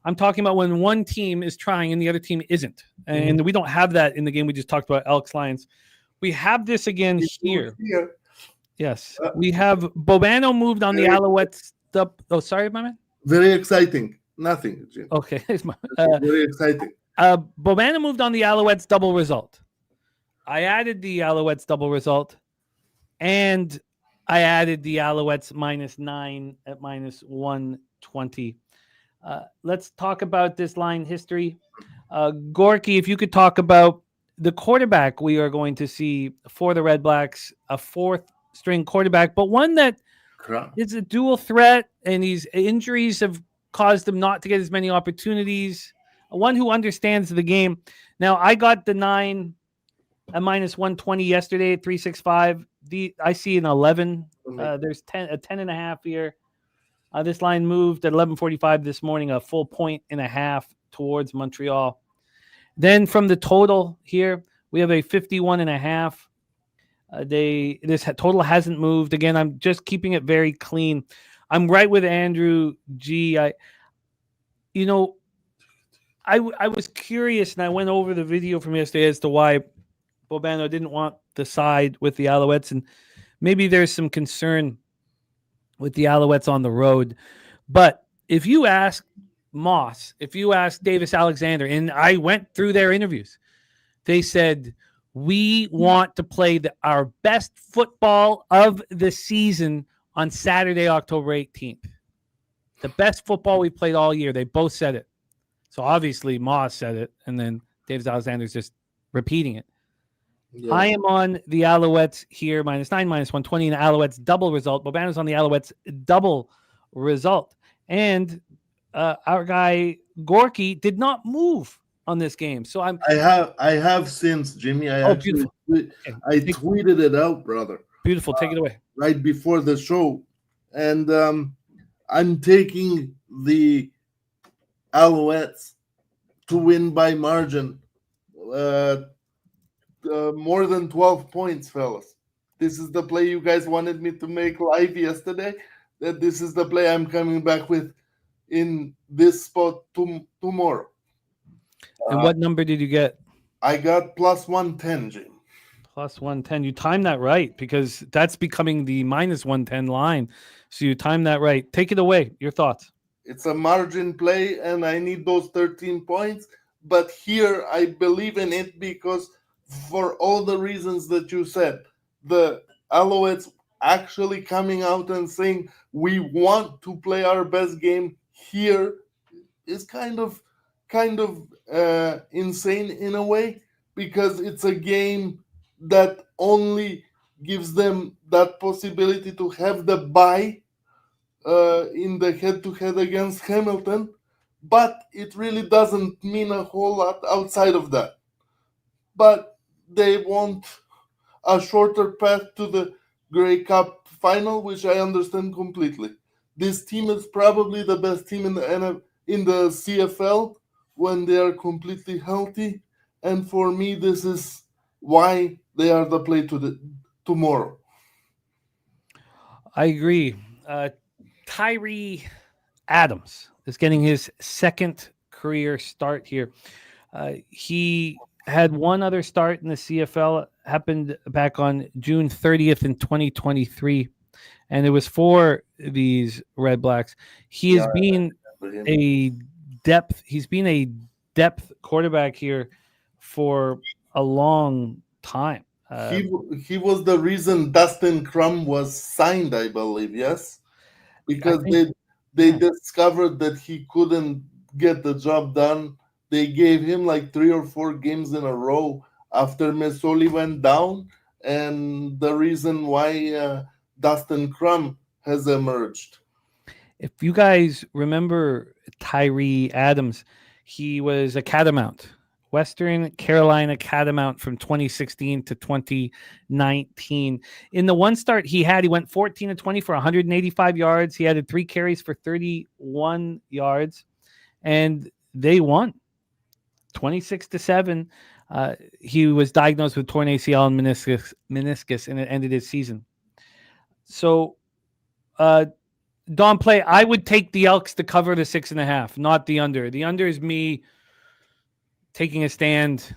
I'm talking about when one team is trying and the other team isn't. And we don't have that in the game we just talked about, Elks Lions. We have this again here. Yes. We have Bobano moved on the Alouettes. Oh, sorry, my man? Very exciting. Nothing, Jim. Okay. Very exciting. Bobano moved on the Alouettes double result. I added the Alouettes double result. And I added the Alouettes -9 at -120. Let's talk about this line history. Gorky, if you could talk about the quarterback we are going to see for the Red Blacks, a fourth string quarterback, but one that is a dual threat, and injuries have caused him not to get as many opportunities. One who understands the game. Now, I got the 9 at -120 yesterday at 365. I see an 11. There's a 10.5 here. This line moved at 11:45 this morning, a full 1.5 towards Montreal. Then from the total here, we have a 51.5. This total hasn't moved. Again, I'm just keeping it very clean. I'm right with Andrew G. I was curious, and I went over the video from yesterday as to why Bobano didn't want the side with the Alouettes, and maybe there's some concern with the Alouettes on the road. But if you ask Moss, if you ask Davis Alexander, and I went through their interviews, they said, we want to play our best football of the season on Saturday, October 18th. The best football we played all year. They both said it. So obviously Moss said it, and then Davis Alexander's just repeating it. Yeah. I am on the Alouettes here, -9, -120, and the Alouettes double result. Bobano's on the Alouettes double result. And our guy Gorky did not move on this game. So I have since, Jimmy. I tweeted it out, brother. Beautiful. Take it away. Right before the show. And I'm taking the Alouettes to win by margin. More than 12 points, fellas. This is the play you guys wanted me to make live yesterday. That this is the play I'm coming back with in this spot tomorrow. And what number did you get? I got +110, Jim. +110. You timed that right, because that's becoming the -110 line. So you timed that right. Take it away. Your thoughts. It's a margin play, and I need those 13 points. But here I believe in it because for all the reasons that you said, the Alouettes actually coming out and saying we want to play our best game here is kind of insane in a way, because it's a game that only gives them that possibility to have the bye in the head-to-head against Hamilton, but it really doesn't mean a whole lot outside of that. But they want a shorter path to the Grey Cup final, which I understand completely. This team is probably the best team in the CFL when they are completely healthy, and for me, this is why they are the play tomorrow. I agree. Tyree Adams is getting his second career start here. He had one other start in the CFL, happened back on June 30th in 2023, and it was for these Red Blacks. He has been a depth quarterback here for a long time. He was the reason Dustin Crum was signed, I believe, yes? Because they discovered that he couldn't get the job done. They gave him like 3 or 4 games in a row after Mesoli went down, and the reason why Dustin Crum has emerged. If you guys remember Tyree Adams, he was a Catamount, Western Carolina Catamount from 2016 to 2019. In the one start he went 14-20 for 185 yards. He added 3 carries for 31 yards, and they won 26-7. He was diagnosed with torn ACL and meniscus, and it ended his season. So, Don Play, I would take the Elks to cover the 6.5, not the under. The under is me taking a stand.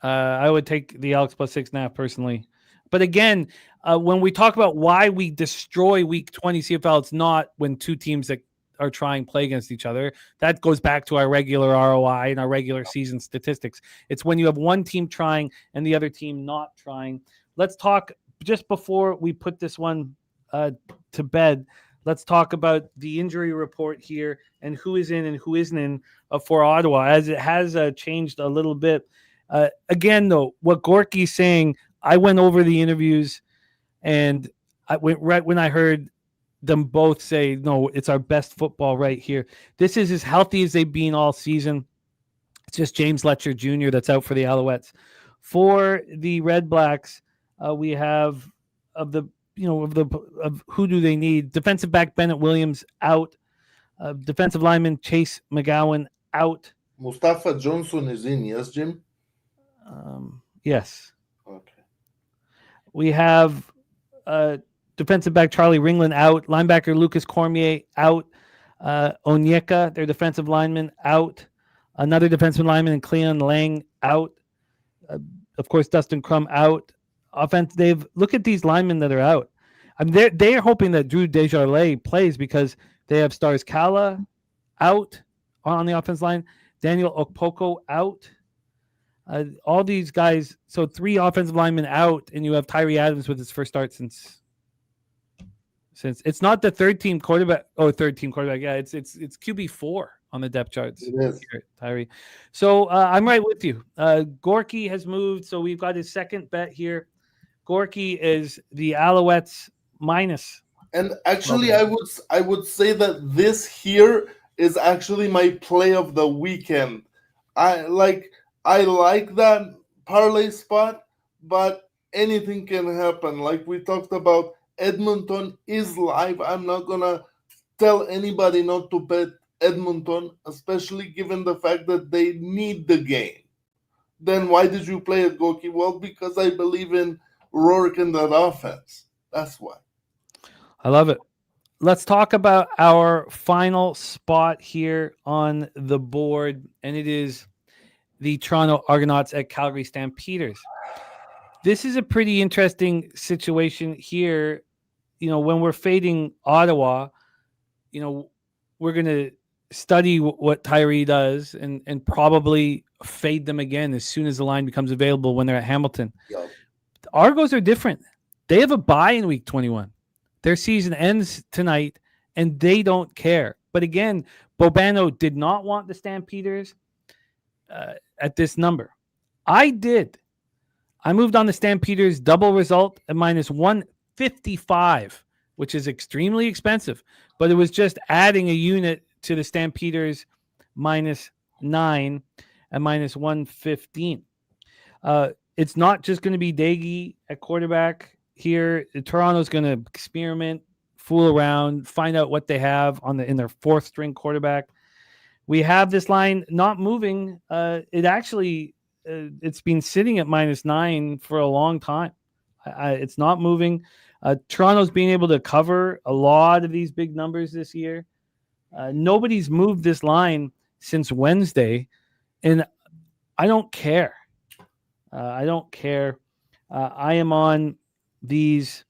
I would take the Elks +6.5 personally. But again, when we talk about why we destroy Week 20 CFL, it's not when two teams that are trying play against each other. That goes back to our regular ROI and our regular season statistics. It's when you have one team trying and the other team not trying. Let's talk just before we put this one to bed, let's talk about the injury report here and who is in and who isn't in for Ottawa, as it has changed a little bit. Again, though, what Gorky's saying, I went over the interviews, and I went right when I heard them both say, no, it's our best football right here. This is as healthy as they've been all season. It's just James Letcher Jr. that's out for the Alouettes. For the Red Blacks, we have of who do they need? Defensive back Bennett Williams out. Defensive lineman Chase McGowan out. Mustafa Johnson is in, yes, Jim? Yes. Okay. We have defensive back Charlie Ringland out. Linebacker Lucas Cormier out. Onyeka, their defensive lineman, out. Another defensive lineman, Cleon Lang, out. Of course, Dustin Crum out. Offense, look at these linemen that are out. I mean, they're hoping that Drew Desjardins plays because they have Stars Kala out on the offense line. Daniel Okpoko out. All these guys, so 3 offensive linemen out, and you have Tyree Adams with his first start since it's not the third team quarterback. Yeah, it's QB4 on the depth charts. It is. Tyree. So I'm right with you. Gorky has moved, so we've got his second bet here. Gorky is the Alouettes minus. And actually, I would say that this here is actually my play of the weekend. I like that parlay spot, but anything can happen. Like we talked about, Edmonton is live. I'm not gonna tell anybody not to bet Edmonton, especially given the fact that they need the game. Then why did you play it, Gorky? Well, because I believe in Rourke and that offense. That's why. I love it. Let's talk about our final spot here on the board, and it is the Toronto Argonauts at Calgary Stampeders. This is a pretty interesting situation here. When we're fading Ottawa, we're going to study what Tyree does and probably fade them again as soon as the line becomes available when they're at Hamilton. Yep. The Argos are different. They have a bye in week 21. Their season ends tonight, and they don't care. But again, Bobano did not want the Stampeders at this number. I did. I moved on the Stampeders double result at minus 155, which is extremely expensive. But it was just adding a unit to the Stampeders minus 9 and minus 115. It's not just going to be Daigie at quarterback here. Toronto's going to experiment, fool around, find out what they have in their 4th string quarterback. We have this line not moving. It's been sitting at minus 9 for a long time. It's not moving. Toronto's being able to cover a lot of these big numbers this year. Nobody's moved this line since Wednesday, and I don't care. I don't care. I am on these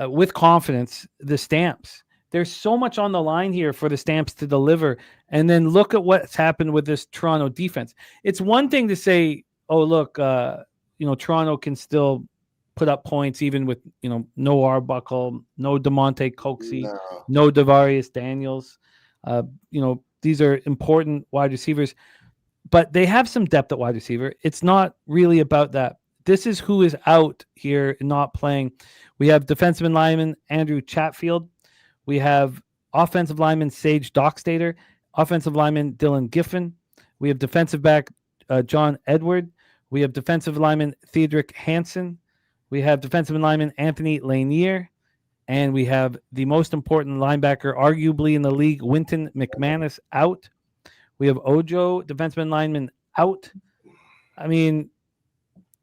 with confidence, the Stamps. There's so much on the line here for the Stamps to deliver. And then look at what's happened with this Toronto defense. It's one thing to say, oh, look, Toronto can still put up points even with, no Arbuckle, no DeMonte Coxey, no Devarius Daniels. These are important wide receivers. But they have some depth at wide receiver. It's not really about that. This is who is out here not playing. We have defensive lineman Andrew Chatfield. We have offensive lineman Sage Dockstader, offensive lineman Dylan Giffen. We have defensive back John Edward. We have defensive lineman Theodric Hansen. We have defensive lineman Anthony Lanier. And we have the most important linebacker, arguably in the league, Winton McManus, out. We have Ojo, defenseman lineman, out. I mean,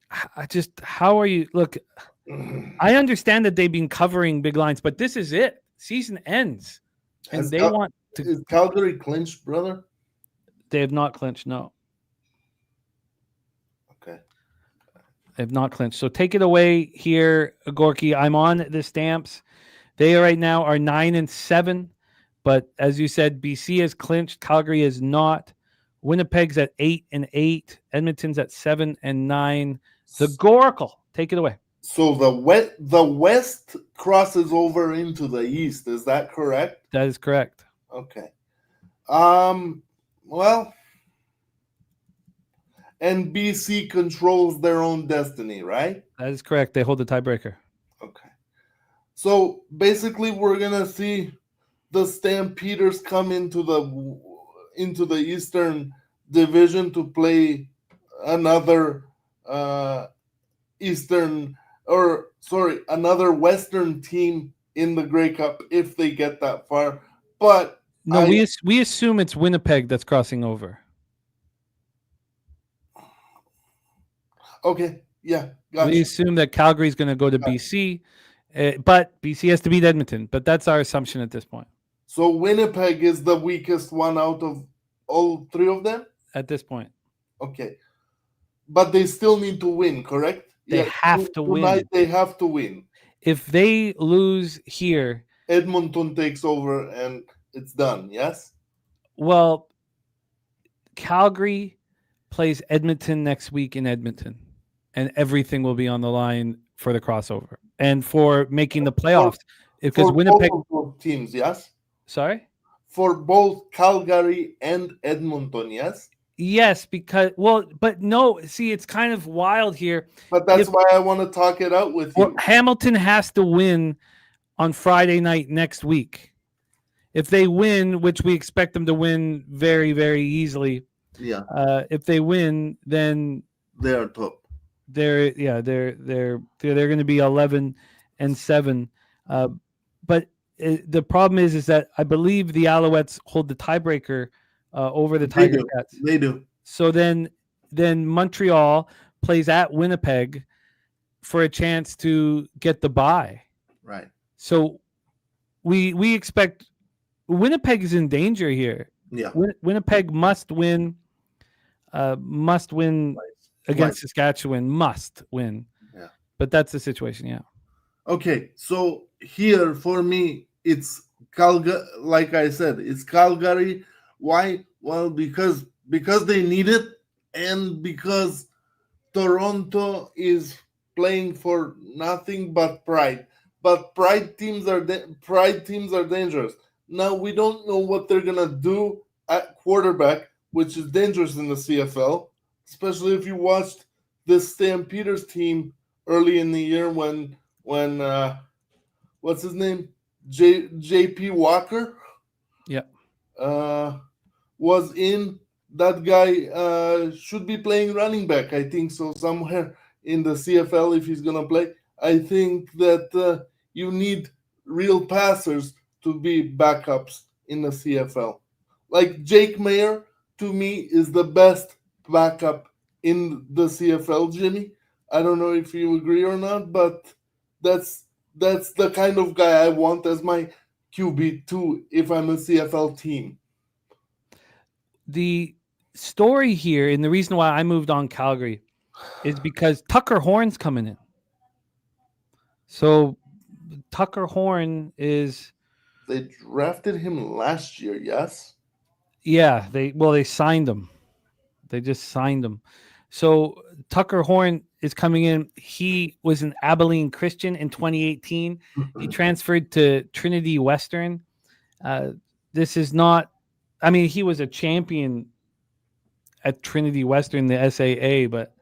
how are you? Look, I understand that they've been covering big lines, but this is it. Season ends, and want to. Is Calgary clinched, brother? They have not clinched. No. Okay. They have not clinched. So take it away here, Gorky. I'm on the Stamps. They right now are 9-7, but as you said, BC has clinched. Calgary is not. Winnipeg's at 8-8. Edmonton's at 7-9. The Goracle. Take it away. So the West crosses over into the East. Is that correct? That is correct. Okay. Well, and BC controls their own destiny, right? That is correct. They hold the tiebreaker. Okay. So basically, we're gonna see the Stampeders come into the Eastern Division to play another another Western team in the Grey Cup if they get that far. But no, we assume it's Winnipeg that's crossing over. Okay, yeah, gotcha. We assume that Calgary is going to go to BC, but BC has to beat Edmonton. But that's our assumption at this point. So Winnipeg is the weakest one out of all three of them? At this point. Okay. But they still need to win, correct? They have to win. Tonight they have to win. If they lose here, Edmonton takes over and it's done, yes? Well, Calgary plays Edmonton next week in Edmonton, and everything will be on the line for the crossover and for making the playoffs. Because for Winnipeg both teams, yes? Sorry? For both Calgary and Edmonton, yes? Yes, but no, see, it's kind of wild here. But that's why I want to talk it out with you. Hamilton has to win on Friday night next week. If they win, which we expect them to win very, very easily. Yeah. If they win, then they are top. They're going to be 11-7. But the problem is that I believe the Alouettes hold the tiebreaker over the Tiger Cats. They do. So then Montreal plays at Winnipeg for a chance to get the bye. Right. So we expect Winnipeg is in danger here. Yeah. Winnipeg must win against Saskatchewan. Must win. Yeah. But that's the situation. Yeah. Okay. So here for me, it's Calgary. Like I said, it's Calgary. Why? Well, because they need it, and because Toronto is playing for nothing but pride. But pride teams are dangerous. Now we don't know what they're gonna do at quarterback, which is dangerous in the CFL, especially if you watched the Stampeders team early in the year when what's his name, JP Walker, was in. That guy should be playing running back, I think so, somewhere in the CFL if he's gonna play. I think that you need real passers to be backups in the CFL. Like Jake Mayer, to me, is the best backup in the CFL, Jimmy. I don't know if you agree or not, but that's the kind of guy I want as my QB2 if I'm a CFL team. The story here, and the reason why I moved on Calgary, is because Tucker Horn's coming in. So Tucker Horn is... They drafted him last year, yes? Yeah, they signed him. They just signed him. So Tucker Horn is coming in. He was an Abilene Christian in 2018. He transferred to Trinity Western. This is not... I mean, he was a champion at Trinity Western, the SAA, but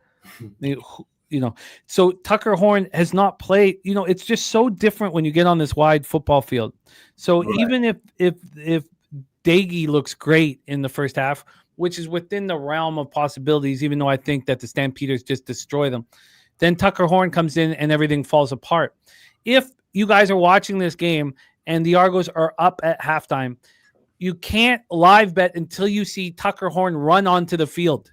so Tucker Horn has not played. It's just so different when you get on this wide football field. So even if Daggy looks great in the first half, which is within the realm of possibilities, even though I think that the Stampeders just destroy them, then Tucker Horn comes in and everything falls apart. If you guys are watching this game and the Argos are up at halftime, you can't live bet until you see Tucker Horn run onto the field.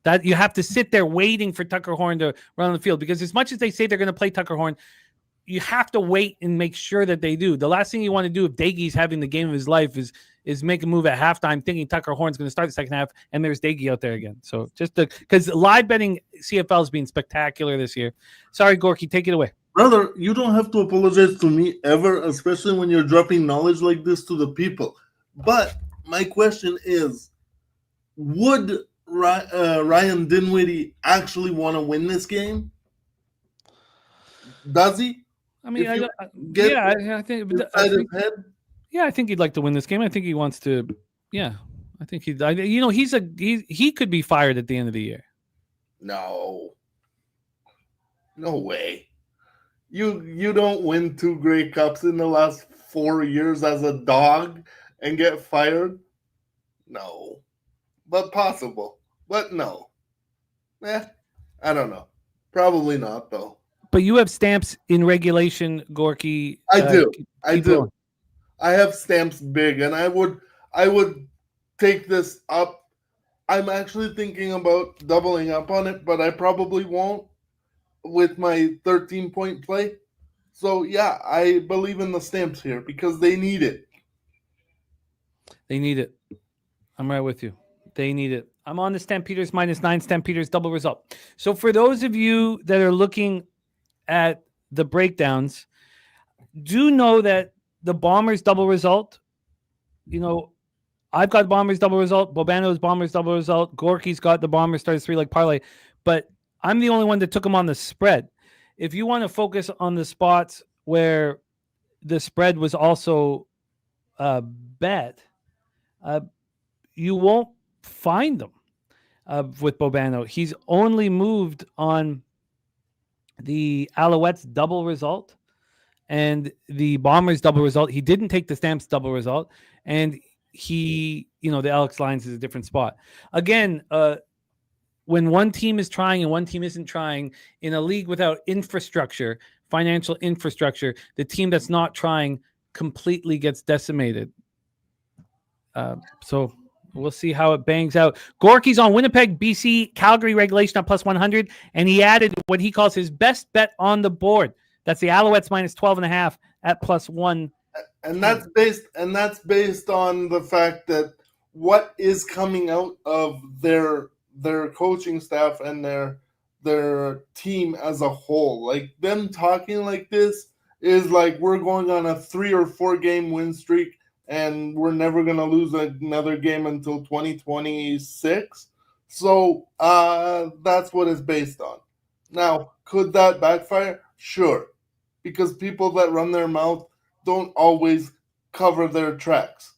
That you have to sit there waiting for Tucker Horn to run on the field, because as much as they say they're going to play Tucker Horn, you have to wait and make sure that they do. The last thing you want to do if Daggy's having the game of his life is make a move at halftime thinking Tucker Horn's going to start the second half and there's Daggy out there again. So because live betting CFL has been spectacular this year. Sorry, Gorky, take it away. Brother, you don't have to apologize to me ever, especially when you're dropping knowledge like this to the people. But my question is, would Ryan Dinwiddie actually want to win this game? Does he? I mean, If you I get yeah, I think, inside his head? yeah, I think he'd like to win this game. I think he wants to. Yeah, I think he. You know, he could be fired at the end of the year. No way. You don't win 2 Grey Cups in the last 4 years as a dog and get fired. No, but possible. But no. I don't know. Probably not though. But you have stamps in regulation, Gorky. I do. I do. Going. I have stamps big, and I would take this up. I'm actually thinking about doubling up on it, but I probably won't with my 13-point play. So yeah, I believe in the stamps here because they need it. They need it. I'm right with you. They need it. I'm on the Stampeders -9, Stampeders double result. So for those of you that are looking at the breakdowns, do know that the Bombers double result, you know, I've got Bombers double result, Bobano's Bombers double result, Gorky's got the Bombers starts 3-leg parlay, but I'm the only one that took them on the spread. If you want to focus on the spots where the spread was also bet, you won't find them with Bobano. He's only moved on the Alouettes double result and the Bombers double result. He didn't take the Stamps double result, and he, you know, the Alex Lines is a different spot. Again, when one team is trying and one team isn't trying in a league without infrastructure, financial infrastructure, the team that's not trying completely gets decimated. So we'll see how it bangs out. Gorky's on Winnipeg, BC, Calgary regulation at +100, and he added what he calls his best bet on the board. That's the Alouettes -12.5 at +1. And that's based on the fact that what is coming out of their coaching staff and their team as a whole. Like them talking like this is like we're going on a 3 or 4 game win streak and we're never going to lose another game until 2026. So that's what it's based on. Now, could that backfire? Sure. Because people that run their mouth don't always cover their tracks.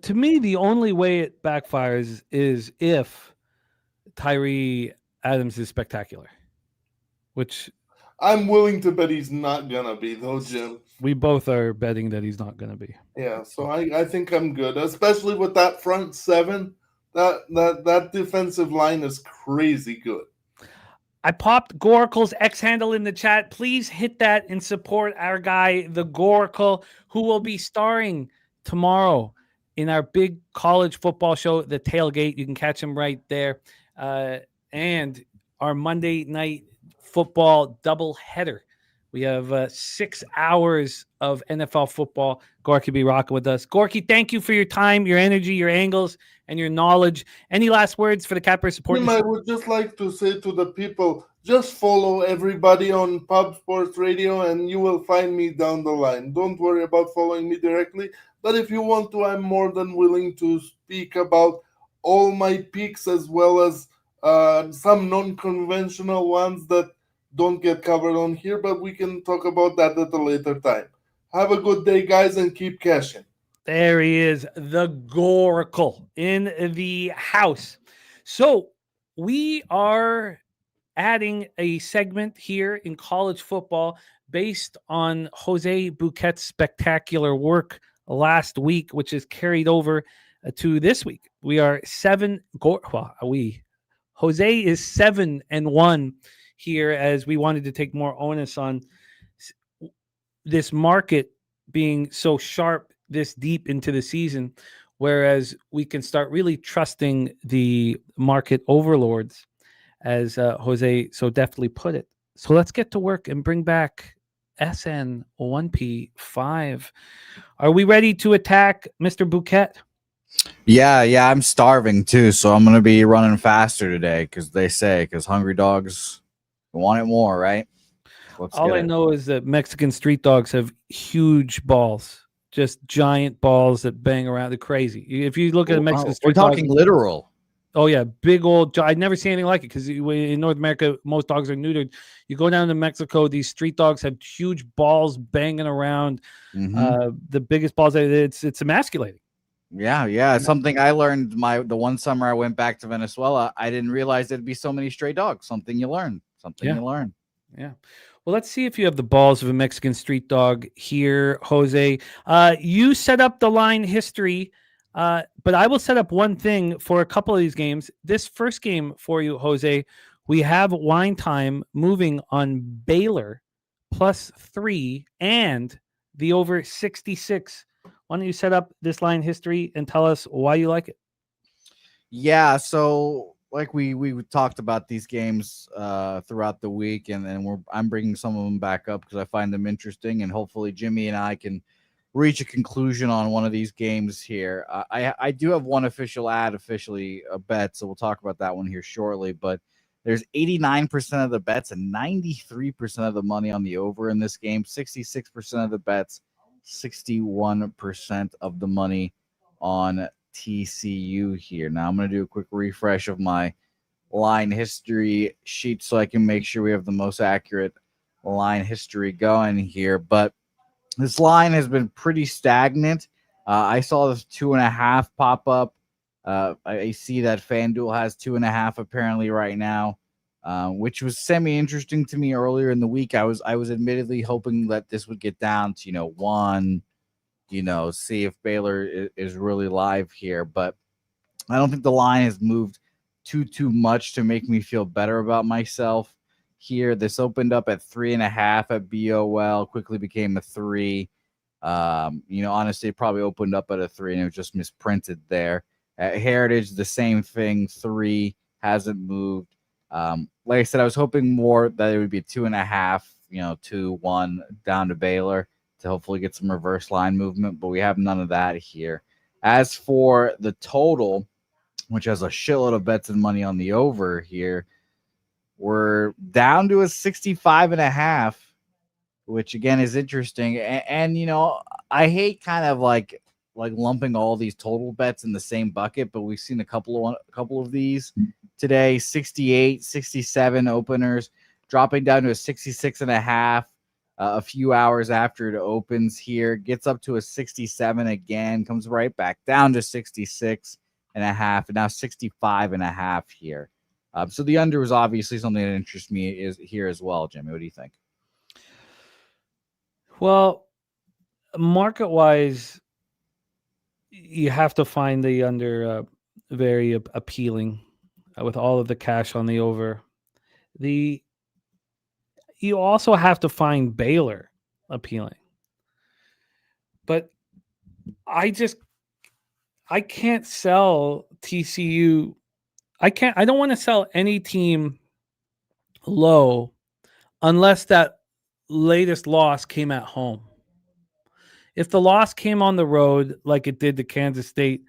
To me, the only way it backfires is if Tyree Adams is spectacular, which I'm willing to bet he's not going to be, though, Jim. We both are betting that he's not going to be. Yeah, so I think I'm good, especially with that front seven. That defensive line is crazy good. I popped Goracle's X handle in the chat. Please hit that and support our guy, the Goracle, who will be starring tomorrow in our big college football show, The Tailgate. You can catch him right there. And our Monday night football doubleheader. We have 6 hours of NFL football. Gorky be rocking with us. Gorky, thank you for your time, your energy, your angles, and your knowledge. Any last words for the Capper support? I would just like to say to the people, just follow everybody on Pub Sports Radio and you will find me down the line. Don't worry about following me directly. But if you want to, I'm more than willing to speak about all my picks as well as some non-conventional ones that don't get covered on here, but we can talk about that at a later time. Have a good day, guys, and keep cashing. There he is, the Goracle in the house. So we are adding a segment here in college football based on Jose Bouquet's spectacular work last week, which is carried over to this week. We are Jose is 7-1 here, as we wanted to take more onus on this market being so sharp this deep into the season, whereas we can start really trusting the market overlords, as Jose so deftly put it. So let's get to work and bring back SN1P5. Are we ready to attack Mr. Bouquet? Yeah, I'm starving too, so I'm gonna be running faster today because hungry dogs want it more, right? All I know is that Mexican street dogs have huge balls, just giant balls that bang around. They're crazy. If you look at a Mexican street we're talking dog, literal. Oh yeah, big old. I'd never seen anything like it because in North America, most dogs are neutered. You go down to Mexico, these street dogs have huge balls banging around. The biggest balls. It's emasculating. Yeah. Something I learned the one summer I went back to Venezuela. I didn't realize there'd be so many stray dogs. Something you learn. Yeah. Well, let's see if you have the balls of a Mexican street dog here, Jose. You set up the line history, but I will set up one thing for a couple of these games. This first game for you, Jose, we have wine time moving on Baylor +3 and the over 66. Why don't you set up this line history and tell us why you like it? Yeah, so like we talked about these games throughout the week, and I'm bringing some of them back up because I find them interesting, and hopefully Jimmy and I can reach a conclusion on one of these games here. I do have one officially a bet, so we'll talk about that one here shortly, but there's 89% of the bets and 93% of the money on the over in this game, 66% of the bets, 61% of the money on TCU here. Now I'm going to do a quick refresh of my line history sheet so I can make sure we have the most accurate line history going here. But this line has been pretty stagnant. I saw this 2.5 pop up. I see that FanDuel has 2.5 apparently right now, which was semi-interesting to me earlier in the week. I was admittedly hoping that this would get down to 1. See if Baylor is really live here. But I don't think the line has moved too much to make me feel better about myself here. This opened up at 3.5 at BOL, quickly became a 3. Honestly, it probably opened up at a 3 and it was just misprinted there. At Heritage, the same thing, 3, hasn't moved. Like I said, I was hoping more that it would be 2.5, 2-1 down to Baylor to hopefully get some reverse line movement, but we have none of that here. As for the total, which has a shitload of bets and money on the over here, we're down to a 65.5, which again is interesting. And I hate kind of like lumping all these total bets in the same bucket, but we've seen a couple of these today. 68, 67 openers, dropping down to a 66.5. A few hours after it opens here, gets up to a 67 again, comes right back down to 66.5, and now 65.5 here. So the under is obviously something that interests me is here as well. Jimmy, what do you think? Well, market-wise, you have to find the under very appealing with all of the cash on the over. You also have to find Baylor appealing. But I can't sell TCU. I don't want to sell any team low unless that latest loss came at home. If the loss came on the road like it did to Kansas State,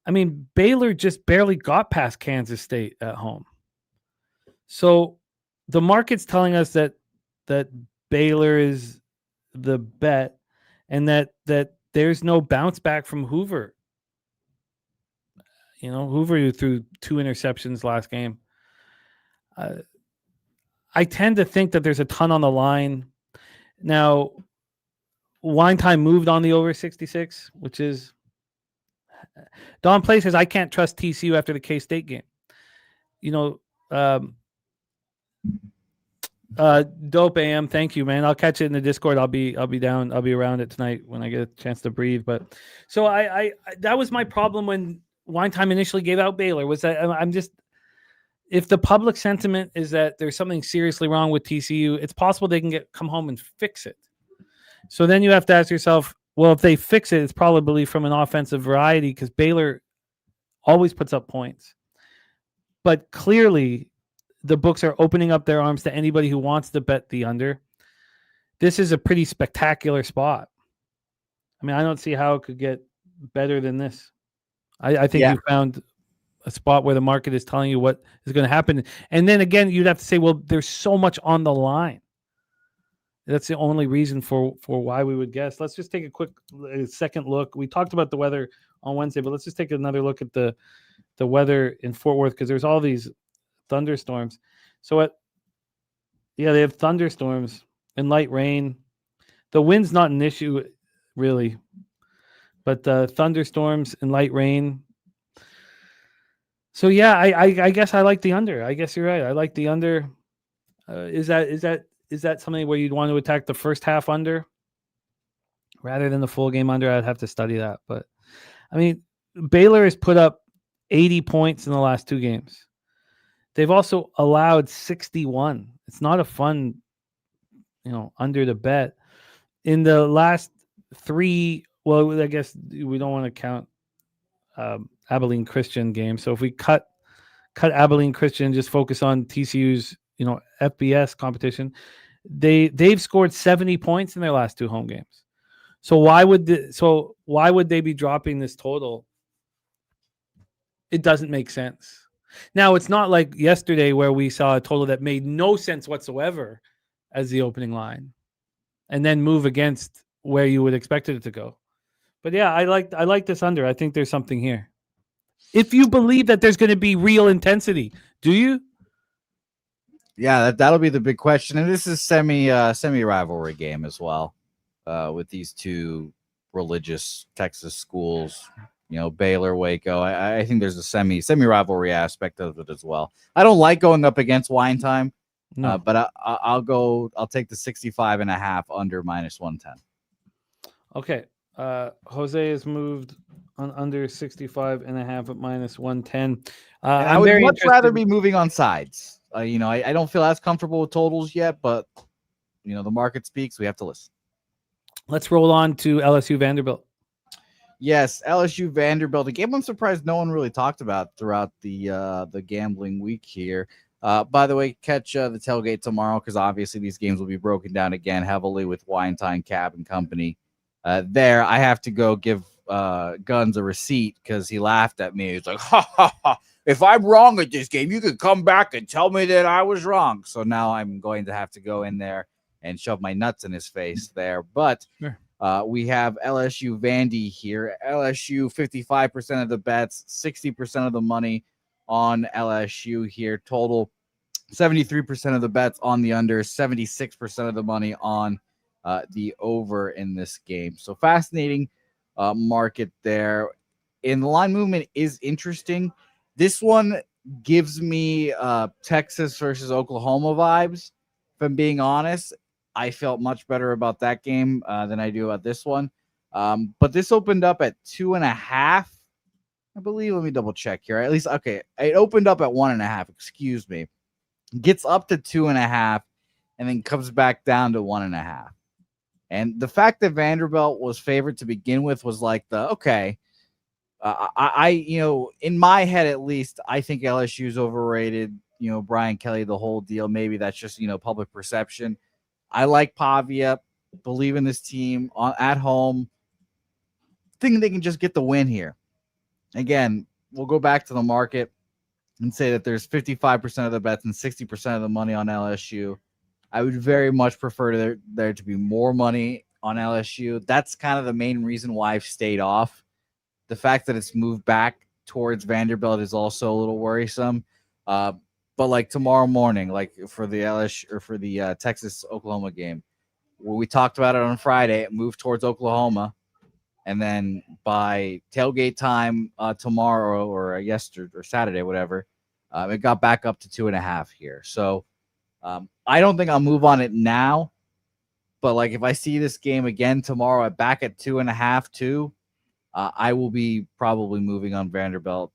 I mean, Baylor just barely got past Kansas State at home. So the market's telling us that Baylor is the bet and that there's no bounce back from Hoover. Hoover threw 2 interceptions last game. I tend to think that there's a ton on the line. Now, Wine Time moved on the over 66, which is Don Play says I can't trust TCU after the K-State game. Dope AM, thank you, man. I'll catch it in the Discord. I'll be down. I'll be around it tonight when I get a chance to breathe. But so I that was my problem when Wine Time initially gave out Baylor, was that I'm just, if the public sentiment is that there's something seriously wrong with TCU, it's possible they can come home and fix it. So then you have to ask yourself, well, if they fix it, it's probably from an offensive variety because Baylor always puts up points. But clearly, the books are opening up their arms to anybody who wants to bet the under. This is a pretty spectacular spot. I mean, I don't see how it could get better than this. I think you found a spot where the market is telling you what is going to happen. And then again, you'd have to say, well, there's so much on the line. That's the only reason for why we would guess. Let's just take a quick second look. We talked about the weather on Wednesday, but let's just take another look at the the weather in Fort Worth because there's all these thunderstorms. So they have thunderstorms and light rain. The wind's not an issue really, but thunderstorms and light rain. So yeah, I guess I like the under. I guess you're right. I like the under. Is that something where you'd want to attack the first half under rather than the full game under? I'd have to study that. But I mean, Baylor has put up 80 points in the last 2 games. They've also allowed 61. It's not a fun, under to bet. In the last 3, well, I guess we don't want to count Abilene Christian games. So if we cut Abilene Christian, just focus on TCU's, FBS competition, they've scored 70 points in their last 2 home games. So why would they be dropping this total? It doesn't make sense. Now, it's not like yesterday where we saw a total that made no sense whatsoever as the opening line and then move against where you would expect it to go. But yeah, I like this under. I think there's something here. If you believe that there's going to be real intensity, do you? Yeah, that'll be the big question. And this is semi rivalry game as well, with these 2 religious Texas schools. Baylor, Waco. I think there's a semi rivalry aspect of it as well. I don't like going up against Wine Time, but I'll take the 65.5 under -110. Okay. Jose has moved on under 65.5 at -110. I would much rather be moving on sides. I don't feel as comfortable with totals yet, but the market speaks. We have to listen. Let's roll on to LSU Vanderbilt. Yes, LSU Vanderbilt, a game I'm surprised no one really talked about throughout the gambling week here. By the way, catch the tailgate tomorrow because obviously these games will be broken down again heavily with Wine Time Cab and Company. There, I have to go give Guns a receipt because he laughed at me. He's like, ha, ha, ha. If I'm wrong at this game, you could come back and tell me that I was wrong. So now I'm going to have to go in there and shove my nuts in his face there. But we have LSU Vandy here. LSU, 55% of the bets, 60% of the money on LSU here. Total 73% of the bets on the under, 76% of the money on the over in this game. So fascinating market there. And the line movement is interesting. This one gives me Texas versus Oklahoma vibes. If I'm being honest, I felt much better about that game than I do about this one. But this opened up at 2.5. I believe. Let me double check here. At least, okay. It opened up at 1.5. Excuse me. Gets up to 2.5 and then comes back down to 1.5. And the fact that Vanderbilt was favored to begin with was like in my head at least, I think LSU is overrated. Brian Kelly, the whole deal. Maybe that's just public perception. I like Pavia. Believe in this team at home. Think they can just get the win here. Again, we'll go back to the market and say that there's 55% of the bets and 60% of the money on LSU. I would very much prefer there to be more money on LSU. That's kind of the main reason why I've stayed off. The fact that it's moved back towards Vanderbilt is also a little worrisome. But like tomorrow morning, like for the LSU or for the Texas Oklahoma game, where we talked about it on Friday, it moved towards Oklahoma. And then by tailgate time tomorrow or yesterday or Saturday, whatever, it got back up to 2.5 here. So I don't think I'll move on it now. But like if I see this game again tomorrow back at 2.5 too, I will be probably moving on Vanderbilt.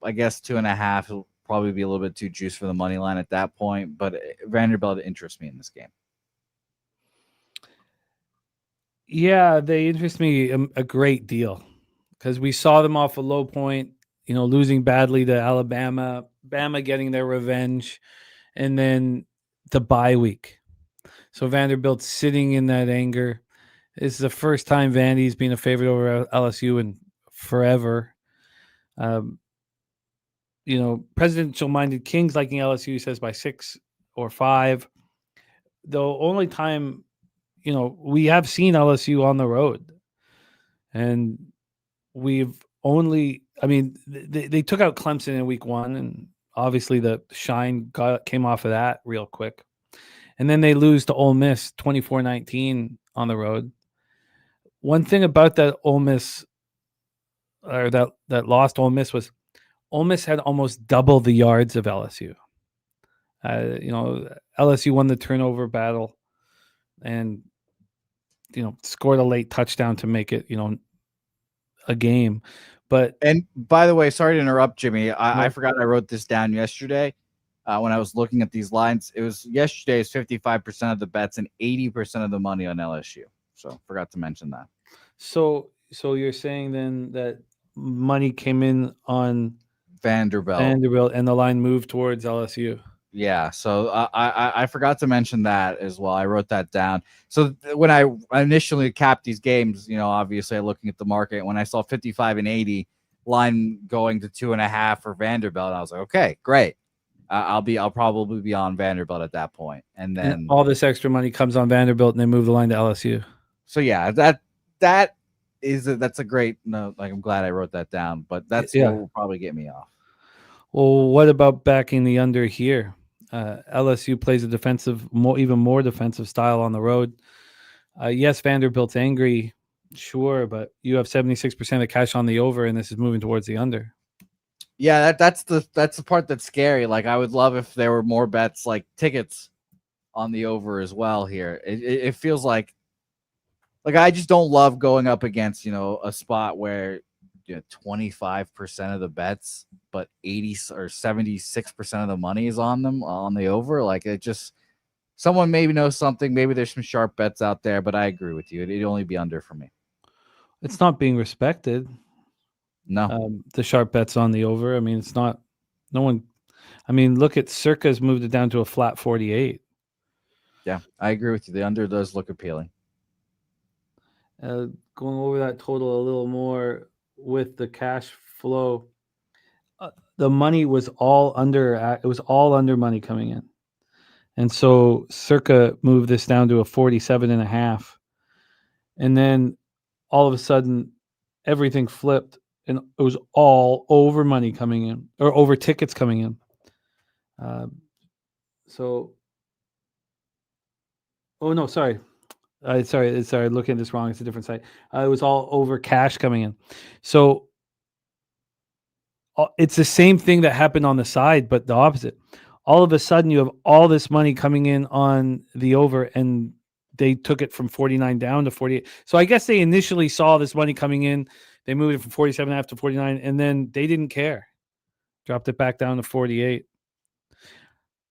I guess 2.5 will probably be a little bit too juice for the money line at that point. But Vanderbilt interests me in this game. Yeah, they interest me a great deal because we saw them off a low point, losing badly to Alabama, Bama getting their revenge, and then the bye week. So Vanderbilt sitting in that anger. This is the first time Vandy's been a favorite over LSU in forever. Presidential-minded Kings liking LSU says by 6 or 5. The only time we have seen LSU on the road, and we've only I mean, they took out Clemson in week 1, and obviously the shine came off of that real quick. And then they lose to Ole Miss 24-19 on the road. One thing about that Ole Miss, or that lost Ole Miss, was Ole Miss had almost double the yards of LSU. LSU won the turnover battle and, scored a late touchdown to make it, a game. And by the way, sorry to interrupt, Jimmy. I forgot I wrote this down yesterday when I was looking at these lines. It was yesterday's 55% of the bets and 80% of the money on LSU. So forgot to mention that. So you're saying then that money came in on Vanderbilt, and the line moved towards LSU. Yeah, so I forgot to mention that as well. I wrote that down. So when I initially capped these games, obviously looking at the market, when I saw 55 and 80 line going to 2.5 for Vanderbilt, I was like, okay, great. I'll probably be on Vanderbilt at that point. And then all this extra money comes on Vanderbilt, and they move the line to LSU. So yeah, that's a great note. Like, I'm glad I wrote that down, but that's what will probably get me off. Well, what about backing the under here? LSU plays a even more defensive style on the road. Yes, Vanderbilt's angry, sure, but you have 76% of cash on the over, and this is moving towards the under. Yeah, that's the part that's scary. Like, I would love if there were more bets, like tickets, on the over as well here. It feels like I just don't love going up against a spot where 25% of the bets, but 80 or 76% of the money is on them on the over. Like, it just, someone maybe knows something. Maybe there's some sharp bets out there, but I agree with you. It'd only be under for me. It's not being respected. No, the sharp bets on the over. I mean, it's not. No one. I mean, look at Circa's moved it down to a flat 48. Yeah, I agree with you. The under does look appealing. Going over that total a little more with the cash flow, the money was all under. It was all under money coming in, and so Circa moved this down to a 47.5, and then all of a sudden everything flipped, and it was all over money coming in, or over tickets coming in. Oh no, sorry. Sorry, looking at this wrong. It's a different site. It was all over cash coming in. So it's the same thing that happened on the side, but the opposite. All of a sudden, you have all this money coming in on the over, and they took it from 49 down to 48. So I guess they initially saw this money coming in. They moved it from 47.5 to 49, and then they didn't care. Dropped it back down to 48.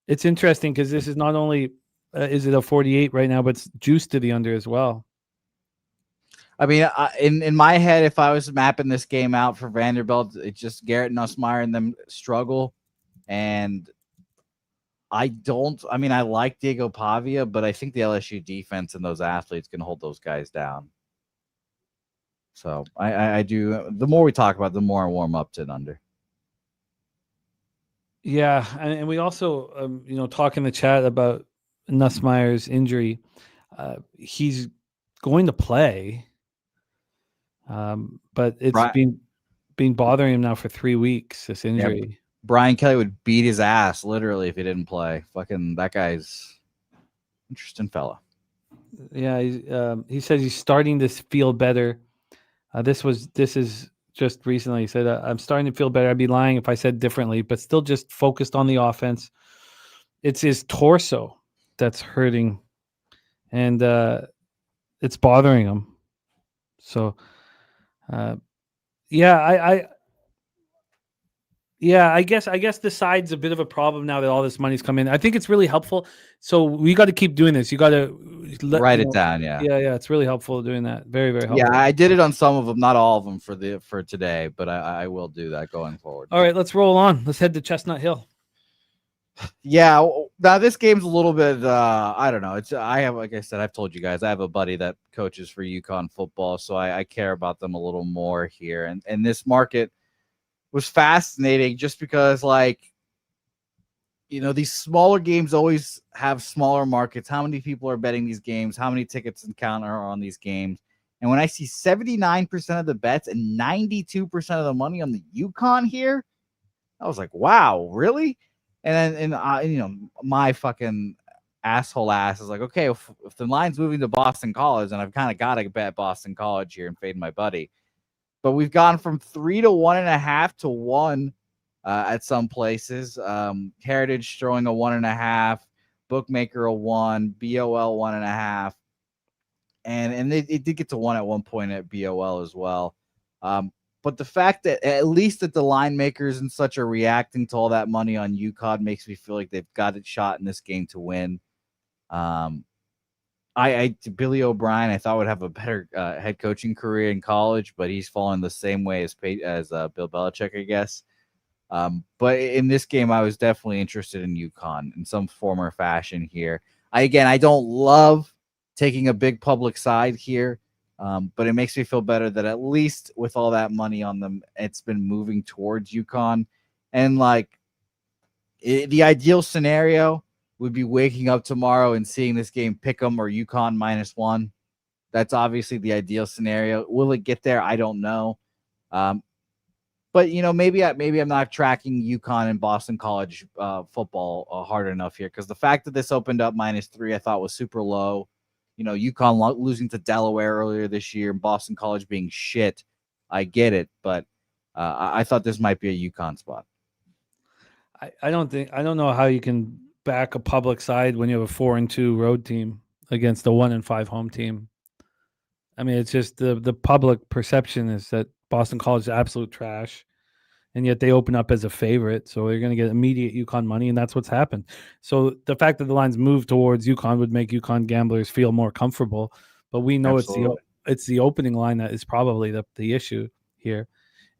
It's interesting because this is not only is it a 48 right now, but it's juiced to the under as well. I mean, in my head, if I was mapping this game out for Vanderbilt, it's just Garrett Nussmeier and them struggle. And I like Diego Pavia, but I think the LSU defense and those athletes can hold those guys down. So I do. The more we talk about it, the more I warm up to an under. Yeah, and we also, talk in the chat about Nussmeier's injury. He's going to play, but it's been bothering him now for 3 weeks, this injury. Yeah, Brian Kelly would beat his ass literally if he didn't play. Fucking that guy's interesting fella. Yeah, he says he's starting to feel better. This is just recently. He said, I'm starting to feel better. I'd be lying if I said differently, but still just focused on the offense. It's his torso that's hurting, and it's bothering him. So, I guess the side's a bit of a problem now that all this money's come in. I think it's really helpful. So we got to keep doing this. You got to write it down. Yeah. It's really helpful doing that. Very, very helpful. Yeah, I did it on some of them, not all of them for today, but I will do that going forward. All right, let's roll on. Let's head to Chestnut Hill. Yeah, now this game's a little bit. I don't know. Like I said, I've told you guys, I have a buddy that coaches for UConn football, so I care about them a little more here. And this market was fascinating just because, these smaller games always have smaller markets. How many people are betting these games? How many tickets and count are on these games? And when I see 79% of the bets and 92% of the money on the UConn here, I was like, wow, really? And then, my fucking asshole ass is like, okay, if the line's moving to Boston College, and I've kind of got to bet Boston College here and fade my buddy. But we've gone from 3 to 1.5 to 1 at some places. Heritage throwing a 1.5, Bookmaker a 1, BOL 1.5. And it did get to 1 at one point at BOL as well. But the fact that at least that the line makers and such are reacting to all that money on UConn makes me feel like they've got a shot in this game to win. Billy O'Brien, I thought would have a better head coaching career in college, but he's fallen the same way as Bill Belichick, I guess. But in this game, I was definitely interested in UConn in some form or fashion here. I don't love taking a big public side here, but it makes me feel better that at least with all that money on them, it's been moving towards UConn. And the ideal scenario would be waking up tomorrow and seeing this game pick'em or UConn -1. That's obviously the ideal scenario. Will it get there? I don't know. But maybe I'm not tracking UConn and Boston College football hard enough here, because the fact that this opened up -3 I thought was super low. UConn losing to Delaware earlier this year and Boston College being shit. I get it, but I thought this might be a UConn spot. I don't know how you can back a public side when you have a 4-2 road team against a 1-5 home team. I mean, it's just the public perception is that Boston College is absolute trash, and yet they open up as a favorite, so they're going to get immediate UConn money, and that's what's happened. So the fact that the lines move towards UConn would make UConn gamblers feel more comfortable, but we know it's the opening line that is probably the issue here.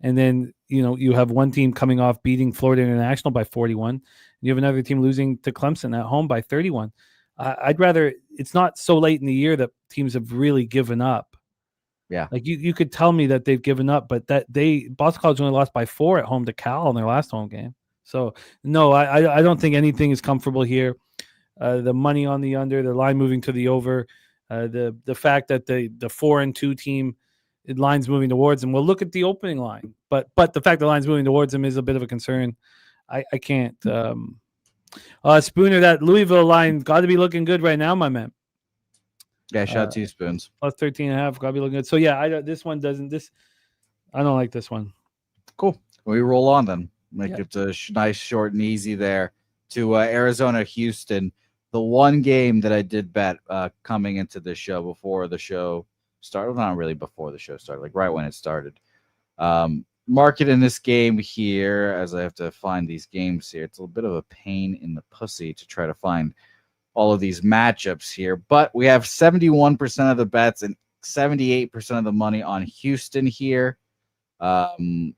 And then you have one team coming off beating Florida International by 41, and you have another team losing to Clemson at home by 31. I'd rather, it's not so late in the year that teams have really given up. Yeah. Like you could tell me that they've given up, but Boston College only lost by 4 at home to Cal in their last home game. So no, I don't think anything is comfortable here. The money on the under, the line moving to the over, the fact that the 4-2 team, it line's moving towards them. We'll look at the opening line, but the fact the line's moving towards them is a bit of a concern. I can't. Spooner, that Louisville line got to be looking good right now, my man. Yeah, shout out to you, Spoons. Plus 13.5, got to be looking good. So yeah, I don't like this one. Cool. We roll on then. It's a nice, short, and easy there to Arizona, Houston. The one game that I did bet coming into the show before the show started, not really before the show started, like right when it started. Market in this game here, as I have to find these games here. It's a little bit of a pain in the pussy to try to find all of these matchups here, but we have 71% of the bets and 78% of the money on Houston here. And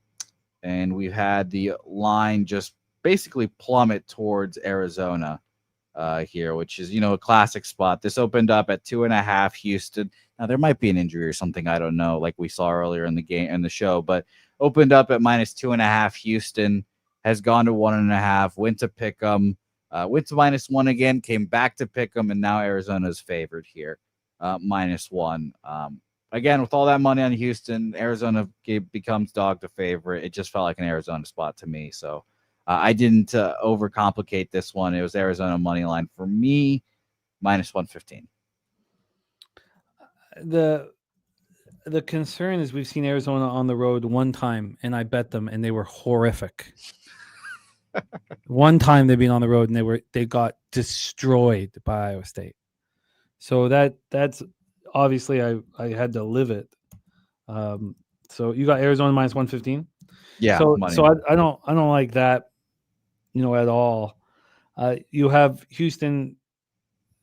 we've had the line just basically plummet towards Arizona here, which is, a classic spot. This opened up at 2.5 Houston. Now there might be an injury or something, I don't know, like we saw earlier in the game in the show, but opened up at -2.5 Houston, has gone to 1.5, went to pick 'em, went to -1 again, came back to pick 'em, and now Arizona's favored here, -1. Again, with all that money on Houston, Arizona becomes dog to favorite. It just felt like an Arizona spot to me, so I didn't overcomplicate this one. It was Arizona money line for me, -115. The concern is we've seen Arizona on the road one time, and I bet them, and they were horrific. One time they've been on the road, and they got destroyed by Iowa State. So that's obviously I had to live it. So you got Arizona -115. Yeah. So I don't like that, at all. You have Houston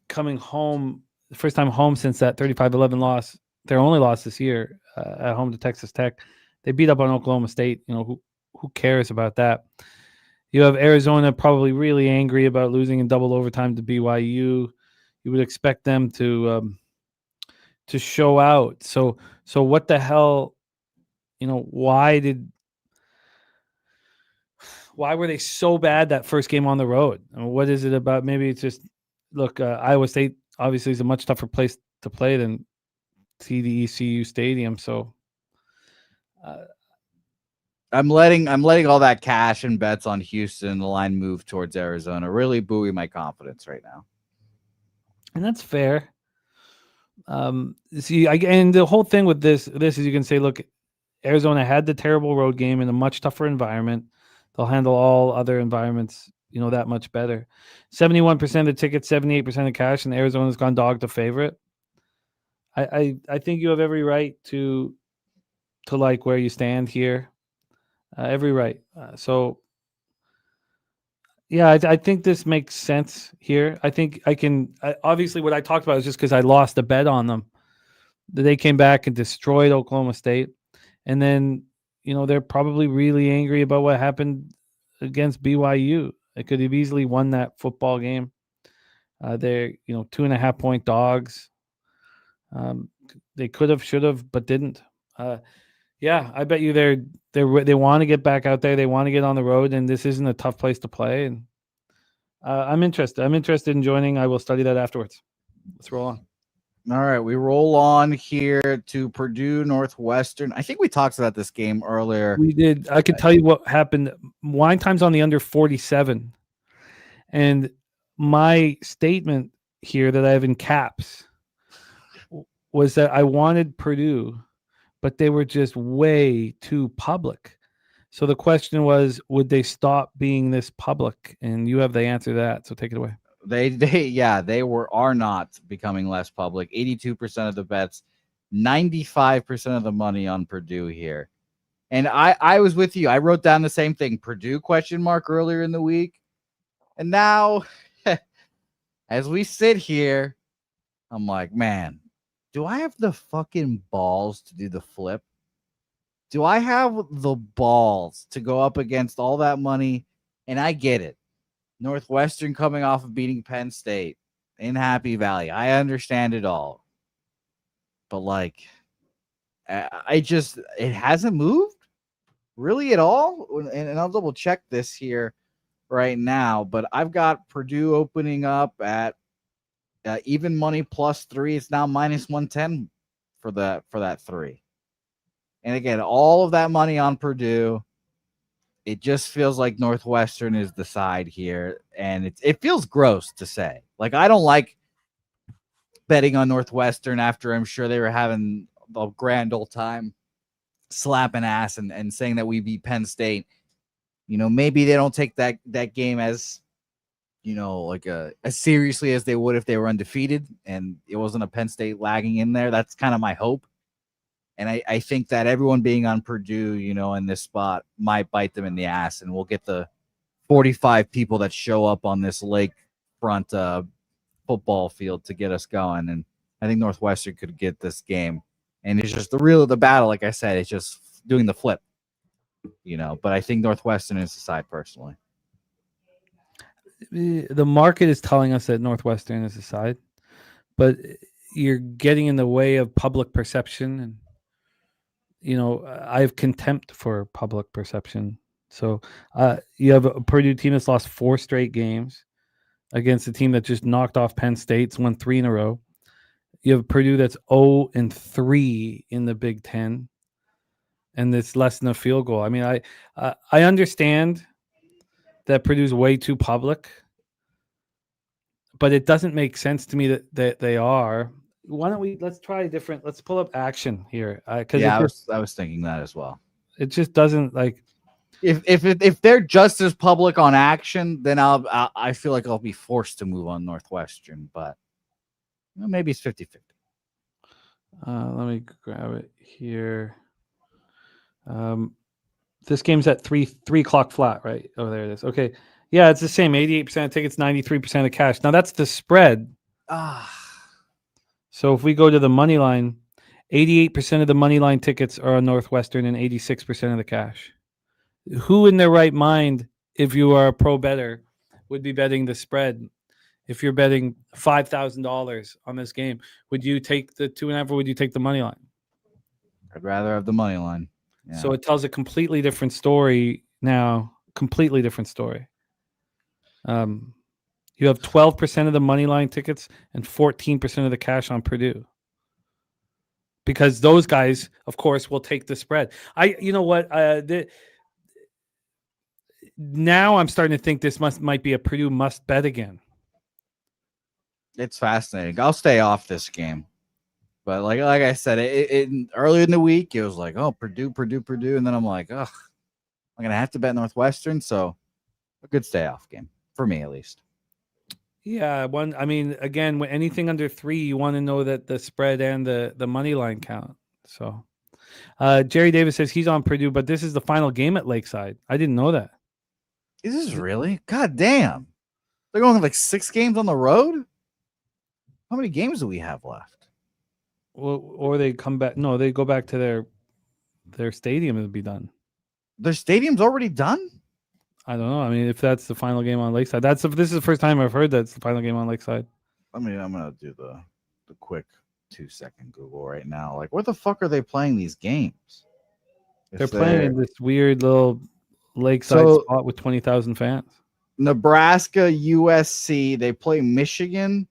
coming home, the first time home since that 35-11 loss. Their only loss this year at home to Texas Tech. They beat up on Oklahoma State. Who cares about that? You have Arizona probably really angry about losing in double overtime to BYU. You would expect them to show out. So what the hell? Why were they so bad that first game on the road? What is it about? Maybe it's just, look, Iowa State obviously is a much tougher place to play than TDECU Stadium. So I'm letting all that cash and bets on Houston and the line move towards Arizona really buoy my confidence right now. And that's fair. See, and the whole thing with this is you can say, look, Arizona had the terrible road game in a much tougher environment. They'll handle all other environments, that much better. 71% of the tickets, 78% of cash, and Arizona's gone dog to favorite. I think you have every right to like where you stand here. Every right. So, yeah, I think this makes sense here. I think obviously what I talked about is just because I lost a bet on them. They came back and destroyed Oklahoma State. And then, they're probably really angry about what happened against BYU. They could have easily won that football game. They're, 2.5 point dogs. They could have, should have, but didn't. Yeah, I bet you they want to get back out there. They want to get on the road, and this isn't a tough place to play. And I'm interested. I'm interested in joining. I will study that afterwards. Let's roll on. All right, we roll on here to Purdue Northwestern. I think we talked about this game earlier. We did. I could tell you what happened. Wine time's on the under 47. And my statement here that I have in caps was that I wanted Purdue, but they were just way too public. So the question was, would they stop being this public? And you have the answer to that. So take it away. They are not becoming less public. 82% of the bets, 95% of the money on Purdue here. And I was with you. I wrote down the same thing, Purdue ? Earlier in the week. And now, as we sit here, I'm like, man, do I have the fucking balls to do the flip? Do I have the balls to go up against all that money? And I get it. Northwestern coming off of beating Penn State in Happy Valley. I understand it all. But it hasn't moved really at all. And I'll double check this here right now. But I've got Purdue opening up at even money +3. It's now -110 for that 3. And again, all of that money on Purdue. It just feels like Northwestern is the side here, and it feels gross to say. Like, I don't like betting on Northwestern after I'm sure they were having a grand old time slapping ass and saying that we beat Penn State. Maybe they don't take that game as, as seriously as they would if they were undefeated and it wasn't a Penn State lagging in there. That's kind of my hope. And I think that everyone being on Purdue, in this spot might bite them in the ass, and we'll get the 45 people that show up on this lakefront football field to get us going. And I think Northwestern could get this game. And it's just the battle, like I said, it's just doing the flip, But I think Northwestern is the side personally. The market is telling us that Northwestern is the side, but you're getting in the way of public perception and I have contempt for public perception. So you have a Purdue team that's lost 4 straight games against a team that just knocked off Penn State. It's won 3 in a row. You have Purdue that's 0-3 in the Big Ten, and it's less than a field goal. I mean, I understand that Purdue's way too public, but it doesn't make sense to me that they are. Why don't let's try let's pull up action here. I was thinking that as well. It just doesn't if they're just as public on action, then I feel like I'll be forced to move on Northwestern, but maybe it's 50-50. Let me grab it here. This game's at 3 o'clock flat, right? Oh, there it is. Okay. Yeah, it's the same. 88% of tickets, 93% of cash. Now that's the spread. So if we go to the money line, 88% of the money line tickets are on Northwestern and 86% of the cash. Who in their right mind, if you are a pro bettor, would be betting the spread? If you're betting $5,000 on this game, would you take the 2.5 or would you take the money line? I'd rather have the money line. Yeah. So it tells a completely different story now. Completely different story. You have 12% of the money line tickets and 14% of the cash on Purdue. because those guys, of course, will take the spread. You know what? Now I'm starting to think this might be a Purdue must bet again. It's fascinating. I'll stay off this game. But like I said, it earlier in the week, it was like, oh, Purdue. And then I'm like, ugh, I'm going to have to bet Northwestern. So a good stay off game for me, at least. Yeah. Again, when anything under 3, you want to know that the spread and the money line count. So Jerry Davis says he's on Purdue, but this is the final game at Lakeside. I didn't know that. Is this really? God damn. They're going like 6 games on the road? How many games do we have left? Well, or they come back. No, they go back to their stadium and be done. Their stadium's already done? I don't know. I mean, if that's the final game on Lakeside, this is the first time I've heard that's the final game on Lakeside. I mean, I'm gonna do the quick 2-second Google right now. Like, where the fuck are they playing these games? They're playing in this weird little Lakeside spot with 20,000 fans. Nebraska, USC. They play Michigan.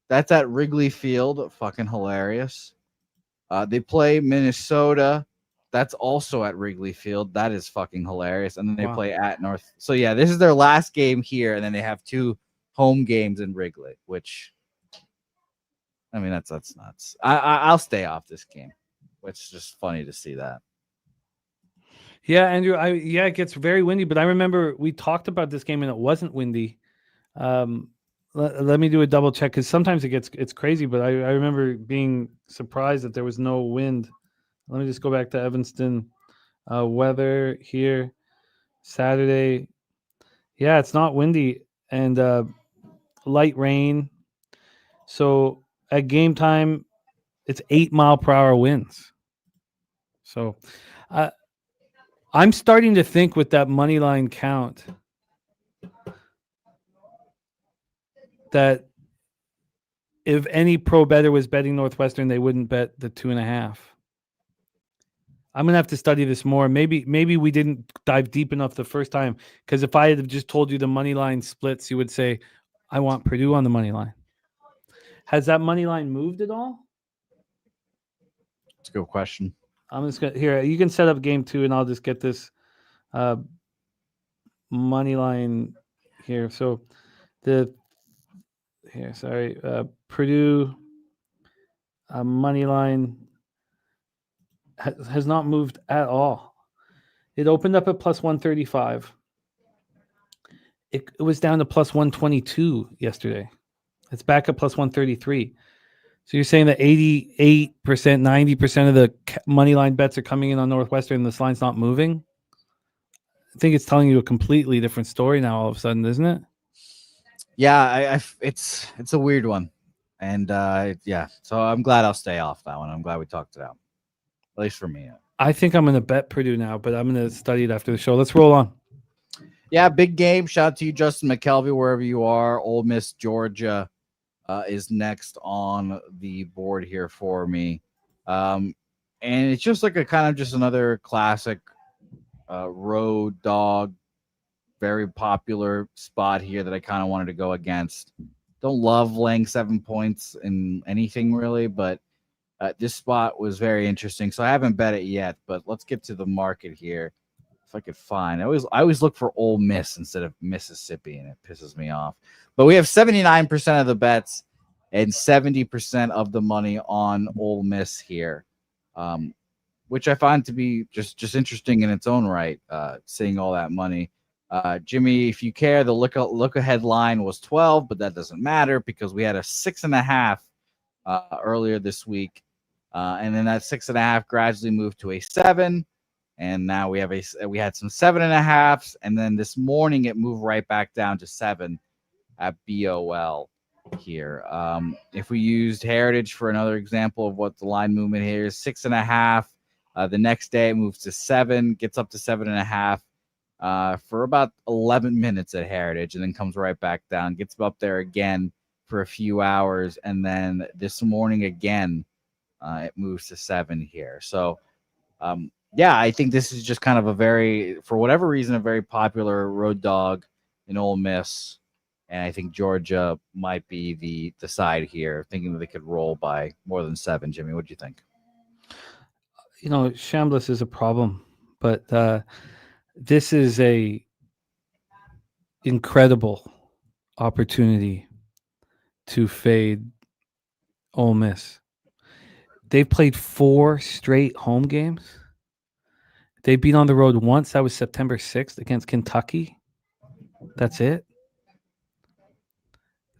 That's at Wrigley Field. Fucking hilarious. They play Minnesota. That's also at Wrigley Field. That is fucking hilarious. And then they play at North. So, yeah, this is their last game here. And then they have 2 home games in Wrigley, which, I mean, that's nuts. I'll stay off this game. It's just funny to see that. Yeah, Andrew, it gets very windy, but I remember we talked about this game and it wasn't windy. Let me do a double check because sometimes it's crazy, but I remember being surprised that there was no wind. Let me just go back to Evanston. Weather here Saturday. Yeah, it's not windy and light rain. So at game time, it's 8-mile-per-hour winds. So I'm starting to think with that money line count that if any pro bettor was betting Northwestern, they wouldn't bet the 2.5. I'm gonna have to study this more. Maybe we didn't dive deep enough the first time, because if I had just told you the money line splits, you would say, I want Purdue on the money line. Has that money line moved at all? That's a good question. I'm just gonna here. You can set up game 2, and I'll just get this money line here. So Purdue money line has not moved at all. It opened up at plus 135. It was down to plus 122 yesterday. It's back at plus 133. So you're saying that 88%, 90% of the money line bets are coming in on Northwestern and this line's not moving? I think it's telling you a completely different story now all of a sudden, isn't it? Yeah, it's a weird one. And yeah, so I'm glad I'll stay off that one. I'm glad we talked it out. At least for me. I think I'm going to bet Purdue now, but I'm going to study it after the show. Let's roll on. Yeah, big game. Shout out to you, Justin McKelvey, wherever you are. Ole Miss, Georgia is next on the board here for me. And it's just like a kind of just another classic road dog, very popular spot here that I kind of wanted to go against. Don't love laying 7 points in anything really, but this spot was very interesting. So I haven't bet it yet, but let's get to the market here. If I could find, I always look for Ole Miss instead of Mississippi, and it pisses me off. But we have 79% of the bets and 70% of the money on Ole Miss here, which I find to be just interesting in its own right. Seeing all that money, Jimmy, if you care, the look ahead line was 12, but that doesn't matter because we had a 6.5 earlier this week, and then that 6.5 gradually moved to a 7. And now we had some 7.5s, and then this morning it moved right back down to 7 at BOL here. If we used Heritage for another example of what the line movement here is, 6.5. The next day it moves to 7, gets up to 7.5 for about 11 minutes at Heritage, and then comes right back down, gets up there again for a few hours, and then this morning again it moves to 7 here. So yeah, I think this is just kind of for whatever reason, a very popular road dog in Ole Miss. And I think Georgia might be the side here, thinking that they could roll by more than 7. Jimmy, what do you think? Chambliss is a problem, but this is a incredible opportunity to fade Ole Miss. They've played 4 straight home games. They've been on the road once. That was September 6th against Kentucky. That's it.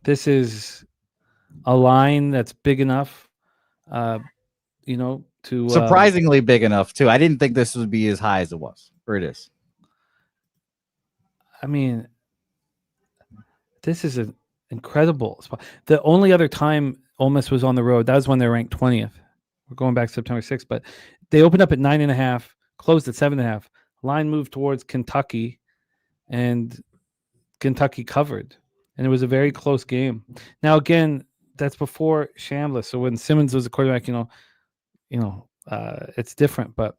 This is a line that's big enough, to surprisingly big enough too. I didn't think this would be as high as it was, or it is. I mean, this is an incredible spot. The only other time Ole Miss was on the road, that was when they were ranked 20th. We're going back to September 6th, but they opened up at 9.5, closed at 7.5. Line moved towards Kentucky, and Kentucky covered, and it was a very close game. Now, again, that's before Chambliss. So when Simmons was the quarterback, it's different. But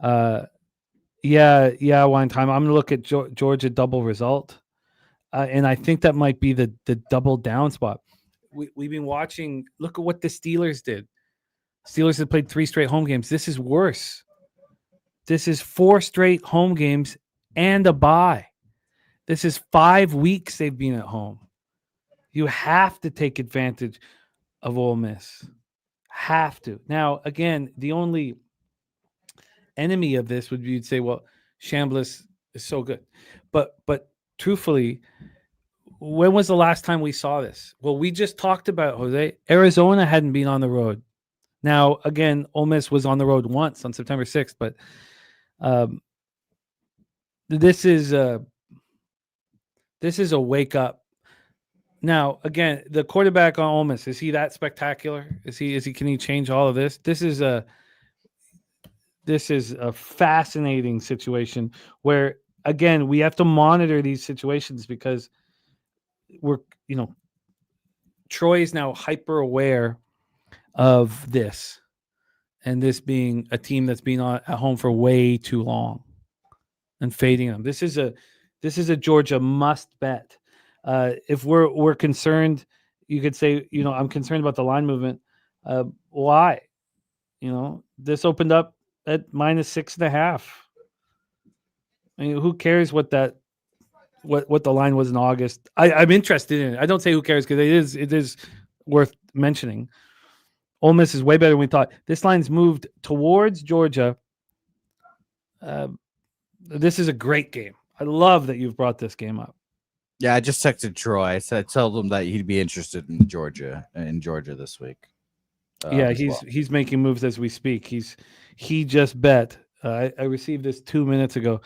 wine time. I'm gonna look at Georgia double result, and I think that might be the double down spot. We've been watching. Look at what the Steelers did. Steelers have played 3 straight home games. This is worse. This is 4 straight home games and a bye. This is 5 weeks they've been at home. You have to take advantage of Ole Miss. Have to. Now, again, the only enemy of this would be you'd say, well, Chambliss is so good. But truthfully, when was the last time we saw this? Well, we just talked about, Jose, Arizona hadn't been on the road. Now, again, Ole Miss was on the road once on September 6th, but this is a wake up. Now, again, the quarterback on Ole Miss, is he that spectacular? Can he change all of this? This is a fascinating situation where, again, we have to monitor these situations because Troy is now hyper aware of this, and this being a team that's been at home for way too long and fading them. This is a Georgia must bet. If we're concerned, you could say, I'm concerned about the line movement. Why? This opened up at -6.5. I mean, who cares what the line was in August? I'm interested in it. I don't say who cares because it is worth mentioning. Ole Miss is way better than we thought. This line's moved towards Georgia. This is a great game. I love that you've brought this game up. Yeah, I just texted Troy. I told him that he'd be interested in Georgia this week. He's making moves as we speak. He just bet. I received this 2 minutes ago.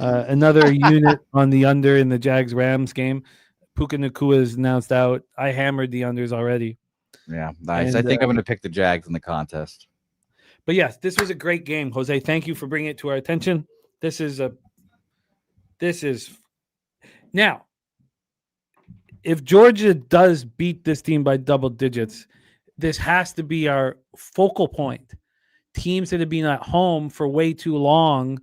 Another unit on the under in the Jags-Rams game. Puka Nacua is announced out. I hammered the unders already. Yeah, nice. And, I think I'm going to pick the Jags in the contest. But yes, this was a great game, Jose. Thank you for bringing it to our attention. This is now. If Georgia does beat this team by double digits, this has to be our focal point. Teams that have been at home for way too long.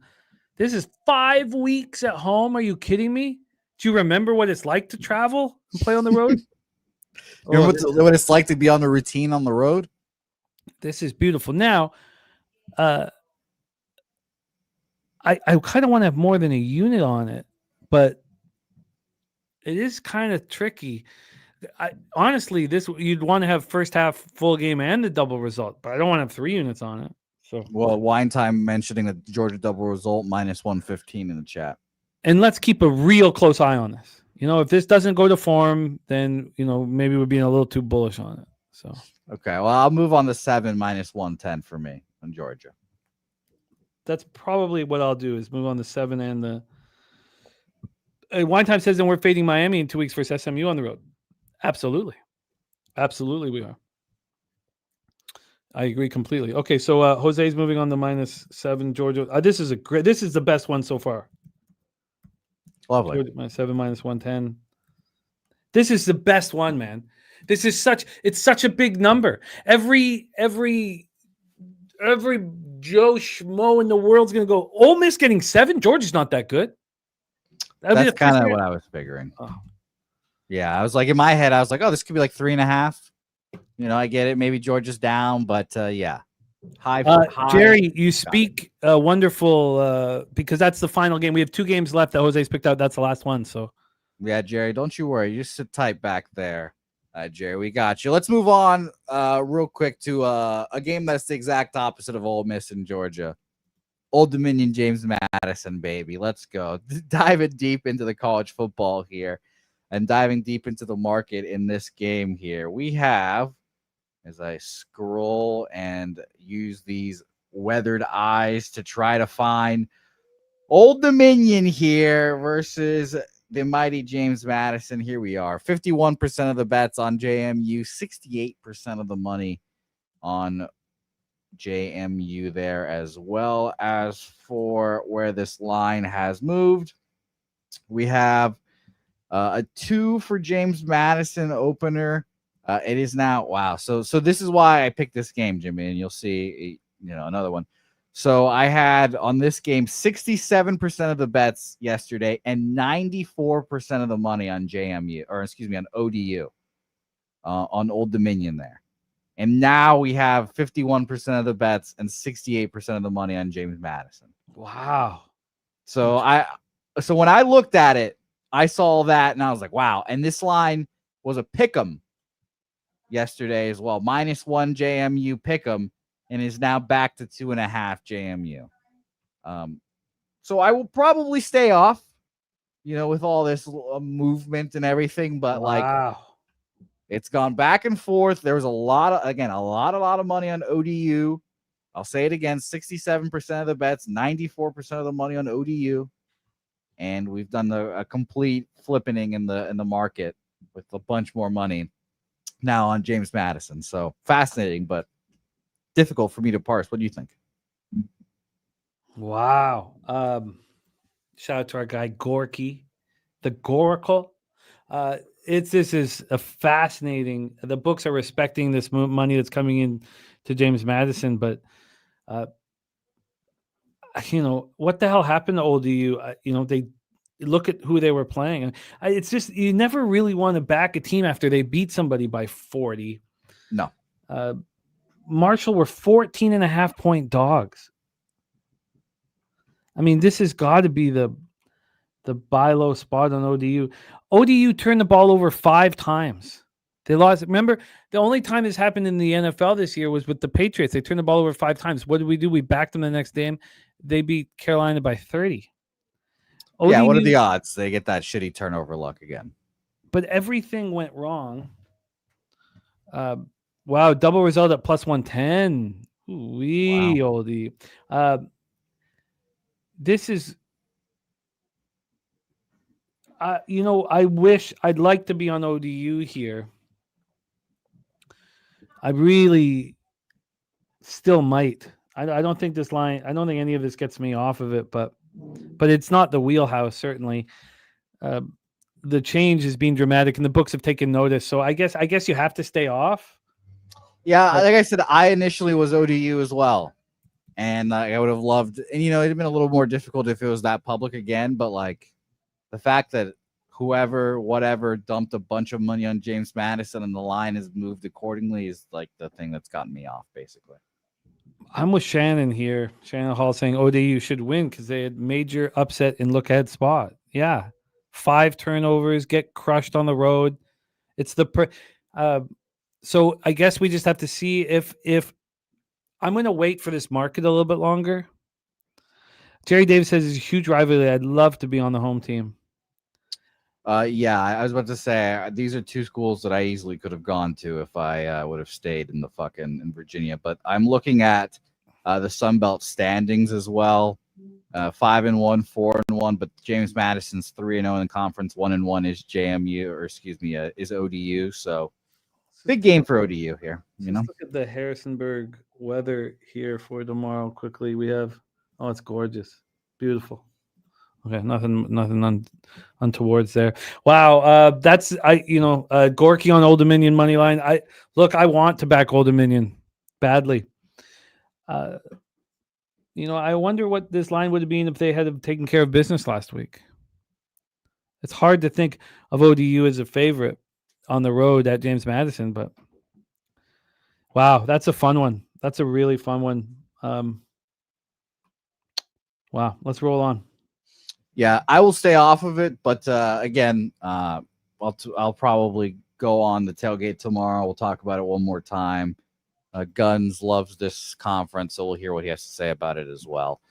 This is 5 weeks at home. Are you kidding me? Do you remember what it's like to travel and play on the road? Remember what it's like to be on the routine on the road? This is beautiful. Now, I kind of want to have more than a unit on it, but it is kind of tricky. Honestly, you'd want to have first half full game and the double result, but I don't want to have 3 units on it. So, well, Wine Time mentioning the Georgia double result -115 in the chat. And let's keep a real close eye on this. If this doesn't go to form, then maybe we're being a little too bullish on it. So okay, well, I'll move on to 7 -110 for me on Georgia. That's probably what I'll do is move on to 7 and the. Wine Time says, and we're fading Miami in 2 weeks versus SMU on the road. Absolutely, we are. I agree completely. Okay, so Jose's moving on to -7 Georgia. This is the best one so far. Lovely. -7 -110. This is the best one, man. This is it's such a big number. Every Joe Schmo in the world's gonna go, Ole Miss getting 7. Georgia's not that good. That's kind of what I was figuring. Oh. Yeah, I was like, in my head, I was like, oh, this could be like 3.5. I get it. Maybe Georgia's down, but yeah. High. Jerry, you speak wonderful because that's the final game. We have 2 games left that Jose's picked out. That's the last one. So, Yeah, Jerry, don't you worry. You just sit tight back there. Jerry, we got you. Let's move on real quick to a game that's the exact opposite of Ole Miss in Georgia. Old Dominion, James Madison, baby. Let's go. Diving deep into the college football here and diving deep into the market in this game here. We have, as I scroll and use these weathered eyes to try to find Old Dominion here versus the mighty James Madison. Here we are. 51% of the bets on JMU, 68% of the money on JMU there, as well as for where this line has moved. We have a 2 for James Madison opener. It is now, wow. So this is why I picked this game, Jimmy, and you'll see, another one. So I had on this game 67% of the bets yesterday and 94% of the money on JMU, or excuse me, on ODU, on Old Dominion there. And now we have 51% of the bets and 68% of the money on James Madison. wow. So when I looked at it, I saw that and I was like, wow. And this line was a pick'em yesterday as well. -1 JMU pick'em and is now back to 2.5 JMU. So I will probably stay off, with all this movement and everything, but Wow. it's gone back and forth. There was a lot of money on ODU. I'll say it again, 67% of the bets, 94% of the money on ODU. And we've done a complete flippening in the market with a bunch more money now on James Madison. So fascinating, but difficult for me to parse. What do you think? Wow. Shout out to our guy Gorky, the Goracle. This is a fascinating. The books are respecting this money that's coming in to James Madison, but what the hell happened to ODU? They look at who they were playing. It's just you never really want to back a team after they beat somebody by 40. No. Marshall were 14.5-point dogs. I mean, this has got to be the buy low spot on ODU. ODU turned the ball over 5 times. They lost. Remember, the only time this happened in the NFL this year was with the Patriots. They turned the ball over 5 times. What did we do? We backed them the next game. They beat Carolina by 30. Yeah, what are the odds they get that shitty turnover luck again? But everything went wrong. Wow, double result at +110. Ooh-wee, Wow. ODU. This is, I wish I'd like to be on ODU here. I really still might. I don't think this line, I don't think any of this gets me off of it, but it's not the wheelhouse, certainly. The change is being dramatic and the books have taken notice. So I guess you have to stay off. Yeah, like I said, I initially was ODU as well. And I would have loved, and it'd have been a little more difficult if it was that public again. But the fact that whatever dumped a bunch of money on James Madison and the line has moved accordingly is the thing that's gotten me off, basically. I'm with Shannon here. Shannon Hall saying ODU should win because they had major upset in look ahead spot. Yeah. 5 turnovers, get crushed on the road. It's so I guess we just have to see if I'm going to wait for this market a little bit longer. Jerry Davis says it's a huge rivalry. I'd love to be on the home team. Yeah, I was about to say these are 2 schools that I easily could have gone to if I would have stayed in in Virginia. But I'm looking at the Sun Belt standings as well. 5-1, 4-1, but James Madison's 3-0 in the conference. 1-1 is JMU, or excuse me, is ODU. So big game for ODU here. Let's look at the Harrisonburg weather here for tomorrow. Quickly, we have. Oh, it's gorgeous, beautiful. Okay, nothing untowards there. Wow, that's Gorky on Old Dominion money line. I want to back Old Dominion badly. I wonder what this line would have been if they had taken care of business last week. It's hard to think of ODU as a favorite on the road at James Madison, but wow, that's a fun one. That's a really fun one. Wow, let's roll on. Yeah, I will stay off of it, but again, I'll probably go on the tailgate tomorrow. We'll talk about it one more time. Guns loves this conference, so we'll hear what he has to say about it as well.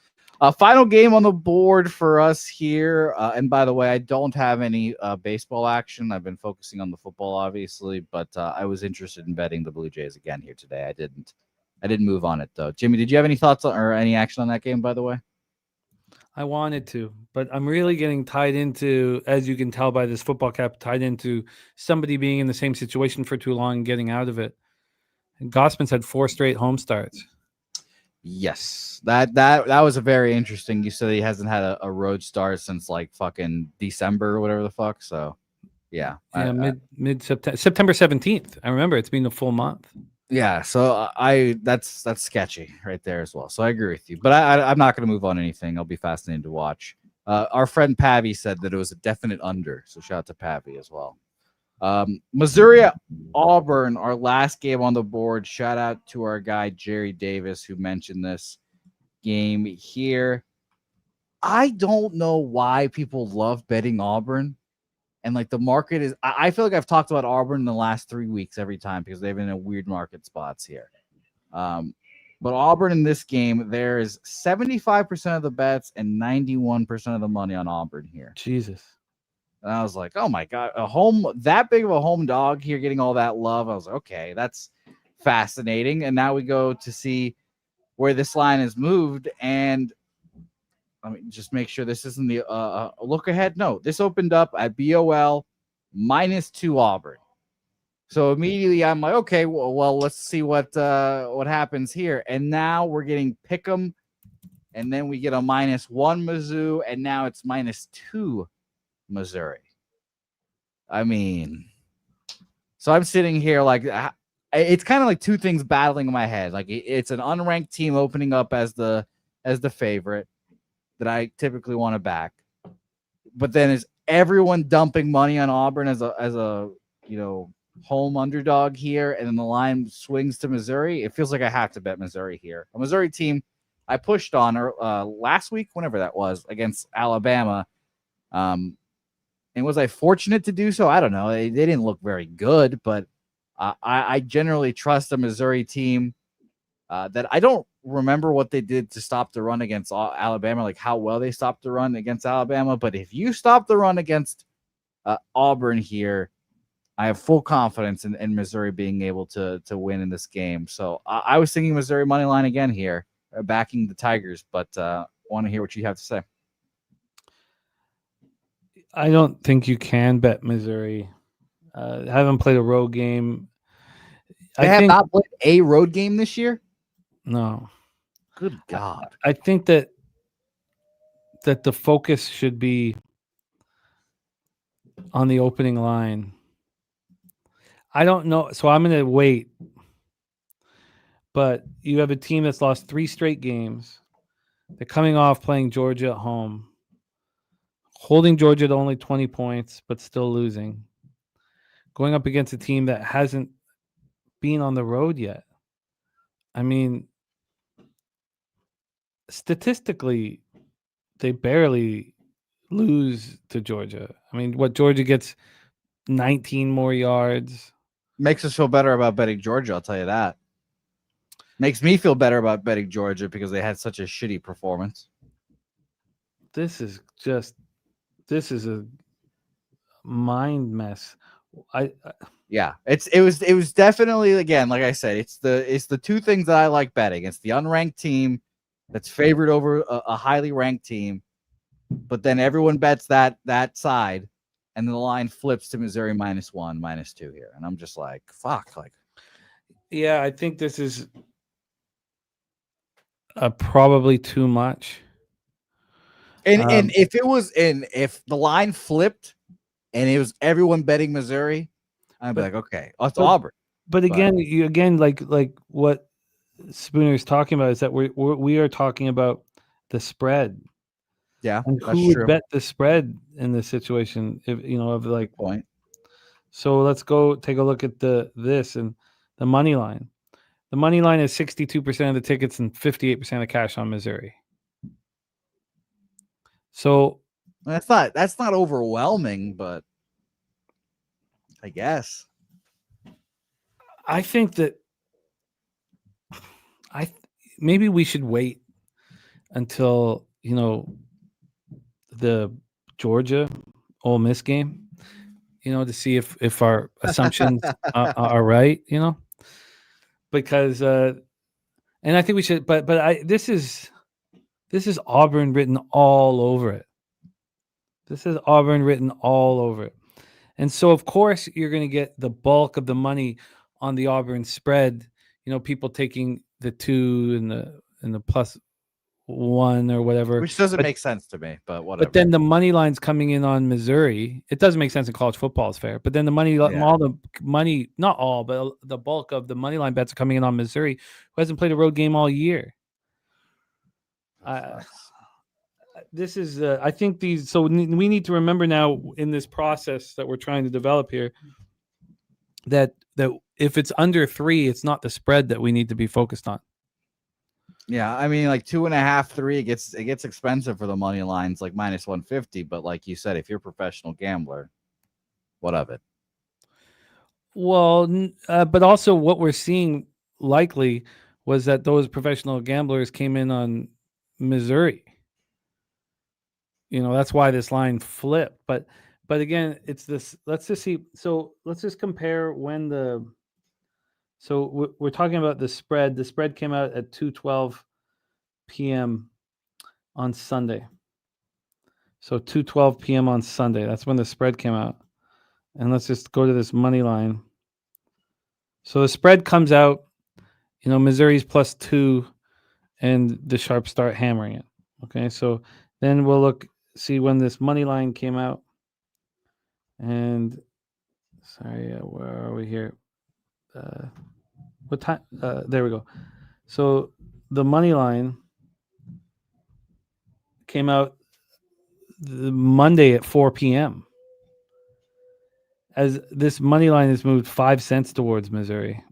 Final game on the board for us here. And by the way, I don't have any baseball action. I've been focusing on the football, obviously, but I was interested in betting the Blue Jays again here today. I didn't move on it though. Jimmy, did you have any thoughts on, or any action on that game, by the way? I wanted to, but I'm really getting tied into, as you can tell by this football cap, tied into somebody being in the same situation for too long and getting out of it. And Gossman's had 4 straight home starts. Yes, that was a very interesting. You said he hasn't had a road start since like fucking December or whatever the fuck. So, yeah, mid September 17th. I remember it's been a full month. Yeah, so that's sketchy right there as well. So I agree with you, but I'm not going to move on anything. I'll be fascinated to watch. Our friend Pavi said that it was a definite under. So shout out to Pavi as well. Missouri Auburn, our last game on the board. Shout out to our guy Jerry Davis who mentioned this game here. I don't know why people love betting Auburn, and like the market is. I feel like I've talked about Auburn in the last 3 weeks every time because they've been in weird market spots here. But Auburn in this game, there is 75% of the bets and 91% of the money on Auburn here. Jesus. And I was like, oh my God, that big of a home dog here getting all that love. I was like, okay, that's fascinating. And now we go to see where this line is moved. And let me just make sure this isn't the look ahead. No, this opened up at BOL -2 Auburn. So immediately I'm like, okay, well let's see what happens here. And now we're getting Pick'em. And then we get a -1 Mizzou. And now it's -2 Missouri. I mean, so I'm sitting here like it's kind of like two things battling in my head. Like it's an unranked team opening up as the favorite that I typically want to back, but then is everyone dumping money on Auburn as a home underdog here, and then the line swings to Missouri? It feels like I have to bet Missouri here. A Missouri team I pushed on last week, whenever that was, against Alabama. And was I fortunate to do so? I don't know. They didn't look very good, but I generally trust a Missouri team that I don't remember what they did to stop the run against Alabama, like how well they stopped the run against Alabama. But if you stop the run against Auburn here, I have full confidence in Missouri being able to win in this game. So I was thinking Missouri money line again here, backing the Tigers, but want to hear what you have to say. I don't think you can bet Missouri. Haven't played a road game. They have not played a road game this year? No. Good God. I think that the focus should be on the opening line. I don't know. So I'm going to wait. But you have a team that's lost 3 straight games. They're coming off playing Georgia at home. Holding Georgia to only 20 points, but still losing. Going up against a team that hasn't been on the road yet. I mean, statistically, they barely lose to Georgia. I mean, Georgia gets 19 more yards. Makes us feel better about betting Georgia, I'll tell you that. Makes me feel better about betting Georgia because they had such a shitty performance. This is a mind mess. Yeah, it was definitely, again, like I said, it's the two things that I like betting. It's the unranked team that's favored over a highly ranked team, but then everyone bets that side, and the line flips to Missouri -1, -2 here, and I'm just like, fuck, like, yeah, I think this is probably too much. And if the line flipped and it was everyone betting Missouri, I'd be like, okay, it's Auburn. But again, like what Spooner's talking about is that we are talking about the spread. Yeah, and who would bet the spread in this situation? If of like point. So let's go take a look at this and the money line. The money line is 62% of the tickets and 58% of cash on Missouri. So that's not overwhelming, but I guess. I think that maybe we should wait until, the Georgia Ole Miss game, to see if our assumptions are right, because and I think we should, but this is Auburn written all over it. This is Auburn written all over it. And so, of course, you're going to get the bulk of the money on the Auburn spread. People taking the 2 and the +1 or whatever, which doesn't make sense to me. But whatever. But then the money line's coming in on Missouri. It doesn't make sense in college football; it's fair. But then the money, all the money, not all, but the bulk of the money line bets are coming in on Missouri, who hasn't played a road game all year. This is, I think these. So we need to remember now in this process that we're trying to develop here that if it's under 3, it's not the spread that we need to be focused on. Yeah, I mean, like 2.5, 3, it gets expensive for the money lines, like -150. But like you said, if you're a professional gambler, what of it? Well, but also what we're seeing likely was that those professional gamblers came in on Missouri. That's why this line flipped. But again, it's this. Let's just see. So let's just compare when the. So we're talking about the spread. The spread came out at 2:12 p.m. on Sunday. So 2:12 p.m. on Sunday. That's when the spread came out. And let's just go to this money line. So the spread comes out, Missouri's +2, and the Sharps start hammering it. Okay, so then we'll see when this money line came out. And sorry, where are we here? What time? There we go. So the money line came out the Monday at 4 p.m. As this money line has moved 5 cents towards Missouri.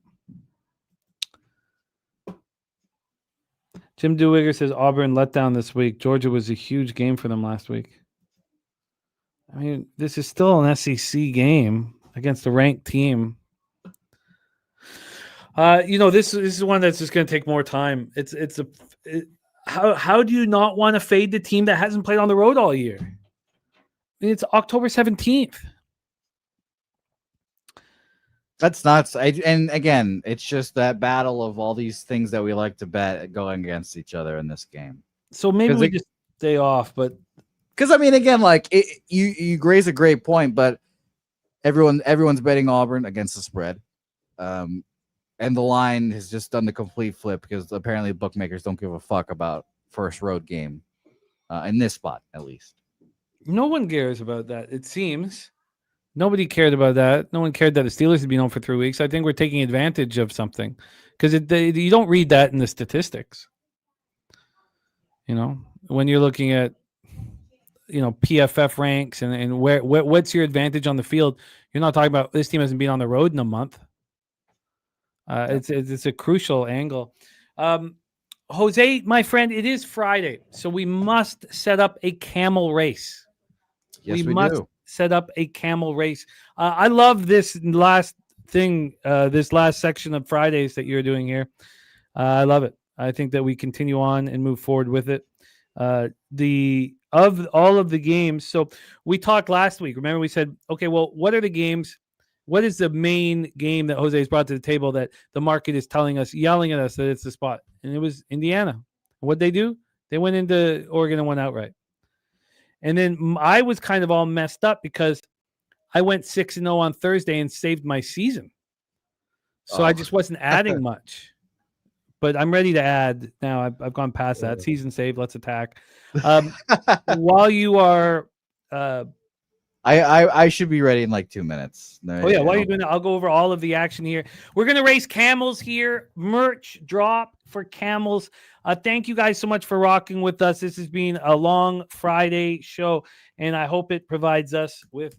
Jim Dewigger says Auburn let down this week. Georgia was a huge game for them last week. I mean, this is still an SEC game against a ranked team. This is one that's just going to take more time. How do you not want to fade the team that hasn't played on the road all year? I mean, it's October 17th. That's nuts. And again, it's just that battle of all these things that we like to bet going against each other in this game. So maybe we just stay off, but because I mean, again, like you raise a great point, but everyone's betting Auburn against the spread, and the line has just done the complete flip because apparently bookmakers don't give a fuck about first road game in this spot, at least. No one cares about that. It seems. Nobody cared about that. No one cared that the Steelers had been home for 3 weeks. I think we're taking advantage of something because you don't read that in the statistics. When you're looking at, PFF ranks and what's your advantage on the field, you're not talking about this team hasn't been on the road in a month. It's a crucial angle. Jose, my friend, it is Friday, so we must set up a camel race. Yes, we must do. Set up a camel race. I love this last thing, this last section of Fridays that you're doing here. I love it. I think that we continue on and move forward with it. Of all of the games. So we talked last week. Remember, we said, okay, well, what are the games? What is the main game that Jose's brought to the table that the market is telling us, yelling at us that it's the spot? And it was Indiana. What'd they do? They went into Oregon and won outright. And then I was kind of all messed up because I went 6-0 on Thursday and saved my season. So I just wasn't adding much. But I'm ready to add now. I've gone past that. Season save. Let's attack. While you are... I should be ready in like 2 minutes. While you're doing that, I'll go over all of the action here. We're going to race camels here. Merch drop for camels. Thank you guys so much for rocking with us. This has been a long Friday show, and I hope it provides us with,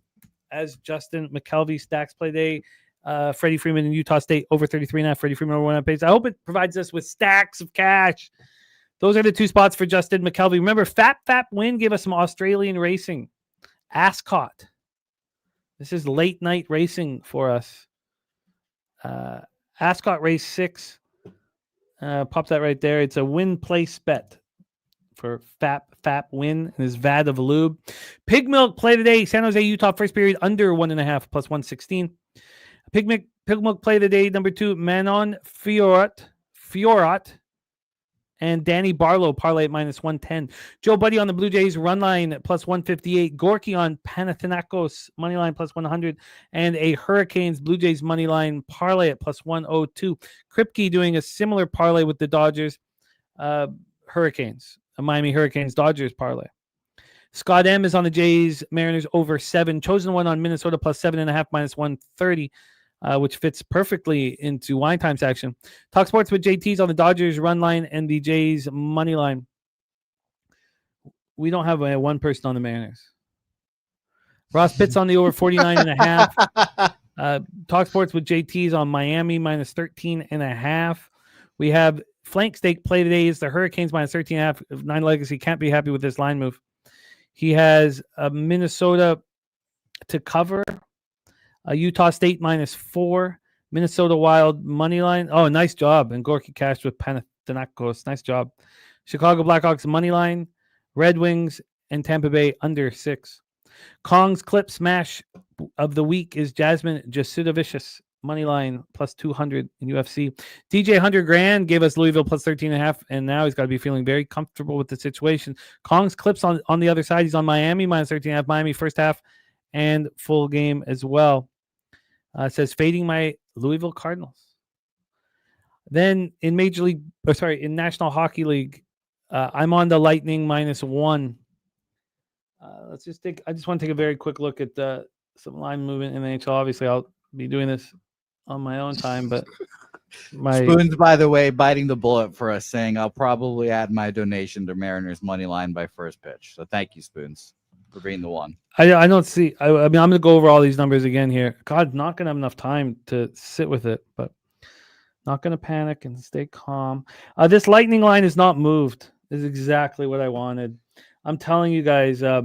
as Justin McKelvey, Stacks Play Day Freddie Freeman in Utah State over 33.5. Freddie Freeman over 1.5 pace. I hope it provides us with stacks of cash. Those are the two spots for Justin McKelvey. Remember, Fap Win gave us some Australian racing. Ascot. This is late night racing for us. Ascot race 6. Pop that right there. It's a win place bet for Fap Win and his VAD of lube. Pig Milk play today. San Jose, Utah, first period under 1.5 plus 116. Pig Milk play today. Number 2, Manon Fiorot. And Danny Barlow, parlay at minus 110. Joe Buddy on the Blue Jays, run line plus 158. Gorky on Panathinaikos, money line plus 100. And a Hurricanes Blue Jays money line parlay at plus 102. Kripke doing a similar parlay with the Dodgers. Hurricanes, a Miami Hurricanes Dodgers parlay. Scott M is on the Jays, Mariners over 7. Chosen one on Minnesota plus 7.5 minus 130. Which fits perfectly into Wine Times action. Talk Sports with JT's on the Dodgers run line and the Jays money line. We don't have one person on the Mariners. Ross Pitts on the over 49.5. Talk Sports with JT's on Miami minus 13.5. We have flank stake play today is the Hurricanes minus 13.5. 9 Legacy can't be happy with this line move. He has Minnesota to cover. Utah State minus 4. Minnesota Wild money line. Oh, nice job. And Gorky cashed with Panathinaikos. Nice job. Chicago Blackhawks money line. Red Wings and Tampa Bay under 6. Kong's clip smash of the week is Jasmine Jasudavicius money line plus 200 in UFC. DJ 100 grand gave us Louisville plus 13.5, and now he's got to be feeling very comfortable with the situation. Kong's clips on the other side. He's on Miami minus 13.5. Miami first half and full game as well. It says fading my Louisville Cardinals. Then in in National Hockey League, I'm on the Lightning minus 1. I just want to take a very quick look at some line movement in the NHL. Obviously, I'll be doing this on my own time, but Spoons, by the way, biting the bullet for us, saying I'll probably add my donation to Mariners money line by first pitch. So thank you, Spoons, for being the one. I don't see. I mean, I'm going to go over all these numbers again here. God, not going to have enough time to sit with it, but not going to panic and stay calm. This Lightning line is not moved. Is exactly what I wanted. I'm telling you guys. I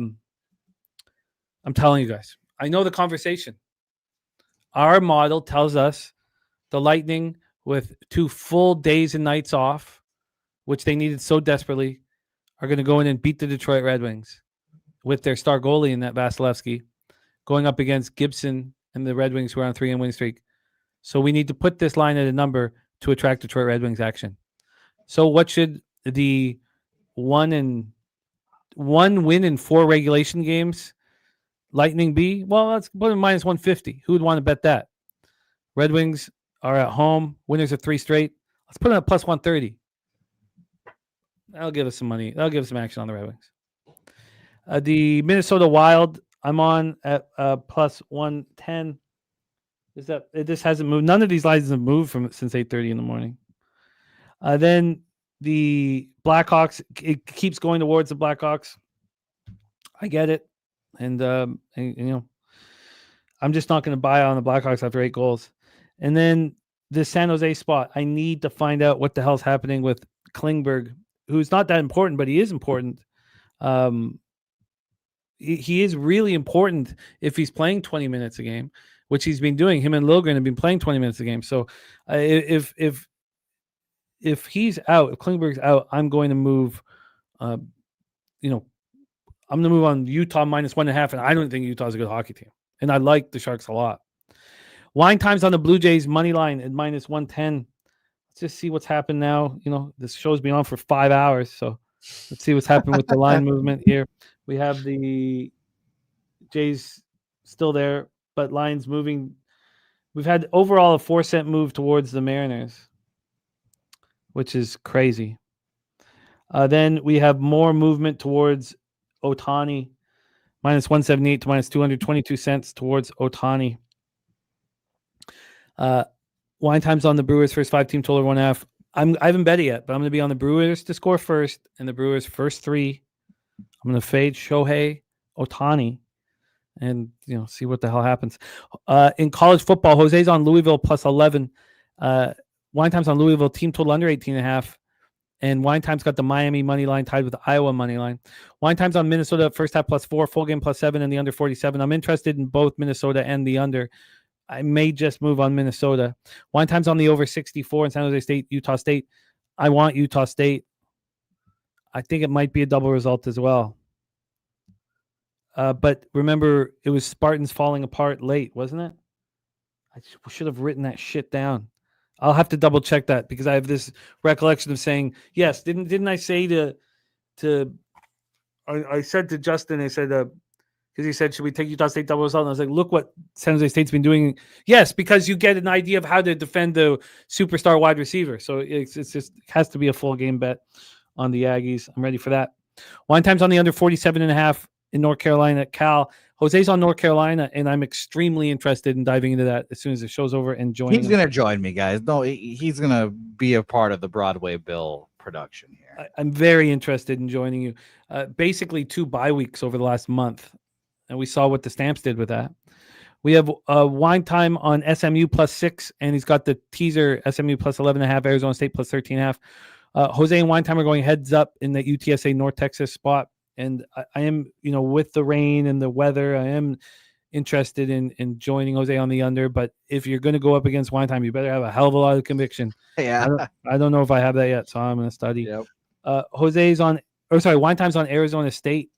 know the conversation. Our model tells us the Lightning with 2 full days and nights off, which they needed so desperately, are going to go in and beat the Detroit Red Wings with their star goalie in that Vasilevsky, going up against Gibson and the Red Wings, who are on 3-game win streak. So we need to put this line at a number to attract Detroit Red Wings action. So what should the one win in 4 regulation games Lightning be? Well, let's put it minus 150. Who would want to bet that? Red Wings are at home, winners of 3 straight. Let's put it at plus 130. That'll give us some money. That'll give us some action on the Red Wings. The Minnesota Wild, I'm on at plus 110. This hasn't moved. None of these lines have moved since 8:30 in the morning. Then the Blackhawks, it keeps going towards the Blackhawks. I get it, and you know, I'm just not going to buy on the Blackhawks after 8 goals. And then the San Jose spot, I need to find out what the hell's happening with Klingberg, who's not that important, but he is important. He is really important if he's playing 20 minutes a game, which he's been doing. Him and Liljegren have been playing 20 minutes a game. So if he's out, if Klingberg's out, I'm going to move. I'm going to move on Utah minus 1.5, and I don't think Utah's a good hockey team. And I like the Sharks a lot. Wine Times on the Blue Jays money line at minus 110. Let's just see what's happened now. This show's been on for 5 hours, so let's see what's happened with the line movement here. We have the Jays still there, but lines moving. We've had overall a 4-cent move towards the Mariners, which is crazy. Then we have more movement towards Ohtani, minus 178 to minus 222 cents towards Ohtani. Wine Times on the Brewers first 5-team total 1.5. I haven't bet it yet, but I'm going to be on the Brewers to score first and the Brewers first 3. I'm going to fade Shohei Ohtani and see what the hell happens. In college football, Jose's on Louisville plus 11. Wine Time's on Louisville team total under 18.5. And Wine Time's got the Miami money line tied with the Iowa money line. Wine Time's on Minnesota first half plus 4, full game plus 7, and the under 47. I'm interested in both Minnesota and the under. I may just move on Minnesota. Wine Time's on the over 64 in San Jose State, Utah State. I want Utah State. I think it might be a double result as well. But remember, it was Spartans falling apart late, wasn't it? I should have written that shit down. I'll have to double check that because I have this recollection of saying, yes, didn't I say I said to Justin, I said, because he said, should we take Utah State double result? And I was like, look what San Jose State's been doing. Yes, because you get an idea of how to defend the superstar wide receiver. So it's just it has to be a full game bet on the Aggies. I'm ready for that. Wine Time's on the under 47.5 in North Carolina at Cal. Jose's on North Carolina, and I'm extremely interested in diving into that as soon as the show's over and joining. He's going to join me, guys. No, he's going to be a part of the Broadway Bill production here. I'm very interested in joining you. Basically 2 bye weeks over the last month, and we saw what the Stamps did with that. We have Wine Time on SMU plus 6, and he's got the teaser SMU plus 11.5, Arizona State plus 13.5. Jose and Wine Time are going heads up in the UTSA North Texas spot. And I am, with the rain and the weather, I am interested in joining Jose on the under. But if you're going to go up against Wine Time, you better have a hell of a lot of conviction. Yeah. I don't know if I have that yet, so I'm going to study. Yep. Wine Time's on Arizona State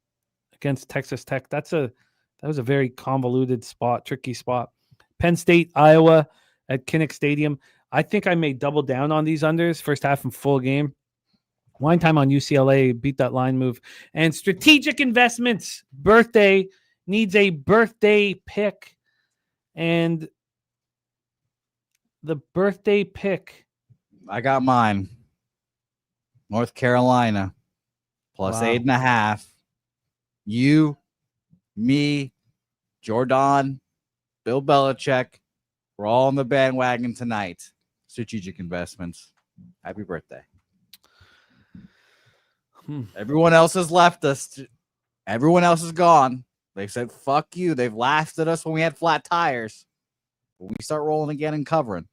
against Texas Tech. That was a very convoluted spot, tricky spot. Penn State, Iowa at Kinnick Stadium. I think I may double down on these unders, first half and full game. Wine Time on UCLA, beat that line move. And strategic investments. Birthday needs a birthday pick. And the birthday pick. I got mine. North Carolina plus 8.5. You, me, Jordan, Bill Belichick. We're all on the bandwagon tonight. Strategic investments. Happy birthday. Everyone else has left us. Everyone else is gone. They've said, fuck you. They've laughed at us when we had flat tires. When we start rolling again and covering,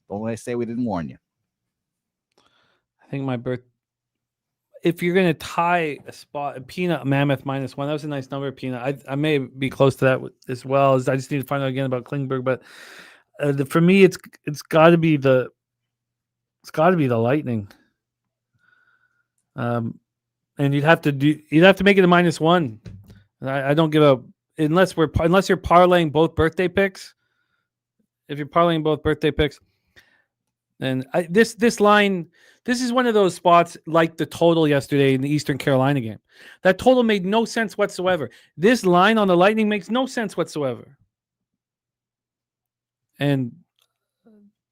don't they say we didn't warn you? I think if you're going to tie a spot, a Peanut Mammoth -1, that was a nice number, Peanut. I may be close to that as well. As I just need to find out again about Klingberg. But for me, it's got to be the Lightning. And you'd have to make it a -1. I don't give up unless you're parlaying both birthday picks. If you're parlaying both birthday picks, and this line, this is one of those spots like the total yesterday in the Eastern Carolina game. That total made no sense whatsoever. This line on the Lightning makes no sense whatsoever. And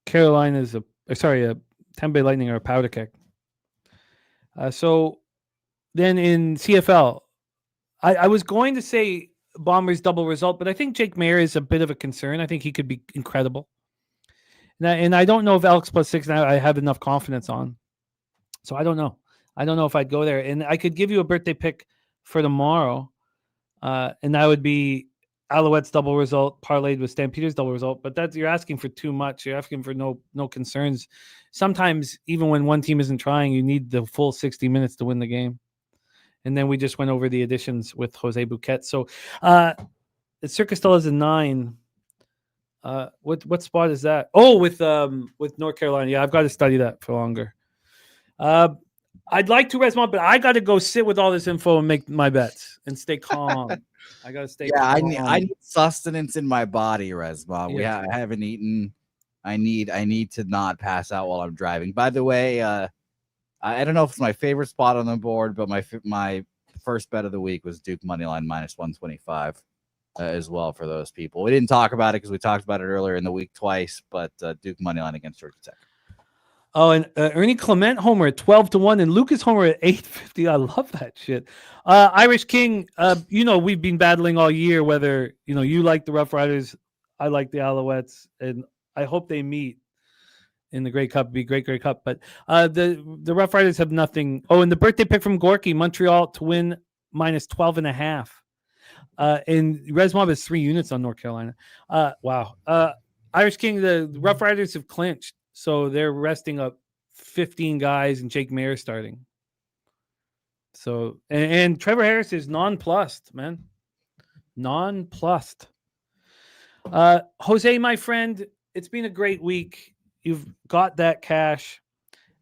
Carolina's Tampa Bay Lightning are a powder keg. So then in CFL, I was going to say Bombers double result, but I think Jake Mayer is a bit of a concern. I think he could be incredible. And I don't know if ALCS plus 6 now I have enough confidence on. So I don't know. I don't know if I'd go there. And I could give you a birthday pick for tomorrow. And that would be Alouettes double result parlayed with Stampeders double result. But you're asking for too much. You're asking for no concerns. Sometimes even when one team isn't trying, you need the full 60 minutes to win the game. And then we just went over the additions with Jose Bouquet. So Circus still has a 9. What spot is that? Oh, with North Carolina. Yeah, I've got to study that for longer. I'd like to rest but I got to go sit with all this info and make my bets and stay calm. I got to stay calm. I need sustenance in my body, Resma. Yeah. I haven't eaten. I need to not pass out while I'm driving. By the way, I don't know if it's my favorite spot on the board, but my first bet of the week was Duke moneyline -125 as well for those people. We didn't talk about it because we talked about it earlier in the week twice, but Duke moneyline against Georgia Tech. Oh, and Ernie Clement homer at 12-1 and Lucas homer at 850. I love that shit. Irish King, we've been battling all year whether, you like the Rough Riders, I like the Alouettes, and I hope they meet in the Grey Cup. It'd be a great Cup. But the Rough Riders have nothing. Oh, and the birthday pick from Gorky, Montreal to win -12.5. And Resmob has 3 units on North Carolina. Wow. Irish King, the Rough Riders have clinched, so they're resting up 15 guys and Jake Mayer starting. So, and Trevor Harris is nonplussed, man. Nonplussed. Jose, my friend, it's been a great week. You've got that cash,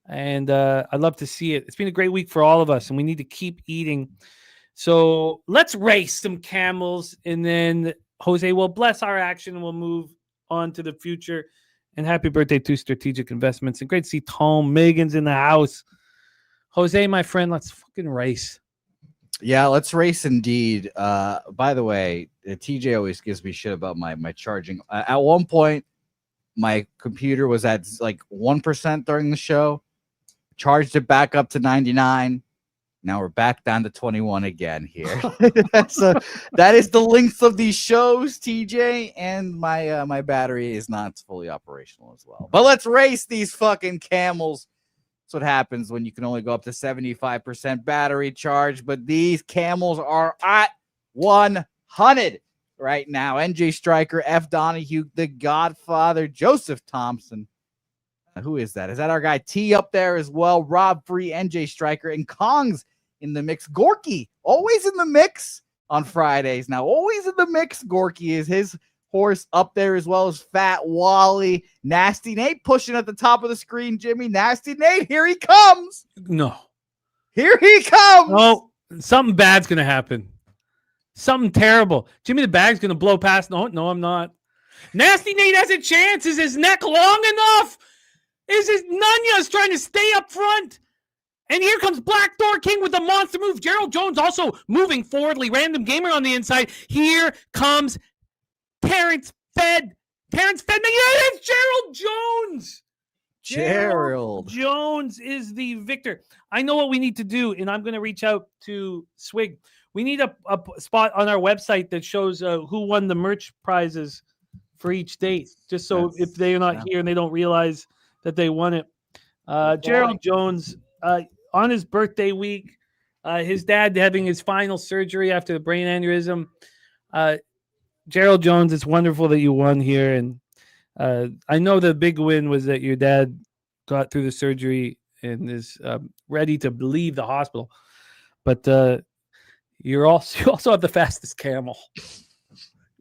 and I'd love to see it. It's been a great week for all of us, and we need to keep eating. So let's race some camels, and then Jose will bless our action, and we'll move on to the future. And happy birthday to Strategic Investments. And great to see Tom Megan's in the house. Jose, my friend, let's fucking race. Yeah, let's race indeed. By the way, TJ always gives me shit about my charging. At one point, my computer was at like 1% during the show. Charged it back up to 99. Now we're back down to 21 again here. So that is the length of these shows, TJ, and my battery is not fully operational as well. But let's race these fucking camels. That's what happens when you can only go up to 75% battery charge. But these camels are at 100 right now. NJ Striker, F. Donahue, The Godfather, Joseph Thompson. Who is that? Is that our guy T up there as well? Rob Free, NJ Striker, and Kong's in the mix. Gorky, always in the mix on Fridays. Now, always in the mix. Gorky is his horse up there, as well as Fat Wally. Nasty Nate pushing at the top of the screen, Jimmy. Nasty Nate, here he comes. No. Here he comes. No, something bad's going to happen. Something terrible. Jimmy the Bag's going to blow past. No, I'm not. Nasty Nate has a chance. Is his neck long enough? Is his Nunya's trying to stay up front? And here comes Black Door King with the monster move. Gerald Jones also moving forwardly. Random Gamer on the inside. Here comes Terrence Fed. Yeah, it's Gerald Jones. Gerald Jones is the victor. I know what we need to do, and I'm going to reach out to Swig. We need a spot on our website that shows who won the merch prizes for each date, just so if they are not here and they don't realize that they won it. Gerald Jones, on his birthday week, his dad having his final surgery after the brain aneurysm. Gerald Jones, it's wonderful that you won here. And I know the big win was that your dad got through the surgery and is ready to leave the hospital. But you also have the fastest camel.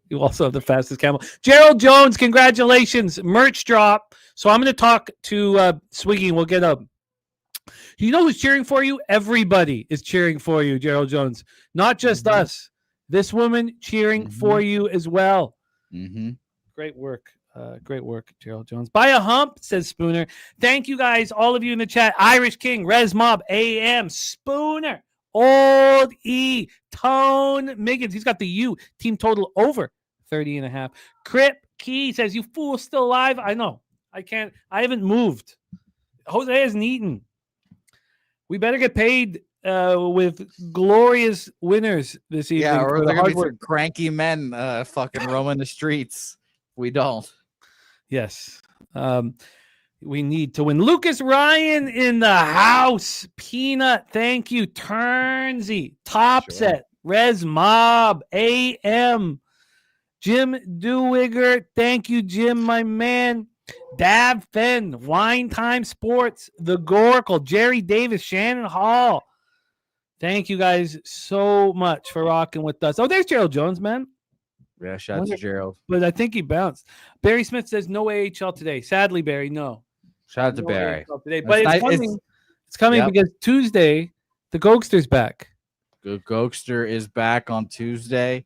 You also have the fastest camel. Gerald Jones, congratulations. Merch drop. So I'm going to talk to Swiggy and we'll get up. You know who's cheering for you? Everybody is cheering for you, Gerald Jones. Not just us. This woman cheering for you as well. Great work. Great work, Gerald Jones. Buy a hump, says Spooner. Thank you guys, all of you in the chat. Irish King, Res Mob, AM, Spooner, Old E, Tone Miggins. He's got the U. Team total over 30.5. Crip Key says, you fool, still alive? I know. I can't. I haven't moved. Jose hasn't eaten. We better get paid with glorious winners this evening. Yeah, or they're going to be some cranky men fucking roaming the streets. We don't. Yes. We need to win. Lucas Ryan in the house. Peanut, thank you. Turnsy, Top Set, Res Mob, AM. Jim Dewigger, thank you, Jim, my man. Dab Fenn, Wine Time Sports, The Goracle, Jerry Davis, Shannon Hall. Thank you guys so much for rocking with us. Oh, there's Gerald Jones, man. Yeah, shout out to Gerald. But I think he bounced. Barry Smith says no AHL today. Sadly, Barry, no. Shout out to Barry. Today. But it's coming. It's coming because Tuesday, the Gokster's back. The Gokster is back on Tuesday.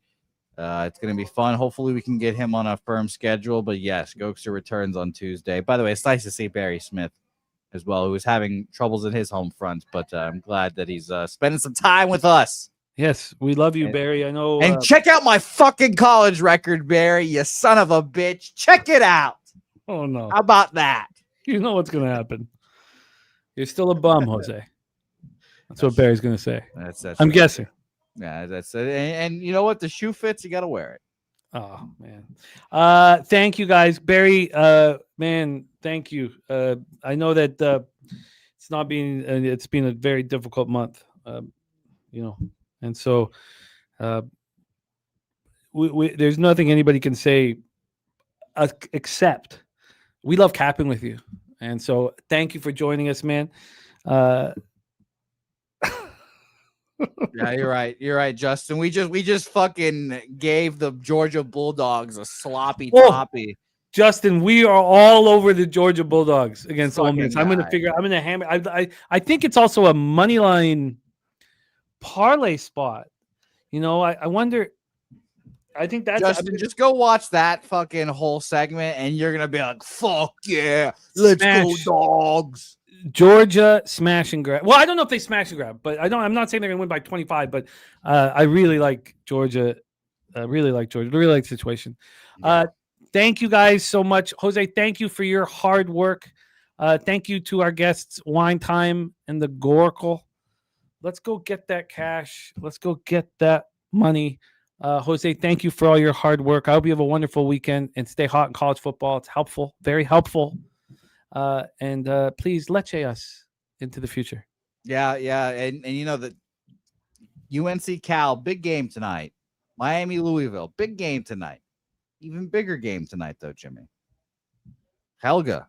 It's going to be fun. Hopefully, we can get him on a firm schedule. But yes, Gokster returns on Tuesday. By the way, it's nice to see Barry Smith as well, who was having troubles in his home front. But I'm glad that he's spending some time with us. Yes, we love you, Barry. I know. And check out my fucking college record, Barry, you son of a bitch. Check it out. Oh, no. How about that? You know what's going to happen. You're still a bum, Jose. That's what Barry's going to say. That's I'm guessing. Yeah, that's it. And you know what? The shoe fits. You got to wear it. Oh, man. Thank you, guys. Barry, man, thank you. I know that it's been a very difficult month, and so there's nothing anybody can say except we love capping with you. And so thank you for joining us, man. Yeah, you're right. You're right, Justin. We just fucking gave the Georgia Bulldogs a sloppy toppy. Justin, we are all over the Georgia Bulldogs against Ole Miss. I'm Fucking going to hammer. I think it's also a money line parlay spot. You know, I wonder. I think that's Justin. Just go watch that fucking whole segment, and you're gonna be like, "Fuck yeah, let's go dogs!" Georgia smash and grab. Well, I don't know if they smash and grab, but I'm not saying they're gonna win by 25. But I really like Georgia. Really like Georgia. Really like the situation. Thank you guys so much, Jose. Thank you for your hard work. Thank you to our guests, Wine Time and the Goracle. Let's go get that cash. Let's go get that money. Jose, thank you for all your hard work. I hope you have a wonderful weekend and stay hot in college football. It's helpful, very helpful. And please let's us into the future. Yeah. And you know that UNC Cal, big game tonight. Miami, Louisville, big game tonight. Even bigger game tonight, though, Jimmy. Helga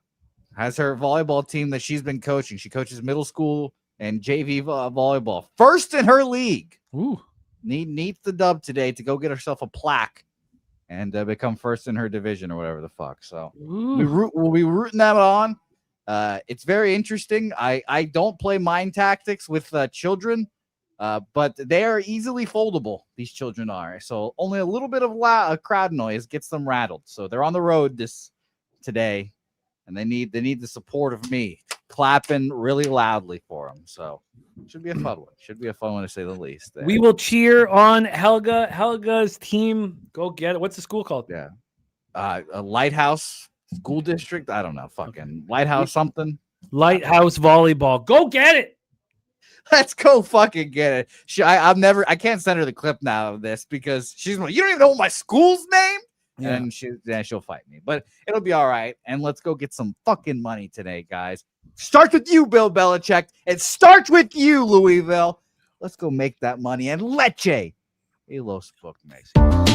has her volleyball team that she's been coaching. She coaches middle school and JV volleyball. First in her league. Ooh. Needs the dub today to go get herself a plaque and become first in her division or whatever the fuck. So we'll be rooting that on. It's very interesting. I don't play mind tactics with children, but they are easily foldable. These children are. So only a little bit of crowd noise gets them rattled. So they're on the road today, and they need the support of me clapping really loudly for them. So should be a fun one. Should be a fun one to say the least. We will cheer on Helga. Helga's team. Go get it. What's the school called? Yeah. A Lighthouse School District. I don't know. Fucking Lighthouse something. Lighthouse Volleyball. Go get it. Let's go fucking get it. I can't send her the clip now of this because she's like, you don't even know my school's name? Yeah. And she'll fight me. But it'll be all right. And let's go get some fucking money today, guys. Starts with you, Bill Belichick. It starts with you, Louisville. Let's go make that money and leche. Y los bookmakers.